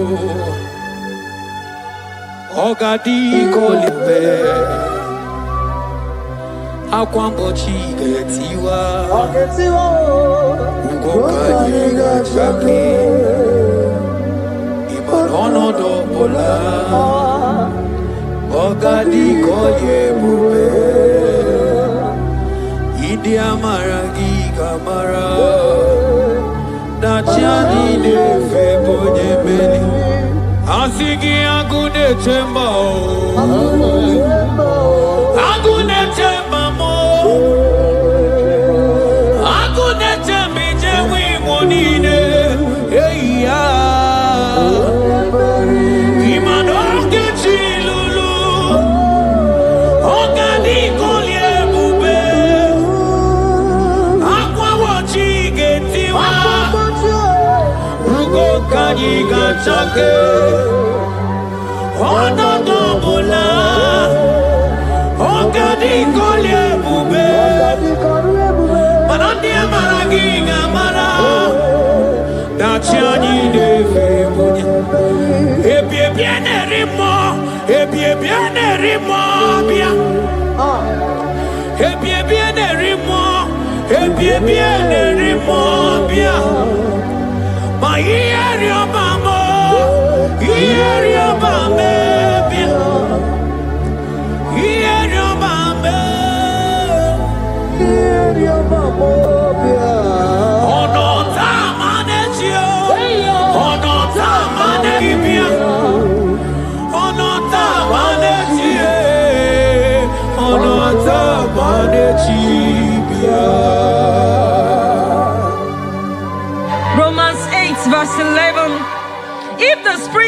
Ogadi kolimbe. Akwambo chigetiwa. Ugoka yiga chake. Ibanono dobola. Ogadi kolye bube. Idi amara gigamara. Nachani de febonye beli. Asigi agune temba o. Agune temba mo. Agune tembi jewi monine. Hey ya. Imanoke chilulu. Ogadi kolye bube. Aqua wachi getiwa. Ugo kanyi gachake. Ono dobola. Ogadi kolye bube. Manandi amaragi ngamara. Dachiani de febonye. Ebie biene rimo. Ebie biene rimo bia. Ebie biene rimo. Ebie biene rimo bia. Ma ieri obamo. Ieri obame bia. Ieri obame. Ieri obamo bia.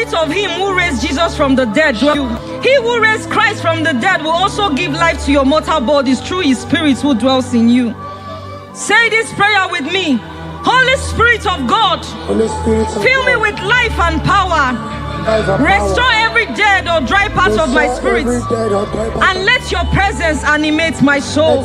spirit of him who raised Jesus from the dead dwell in you. He who raised Christ from the dead will also give life to your mortal bodies through his spirit who dwells in you. Say this prayer with me. Holy Spirit of God, fill me with life and power. Restore every dead or dry part of my spirit, and let your presence animate my soul.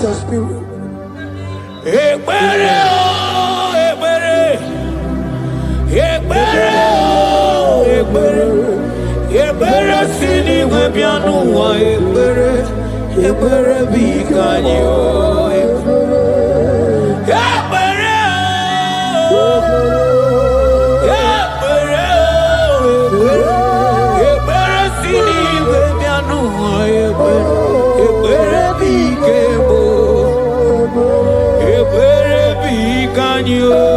You